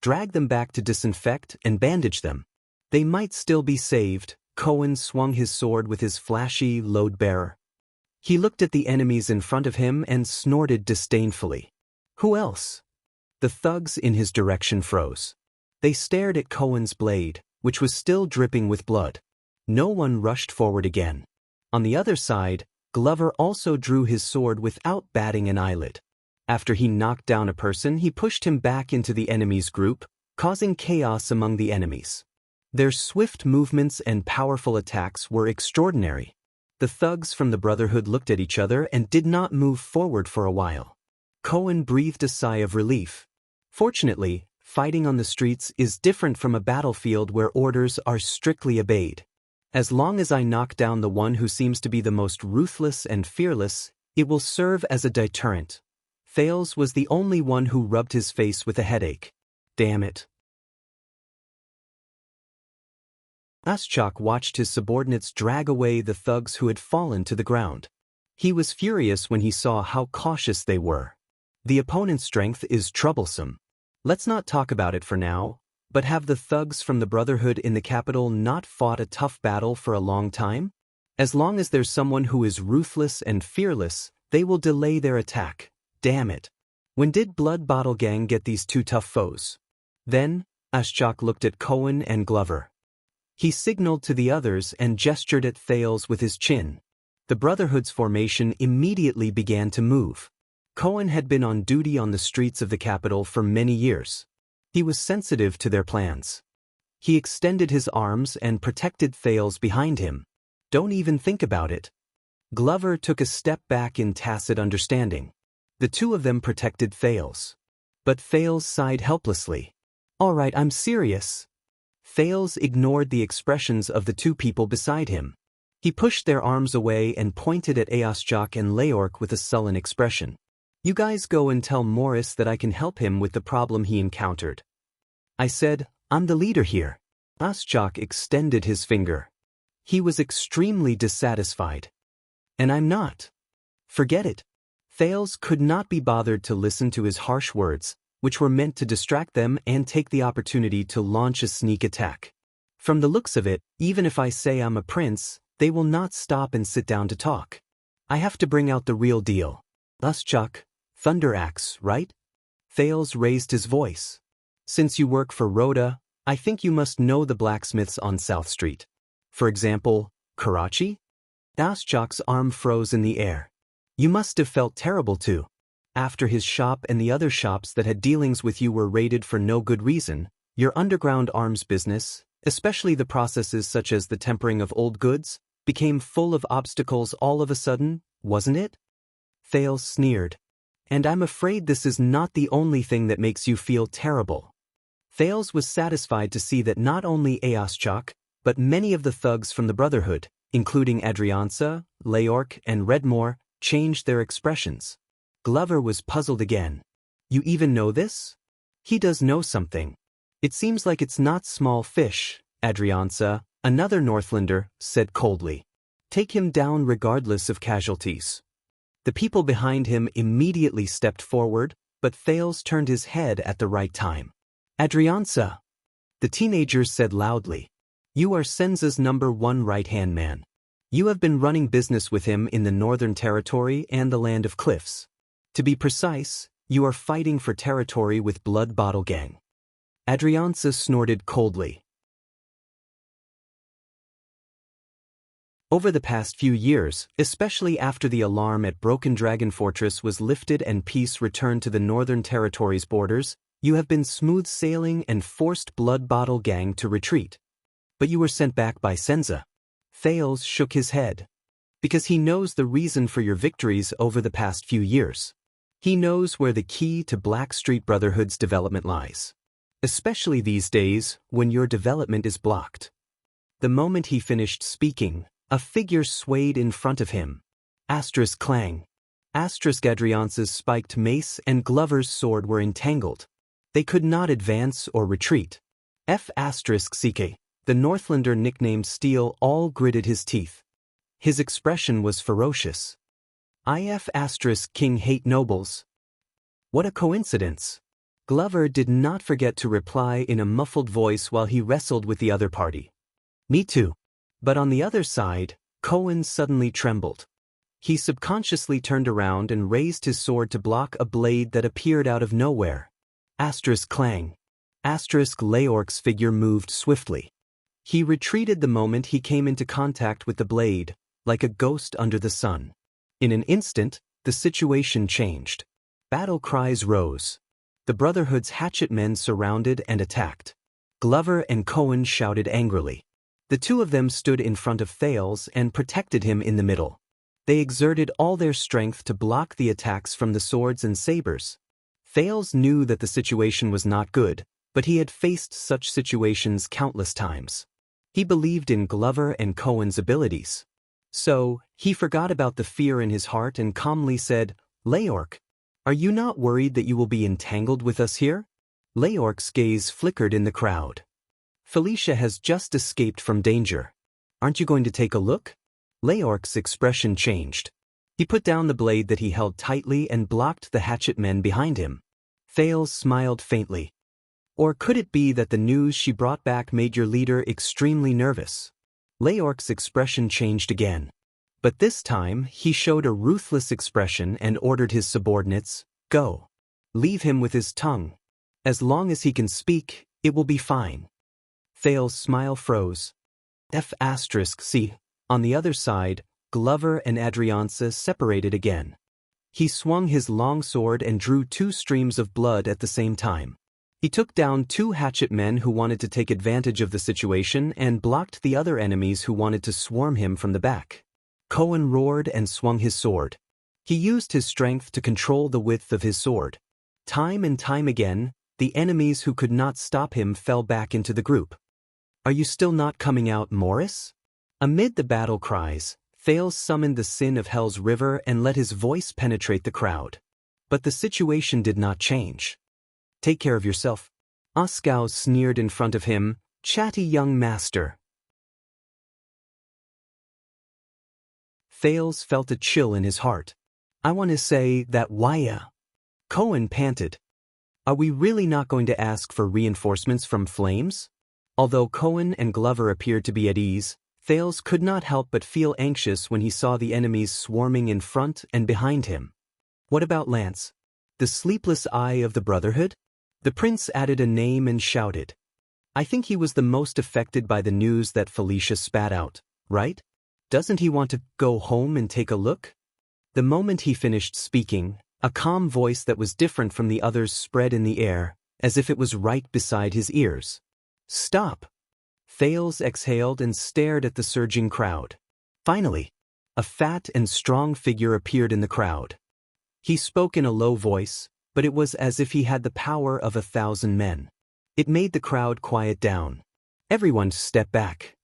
Drag them back to disinfect and bandage them. They might still be saved. Cohen swung his sword with his flashy load-bearer. He looked at the enemies in front of him and snorted disdainfully. Who else? The thugs in his direction froze. They stared at Cohen's blade, which was still dripping with blood. No one rushed forward again. On the other side, Glover also drew his sword without batting an eyelid. After he knocked down a person, he pushed him back into the enemy's group, causing chaos among the enemies. Their swift movements and powerful attacks were extraordinary. The thugs from the Brotherhood looked at each other and did not move forward for a while. Cohen breathed a sigh of relief. Fortunately, fighting on the streets is different from a battlefield where orders are strictly obeyed. As long as I knock down the one who seems to be the most ruthless and fearless, it will serve as a deterrent. Thales was the only one who rubbed his face with a headache. Damn it. Aschak watched his subordinates drag away the thugs who had fallen to the ground. He was furious when he saw how cautious they were. The opponent's strength is troublesome. Let's not talk about it for now, but have the thugs from the Brotherhood in the capital not fought a tough battle for a long time? As long as there's someone who is ruthless and fearless, they will delay their attack. Damn it. When did Blood Bottle Gang get these two tough foes? Then, Aschak looked at Cohen and Glover. He signaled to the others and gestured at Thales with his chin. The Brotherhood's formation immediately began to move. Cohen had been on duty on the streets of the capital for many years. He was sensitive to their plans. He extended his arms and protected Thales behind him. Don't even think about it. Glover took a step back in tacit understanding. The two of them protected Thales. But Thales sighed helplessly. All right, I'm serious. Thales ignored the expressions of the two people beside him. He pushed their arms away and pointed at Aschak and Leork with a sullen expression. You guys go and tell Morris that I can help him with the problem he encountered. I said, I'm the leader here. Aschak extended his finger. He was extremely dissatisfied. And I'm not. Forget it. Thales could not be bothered to listen to his harsh words, which were meant to distract them and take the opportunity to launch a sneak attack. From the looks of it, even if I say I'm a prince, they will not stop and sit down to talk. I have to bring out the real deal. Aschak, Thunder Axe, right? Thales raised his voice. Since you work for Rhoda, I think you must know the blacksmiths on South Street. For example, Karachi? Aschak's arm froze in the air. You must have felt terrible too. After his shop and the other shops that had dealings with you were raided for no good reason, your underground arms business, especially the processes such as the tempering of old goods, became full of obstacles all of a sudden, wasn't it? Thales sneered. And I'm afraid this is not the only thing that makes you feel terrible. Thales was satisfied to see that not only Aschak, but many of the thugs from the Brotherhood, including Adrianza, Leork, and Redmore, changed their expressions. Glover was puzzled again. You even know this? He does know something. It seems like it's not small fish, Adrianza, another Northlander, said coldly. Take him down regardless of casualties. The people behind him immediately stepped forward, but Thales turned his head at the right time. Adrianza! The teenagers said loudly. You are Senza's #1 right-hand man. You have been running business with him in the Northern Territory and the Land of Cliffs. To be precise, you are fighting for territory with Blood Bottle Gang. Adrianza snorted coldly. Over the past few years, especially after the alarm at Broken Dragon Fortress was lifted and peace returned to the Northern Territory's borders, You have been smooth sailing and forced Blood Bottle Gang to retreat. But you were sent back by Senza. Thales shook his head. Because he knows the reason for your victories over the past few years. He knows where the key to Blackstreet Brotherhood's development lies. Especially these days, when your development is blocked. The moment he finished speaking, a figure swayed in front of him. Asterisk clang. Asterisk Adriance's spiked mace and Glover's sword were entangled. They could not advance or retreat. F asterisk CK, the Northlander nicknamed Steel, all gritted his teeth. His expression was ferocious. IF asterisk King hate nobles. What a coincidence. Glover did not forget to reply in a muffled voice while he wrestled with the other party. Me too. But on the other side, Cohen suddenly trembled. He subconsciously turned around and raised his sword to block a blade that appeared out of nowhere. Asterisk clang. Asterisk Leorc's figure moved swiftly. He retreated the moment he came into contact with the blade, like a ghost under the sun. In an instant, the situation changed. Battle cries rose. The Brotherhood's hatchet men surrounded and attacked. Glover and Cohen shouted angrily. The two of them stood in front of Thales and protected him in the middle. They exerted all their strength to block the attacks from the swords and sabers. Thales knew that the situation was not good, but he had faced such situations countless times. He believed in Glover and Cohen's abilities. So, he forgot about the fear in his heart and calmly said, Leorc, are you not worried that you will be entangled with us here? Leorc's gaze flickered in the crowd. Felicia has just escaped from danger. Aren't you going to take a look? Leorc's expression changed. He put down the blade that he held tightly and blocked the hatchet men behind him. Thales smiled faintly. Or could it be that the news she brought back made your leader extremely nervous? Leorc's expression changed again. But this time, he showed a ruthless expression and ordered his subordinates, go. Leave him with his tongue. As long as he can speak, it will be fine. Thales' smile froze. F asterisk C. On the other side, Glover and Adriance separated again. He swung his long sword and drew two streams of blood at the same time. He took down two hatchet men who wanted to take advantage of the situation and blocked the other enemies who wanted to swarm him from the back. Cohen roared and swung his sword. He used his strength to control the width of his sword. Time and time again, the enemies who could not stop him fell back into the group. Are you still not coming out, Morris? Amid the battle cries, Thales summoned the sin of Hell's River and let his voice penetrate the crowd. But the situation did not change. Take care of yourself. Oskow sneered in front of him, chatty young master. Thales felt a chill in his heart. I want to say that why? Cohen panted. Are we really not going to ask for reinforcements from Flames? Although Cohen and Glover appeared to be at ease, Thales could not help but feel anxious when he saw the enemies swarming in front and behind him. What about Lance? The sleepless eye of the Brotherhood? The prince added a name and shouted. I think he was the most affected by the news that Felicia spat out, right? Doesn't he want to go home and take a look? The moment he finished speaking, a calm voice that was different from the others spread in the air, as if it was right beside his ears. Stop! Thales exhaled and stared at the surging crowd. Finally, a fat and strong figure appeared in the crowd. He spoke in a low voice, but it was as if he had the power of 1,000 men. It made the crowd quiet down. Everyone stepped back.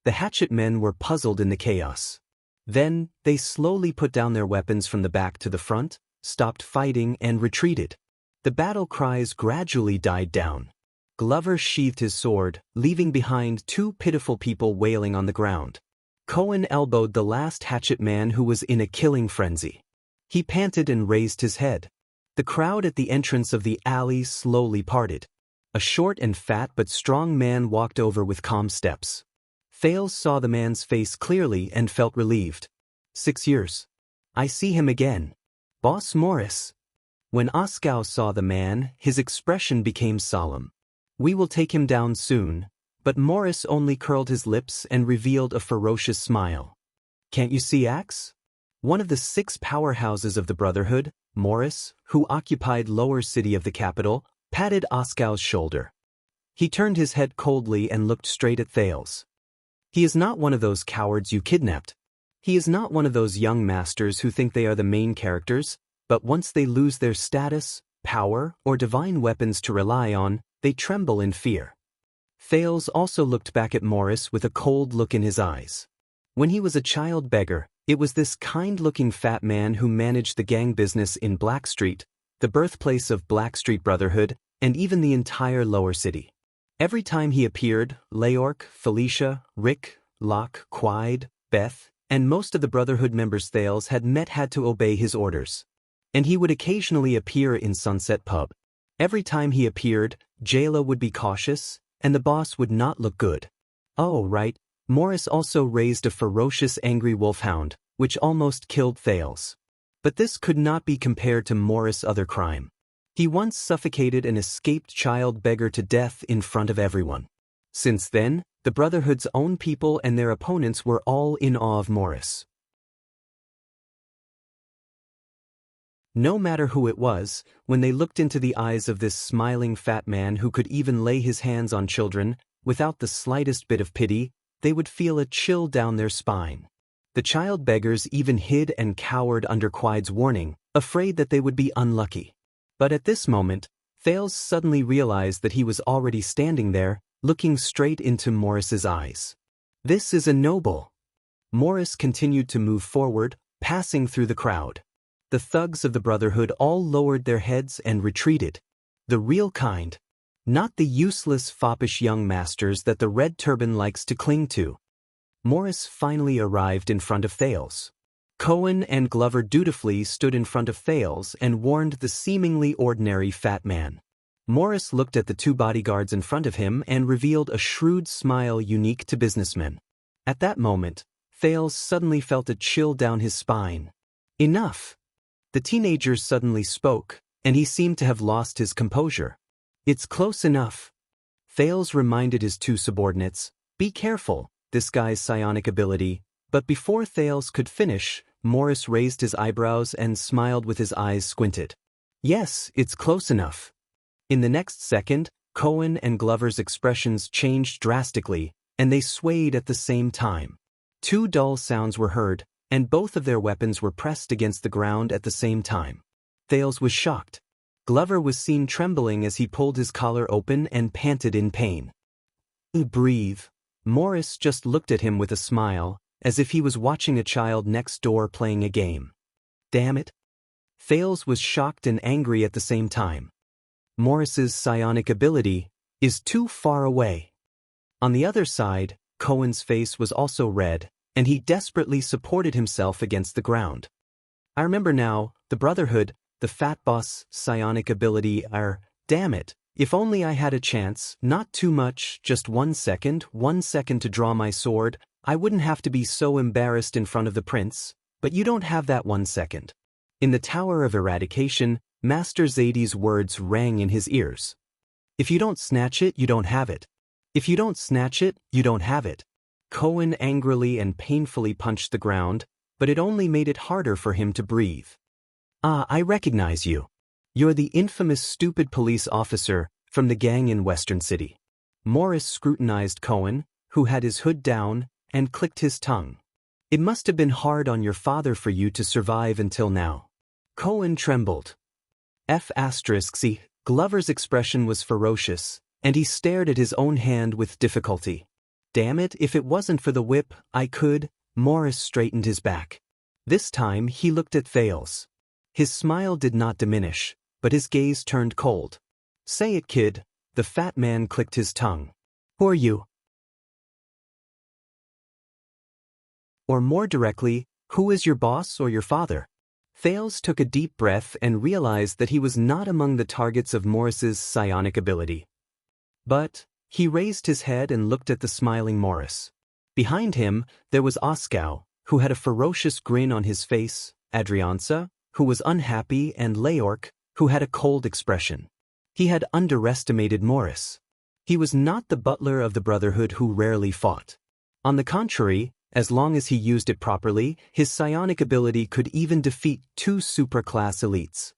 The hatchet men were puzzled in the chaos. Then, they slowly put down their weapons from the back to the front, stopped fighting and retreated. The battle cries gradually died down. Glover sheathed his sword, leaving behind two pitiful people wailing on the ground. Cohen elbowed the last hatchet man who was in a killing frenzy. He panted and raised his head. The crowd at the entrance of the alley slowly parted. A short and fat but strong man walked over with calm steps. Thales saw the man's face clearly and felt relieved. 6 years. I see him again. Boss Morris. When Oskow saw the man, his expression became solemn. We will take him down soon, but Morris only curled his lips and revealed a ferocious smile. Can't you see Axe? One of the 6 powerhouses of the Brotherhood, Morris, who occupied lower city of the capital, patted Oskow's shoulder. He turned his head coldly and looked straight at Thales. He is not one of those cowards you kidnapped. He is not one of those young masters who think they are the main characters, but once they lose their status, power, or divine weapons to rely on, they tremble in fear. Thales also looked back at Morris with a cold look in his eyes. When he was a child beggar, it was this kind-looking fat man who managed the gang business in Blackstreet, the birthplace of Blackstreet Brotherhood, and even the entire lower city. Every time he appeared, Leork, Felicia, Rick, Locke, Quide, Beth, and most of the Brotherhood members Thales had to obey his orders. And he would occasionally appear in Sunset Pub. Every time he appeared, Jayla would be cautious, and the boss would not look good. Oh, right, Morris also raised a ferocious angry wolfhound, which almost killed Thales. But this could not be compared to Morris' other crime. He once suffocated an escaped child beggar to death in front of everyone. Since then, the Brotherhood's own people and their opponents were all in awe of Morris. No matter who it was, when they looked into the eyes of this smiling fat man who could even lay his hands on children, without the slightest bit of pity, they would feel a chill down their spine. The child beggars even hid and cowered under Quide's warning, afraid that they would be unlucky. But at this moment, Thales suddenly realized that he was already standing there, looking straight into Morris's eyes. This is a noble. Morris continued to move forward, passing through the crowd. The thugs of the Brotherhood all lowered their heads and retreated. The real kind. Not the useless foppish young masters that the Red Turban likes to cling to. Morris finally arrived in front of Thales. Cohen and Glover dutifully stood in front of Thales and warned the seemingly ordinary fat man. Morris looked at the two bodyguards in front of him and revealed a shrewd smile unique to businessmen. At that moment, Thales suddenly felt a chill down his spine. Enough! The teenager suddenly spoke, and he seemed to have lost his composure. It's close enough. Thales reminded his two subordinates, be careful, this guy's psionic ability. But before Thales could finish, Morris raised his eyebrows and smiled with his eyes squinted. Yes, it's close enough. In the next second, Cohen and Glover's expressions changed drastically, and they swayed at the same time. Two dull sounds were heard, and both of their weapons were pressed against the ground at the same time. Thales was shocked. Glover was seen trembling as he pulled his collar open and panted in pain. Breathe. Morris just looked at him with a smile, as if he was watching a child next door playing a game. Damn it. Thales was shocked and angry at the same time. Morris's psionic ability is too far away. On the other side, Cohen's face was also red, and he desperately supported himself against the ground. I remember now, the Brotherhood, the fat boss, psionic ability damn it, if only I had a chance, not too much, just 1 second to draw my sword, I wouldn't have to be so embarrassed in front of the prince, but you don't have that 1 second. In the Tower of Eradication, Master Zadie's words rang in his ears. If you don't snatch it, you don't have it. If you don't snatch it, you don't have it. Cohen angrily and painfully punched the ground, but it only made it harder for him to breathe. Ah, I recognize you. You're the infamous stupid police officer from the gang in Western City. Morris scrutinized Cohen, who had his hood down, and clicked his tongue. It must have been hard on your father for you to survive until now. Cohen trembled. F***y, Glover's expression was ferocious, and he stared at his own hand with difficulty. Damn it, if it wasn't for the whip, I could. Morris straightened his back. This time he looked at Thales. His smile did not diminish, but his gaze turned cold. Say it, kid. The fat man clicked his tongue. Who are you? Or more directly, who is your boss or your father? Thales took a deep breath and realized that he was not among the targets of Morris's psionic ability. But he raised his head and looked at the smiling Morris. Behind him, there was Oskow, who had a ferocious grin on his face, Adrianza, who was unhappy, and Leork, who had a cold expression. He had underestimated Morris. He was not the butler of the Brotherhood who rarely fought. On the contrary, as long as he used it properly, his psionic ability could even defeat 2 supraclass elites.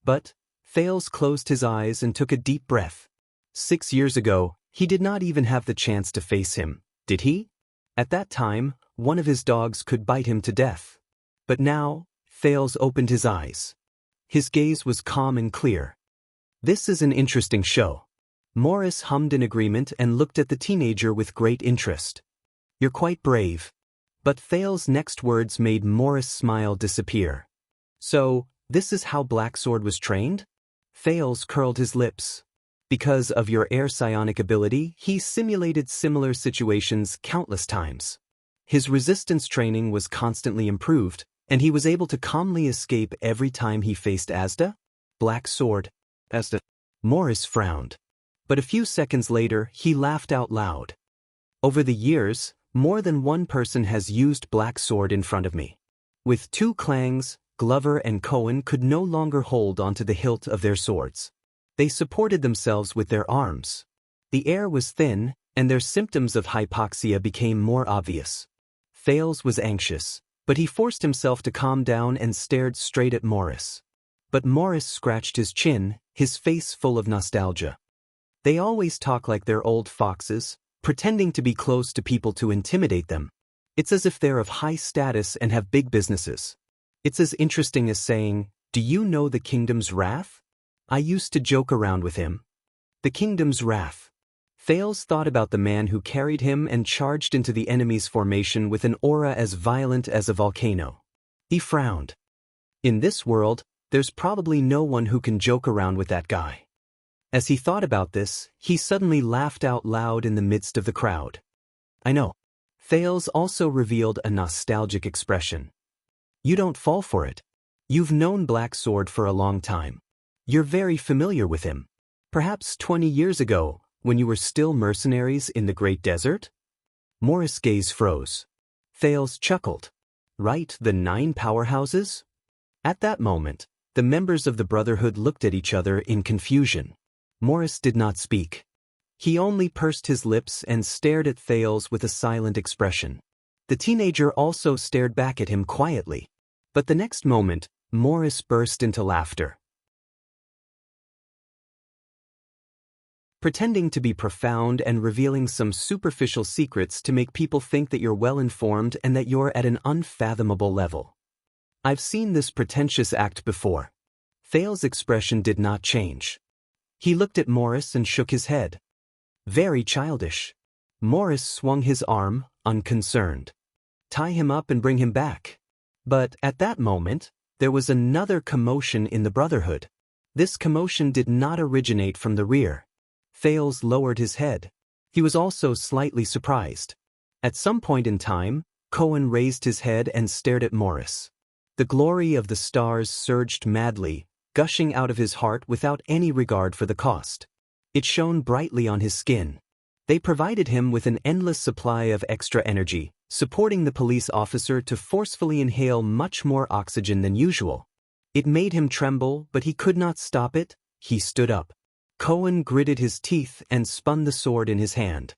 But Thales closed his eyes and took a deep breath. 6 years ago, he did not even have the chance to face him, did he? At that time, one of his dogs could bite him to death. But now, Thales opened his eyes. His gaze was calm and clear. This is an interesting show. Morris hummed in agreement and looked at the teenager with great interest. You're quite brave. But Thales' next words made Morris' smile disappear. So, this is how Blacksword was trained? Thales curled his lips. Because of your air psionic ability, he simulated similar situations countless times. His resistance training was constantly improved, and he was able to calmly escape every time he faced Asda? Blacksword. Asda. Morris frowned. But a few seconds later, he laughed out loud. Over the years, more than one person has used Blacksword in front of me. With 2 clangs, Glover and Cohen could no longer hold onto the hilt of their swords. They supported themselves with their arms. The air was thin, and their symptoms of hypoxia became more obvious. Thales was anxious, but he forced himself to calm down and stared straight at Morris. But Morris scratched his chin, his face full of nostalgia. They always talk like they're old foxes, pretending to be close to people to intimidate them. It's as if they're of high status and have big businesses. It's as interesting as saying, "Do you know the kingdom's wrath? I used to joke around with him." The kingdom's wrath. Thales thought about the man who carried him and charged into the enemy's formation with an aura as violent as a volcano. He frowned. In this world, there's probably no one who can joke around with that guy. As he thought about this, he suddenly laughed out loud in the midst of the crowd. I know. Thales also revealed a nostalgic expression. You don't fall for it. You've known Blacksword for a long time. You're very familiar with him. Perhaps 20 years ago, when you were still mercenaries in the Great Desert? Morris' gaze froze. Thales chuckled. Right, the 9 powerhouses? At that moment, the members of the Brotherhood looked at each other in confusion. Morris did not speak. He only pursed his lips and stared at Thales with a silent expression. The teenager also stared back at him quietly. But the next moment, Morris burst into laughter. Pretending to be profound and revealing some superficial secrets to make people think that you're well-informed and that you're at an unfathomable level. I've seen this pretentious act before. Thales' expression did not change. He looked at Morris and shook his head. Very childish. Morris swung his arm, unconcerned. Tie him up and bring him back. But at that moment, there was another commotion in the Brotherhood. This commotion did not originate from the rear. Thales lowered his head. He was also slightly surprised. At some point in time, Cohen raised his head and stared at Morris. The glory of the stars surged madly, gushing out of his heart without any regard for the cost. It shone brightly on his skin. They provided him with an endless supply of extra energy, supporting the police officer to forcefully inhale much more oxygen than usual. It made him tremble, but he could not stop it. He stood up. Cohen gritted his teeth and spun the sword in his hand.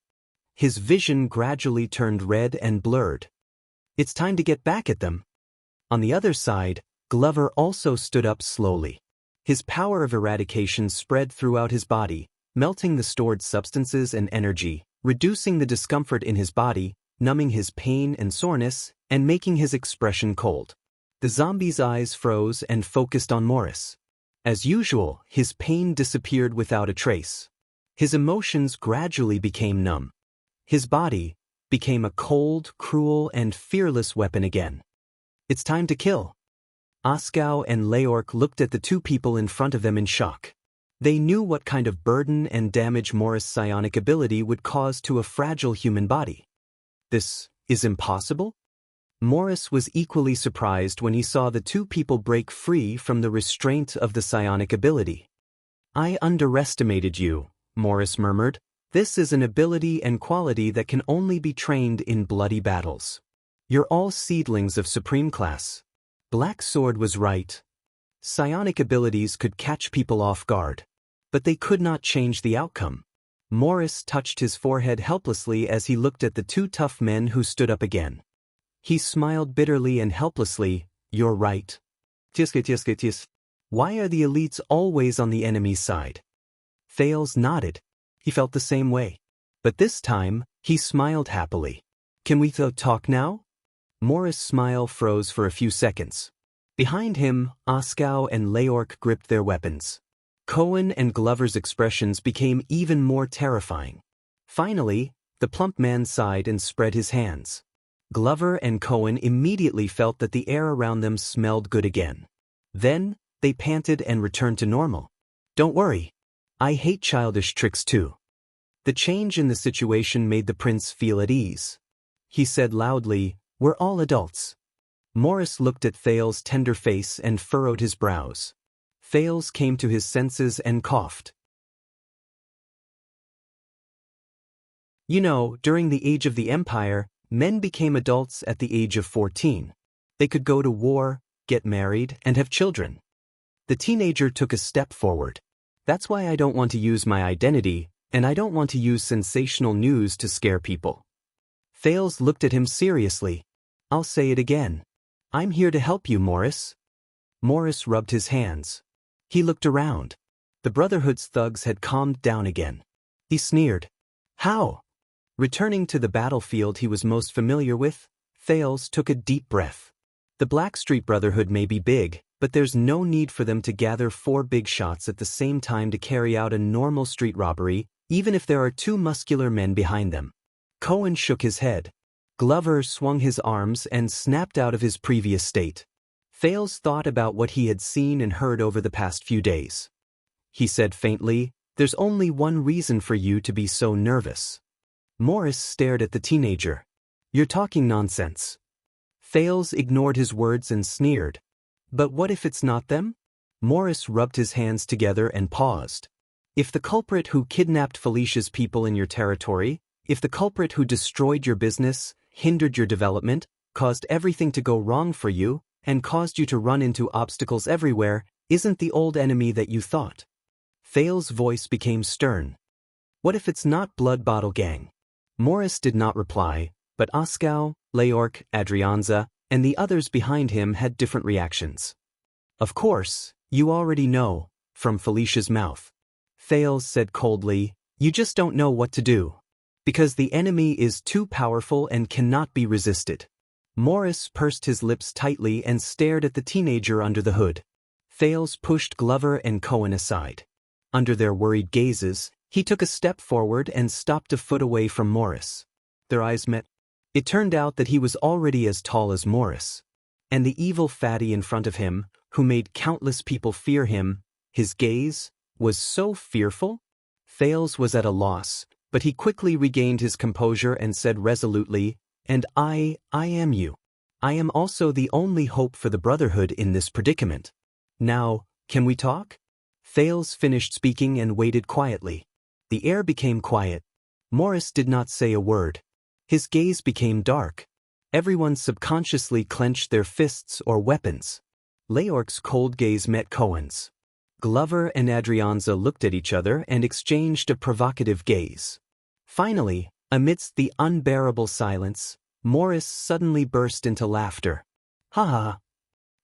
His vision gradually turned red and blurred. It's time to get back at them. On the other side, Glover also stood up slowly. His power of eradication spread throughout his body, melting the stored substances and energy, reducing the discomfort in his body, numbing his pain and soreness, and making his expression cold. The zombie's eyes froze and focused on Morris. As usual, his pain disappeared without a trace. His emotions gradually became numb. His body became a cold, cruel, and fearless weapon again. It's time to kill. Oskow and Leork looked at the 2 people in front of them in shock. They knew what kind of burden and damage Morris' psionic ability would cause to a fragile human body. This is impossible? Morris was equally surprised when he saw the 2 people break free from the restraint of the psionic ability. I underestimated you, Morris murmured. This is an ability and quality that can only be trained in bloody battles. You're all seedlings of supreme class. Blacksword was right. Psionic abilities could catch people off guard. But they could not change the outcome. Morris touched his forehead helplessly as he looked at the 2 tough men who stood up again. He smiled bitterly and helplessly. You're right. Tisk. Why are the elites always on the enemy's side? Thales nodded. He felt the same way. But this time, he smiled happily. Can we talk now? Morris' smile froze for a few seconds. Behind him, Oskow and Leork gripped their weapons. Cohen and Glover's expressions became even more terrifying. Finally, the plump man sighed and spread his hands. Glover and Cohen immediately felt that the air around them smelled good again. Then, they panted and returned to normal. Don't worry. I hate childish tricks too. The change in the situation made the prince feel at ease. He said loudly, "We're all adults." Morris looked at Thales' tender face and furrowed his brows. Thales came to his senses and coughed. You know, during the age of the Empire, men became adults at the age of 14. They could go to war, get married, and have children. The teenager took a step forward. That's why I don't want to use my identity, and I don't want to use sensational news to scare people. Thales looked at him seriously. I'll say it again. I'm here to help you, Morris. Morris rubbed his hands. He looked around. The Brotherhood's thugs had calmed down again. He sneered. How? Returning to the battlefield he was most familiar with, Thales took a deep breath. The Blackstreet Brotherhood may be big, but there's no need for them to gather 4 big shots at the same time to carry out a normal street robbery, even if there are 2 muscular men behind them. Cohen shook his head. Glover swung his arms and snapped out of his previous state. Thales thought about what he had seen and heard over the past few days. He said faintly, "There's only one reason for you to be so nervous." Morris stared at the teenager. "You're talking nonsense." Thales ignored his words and sneered. "But what if it's not them?" Morris rubbed his hands together and paused. "If the culprit who kidnapped Felicia's people in your territory, if the culprit who destroyed your business, hindered your development, caused everything to go wrong for you, and caused you to run into obstacles everywhere, isn't the old enemy that you thought?" Thales' voice became stern. "What if it's not Blood Bottle Gang?" Morris did not reply, but Oskow, Leork, Adrianza, and the others behind him had different reactions. "Of course, you already know," from Felicia's mouth. Thales said coldly, "You just don't know what to do. Because the enemy is too powerful and cannot be resisted." Morris pursed his lips tightly and stared at the teenager under the hood. Thales pushed Glover and Cohen aside. Under their worried gazes, he took a step forward and stopped a foot away from Morris. Their eyes met. It turned out that he was already as tall as Morris. And the evil fatty in front of him, who made countless people fear him, his gaze, was so fearful. Thales was at a loss, but he quickly regained his composure and said resolutely, "And I am you. I am also the only hope for the Brotherhood in this predicament. Now, can we talk?" Thales finished speaking and waited quietly. The air became quiet. Morris did not say a word. His gaze became dark. Everyone subconsciously clenched their fists or weapons. Leork's cold gaze met Cohen's. Glover and Adrianza looked at each other and exchanged a provocative gaze. Finally, amidst the unbearable silence, Morris suddenly burst into laughter. Ha ha.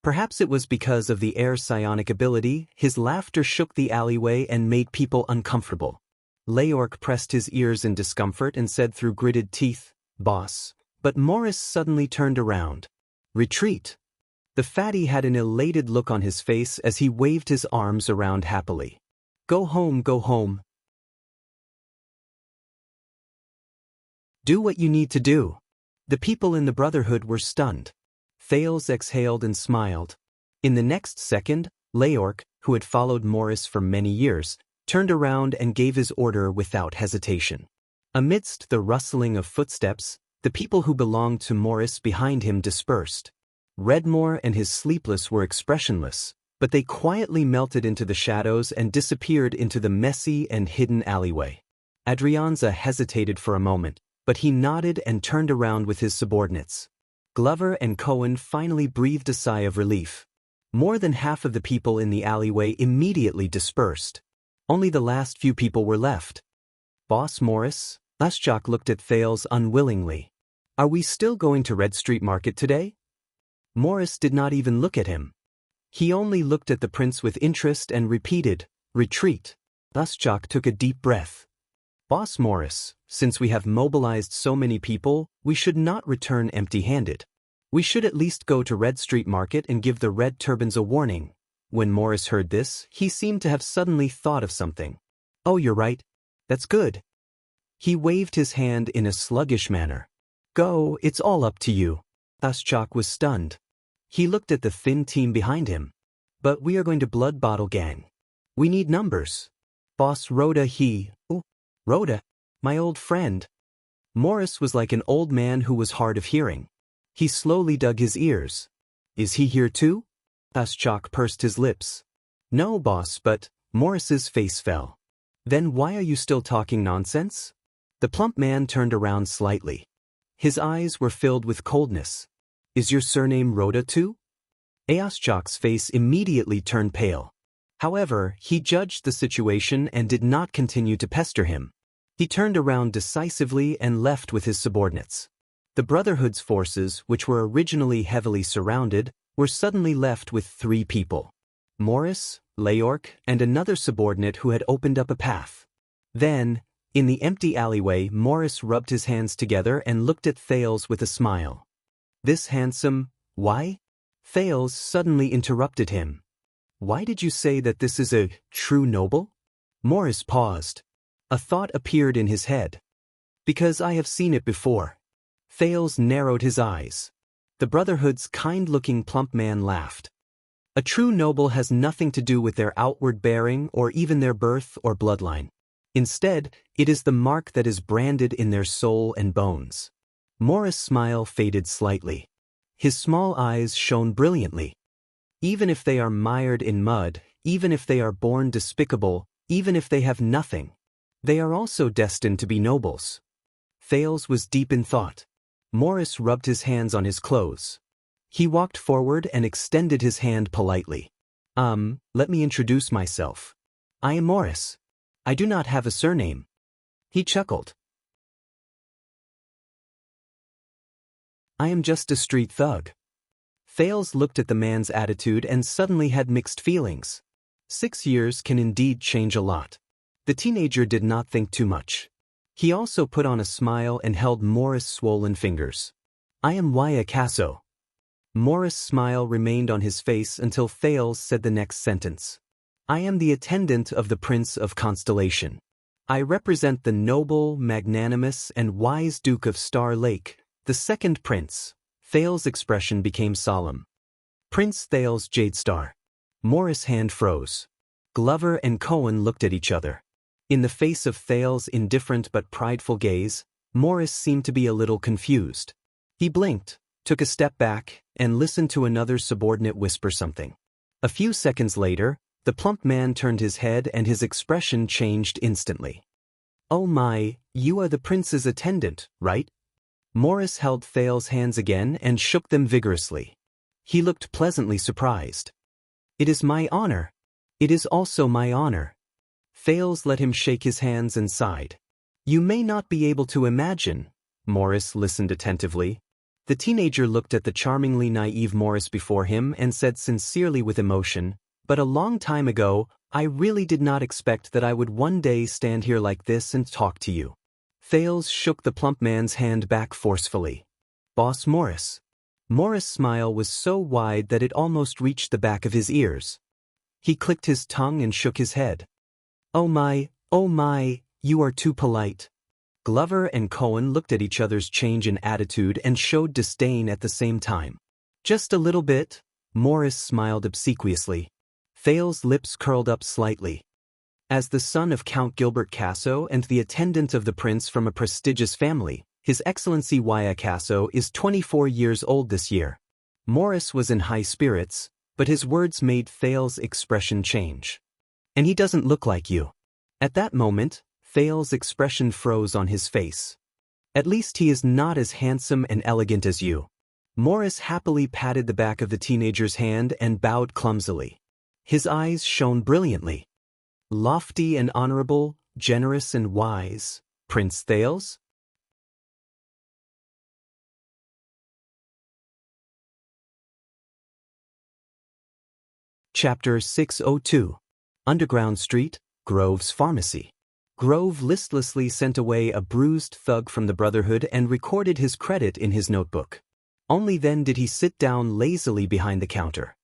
Perhaps it was because of the air's psionic ability, his laughter shook the alleyway and made people uncomfortable. Leork pressed his ears in discomfort and said through gritted teeth, "Boss." But Morris suddenly turned around. "Retreat." The fatty had an elated look on his face as he waved his arms around happily. Go home, go home. Do what you need to do." The people in the Brotherhood were stunned. Thales exhaled and smiled. In the next second, Leork, who had followed Morris for many years, turned around and gave his order without hesitation. Amidst the rustling of footsteps, the people who belonged to Morris behind him dispersed. Redmore and his Sleepless were expressionless, but they quietly melted into the shadows and disappeared into the messy and hidden alleyway. Adrianza hesitated for a moment, but he nodded and turned around with his subordinates. Glover and Cohen finally breathed a sigh of relief. More than half of the people in the alleyway immediately dispersed. Only the last few people were left. "Boss Morris?" Laschak looked at Thales unwillingly. "Are we still going to Red Street Market today?" Morris did not even look at him. He only looked at the prince with interest and repeated, "Retreat." Usjak took a deep breath. "Boss Morris, since we have mobilized so many people, we should not return empty-handed. We should at least go to Red Street Market and give the Red Turbans a warning." When Morris heard this, he seemed to have suddenly thought of something. "Oh, you're right. That's good." He waved his hand in a sluggish manner. "Go, it's all up to you." Usjak was stunned. He looked at the thin team behind him. "But we are going to Blood Bottle Gang. We need numbers." "Boss Rhoda, Oh, Rhoda, my old friend." Morris was like an old man who was hard of hearing. He slowly dug his ears. "Is he here too?" Usjak pursed his lips. "No, boss, but..." Morris's face fell. "Then why are you still talking nonsense?" The plump man turned around slightly. His eyes were filled with coldness. "Is your surname Rhoda too?" Usjak's face immediately turned pale. However, he judged the situation and did not continue to pester him. He turned around decisively and left with his subordinates. The Brotherhood's forces, which were originally heavily surrounded, were suddenly left with 3 people: Morris, Leork, and another subordinate who had opened up a path. Then, in the empty alleyway, Morris rubbed his hands together and looked at Thales with a smile. "This handsome, why?" Thales suddenly interrupted him. "Why did you say that this is a true noble?" Morris paused. A thought appeared in his head. "Because I have seen it before." Thales narrowed his eyes. The Brotherhood's kind-looking plump man laughed. "A true noble has nothing to do with their outward bearing or even their birth or bloodline. Instead, it is the mark that is branded in their soul and bones." Morris' smile faded slightly. His small eyes shone brilliantly. "Even if they are mired in mud, even if they are born despicable, even if they have nothing, they are also destined to be nobles." Thales was deep in thought. Morris rubbed his hands on his clothes. He walked forward and extended his hand politely. Let me introduce myself. I am Morris. I do not have a surname." He chuckled. "I am just a street thug." Thales looked at the man's attitude and suddenly had mixed feelings. 6 years can indeed change a lot. The teenager did not think too much. He also put on a smile and held Morris' swollen fingers. "I am Waya Casso." Morris' smile remained on his face until Thales said the next sentence. "I am the attendant of the Prince of Constellation. I represent the noble, magnanimous, and wise Duke of Star Lake, the second prince." Thales' expression became solemn. "Prince Thales Jadestar." Morris' hand froze. Glover and Cohen looked at each other. In the face of Thales' indifferent but prideful gaze, Morris seemed to be a little confused. He blinked, took a step back, and listened to another subordinate whisper something. A few seconds later, the plump man turned his head and his expression changed instantly. "Oh my, you are the prince's attendant, right?" Morris held Thales' hands again and shook them vigorously. He looked pleasantly surprised. "It is my honor. It is also my honor." Thales let him shake his hands and sighed. "You may not be able to imagine." Morris listened attentively. The teenager looked at the charmingly naive Morris before him and said sincerely with emotion, "But a long time ago, I really did not expect that I would one day stand here like this and talk to you." Thales shook the plump man's hand back forcefully. "Boss Morris." Morris' smile was so wide that it almost reached the back of his ears. He clicked his tongue and shook his head. Oh my, you are too polite." Glover and Cohen looked at each other's change in attitude and showed disdain at the same time. "Just a little bit." Morris smiled obsequiously. Thales' lips curled up slightly. As the son of Count Gilbert Casso and the attendant of the prince from a prestigious family, His Excellency Waya Casso is 24 years old this year. Morris was in high spirits, but his words made Thales' expression change. "And he doesn't look like you." At that moment, Thales' expression froze on his face. "At least he is not as handsome and elegant as you." Morris happily patted the back of the teenager's hand and bowed clumsily. His eyes shone brilliantly. "Lofty and honorable, generous and wise, Prince Thales?" Chapter 602. Underground Street, Grove's Pharmacy. Grove listlessly sent away a bruised thug from the Brotherhood and recorded his credit in his notebook. Only then did he sit down lazily behind the counter.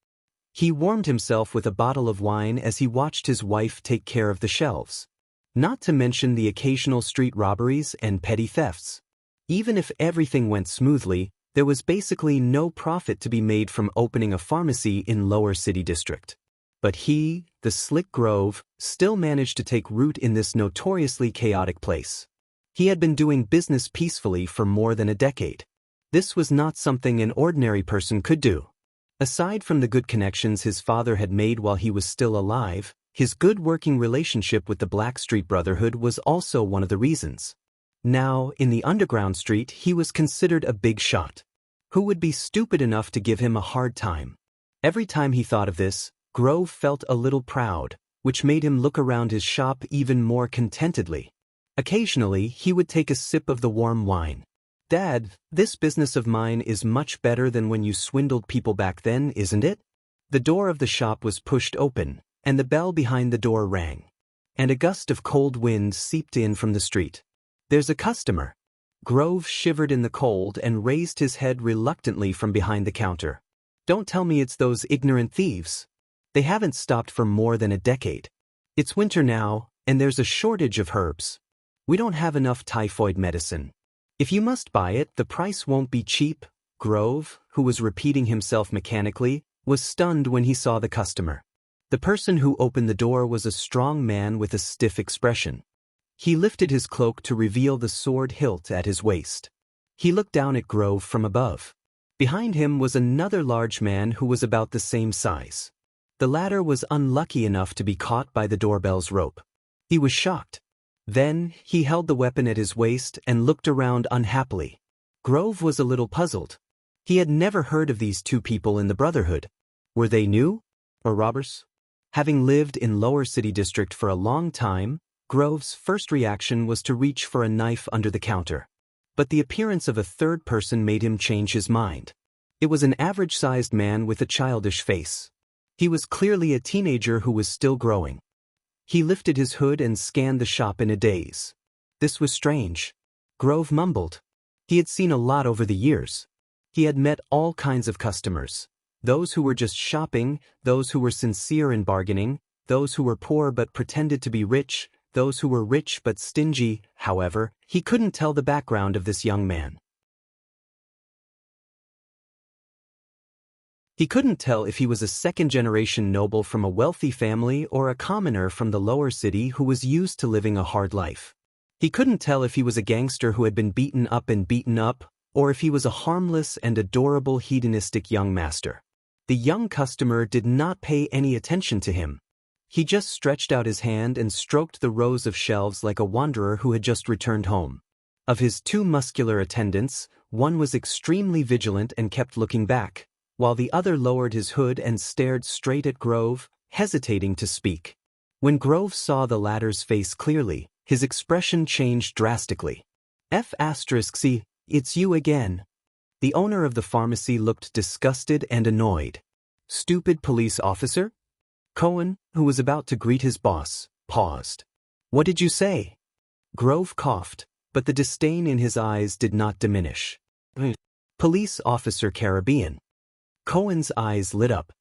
He warmed himself with a bottle of wine as he watched his wife take care of the shelves. Not to mention the occasional street robberies and petty thefts. Even if everything went smoothly, there was basically no profit to be made from opening a pharmacy in Lower City District. But he, the slick Grove, still managed to take root in this notoriously chaotic place. He had been doing business peacefully for more than a decade. This was not something an ordinary person could do. Aside from the good connections his father had made while he was still alive, his good working relationship with the Blackstreet Brotherhood was also one of the reasons. Now, in the underground street, he was considered a big shot. Who would be stupid enough to give him a hard time? Every time he thought of this, Grove felt a little proud, which made him look around his shop even more contentedly. Occasionally, he would take a sip of the warm wine. "Dad, this business of mine is much better than when you swindled people back then, isn't it?" The door of the shop was pushed open, and the bell behind the door rang. And a gust of cold wind seeped in from the street. "There's a customer." Grove shivered in the cold and raised his head reluctantly from behind the counter. "Don't tell me it's those ignorant thieves. They haven't stopped for more than a decade. It's winter now, and there's a shortage of herbs. We don't have enough typhoid medicine. If you must buy it, the price won't be cheap." Grove, who was repeating himself mechanically, was stunned when he saw the customer. The person who opened the door was a strong man with a stiff expression. He lifted his cloak to reveal the sword hilt at his waist. He looked down at Grove from above. Behind him was another large man who was about the same size. The latter was unlucky enough to be caught by the doorbell's rope. He was shocked. Then, he held the weapon at his waist and looked around unhappily. Grove was a little puzzled. He had never heard of these two people in the Brotherhood. Were they new? Or robbers? Having lived in Lower City District for a long time, Grove's first reaction was to reach for a knife under the counter. But the appearance of a third person made him change his mind. It was an average-sized man with a childish face. He was clearly a teenager who was still growing. He lifted his hood and scanned the shop in a daze. This was strange. Grove mumbled. He had seen a lot over the years. He had met all kinds of customers. Those who were just shopping, those who were sincere in bargaining, those who were poor but pretended to be rich, those who were rich but stingy. However, he couldn't tell the background of this young man. He couldn't tell if he was a second-generation noble from a wealthy family or a commoner from the lower city who was used to living a hard life. He couldn't tell if he was a gangster who had been beaten up, or if he was a harmless and adorable hedonistic young master. The young customer did not pay any attention to him. He just stretched out his hand and stroked the rows of shelves like a wanderer who had just returned home. Of his two muscular attendants, one was extremely vigilant and kept looking back, while the other lowered his hood and stared straight at Grove, hesitating to speak. When Grove saw the latter's face clearly, his expression changed drastically. "F***, it's you again." The owner of the pharmacy looked disgusted and annoyed. "Stupid police officer?" Cohen, who was about to greet his boss, paused. "What did you say?" Grove coughed, but the disdain in his eyes did not diminish. "Police officer Caribbean." Cohen's eyes lit up.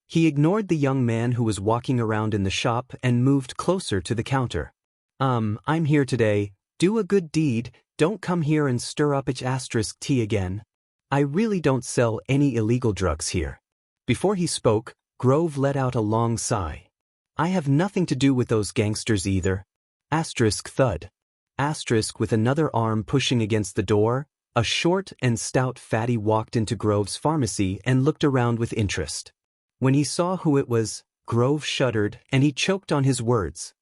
He ignored the young man who was walking around in the shop and moved closer to the counter. I'm here today. Do a good deed, don't come here and stir up *T again. I really don't sell any illegal drugs here." Before he spoke, Grove let out a long sigh. "I have nothing to do with those gangsters either." Thud. With another arm pushing against the door, a short and stout fatty walked into Grove's pharmacy and looked around with interest. When he saw who it was, Grove shuddered and he choked on his words.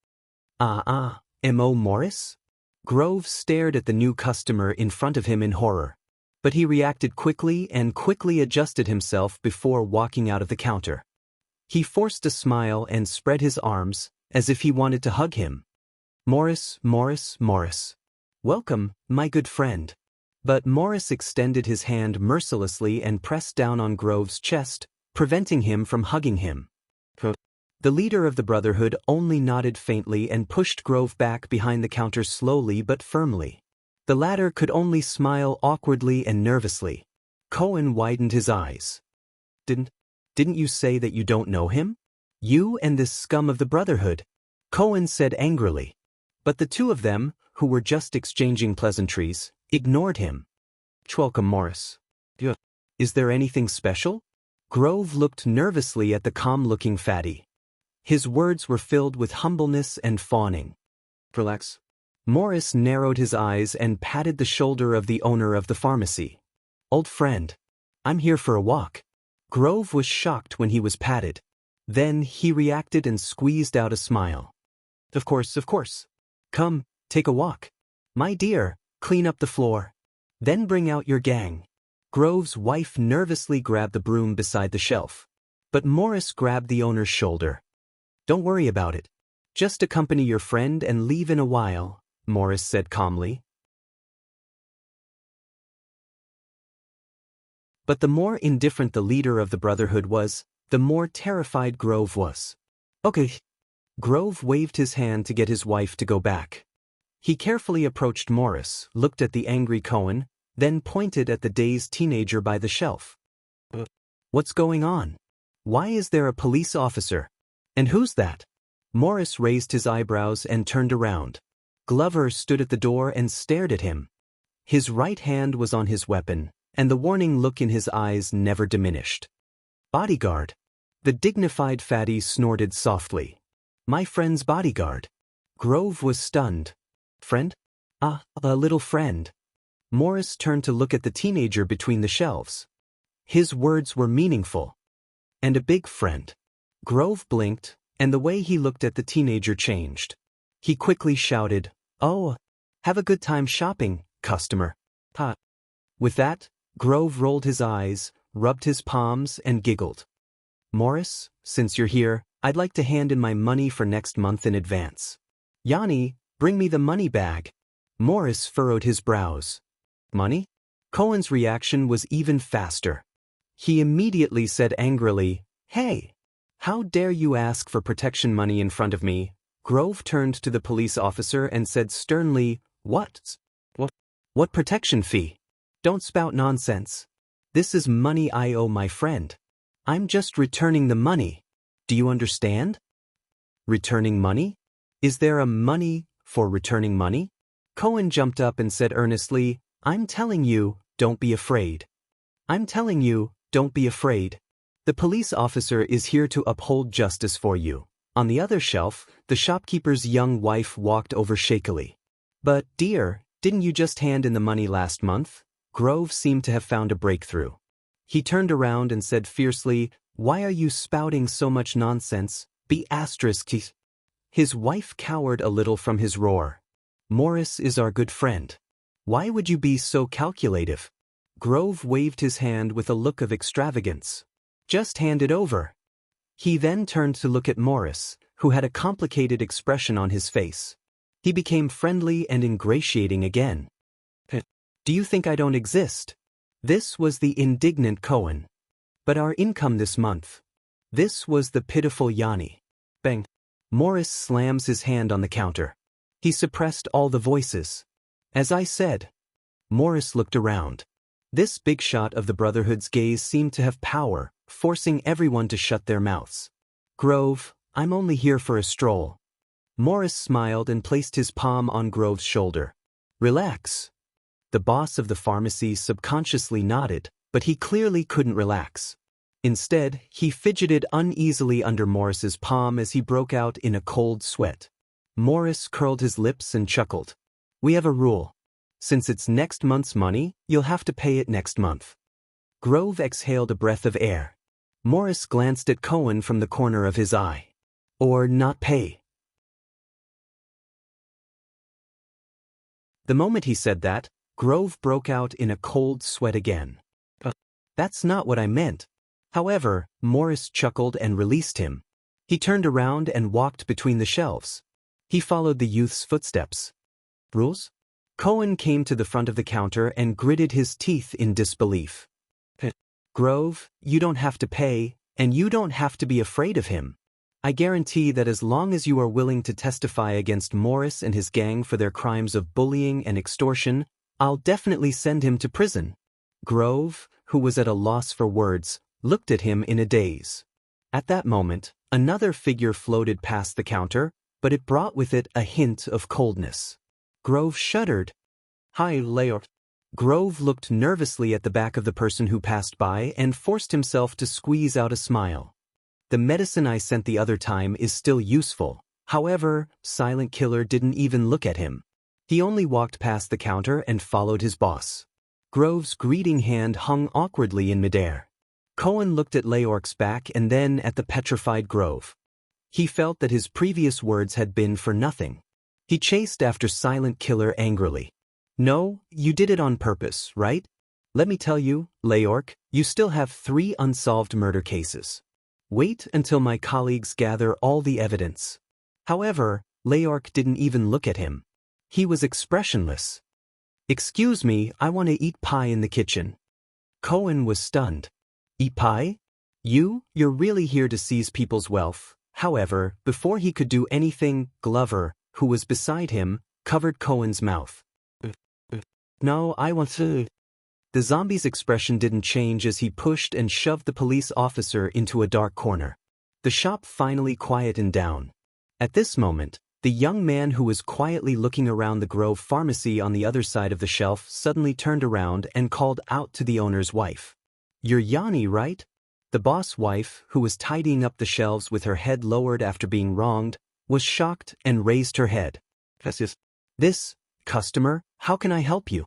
M.O. Morris? Grove stared at the new customer in front of him in horror. But he reacted quickly and quickly adjusted himself before walking out of the counter. He forced a smile and spread his arms, as if he wanted to hug him. Morris. Welcome, my good friend." But Morris extended his hand mercilessly and pressed down on Grove's chest, preventing him from hugging him. The leader of the Brotherhood only nodded faintly and pushed Grove back behind the counter slowly but firmly. The latter could only smile awkwardly and nervously. Cohen widened his eyes. Didn't you say that you don't know him? You and this scum of the Brotherhood, Cohen said angrily. But the two of them, who were just exchanging pleasantries, ignored him. Welcome, Morris. Is there anything special? Grove looked nervously at the calm-looking fatty. His words were filled with humbleness and fawning. Relax. Morris narrowed his eyes and patted the shoulder of the owner of the pharmacy. Old friend, I'm here for a walk. Grove was shocked when he was patted. Then he reacted and squeezed out a smile. Of course. Come, take a walk. My dear, clean up the floor. Then bring out your gang. Grove's wife nervously grabbed the broom beside the shelf. But Morris grabbed the owner's shoulder. Don't worry about it. Just accompany your friend and leave in a while, Morris said calmly. But the more indifferent the leader of the Brotherhood was, the more terrified Grove was. Okay. Grove waved his hand to get his wife to go back. He carefully approached Morris, looked at the angry Cohen, then pointed at the dazed teenager by the shelf. What's going on? Why is there a police officer? And who's that? Morris raised his eyebrows and turned around. Glover stood at the door and stared at him. His right hand was on his weapon, and the warning look in his eyes never diminished. Bodyguard. The dignified fatty snorted softly. My friend's bodyguard. Grove was stunned. Friend? A little friend. Morris turned to look at the teenager between the shelves. His words were meaningful. And a big friend. Grove blinked, and the way he looked at the teenager changed. He quickly shouted, Oh, have a good time shopping, customer. With that, Grove rolled his eyes, rubbed his palms, and giggled. Morris, since you're here, I'd like to hand in my money for next month in advance. Yanni, bring me the money bag. Morris furrowed his brows. Money? Cohen's reaction was even faster. He immediately said angrily, Hey, how dare you ask for protection money in front of me? Grove turned to the police officer and said sternly, What? What protection fee? Don't spout nonsense. This is money I owe my friend. I'm just returning the money. Do you understand? Returning money? Is there a money for returning money? Cohen jumped up and said earnestly, I'm telling you, don't be afraid. I'm telling you, don't be afraid. The police officer is here to uphold justice for you. On the other shelf, the shopkeeper's young wife walked over shakily. But, dear, didn't you just hand in the money last month? Grove seemed to have found a breakthrough. He turned around and said fiercely, Why are you spouting so much nonsense? Be asterisk. His wife cowered a little from his roar. Morris is our good friend. Why would you be so calculative? Grove waved his hand with a look of extravagance. Just hand it over. He then turned to look at Morris, who had a complicated expression on his face. He became friendly and ingratiating again. Do you think I don't exist? This was the indignant Cohen. But our income this month. This was the pitiful Yanni. Bang. Morris slams his hand on the counter. He suppressed all the voices. As I said. Morris looked around. This big shot of the Brotherhood's gaze seemed to have power, forcing everyone to shut their mouths. Grove, I'm only here for a stroll. Morris smiled and placed his palm on Grove's shoulder. Relax. The boss of the pharmacy subconsciously nodded, but he clearly couldn't relax. Instead, he fidgeted uneasily under Morris's palm as he broke out in a cold sweat. Morris curled his lips and chuckled. We have a rule. Since it's next month's money, you'll have to pay it next month. Grove exhaled a breath of air. Morris glanced at Cohen from the corner of his eye. Or not pay. The moment he said that, Grove broke out in a cold sweat again. That's not what I meant. However, Morris chuckled and released him. He turned around and walked between the shelves. He followed the youth's footsteps. Rules? Cohen came to the front of the counter and gritted his teeth in disbelief. Grove, you don't have to pay, and you don't have to be afraid of him. I guarantee that as long as you are willing to testify against Morris and his gang for their crimes of bullying and extortion, I'll definitely send him to prison. Grove, who was at a loss for words, looked at him in a daze. At that moment, another figure floated past the counter, but it brought with it a hint of coldness. Grove shuddered. "Hi, Heir." Grove looked nervously at the back of the person who passed by and forced himself to squeeze out a smile. "The medicine I sent the other time is still useful." However, Silent Killer didn't even look at him. He only walked past the counter and followed his boss. Grove's greeting hand hung awkwardly in midair. Cohen looked at Leork's back and then at the petrified Grove. He felt that his previous words had been for nothing. He chased after Silent Killer angrily. "No, you did it on purpose, right? Let me tell you, Leork, you still have 3 unsolved murder cases. Wait until my colleagues gather all the evidence." However, Leork didn't even look at him. He was expressionless. "Excuse me, I want to eat pie in the kitchen." Cohen was stunned. "Eat pie? You're really here to seize people's wealth." However, before he could do anything, Glover, who was beside him, covered Cohen's mouth. "No, I want to." The zombie's expression didn't change as he pushed and shoved the police officer into a dark corner. The shop finally quietened down. At this moment, the young man who was quietly looking around the Grove Pharmacy on the other side of the shelf suddenly turned around and called out to the owner's wife. "You're Yanni, right?" The boss wife, who was tidying up the shelves with her head lowered after being wronged, was shocked and raised her head. "This, customer, how can I help you?"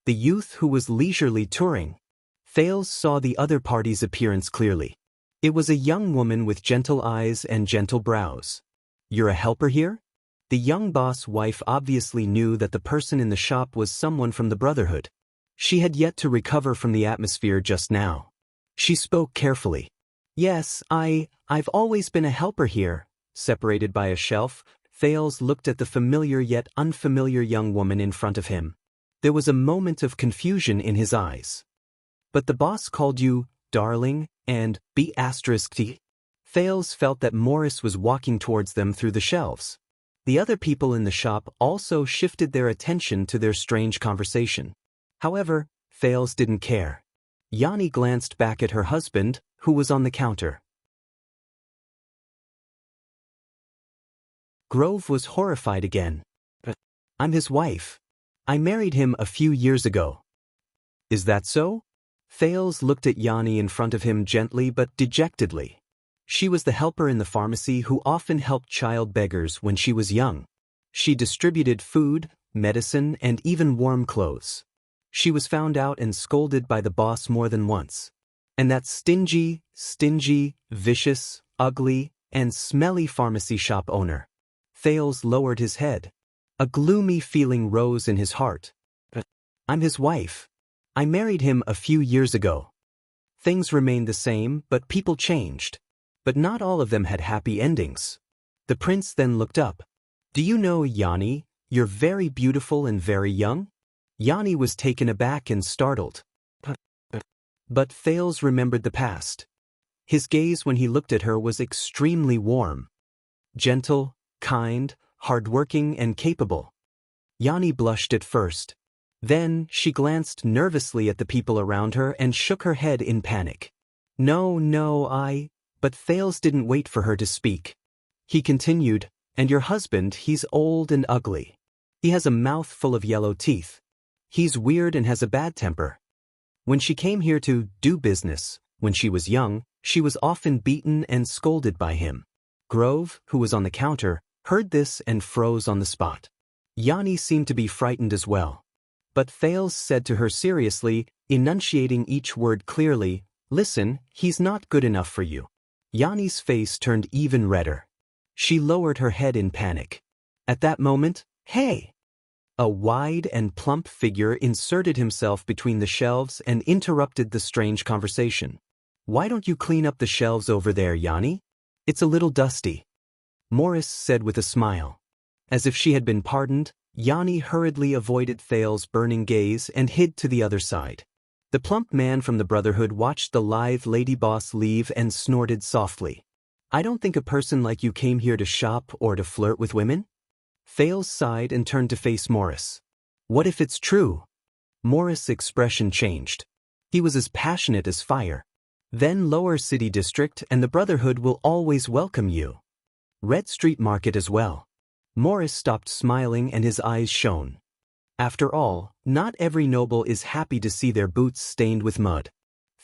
The youth who was leisurely touring. Thales saw the other party's appearance clearly. It was a young woman with gentle eyes and gentle brows. "You're a helper here?" The young boss wife obviously knew that the person in the shop was someone from the Brotherhood. She had yet to recover from the atmosphere just now. She spoke carefully. "Yes, I've always been a helper here." Separated by a shelf, Thales looked at the familiar yet unfamiliar young woman in front of him. There was a moment of confusion in his eyes. "But the boss called you darling and B*T." Thales felt that Morris was walking towards them through the shelves. The other people in the shop also shifted their attention to their strange conversation. However, Thales didn't care. Yanni glanced back at her husband, who was on the counter. Grove was horrified again. "I'm his wife. I married him a few years ago." "Is that so?" Thales looked at Yanni in front of him gently but dejectedly. She was the helper in the pharmacy who often helped child beggars when she was young. She distributed food, medicine, and even warm clothes. She was found out and scolded by the boss more than once. And that stingy, vicious, ugly, and smelly pharmacy shop owner. Thales lowered his head. A gloomy feeling rose in his heart. "I'm his wife. I married him a few years ago." Things remained the same, but people changed. But not all of them had happy endings. The prince then looked up. "Do you know, Yanni, you're very beautiful and very young?" Yanni was taken aback and startled. But Thales remembered the past. His gaze when he looked at her was extremely warm. Gentle, kind, hardworking, and capable. Yanni blushed at first. Then she glanced nervously at the people around her and shook her head in panic. No, But Thales didn't wait for her to speak. He continued, "And your husband, he's old and ugly. He has a mouth full of yellow teeth. He's weird and has a bad temper. When she came here to do business, when she was young, she was often beaten and scolded by him." Grove, who was on the counter, heard this and froze on the spot. Yanni seemed to be frightened as well. But Thales said to her seriously, enunciating each word clearly, "Listen, he's not good enough for you." Yanni's face turned even redder. She lowered her head in panic. At that moment, "Hey!" A wide and plump figure inserted himself between the shelves and interrupted the strange conversation. "Why don't you clean up the shelves over there, Yanni? It's a little dusty." Morris said with a smile. As if she had been pardoned, Yanni hurriedly avoided Thales' burning gaze and hid to the other side. The plump man from the Brotherhood watched the lithe lady boss leave and snorted softly. I don't think a person like you came here to shop or to flirt with women. Thales sighed and turned to face Morris. What if it's true? Morris' expression changed. He was as passionate as fire. Then Lower City District and the Brotherhood will always welcome you. Red Street Market as well. Morris stopped smiling and his eyes shone. After all, not every noble is happy to see their boots stained with mud.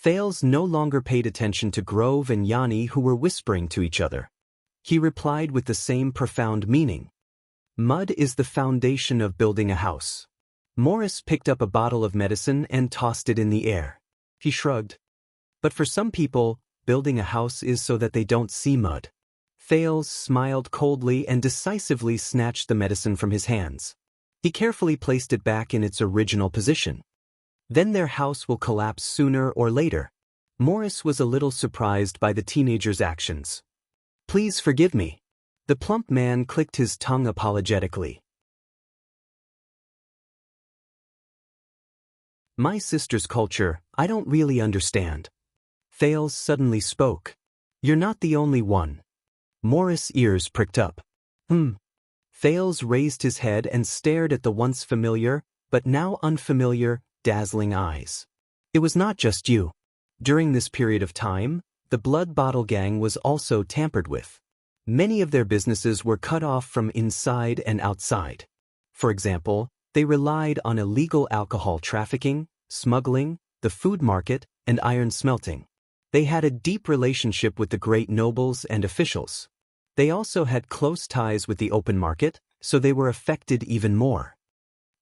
Thales no longer paid attention to Grove and Yanni, who were whispering to each other. He replied with the same profound meaning. Mud is the foundation of building a house. Morris picked up a bottle of medicine and tossed it in the air. He shrugged. But for some people, building a house is so that they don't see mud. Thales smiled coldly and decisively snatched the medicine from his hands. He carefully placed it back in its original position. Then their house will collapse sooner or later. Morris was a little surprised by the teenager's actions. Please forgive me. The plump man clicked his tongue apologetically. My sister's culture, I don't really understand. Thales suddenly spoke. You're not the only one. Morris' ears pricked up. Thales raised his head and stared at the once familiar, but now unfamiliar, dazzling eyes. It was not just you. During this period of time, the Blood Bottle Gang was also tampered with. Many of their businesses were cut off from inside and outside. For example, they relied on illegal alcohol trafficking, smuggling, the food market, and iron smelting. They had a deep relationship with the great nobles and officials. They also had close ties with the open market, so they were affected even more.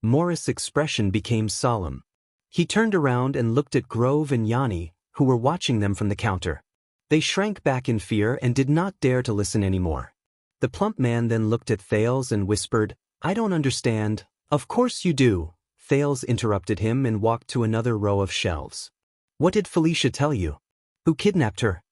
Morris' expression became solemn. He turned around and looked at Grove and Yanni, who were watching them from the counter. They shrank back in fear and did not dare to listen anymore. The plump man then looked at Thales and whispered, I don't understand. Of course you do. Thales interrupted him and walked to another row of shelves. What did Felicia tell you? Who kidnapped her?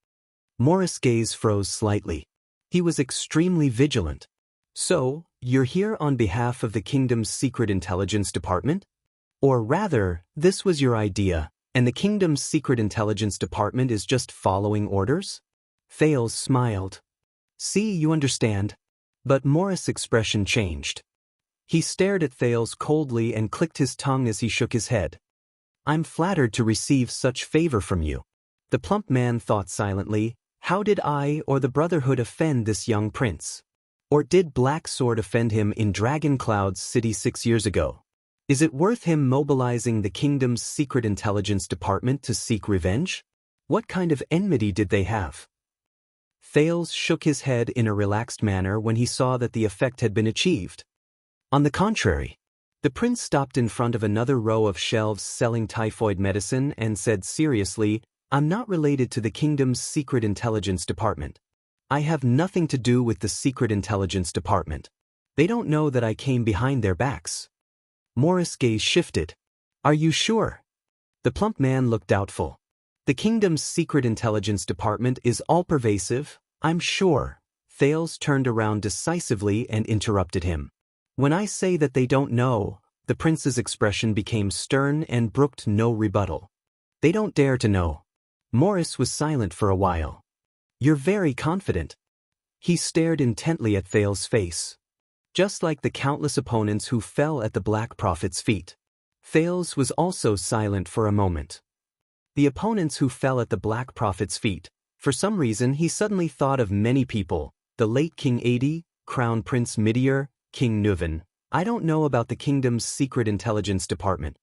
Morris' gaze froze slightly. He was extremely vigilant. So, you're here on behalf of the kingdom's secret intelligence department? Or rather, this was your idea, and the kingdom's secret intelligence department is just following orders? Thales smiled. See, you understand. But Morris' expression changed. He stared at Thales coldly and clicked his tongue as he shook his head. I'm flattered to receive such favor from you. The plump man thought silently, how did I or the Brotherhood offend this young prince? Or did Black Sword offend him in Dragon Cloud's city 6 years ago? Is it worth him mobilizing the kingdom's secret intelligence department to seek revenge? What kind of enmity did they have? Thales shook his head in a relaxed manner when he saw that the effect had been achieved. On the contrary, the prince stopped in front of another row of shelves selling typhoid medicine and said seriously, I'm not related to the kingdom's secret intelligence department. I have nothing to do with the secret intelligence department. They don't know that I came behind their backs. Morris' gaze shifted. Are you sure? The plump man looked doubtful. The kingdom's secret intelligence department is all-pervasive, I'm sure. Thales turned around decisively and interrupted him. When I say that they don't know, the prince's expression became stern and brooked no rebuttal. They don't dare to know. Morris was silent for a while. You're very confident. He stared intently at Thales' face. Just like the countless opponents who fell at the Black Prophet's feet. Thales was also silent for a moment. The opponents who fell at the Black Prophet's feet. For some reason he suddenly thought of many people, the late King Adi, Crown Prince Midier, King Nuvan. I don't know about the kingdom's secret intelligence department.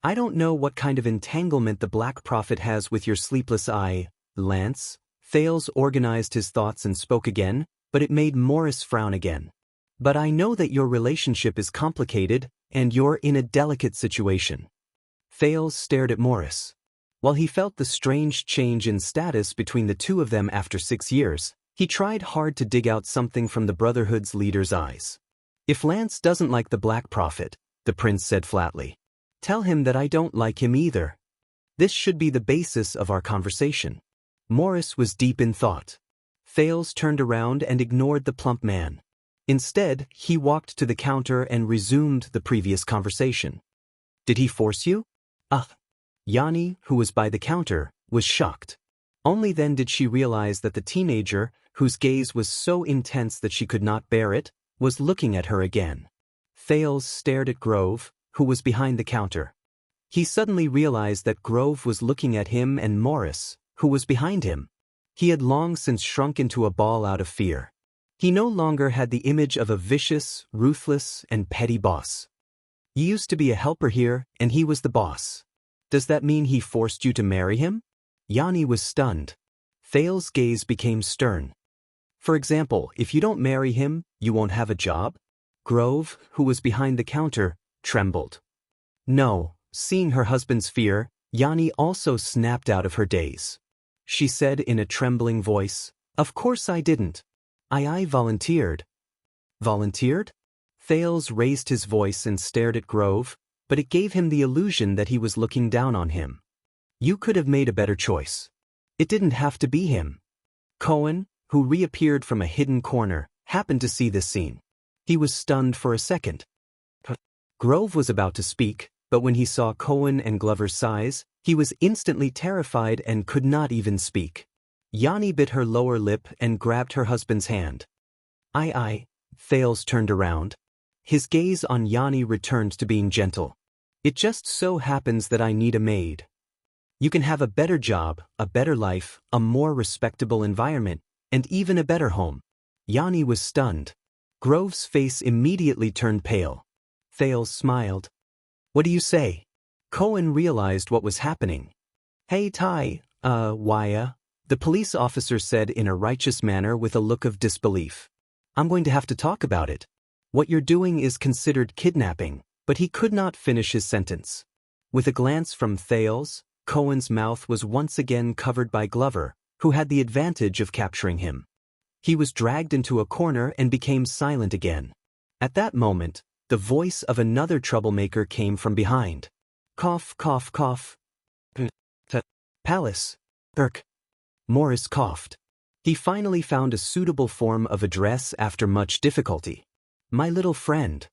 I don't know what kind of entanglement the Black Prophet has with your sleepless eye, Lance. Thales organized his thoughts and spoke again, but it made Morris frown again. But I know that your relationship is complicated, and you're in a delicate situation. Thales stared at Morris. While he felt the strange change in status between the two of them after 6 years, he tried hard to dig out something from the Brotherhood's leader's eyes. If Lance doesn't like the Black Prophet, the prince said flatly, tell him that I don't like him either. This should be the basis of our conversation. Morris was deep in thought. Thales turned around and ignored the plump man. Instead, he walked to the counter and resumed the previous conversation. Did he force you? Yanni, who was by the counter, was shocked. Only then did she realize that the teenager, whose gaze was so intense that she could not bear it, was looking at her again. Thales stared at Grove, who was behind the counter. He suddenly realized that Grove was looking at him and Morris, who was behind him. He had long since shrunk into a ball out of fear. He no longer had the image of a vicious, ruthless, and petty boss. You used to be a helper here, and he was the boss. Does that mean he forced you to marry him? Yanni was stunned. Thales' gaze became stern. For example, if you don't marry him, you won't have a job? Grove, who was behind the counter, trembled. No, seeing her husband's fear, Yanni also snapped out of her daze. She said in a trembling voice, "Of course I didn't. I volunteered." Volunteered? Thales raised his voice and stared at Grove, but it gave him the illusion that he was looking down on him. You could have made a better choice. It didn't have to be him. Cohen, who reappeared from a hidden corner, happened to see this scene. He was stunned for a second. Grove was about to speak, but when he saw Cohen and Glover's size, he was instantly terrified and could not even speak. Yanni bit her lower lip and grabbed her husband's hand. Thales turned around. His gaze on Yanni returned to being gentle. It just so happens that I need a maid. You can have a better job, a better life, a more respectable environment, and even a better home. Yanni was stunned. Grove's face immediately turned pale. Thales smiled. What do you say? Cohen realized what was happening. Hey Ty, why, the police officer said in a righteous manner with a look of disbelief. I'm going to have to talk about it. What you're doing is considered kidnapping, but he could not finish his sentence. With a glance from Thales, Cohen's mouth was once again covered by Glover, who had the advantage of capturing him. He was dragged into a corner and became silent again. At that moment, the voice of another troublemaker came from behind. Cough, cough, cough. Palace. Burke. Morris coughed. He finally found a suitable form of address after much difficulty. My little friend.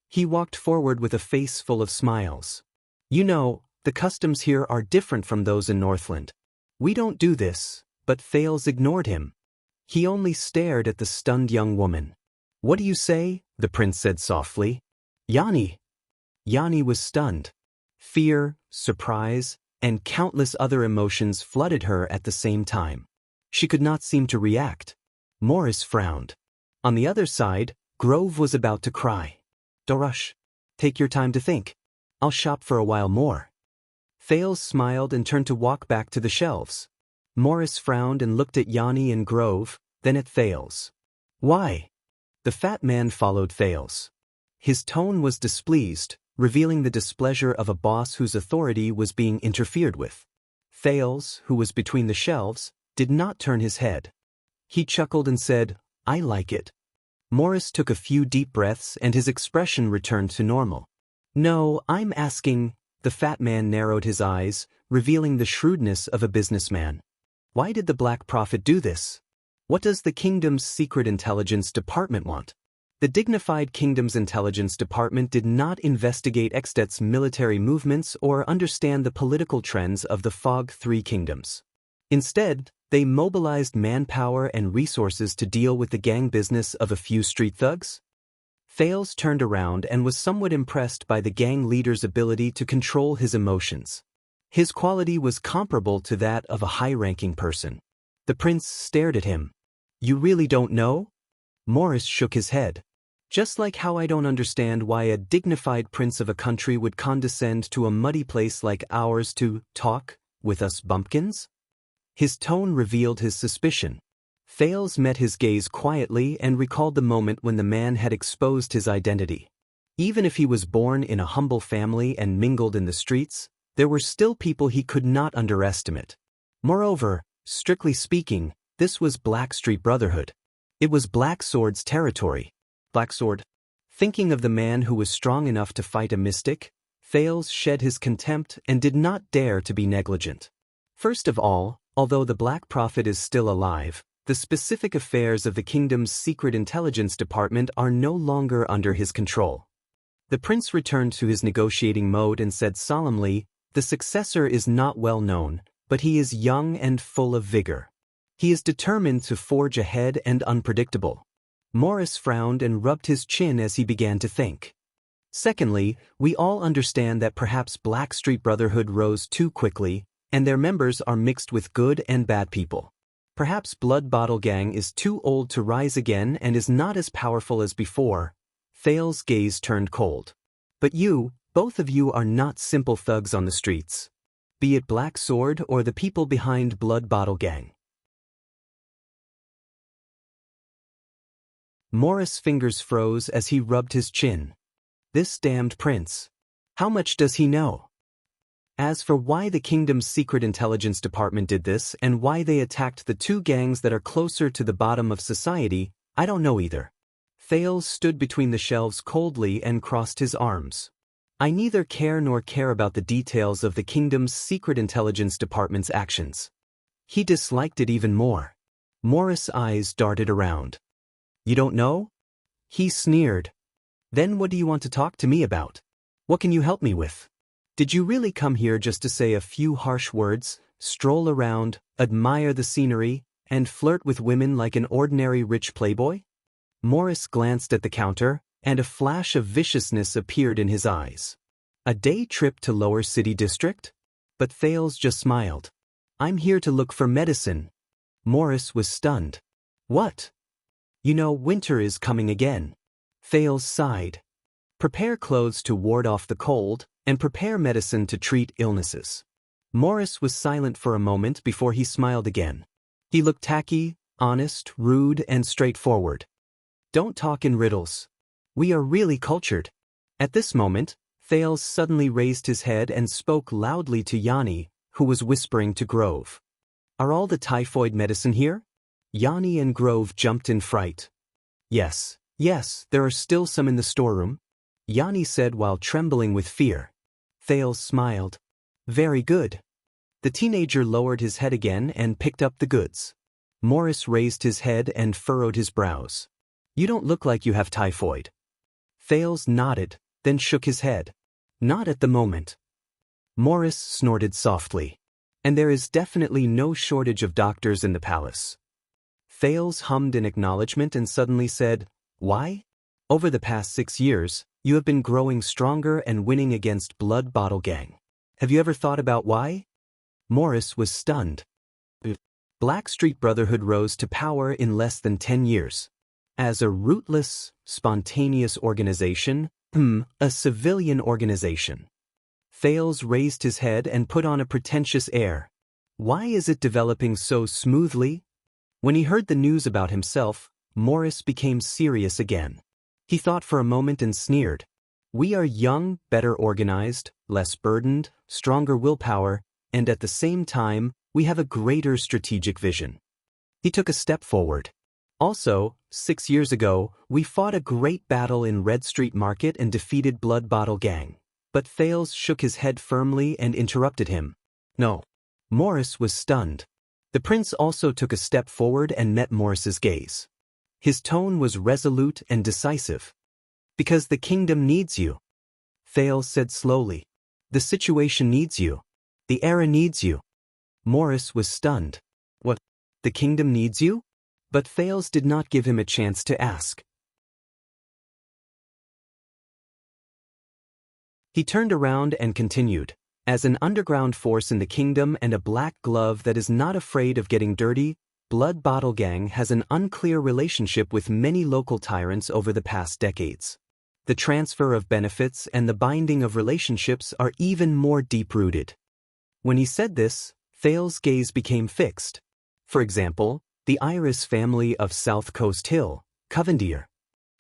He walked forward with a face full of smiles. You know, the customs here are different from those in Northland. We don't do this, but Thales ignored him. He only stared at the stunned young woman. What do you say? The prince said softly. Yanni. Yanni was stunned. Fear, surprise, and countless other emotions flooded her at the same time. She could not seem to react. Morris frowned. On the other side, Grove was about to cry. Don't rush. Take your time to think. I'll shop for a while more. Thales smiled and turned to walk back to the shelves. Morris frowned and looked at Yanni and Grove, then at Thales. Why? The fat man followed Thales. His tone was displeased, revealing the displeasure of a boss whose authority was being interfered with. Thales, who was between the shelves, did not turn his head. He chuckled and said, I like it. Morris took a few deep breaths and his expression returned to normal. No, I'm asking. The fat man narrowed his eyes, revealing the shrewdness of a businessman. Why did the Black Prophet do this? What does the kingdom's secret intelligence department want? The dignified kingdom's intelligence department did not investigate Extet's military movements or understand the political trends of the Fog 3 kingdoms. Instead, they mobilized manpower and resources to deal with the gang business of a few street thugs. Thales turned around and was somewhat impressed by the gang leader's ability to control his emotions. His quality was comparable to that of a high-ranking person. The prince stared at him. You really don't know? Morris shook his head. Just like how I don't understand why a dignified prince of a country would condescend to a muddy place like ours to talk with us bumpkins? His tone revealed his suspicion. Thales met his gaze quietly and recalled the moment when the man had exposed his identity. Even if he was born in a humble family and mingled in the streets, there were still people he could not underestimate. Moreover, strictly speaking, this was Blackstreet Brotherhood. It was Black Sword's territory. Black Sword. Thinking of the man who was strong enough to fight a mystic, Thales shed his contempt and did not dare to be negligent. First of all, although the Black Prophet is still alive, the specific affairs of the kingdom's secret intelligence department are no longer under his control. The prince returned to his negotiating mode and said solemnly, "The successor is not well known, but he is young and full of vigor. He is determined to forge ahead and unpredictable." Morris frowned and rubbed his chin as he began to think. Secondly, we all understand that perhaps Blackstreet Brotherhood rose too quickly, and their members are mixed with good and bad people. Perhaps Blood Bottle Gang is too old to rise again and is not as powerful as before. Thale's gaze turned cold. But you, both of you are not simple thugs on the streets. Be it Black Sword or the people behind Blood Bottle Gang. Morris' fingers froze as he rubbed his chin. This damned prince. How much does he know? As for why the kingdom's secret intelligence department did this and why they attacked the two gangs that are closer to the bottom of society, I don't know either. Thales stood between the shelves coldly and crossed his arms. I neither care nor care about the details of the kingdom's secret intelligence department's actions. He disliked it even more. Morris' eyes darted around. You don't know? He sneered. Then what do you want to talk to me about? What can you help me with? Did you really come here just to say a few harsh words, stroll around, admire the scenery, and flirt with women like an ordinary rich playboy? Morris glanced at the counter, and a flash of viciousness appeared in his eyes. A day trip to Lower City District? But Thales just smiled. I'm here to look for medicine. Morris was stunned. What? You know, winter is coming again. Thales sighed. Prepare clothes to ward off the cold, and prepare medicine to treat illnesses. Morris was silent for a moment before he smiled again. He looked tacky, honest, rude, and straightforward. Don't talk in riddles. We are really cultured. At this moment, Thales suddenly raised his head and spoke loudly to Yanni, who was whispering to Grove. Are all the typhoid medicine here? Yanni and Grove jumped in fright. Yes, there are still some in the storeroom, Yanni said while trembling with fear. Thales smiled. Very good. The teenager lowered his head again and picked up the goods. Morris raised his head and furrowed his brows. You don't look like you have typhoid. Thales nodded, then shook his head. Not at the moment. Morris snorted softly. And there is definitely no shortage of doctors in the palace. Thales hummed in acknowledgement and suddenly said, Why? Over the past 6 years, you have been growing stronger and winning against Blood Bottle Gang. Have you ever thought about why? Morris was stunned. Blackstreet Brotherhood rose to power in less than 10 years. As a rootless, spontaneous organization, a civilian organization. Thales raised his head and put on a pretentious air. Why is it developing so smoothly? When he heard the news about himself, Morris became serious again. He thought for a moment and sneered. We are young, better organized, less burdened, stronger willpower, and at the same time, we have a greater strategic vision. He took a step forward. Also, 6 years ago, we fought a great battle in Red Street Market and defeated Blood Bottle Gang. But Thales shook his head firmly and interrupted him. No. Morris was stunned. The prince also took a step forward and met Morris's gaze. His tone was resolute and decisive. Because the kingdom needs you. Thales said slowly. The situation needs you. The era needs you. Morris was stunned. What? The kingdom needs you? But Thales did not give him a chance to ask. He turned around and continued. As an underground force in the kingdom and a black glove that is not afraid of getting dirty, Blood Bottle Gang has an unclear relationship with many local tyrants over the past decades. The transfer of benefits and the binding of relationships are even more deep-rooted. When he said this, Thales' gaze became fixed. For example, the Iris family of South Coast Hill, Covendier.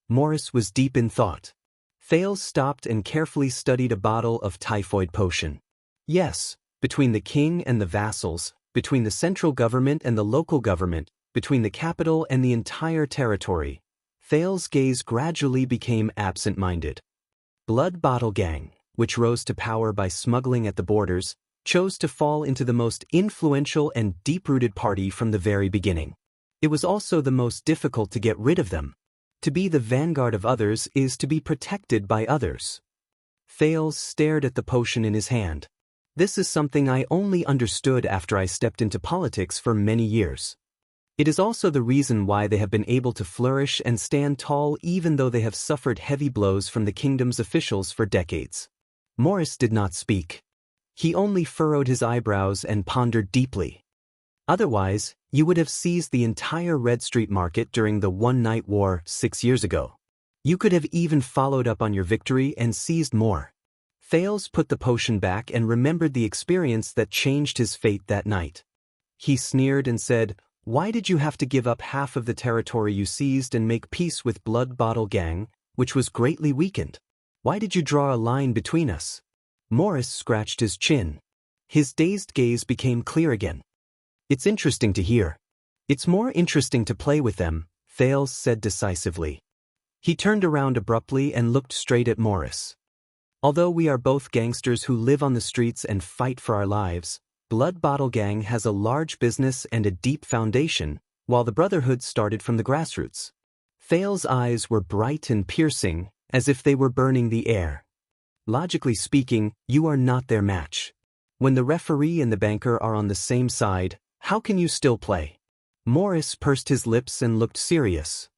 Morris was deep in thought. Thales stopped and carefully studied a bottle of typhoid potion. Yes, between the king and the vassals, between the central government and the local government, between the capital and the entire territory, Thales' gaze gradually became absent-minded. Blood Bottle Gang, which rose to power by smuggling at the borders, chose to fall into the most influential and deep-rooted party from the very beginning. It was also the most difficult to get rid of them. To be the vanguard of others is to be protected by others. Thales stared at the potion in his hand. This is something I only understood after I stepped into politics for many years. It is also the reason why they have been able to flourish and stand tall even though they have suffered heavy blows from the kingdom's officials for decades. Morris did not speak. He only furrowed his eyebrows and pondered deeply. Otherwise, you would have seized the entire Red Street market during the one-night war 6 years ago. You could have even followed up on your victory and seized more. Thales put the potion back and remembered the experience that changed his fate that night. He sneered and said, "Why did you have to give up half of the territory you seized and make peace with Blood Bottle Gang, which was greatly weakened? Why did you draw a line between us?" Morris scratched his chin. His dazed gaze became clear again. "It's interesting to hear. It's more interesting to play with them," Thales said decisively. He turned around abruptly and looked straight at Morris. "Although we are both gangsters who live on the streets and fight for our lives, Blood Bottle Gang has a large business and a deep foundation, while the Brotherhood started from the grassroots." Thales' eyes were bright and piercing, as if they were burning the air. "Logically speaking, you are not their match. When the referee and the banker are on the same side, how can you still play?" Morris pursed his lips and looked serious.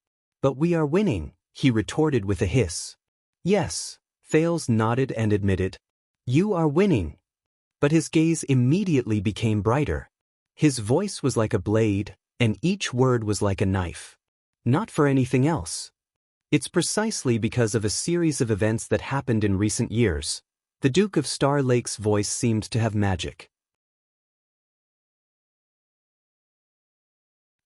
"But we are winning," he retorted with a hiss. "Yes," Thales nodded and admitted. "You are winning." But his gaze immediately became brighter. His voice was like a blade, and each word was like a knife. "Not for anything else. It's precisely because of a series of events that happened in recent years." The Duke of Star Lake's voice seemed to have magic.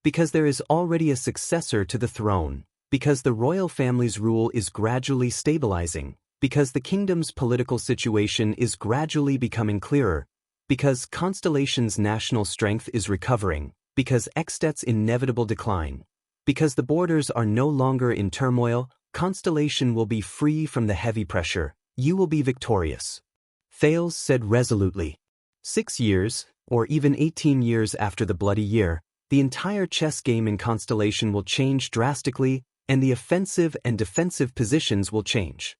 "Because there is already a successor to the throne. Because the royal family's rule is gradually stabilizing. Because the kingdom's political situation is gradually becoming clearer. Because Constellation's national strength is recovering. Because Extet's inevitable decline. Because the borders are no longer in turmoil, Constellation will be free from the heavy pressure. You will be victorious." Thales said resolutely. 6 years, or even 18 years after the Bloody Year, the entire chess game in Constellation will change drastically, and the offensive and defensive positions will change.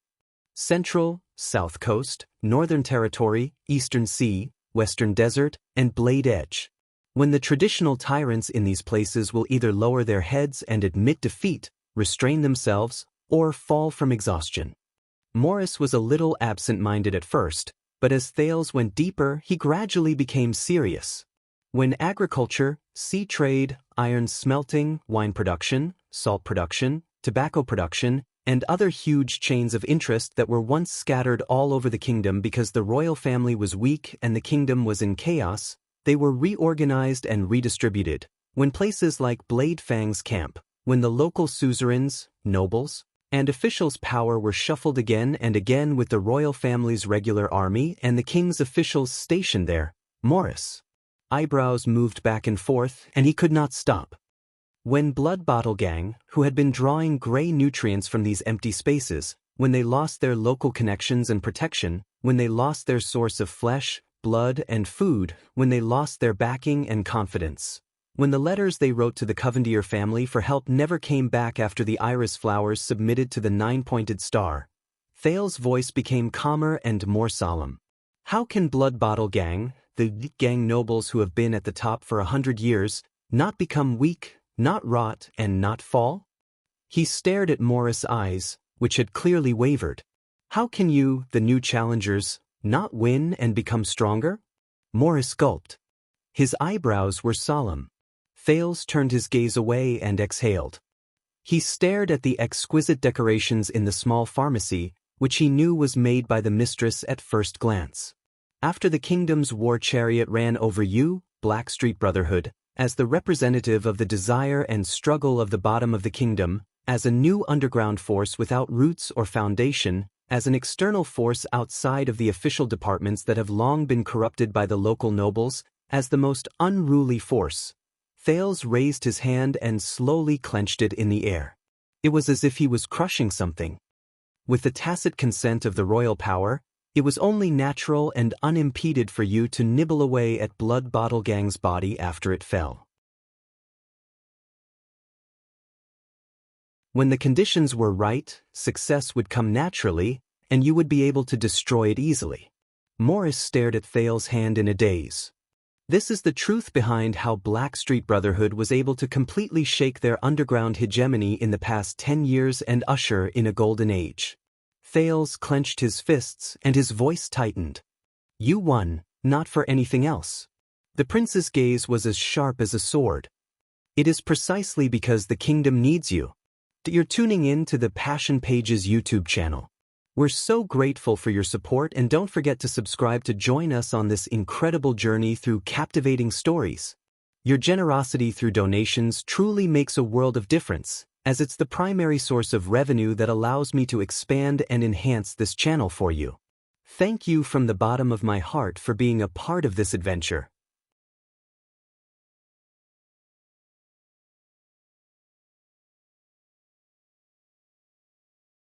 Central, South Coast, Northern Territory, Eastern Sea, Western Desert, and Blade Edge. When the traditional tyrants in these places will either lower their heads and admit defeat, restrain themselves, or fall from exhaustion. Morris was a little absent-minded at first, but as Thales went deeper, he gradually became serious. When agriculture, sea trade, iron smelting, wine production, salt production, tobacco production, and other huge chains of interest that were once scattered all over the kingdom because the royal family was weak and the kingdom was in chaos, they were reorganized and redistributed. When places like Blade Fang's camp, when the local suzerains, nobles, and officials' power were shuffled again and again with the royal family's regular army and the king's officials stationed there, Morris' eyebrows moved back and forth, and he could not stop. When Blood Bottle Gang, who had been drawing gray nutrients from these empty spaces, when they lost their local connections and protection, when they lost their source of flesh, blood, and food, when they lost their backing and confidence, when the letters they wrote to the Covendier family for help never came back after the iris flowers submitted to the 9-pointed star, Thales' voice became calmer and more solemn. "How can Blood Bottle Gang, the gang nobles who have been at the top for 100 years, not become weak, not rot, and not fall?" He stared at Morris' eyes, which had clearly wavered. "How can you, the new challengers, not win and become stronger?" Morris gulped. His eyebrows were solemn. Thales turned his gaze away and exhaled. He stared at the exquisite decorations in the small pharmacy, which he knew was made by the mistress at first glance. "After the kingdom's war chariot ran over you, Blackstreet Brotherhood, as the representative of the desire and struggle of the bottom of the kingdom, as a new underground force without roots or foundation, as an external force outside of the official departments that have long been corrupted by the local nobles, as the most unruly force." Thales raised his hand and slowly clenched it in the air. It was as if he was crushing something. With the tacit consent of the royal power, it was only natural and unimpeded for you to nibble away at Blood Bottle Gang's body after it fell. When the conditions were right, success would come naturally, and you would be able to destroy it easily. Morris stared at Thale's hand in a daze. This is the truth behind how Blackstreet Brotherhood was able to completely shake their underground hegemony in the past 10 years and usher in a golden age. Thales clenched his fists and his voice tightened. You won, not for anything else. The prince's gaze was as sharp as a sword. It is precisely because the kingdom needs you. You're tuning in to the Passion Pages YouTube channel. We're so grateful for your support, and don't forget to subscribe to join us on this incredible journey through captivating stories. Your generosity through donations truly makes a world of difference, as it's the primary source of revenue that allows me to expand and enhance this channel for you. Thank you from the bottom of my heart for being a part of this adventure.